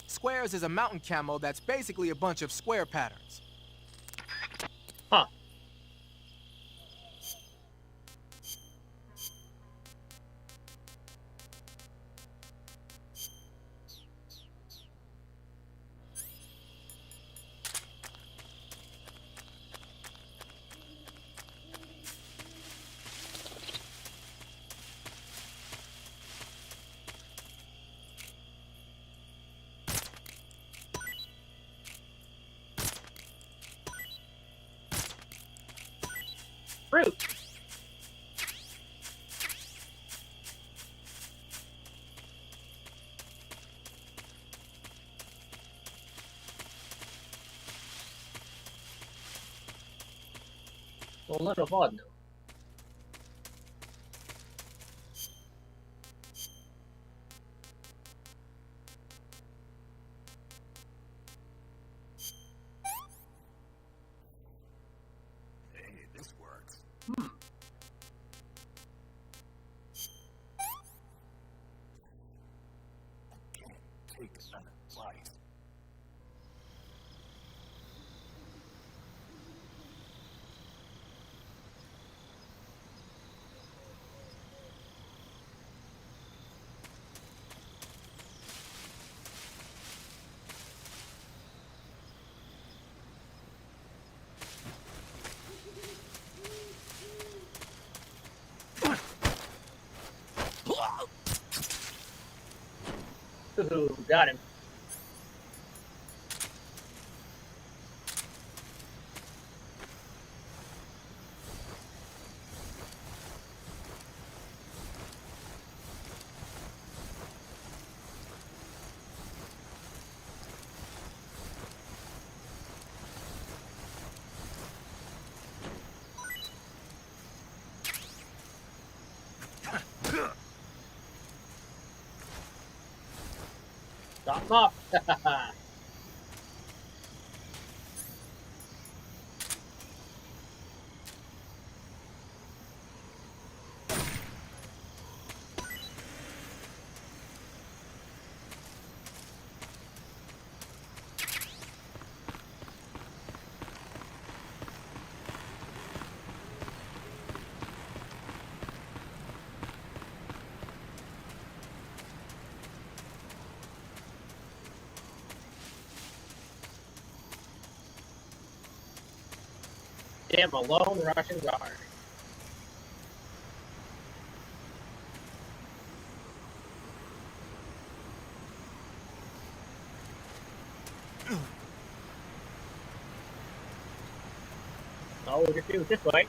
[SPEAKER 6] Squares is a mountain camo that's basically a bunch of square patterns.
[SPEAKER 1] Huh. a lot of fun though.
[SPEAKER 3] Hey, this works. Can't take another slice.
[SPEAKER 1] Ooh, got him. Stop him off. Damn, a lone Russian guard. Oh, we can do it this way.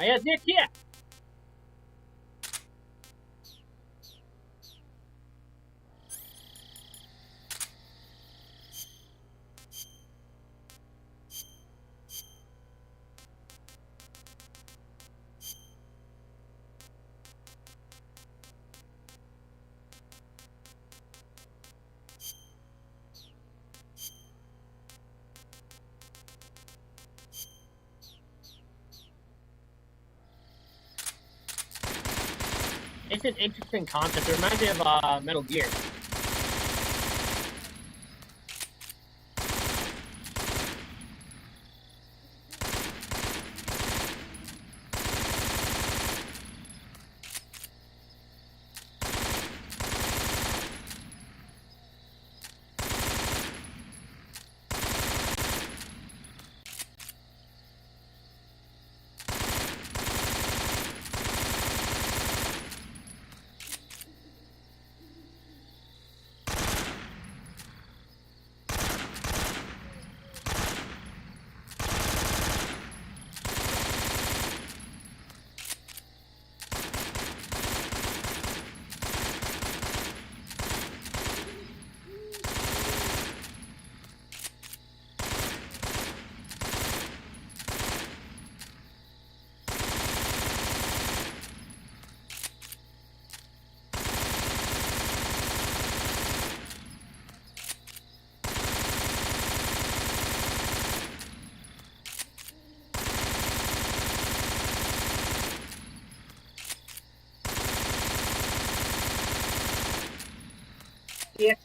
[SPEAKER 1] ja, dit hier. It's an interesting concept. It reminds me of Metal Gear.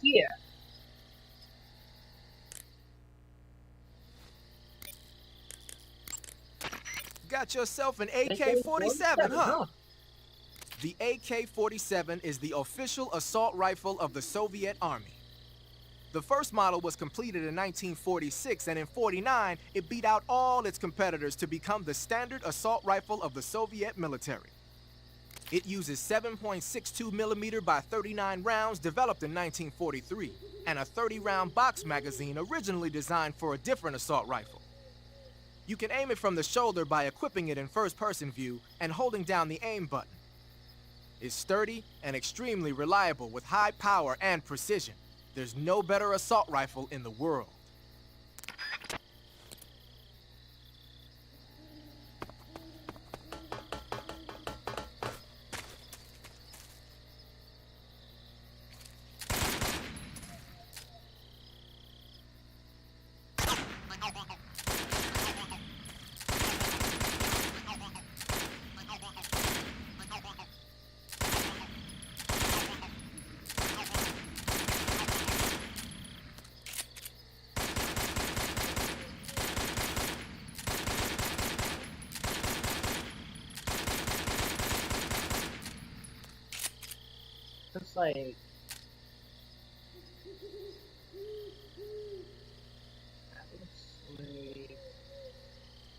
[SPEAKER 1] Here.
[SPEAKER 6] Got yourself an AK-47, huh? The AK-47 is the official assault rifle of the Soviet Army. The first model was completed in 1946, and in 49, it beat out all its competitors to become the standard assault rifle of the Soviet military. It uses 7.62 millimeter by 39 rounds developed in 1943, and a 30-round box magazine originally designed for a different assault rifle. You can aim it from the shoulder by equipping it in first-person view and holding down the aim button. It's sturdy and extremely reliable with high power and precision. There's no better assault rifle in the world.
[SPEAKER 1] Looks like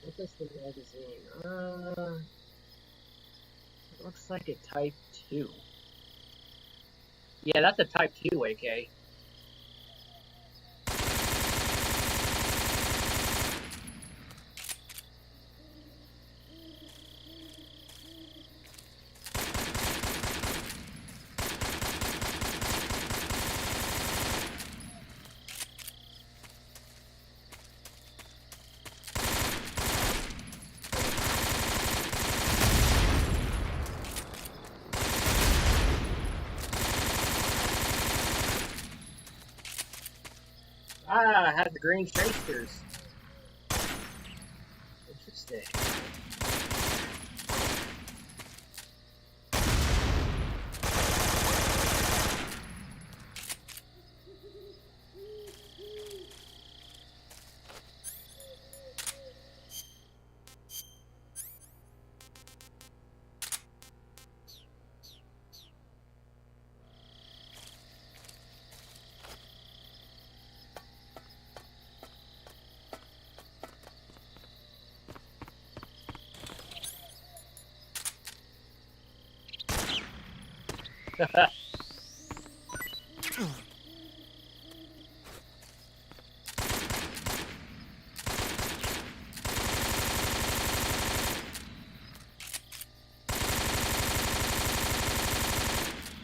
[SPEAKER 1] what is the magazine? It looks like a Type 2. Yeah, that's a Type 2 AK. Ah, it has the green shapers. Interesting.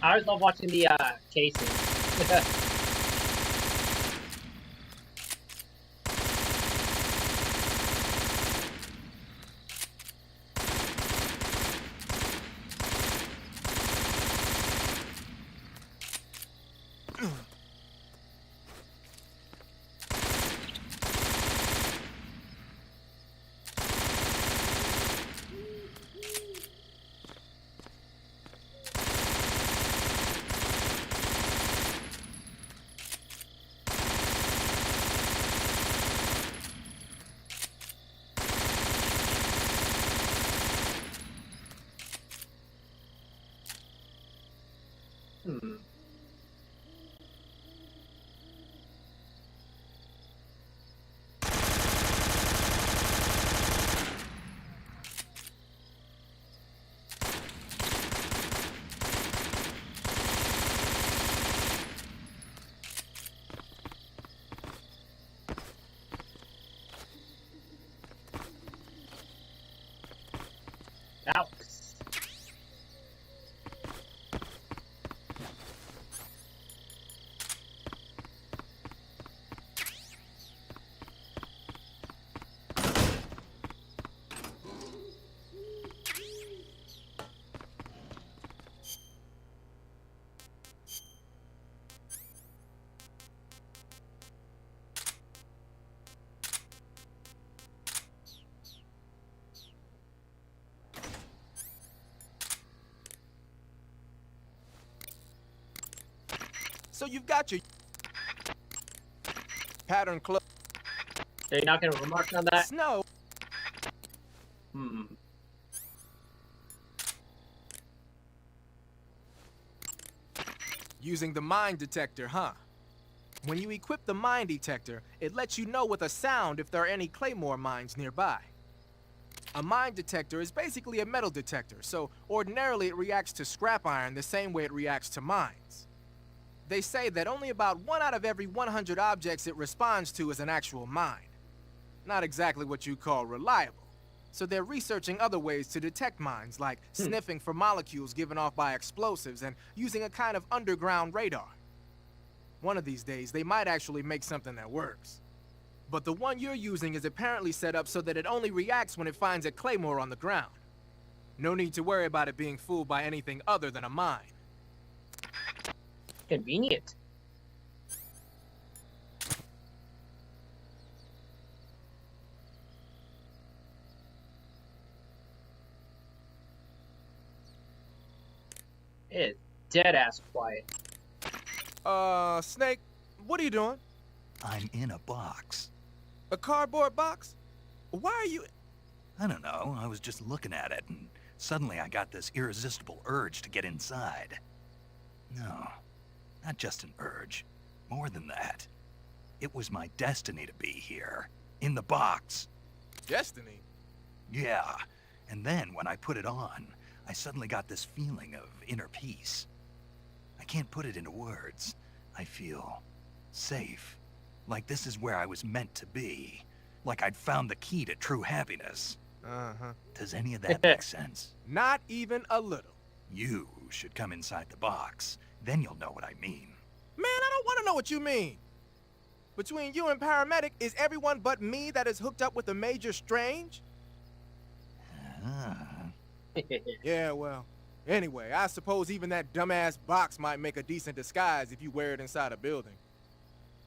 [SPEAKER 1] I always love watching the cases. Hmm. Alex.
[SPEAKER 6] So you've got your pattern close.
[SPEAKER 1] Are you not going to remark on that?
[SPEAKER 6] Snow.
[SPEAKER 1] Hmm.
[SPEAKER 6] Using the mine detector, huh? When you equip the mine detector, it lets you know with a sound if there are any claymore mines nearby. A mine detector is basically a metal detector, so ordinarily it reacts to scrap iron the same way it reacts to mines. They say that only about 1 out of every 100 objects it responds to is an actual mine. Not exactly what you call reliable. So they're researching other ways to detect mines, like sniffing for molecules given off by explosives and using a kind of underground radar. One of these days, they might actually make something that works. But the one you're using is apparently set up so that it only reacts when it finds a claymore on the ground. No need to worry about it being fooled by anything other than a mine.
[SPEAKER 1] Convenient. It is dead-ass quiet.
[SPEAKER 6] Snake, what are you doing?
[SPEAKER 3] I'm in a box.
[SPEAKER 6] A cardboard box? Why are you...
[SPEAKER 3] I don't know, I was just looking at it, and suddenly I got this irresistible urge to get inside. No, not just an urge. More than that. It was my destiny to be here. In the box.
[SPEAKER 6] Destiny?
[SPEAKER 3] Yeah, and then when I put it on, I suddenly got this feeling of inner peace. I can't put it into words. I feel safe. Like this is where I was meant to be. Like I'd found the key to true happiness.
[SPEAKER 6] Uh-huh.
[SPEAKER 3] Does any of that make sense?
[SPEAKER 6] Not even a little.
[SPEAKER 3] You should come inside the box. Then you'll know what I mean.
[SPEAKER 6] Man, I don't want to know what you mean. Between you and Paramedic, is everyone but me that is hooked up with a Major Strange? Yeah, well, anyway, I suppose even that dumbass box might make a decent disguise if you wear it inside a building.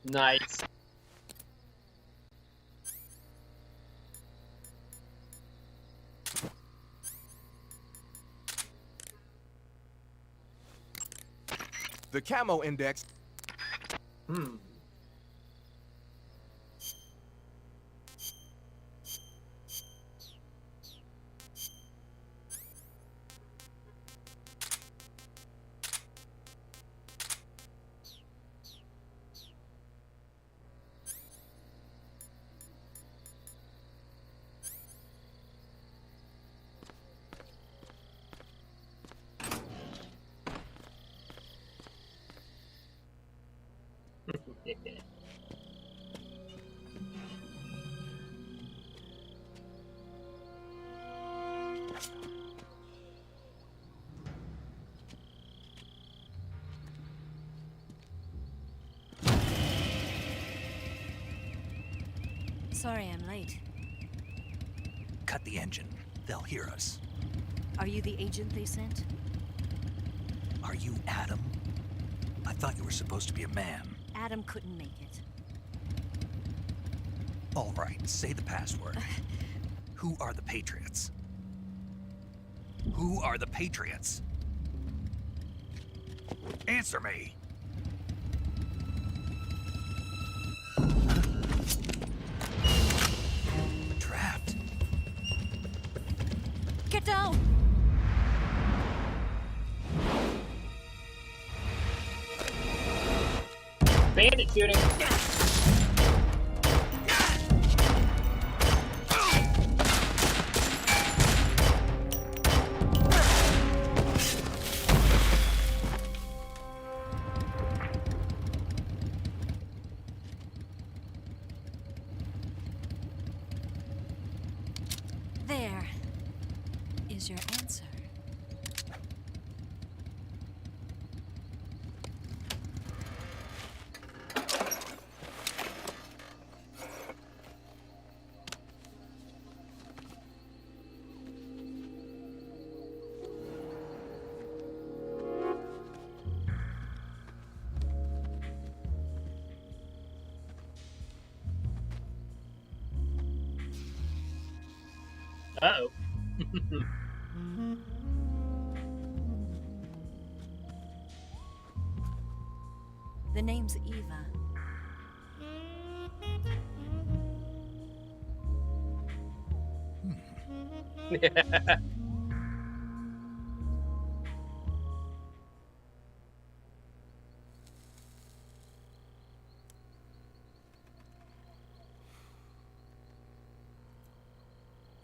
[SPEAKER 1] Nice.
[SPEAKER 6] The camo index.
[SPEAKER 1] Hmm.
[SPEAKER 12] Sorry I'm late.
[SPEAKER 3] Cut the engine. They'll hear us.
[SPEAKER 12] Are you the agent they sent?
[SPEAKER 3] Are you Adam? I thought you were supposed to be a man.
[SPEAKER 12] Adam couldn't make it.
[SPEAKER 3] All right, say the password. Who are the Patriots? Who are the Patriots? Answer me! Trapped.
[SPEAKER 12] Get down!
[SPEAKER 1] Bandit shooting.
[SPEAKER 12] There is your answer.
[SPEAKER 1] Uh-oh.
[SPEAKER 12] The name's Eva.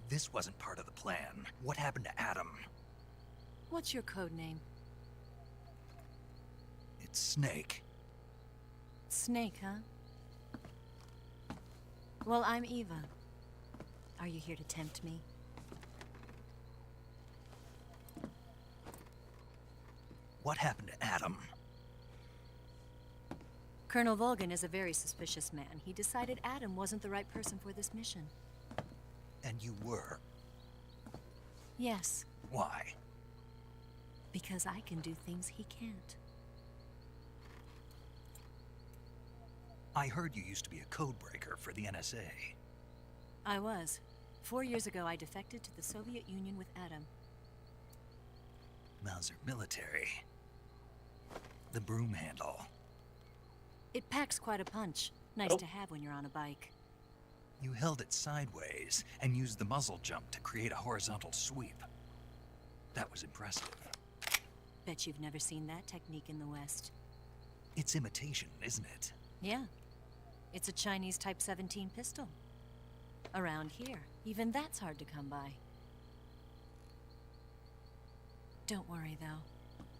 [SPEAKER 3] This wasn't part of the plan. What happened to Adam?
[SPEAKER 12] What's your code name?
[SPEAKER 3] It's Snake.
[SPEAKER 12] Snake, huh? Well, I'm Eva. Are you here to tempt me?
[SPEAKER 3] What happened to Adam?
[SPEAKER 12] Colonel Volgan is a very suspicious man. He decided Adam wasn't the right person for this mission.
[SPEAKER 3] And you were.
[SPEAKER 12] Yes,
[SPEAKER 3] Why?
[SPEAKER 12] because I can do things he can't.
[SPEAKER 3] I heard you used to be a codebreaker for the NSA.
[SPEAKER 12] I was. 4 years ago, I defected to the Soviet Union with Adam.
[SPEAKER 3] Mauser military. The broom handle.
[SPEAKER 12] It packs quite a punch. Nice to have when you're on a bike.
[SPEAKER 3] You held it sideways and used the muzzle jump to create a horizontal sweep. That was impressive.
[SPEAKER 12] Bet you've never seen that technique in the West.
[SPEAKER 3] It's imitation, isn't it?
[SPEAKER 12] Yeah. It's a Chinese Type 17 pistol. Around here, even that's hard to come by. Don't worry, though.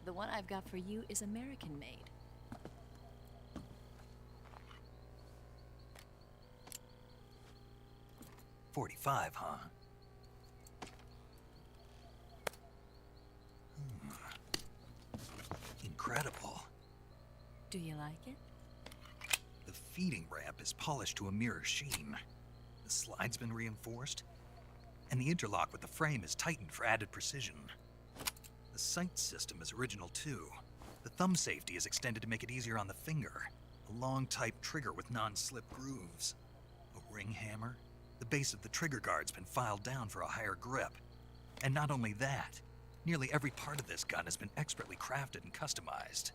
[SPEAKER 12] The one I've got for you is American-made.
[SPEAKER 3] .45, huh? Incredible.
[SPEAKER 12] Do you like it?
[SPEAKER 3] The feeding ramp is polished to a mirror sheen. The slide's been reinforced, and the interlock with the frame is tightened for added precision. The sight system is original too. The thumb safety is extended to make it easier on the finger. A long type trigger with non-slip grooves. A ring hammer. The base of the trigger guard's been filed down for a higher grip. And not only that, nearly every part of this gun has been expertly crafted and customized.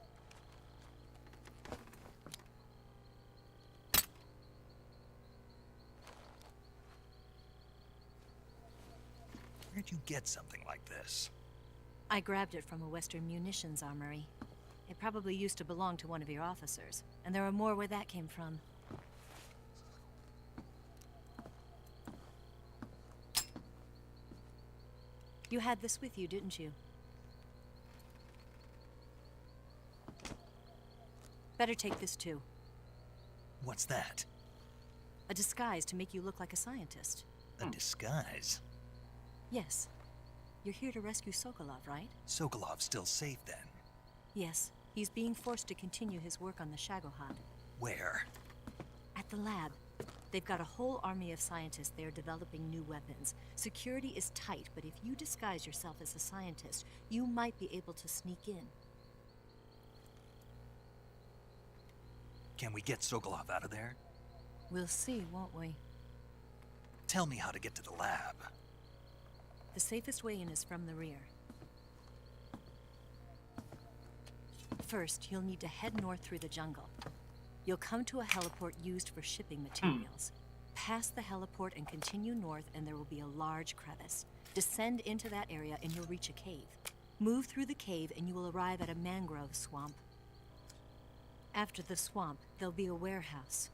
[SPEAKER 3] Where'd you get something like this?
[SPEAKER 12] I grabbed it from a Western munitions armory. It probably used to belong to one of your officers, and there are more where that came from. You had this with you, didn't you? Better take this too.
[SPEAKER 3] What's that?
[SPEAKER 12] A disguise to make you look like a scientist.
[SPEAKER 3] A disguise?
[SPEAKER 12] Yes. You're here to rescue Sokolov, right?
[SPEAKER 3] Sokolov's still safe then?
[SPEAKER 12] Yes. He's being forced to continue his work on the Shagohod.
[SPEAKER 3] Where?
[SPEAKER 12] At the lab. They've got a whole army of scientists there developing new weapons. Security is tight, but if you disguise yourself as a scientist, you might be able to sneak in.
[SPEAKER 3] Can we get Sokolov out of there?
[SPEAKER 12] We'll see, won't we?
[SPEAKER 3] Tell me how to get to the lab.
[SPEAKER 12] The safest way in is from the rear. First, you'll need to head north through the jungle. You'll come to a heliport used for shipping materials. Pass the heliport and continue north, and there will be a large crevice. Descend into that area and you'll reach a cave. Move through the cave and you will arrive at a mangrove swamp. After the swamp, there'll be a warehouse.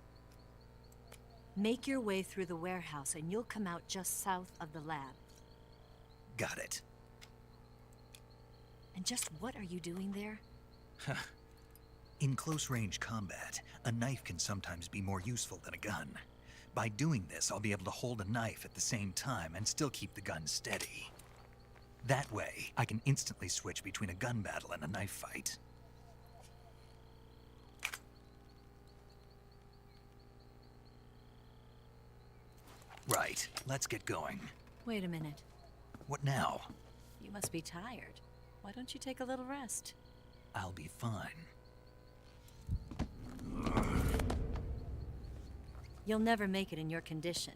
[SPEAKER 12] Make your way through the warehouse and you'll come out just south of the lab.
[SPEAKER 3] Got it.
[SPEAKER 12] And just what are you doing there?
[SPEAKER 3] In close-range combat, a knife can sometimes be more useful than a gun. By doing this, I'll be able to hold a knife at the same time and still keep the gun steady. That way, I can instantly switch between a gun battle and a knife fight. Right, let's get going.
[SPEAKER 12] Wait a minute.
[SPEAKER 3] What now?
[SPEAKER 12] You must be tired. Why don't you take a little rest?
[SPEAKER 3] I'll be fine.
[SPEAKER 12] You'll never make it in your condition.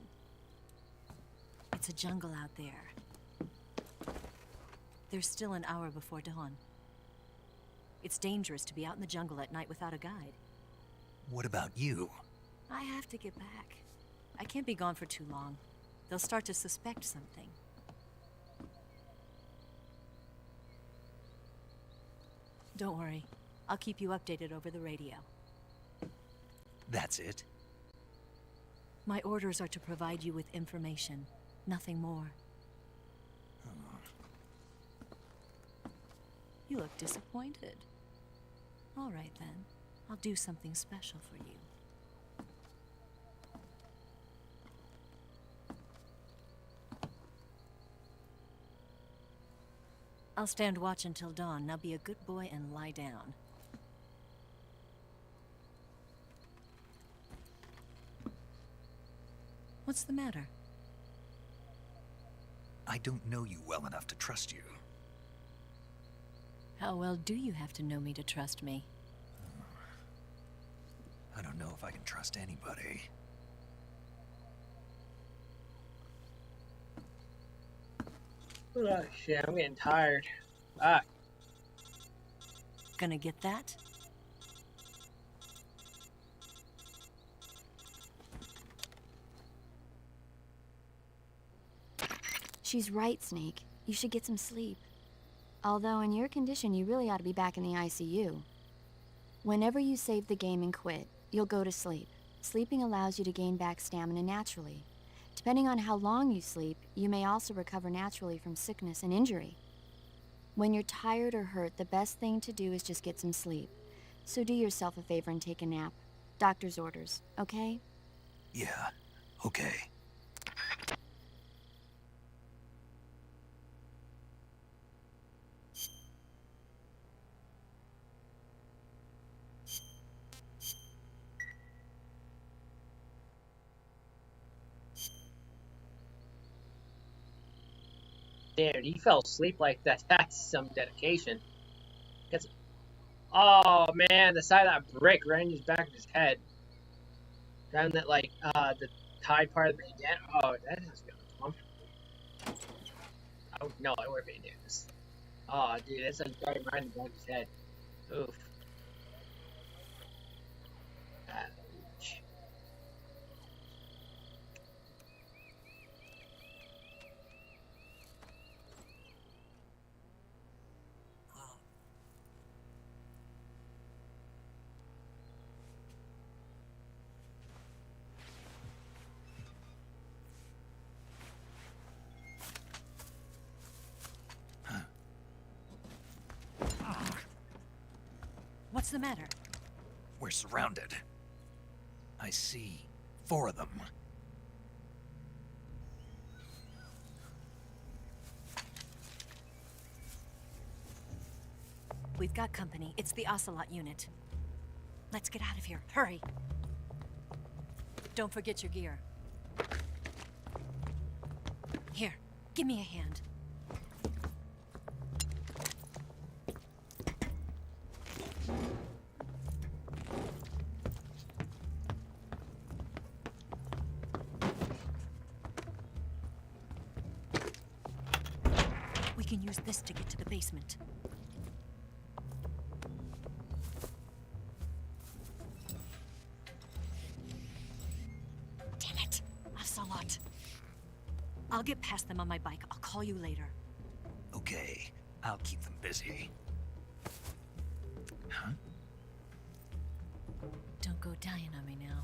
[SPEAKER 12] It's a jungle out there. There's still an hour before dawn. It's dangerous to be out in the jungle at night without a guide.
[SPEAKER 3] What about you?
[SPEAKER 12] I have to get back. I can't be gone for too long. They'll start to suspect something. Don't worry. I'll keep you updated over the radio.
[SPEAKER 3] That's it?
[SPEAKER 12] My orders are to provide you with information. Nothing more. You look disappointed. All right, then. I'll do something special for you. I'll stand watch until dawn. Now be a good boy and lie down. What's the matter?
[SPEAKER 3] I don't know you well enough to trust you.
[SPEAKER 12] How well do you have to know me to trust me?
[SPEAKER 3] I don't know if I can trust anybody.
[SPEAKER 1] Oh shit, I'm getting tired. Ah.
[SPEAKER 12] Gonna get that?
[SPEAKER 4] She's right, Snake. You should get some sleep. Although in your condition, you really ought to be back in the ICU. Whenever you save the game and quit, you'll go to sleep. Sleeping allows you to gain back stamina naturally. Depending on how long you sleep, you may also recover naturally from sickness and injury. When you're tired or hurt, the best thing to do is just get some sleep. So do yourself a favor and take a nap. Doctor's orders, okay?
[SPEAKER 3] Yeah, okay.
[SPEAKER 1] Dude, he fell asleep like that. That's some dedication. Oh man, the side of that brick right in his back of his head. Down that the tide part of the dam. Oh, that has been uncomfortable. Oh no, I would be news. Oh dude, that's like right in the back of his head. Oof. Ouch.
[SPEAKER 12] What's the matter?
[SPEAKER 3] We're surrounded. I see 4 of them.
[SPEAKER 12] We've got company. It's the Ocelot unit. Let's get out of here. Hurry. Don't forget your gear. Here, give me a hand. We can use this to get to the basement. Damn it! Ocelot. I'll get past them on my bike. I'll call you later.
[SPEAKER 3] Okay, I'll keep them busy. Huh?
[SPEAKER 12] Don't go dying on me now.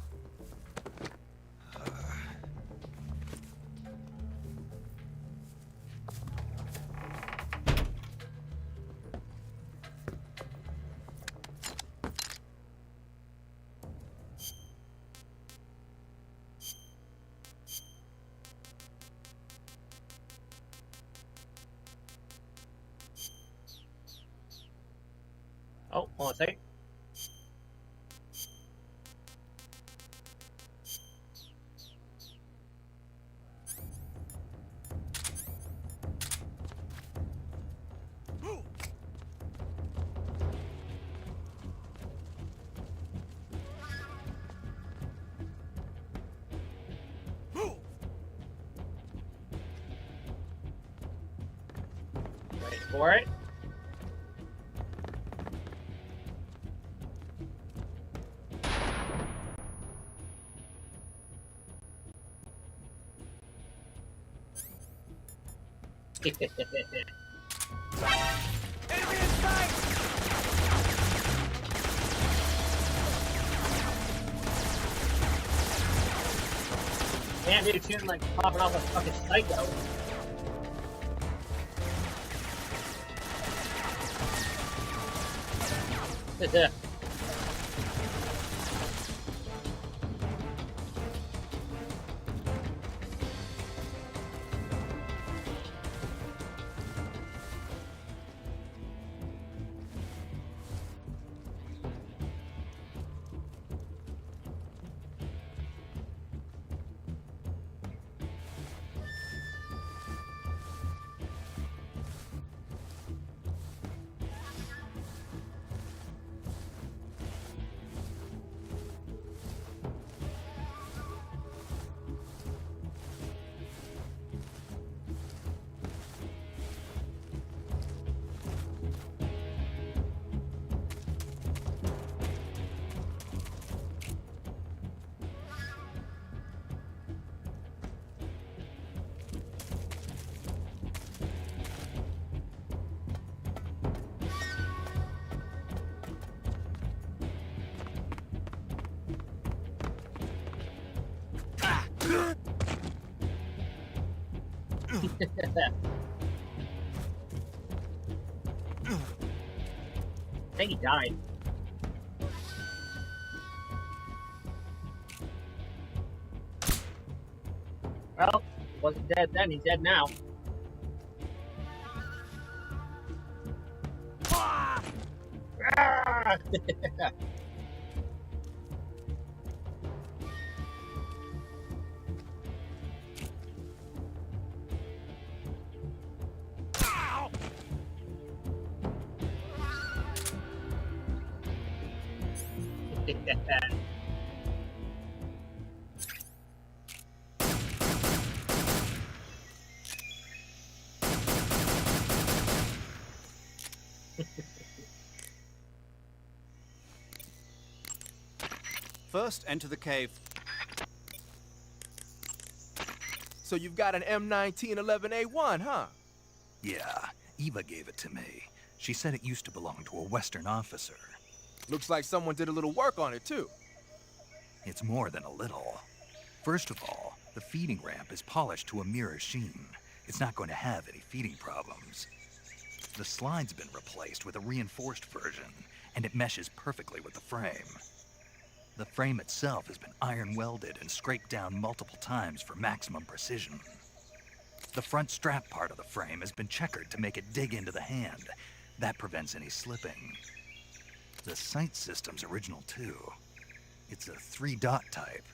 [SPEAKER 1] Oh, hold on a second. Wait for it. Man, dude, shooting like popping off a fucking psycho. I think he died. Well, he wasn't dead then, he's dead now. Ah! Ah!
[SPEAKER 2] First, enter the cave.
[SPEAKER 6] So you've got an M1911A1, huh?
[SPEAKER 3] Yeah, Eva gave it to me. She said it used to belong to a Western officer.
[SPEAKER 6] Looks like someone did a little work on it, too.
[SPEAKER 3] It's more than a little. First of all, the feeding ramp is polished to a mirror sheen. It's not going to have any feeding problems. The slide's been replaced with a reinforced version, and it meshes perfectly with the frame. The frame itself has been iron welded and scraped down multiple times for maximum precision. The front strap part of the frame has been checkered to make it dig into the hand. That prevents any slipping. The sight system's original too. It's a 3-dot type.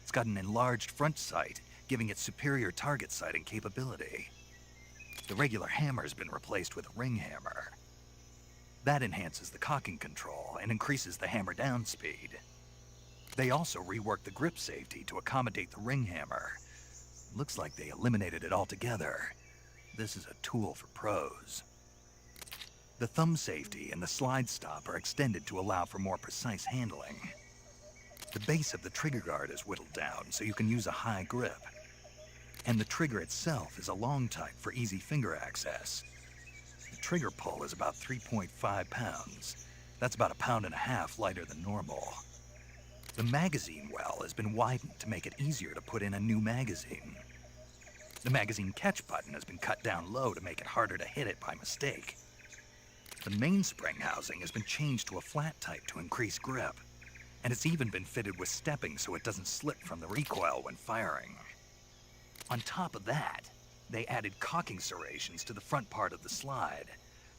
[SPEAKER 3] It's got an enlarged front sight, giving it superior target sighting capability. The regular hammer's been replaced with a ring hammer. That enhances the cocking control and increases the hammer down speed. They also reworked the grip safety to accommodate the ring hammer. Looks like they eliminated it altogether. This is a tool for pros. The thumb safety and the slide stop are extended to allow for more precise handling. The base of the trigger guard is whittled down so you can use a high grip. And the trigger itself is a long type for easy finger access. The trigger pull is about 3.5 pounds. That's about 1.5 pounds lighter than normal. The magazine well has been widened to make it easier to put in a new magazine. The magazine catch button has been cut down low to make it harder to hit it by mistake. The mainspring housing has been changed to a flat type to increase grip, and it's even been fitted with stepping so it doesn't slip from the recoil when firing. On top of that, they added cocking serrations to the front part of the slide.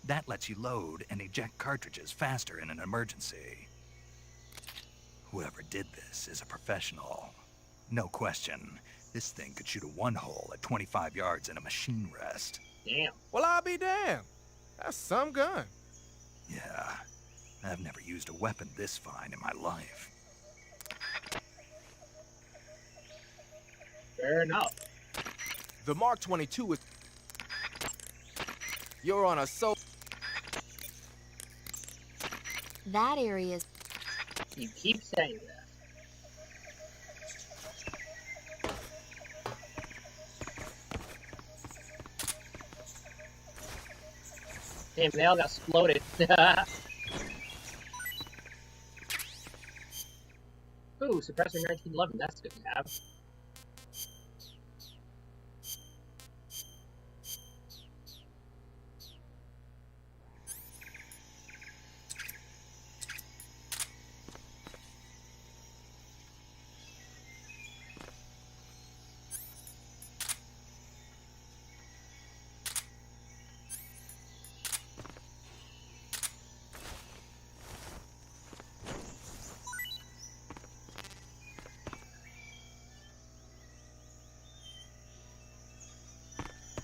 [SPEAKER 3] That lets you load and eject cartridges faster in an emergency. Whoever did this is a professional. No question, this thing could shoot a one-hole at 25 yards in a machine rest.
[SPEAKER 1] Damn.
[SPEAKER 6] Well, I'll be damned. That's some gun.
[SPEAKER 3] Yeah, I've never used a weapon this fine in my life.
[SPEAKER 1] Fair enough.
[SPEAKER 6] The Mark 22 is... You're on a
[SPEAKER 4] That area is...
[SPEAKER 1] You keep saying that. Damn, they all got exploded. Ooh, suppressor 1911, that's good to have.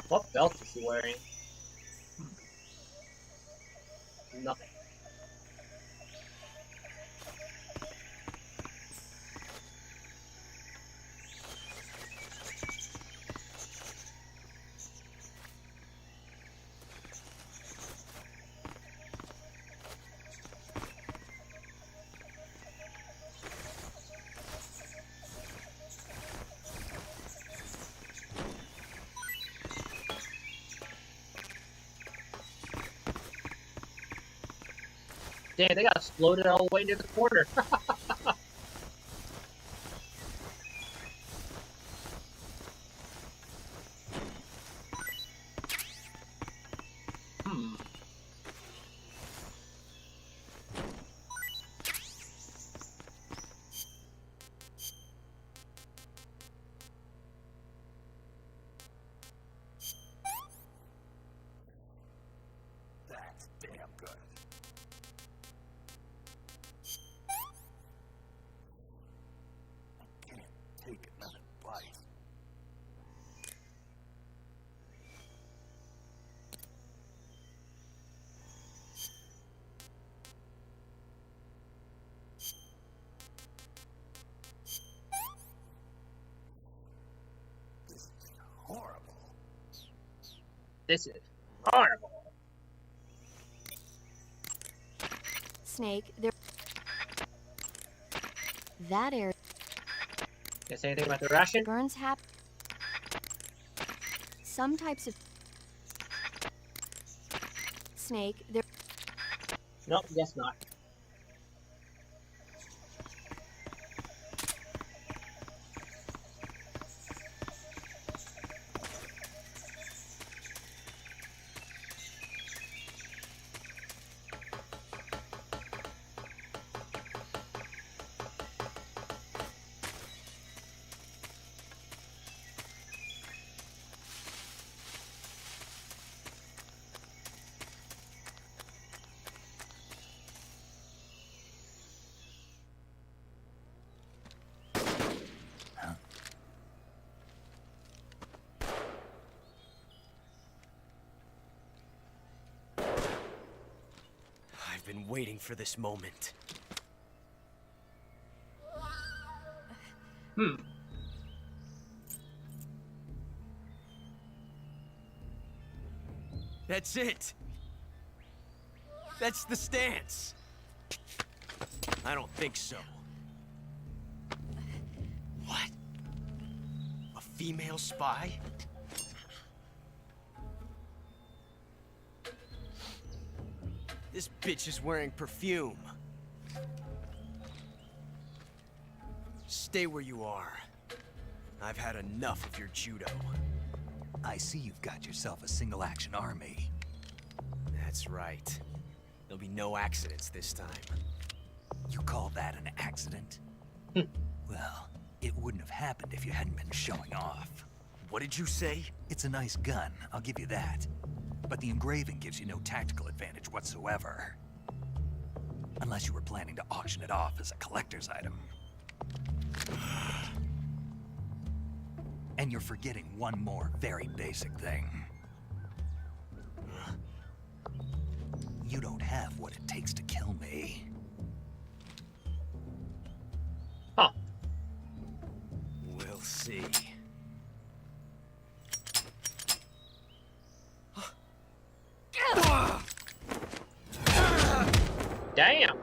[SPEAKER 1] What belt is he wearing? Nothing. Damn, they got exploded all the way to the corner.
[SPEAKER 3] That's damn good. Take another bite. This is horrible.
[SPEAKER 1] This is horrible.
[SPEAKER 4] Snake, there... That area...
[SPEAKER 1] Can I say anything about the ration?
[SPEAKER 4] Burns some types of... Snake, there...
[SPEAKER 1] Nope, guess not.
[SPEAKER 14] I've been waiting for this moment. That's it. That's the stance. I don't think so. What? A female spy? This bitch is wearing perfume. Stay where you are. I've had enough of your judo.
[SPEAKER 3] I see you've got yourself a single-action army.
[SPEAKER 14] That's right. There'll be no accidents this time.
[SPEAKER 3] You call that an accident? Well, it wouldn't have happened if you hadn't been showing off.
[SPEAKER 14] What did you say?
[SPEAKER 3] It's a nice gun, I'll give you that. But the engraving gives you no tactical advantage whatsoever. Unless you were planning to auction it off as a collector's item. And you're forgetting one more very basic thing. You don't have what it takes to kill me.
[SPEAKER 1] Huh.
[SPEAKER 14] We'll see.
[SPEAKER 1] Damn.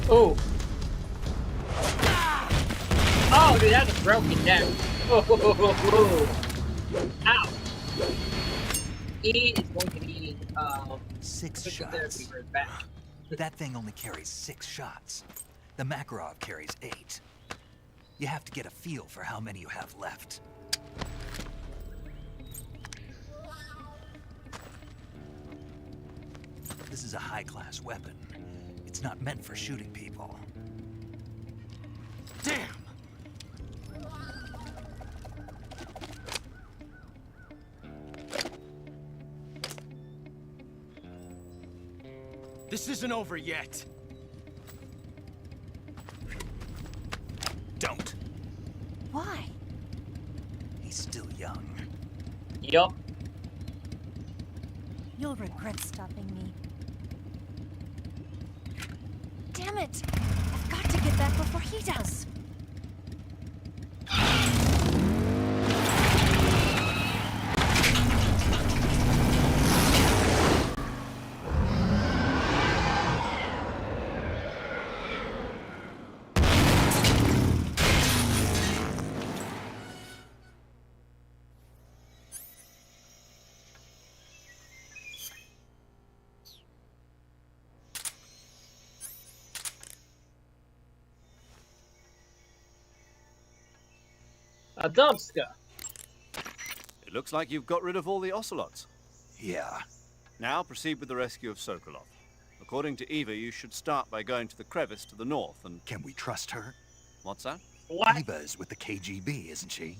[SPEAKER 1] Oh. Oh, dude, that's a broken down. Oh. Ow. He is going to need,
[SPEAKER 3] 6 shots. That thing only carries 6 shots. The Makarov carries 8. You have to get a feel for how many you have left. This is a high-class weapon. It's not meant for shooting people.
[SPEAKER 14] Damn! This isn't over yet.
[SPEAKER 3] Don't.
[SPEAKER 12] Why?
[SPEAKER 3] He's still young.
[SPEAKER 1] Yup.
[SPEAKER 12] You'll regret stopping me. Damn it! I've got to get back before he does.
[SPEAKER 1] A dumpster.
[SPEAKER 2] It looks like you've got rid of all the ocelots.
[SPEAKER 3] Yeah.
[SPEAKER 2] Now proceed with the rescue of Sokolov. According to Eva, you should start by going to the crevice to the north and...
[SPEAKER 3] Can we trust her?
[SPEAKER 2] What's that?
[SPEAKER 1] What?
[SPEAKER 3] Eva's with the KGB, isn't she?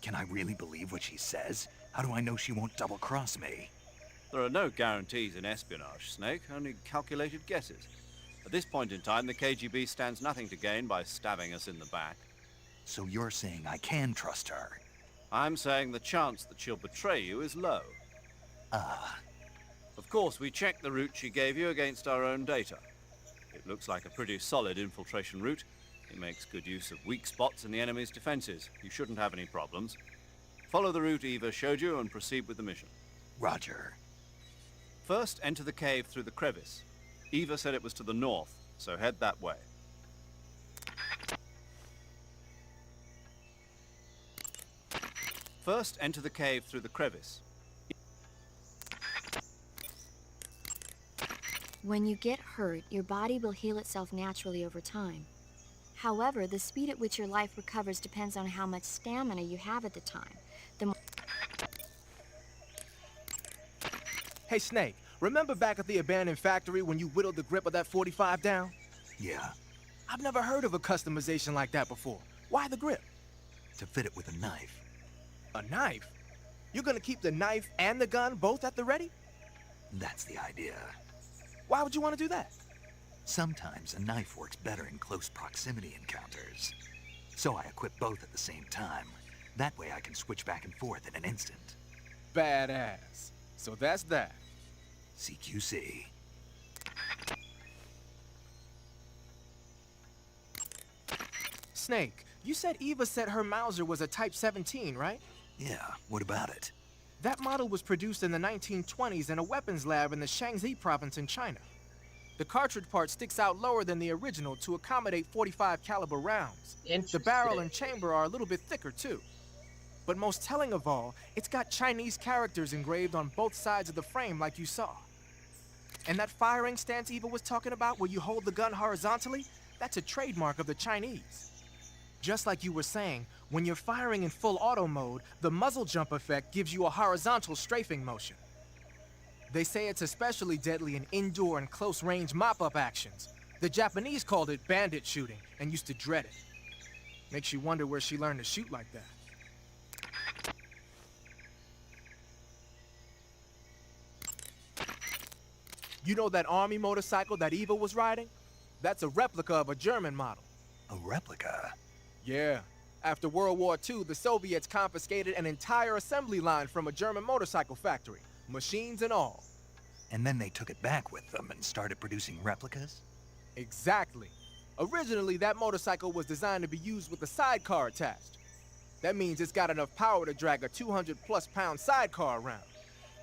[SPEAKER 3] Can I really believe what she says? How do I know she won't double-cross me?
[SPEAKER 2] There are no guarantees in espionage, Snake, only calculated guesses. At this point in time, the KGB stands nothing to gain by stabbing us in the back.
[SPEAKER 3] So you're saying I can trust her?
[SPEAKER 2] I'm saying the chance that she'll betray you is low.
[SPEAKER 3] Ah.
[SPEAKER 2] Of course, we checked the route she gave you against our own data. It looks like a pretty solid infiltration route. It makes good use of weak spots in the enemy's defenses. You shouldn't have any problems. Follow the route Eva showed you and proceed with the mission.
[SPEAKER 3] Roger.
[SPEAKER 2] First, enter the cave through the crevice. Eva said it was to the north, so head that way. First, enter the cave through the crevice.
[SPEAKER 4] When you get hurt, your body will heal itself naturally over time. However, the speed at which your life recovers depends on how much stamina you have at the time. The more...
[SPEAKER 6] Hey, Snake, remember back at the abandoned factory when you whittled the grip of that 45 down?
[SPEAKER 3] Yeah.
[SPEAKER 6] I've never heard of a customization like that before. Why the grip?
[SPEAKER 3] To fit it with a knife.
[SPEAKER 6] A knife? You're gonna keep the knife and the gun both at the ready?
[SPEAKER 3] That's the idea.
[SPEAKER 6] Why would you want to do that?
[SPEAKER 3] Sometimes a knife works better in close proximity encounters. So I equip both at the same time. That way I can switch back and forth in an instant.
[SPEAKER 6] Badass. So that's that.
[SPEAKER 3] CQC.
[SPEAKER 6] Snake, you said Eva said her Mauser was a Type 17, right?
[SPEAKER 3] Yeah, what about it?
[SPEAKER 6] That model was produced in the 1920s in a weapons lab in the Shaanxi province in China. The cartridge part sticks out lower than the original to accommodate 45 caliber rounds. The barrel and chamber are a little bit thicker too. But most telling of all, it's got Chinese characters engraved on both sides of the frame like you saw. And that firing stance Eva was talking about where you hold the gun horizontally, that's a trademark of the Chinese. Just like you were saying, when you're firing in full auto mode, the muzzle jump effect gives you a horizontal strafing motion. They say it's especially deadly in indoor and close-range mop-up actions. The Japanese called it bandit shooting and used to dread it. Makes you wonder where she learned to shoot like that. You know that army motorcycle that Eva was riding? That's a replica of a German model.
[SPEAKER 3] A replica?
[SPEAKER 6] Yeah. After World War II, the Soviets confiscated an entire assembly line from a German motorcycle factory, machines and all.
[SPEAKER 3] And then they took it back with them and started producing replicas?
[SPEAKER 6] Exactly. Originally, that motorcycle was designed to be used with a sidecar attached. That means it's got enough power to drag a 200+ pound sidecar around.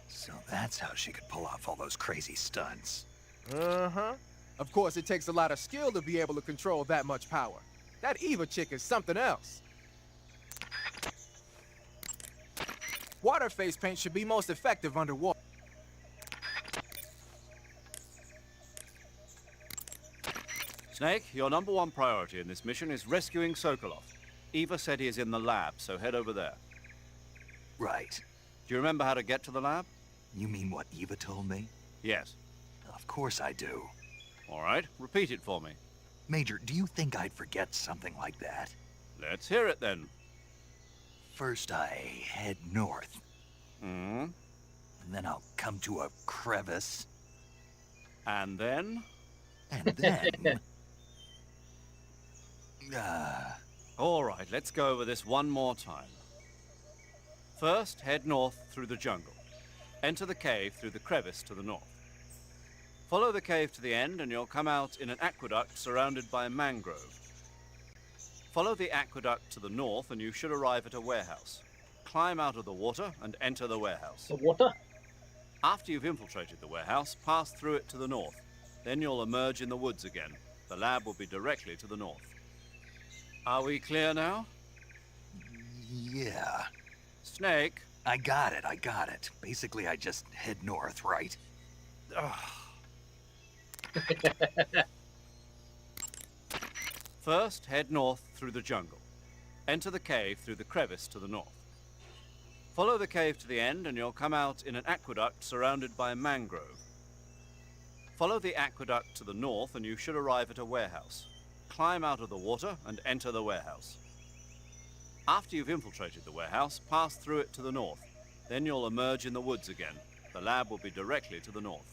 [SPEAKER 3] So that's how she could pull off all those crazy stunts.
[SPEAKER 6] Uh-huh. Of course, it takes a lot of skill to be able to control that much power. That Eva chick is something else. Water face paint should be most effective underwater.
[SPEAKER 2] Snake, your #1 priority in this mission is rescuing Sokolov. Eva said he is in the lab, so head over there.
[SPEAKER 3] Right.
[SPEAKER 2] Do you remember how to get to the lab?
[SPEAKER 3] You mean what Eva told me?
[SPEAKER 2] Yes.
[SPEAKER 3] Of course I do.
[SPEAKER 2] All right, repeat it for me.
[SPEAKER 3] Major, do you think I'd forget something like that?
[SPEAKER 2] Let's hear it then.
[SPEAKER 3] First I head north.
[SPEAKER 2] Hmm?
[SPEAKER 3] And then I'll come to a crevice.
[SPEAKER 2] And then?
[SPEAKER 3] And then...
[SPEAKER 2] All right, let's go over this one more time. First, head north through the jungle. Enter the cave through the crevice to the north. Follow the cave to the end and you'll come out in an aqueduct surrounded by a mangrove. Follow the aqueduct to the north and you should arrive at a warehouse. Climb out of the water and enter the warehouse.
[SPEAKER 1] The water?
[SPEAKER 2] After you've infiltrated the warehouse, pass through it to the north. Then you'll emerge in the woods again. The lab will be directly to the north. Are we clear now?
[SPEAKER 3] Yeah.
[SPEAKER 2] Snake?
[SPEAKER 3] I got it. Basically, I just head north, right?
[SPEAKER 2] First, head north through the jungle. Enter the cave through the crevice to the north. Follow the cave to the end and you'll come out in an aqueduct surrounded by a mangrove. Follow the aqueduct to the north and you should arrive at a warehouse. Climb out of the water and enter the warehouse. After you've infiltrated the warehouse, pass through it to the north. Then you'll emerge in the woods again. The lab will be directly to the north.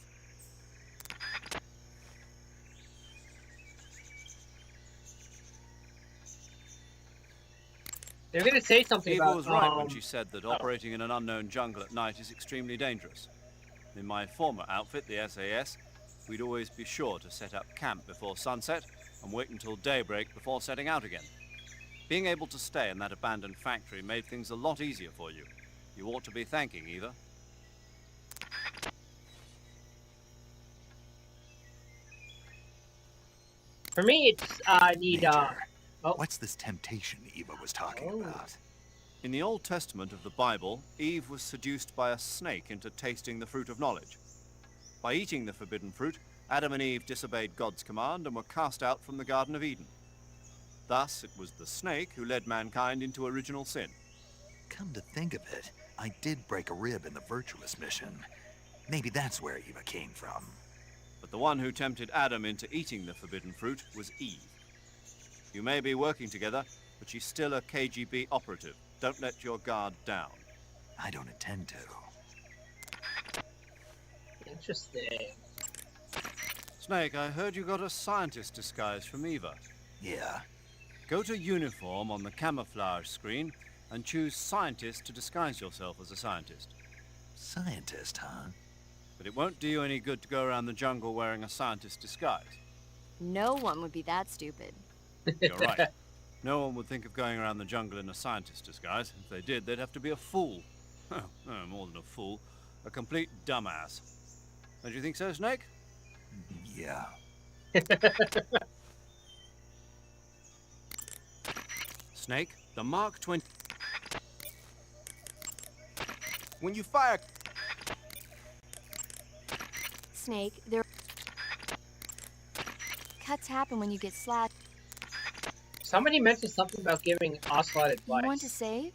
[SPEAKER 1] They're gonna say something
[SPEAKER 2] Eva
[SPEAKER 1] about...
[SPEAKER 2] was right when she said that operating in an unknown jungle at night is extremely dangerous. In my former outfit, the SAS, we'd always be sure to set up camp before sunset and wait until daybreak before setting out again. Being able to stay in that abandoned factory made things a lot easier for you. You ought to be thanking Eva.
[SPEAKER 1] For me, it's, I need,
[SPEAKER 3] What's this temptation Eva was talking about?
[SPEAKER 2] In the Old Testament of the Bible, Eve was seduced by a snake into tasting the fruit of knowledge. By eating the forbidden fruit, Adam and Eve disobeyed God's command and were cast out from the Garden of Eden. Thus, it was the snake who led mankind into original sin.
[SPEAKER 3] Come to think of it, I did break a rib in the Virtuous mission. Maybe that's where Eva came from.
[SPEAKER 2] But the one who tempted Adam into eating the forbidden fruit was Eve. You may be working together, but she's still a KGB operative. Don't let your guard down.
[SPEAKER 3] I don't intend to.
[SPEAKER 1] Interesting.
[SPEAKER 2] Snake, I heard you got a scientist disguise from Eva.
[SPEAKER 3] Yeah.
[SPEAKER 2] Go to Uniform on the camouflage screen and choose Scientist to disguise yourself as a scientist.
[SPEAKER 3] Scientist, huh?
[SPEAKER 2] But it won't do you any good to go around the jungle wearing a scientist disguise.
[SPEAKER 4] No one would be that stupid.
[SPEAKER 2] You're right. No one would think of going around the jungle in a scientist disguise. If they did, they'd have to be a fool. Oh, no, more than a fool. A complete dumbass. Don't you think so, Snake?
[SPEAKER 3] Yeah.
[SPEAKER 2] Snake, the Mark 20...
[SPEAKER 6] When you fire...
[SPEAKER 4] Snake, there... Cuts happen when you get slashed.
[SPEAKER 1] Somebody mentioned something about giving Ocelot advice.
[SPEAKER 4] You want to save?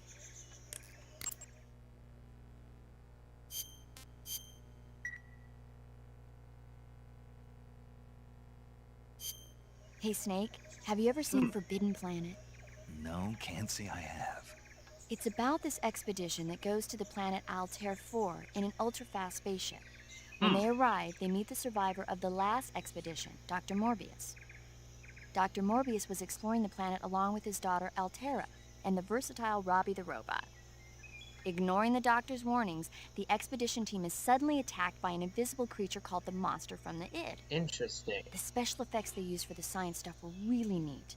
[SPEAKER 4] Hey, Snake, have you ever seen Forbidden Planet?
[SPEAKER 3] No, can't say I have.
[SPEAKER 4] It's about this expedition that goes to the planet Altair 4 in an ultra-fast spaceship. When they arrive, they meet the survivor of the last expedition, Dr. Morbius. Dr. Morbius was exploring the planet along with his daughter Altera and the versatile Robbie the robot. Ignoring the doctor's warnings, the expedition team is suddenly attacked by an invisible creature called the Monster from the Id.
[SPEAKER 1] Interesting.
[SPEAKER 4] The special effects they used for the science stuff were really neat.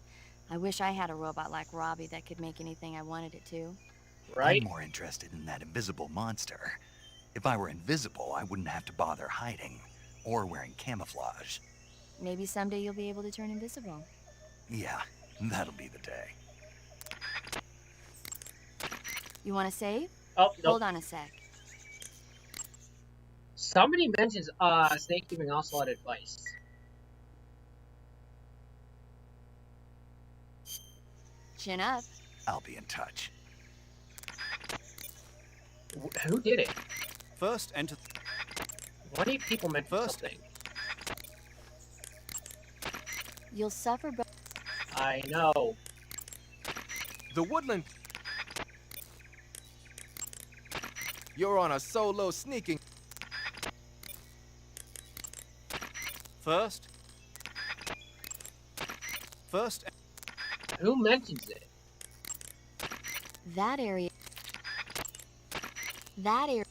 [SPEAKER 4] I wish I had a robot like Robbie that could make anything I wanted it to.
[SPEAKER 1] Right?
[SPEAKER 3] I'm more interested in that invisible monster. If I were invisible, I wouldn't have to bother hiding or wearing camouflage.
[SPEAKER 4] Maybe someday you'll be able to turn invisible.
[SPEAKER 3] Yeah, that'll be the day.
[SPEAKER 4] You want to save?
[SPEAKER 1] Oh, nope.
[SPEAKER 4] Hold on a sec.
[SPEAKER 1] Somebody mentions Snake giving Ocelot advice.
[SPEAKER 4] Chin up.
[SPEAKER 3] I'll be in touch.
[SPEAKER 1] Who did it?
[SPEAKER 2] First, enter...
[SPEAKER 1] Why do people mention something?
[SPEAKER 4] You'll suffer, but...
[SPEAKER 1] I know.
[SPEAKER 6] The woodland... You're on a solo sneaking...
[SPEAKER 2] First...
[SPEAKER 1] Who mentions it?
[SPEAKER 4] That area...
[SPEAKER 1] I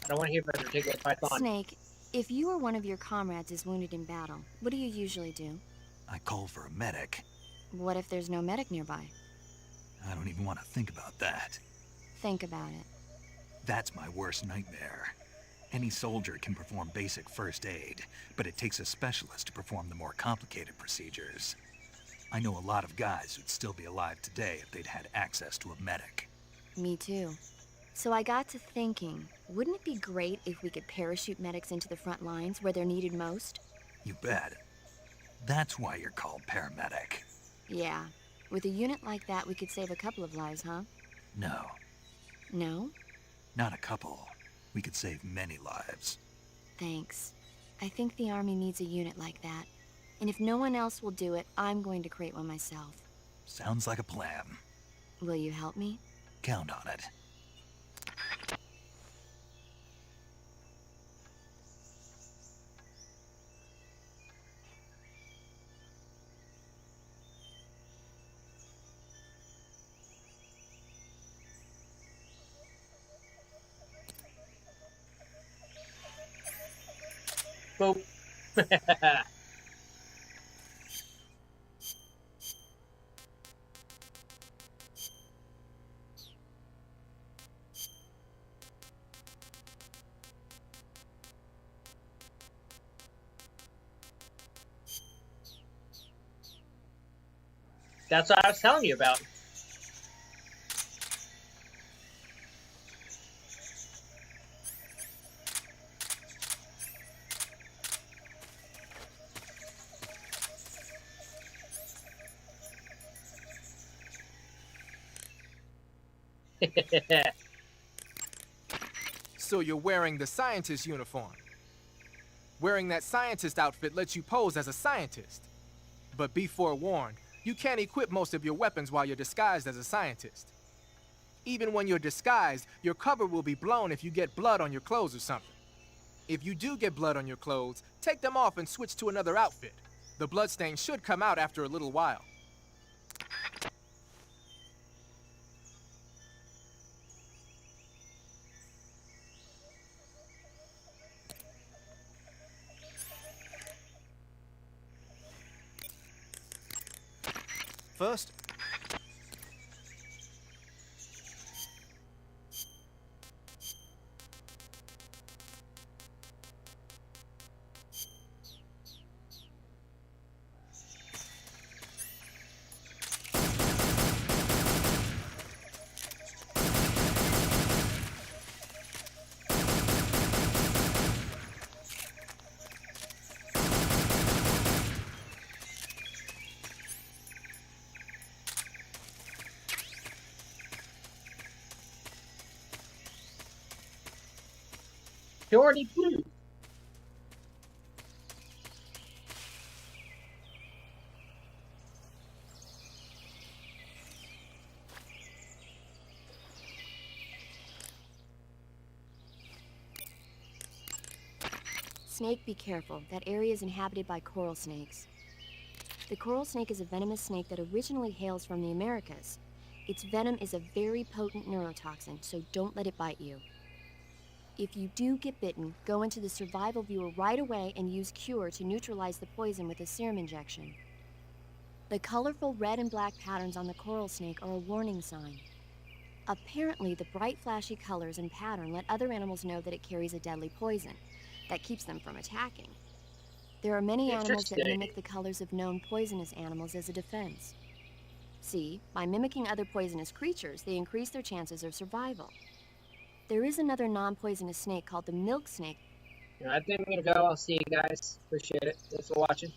[SPEAKER 1] don't want to hear about a particular python.
[SPEAKER 4] Snake, if you or one of your comrades is wounded in battle, what do you usually do?
[SPEAKER 3] I call for a medic.
[SPEAKER 4] What if there's no medic nearby?
[SPEAKER 3] I don't even want to think about that.
[SPEAKER 4] Think about it.
[SPEAKER 3] That's my worst nightmare. Any soldier can perform basic first aid, but it takes a specialist to perform the more complicated procedures. I know a lot of guys who'd still be alive today if they'd had access to a medic.
[SPEAKER 4] Me too. So I got to thinking, wouldn't it be great if we could parachute medics into the front lines where they're needed most?
[SPEAKER 3] You bet. That's why you're called paramedic.
[SPEAKER 4] Yeah. With a unit like that, we could save a couple of lives, huh?
[SPEAKER 3] No,
[SPEAKER 4] No?
[SPEAKER 3] not a couple. We could save many lives.
[SPEAKER 4] Thanks. I think the Army needs a unit like that. And if no one else will do it, I'm going to create one myself.
[SPEAKER 3] Sounds like a plan.
[SPEAKER 4] Will you help me?
[SPEAKER 3] Count on it.
[SPEAKER 1] Boop. That's what I was telling you about.
[SPEAKER 6] So you're wearing the scientist uniform. Wearing that scientist outfit lets you pose as a scientist. But be forewarned, you can't equip most of your weapons while you're disguised as a scientist. Even when you're disguised, your cover will be blown if you get blood on your clothes or something. If you do get blood on your clothes, take them off and switch to another outfit. The bloodstain should come out after a little while.
[SPEAKER 2] First,
[SPEAKER 1] Purity blue.
[SPEAKER 4] Snake, be careful. That area is inhabited by coral snakes. The coral snake is a venomous snake that originally hails from the Americas. Its venom is a very potent neurotoxin, so don't let it bite you. If you do get bitten, go into the survival viewer right away and use Cure to neutralize the poison with a serum injection. The colorful red and black patterns on the coral snake are a warning sign. Apparently, the bright flashy colors and pattern let other animals know that it carries a deadly poison that keeps them from attacking. There are many animals that mimic the colors of known poisonous animals as a defense. See, by mimicking other poisonous creatures, they increase their chances of survival. There is another non-poisonous snake called the milk snake.
[SPEAKER 1] I think I'm gonna go. I'll see you guys. Appreciate it. Thanks for watching.